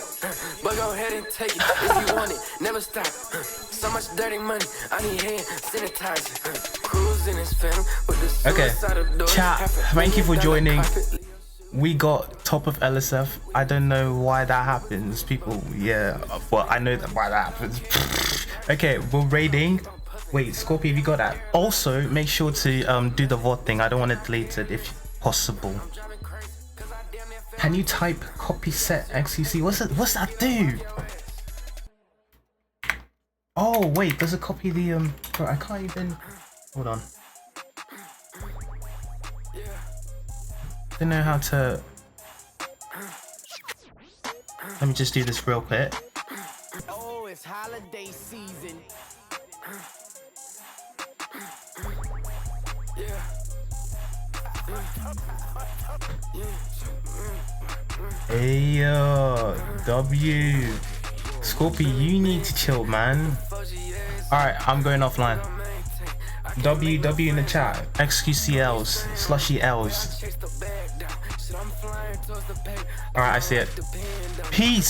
But go ahead and take it if you want it, never stop. So much dirty money, I need hand sanitizer. Cruising his film with the Okay, suicidal chat, thank you for joining. We got top of LSF. I don't know why that happens. People, yeah, but I know that why that happens. Okay, we're raiding. Wait, Scorpio, have you got that? Also, make sure to do the VOD thing. I don't want to delete it if possible. Can you type copy set XQC? What's that do? Oh wait, does it copy the bro, I can't even. Hold on. Don't know how to. Let me just do this real quick. Oh, it's holiday season. Hey yo, W. Scorpio, you need to chill, man. Alright, I'm going offline. W in the chat. XQCLs, Slushy L's. Alright, I see it. Peace.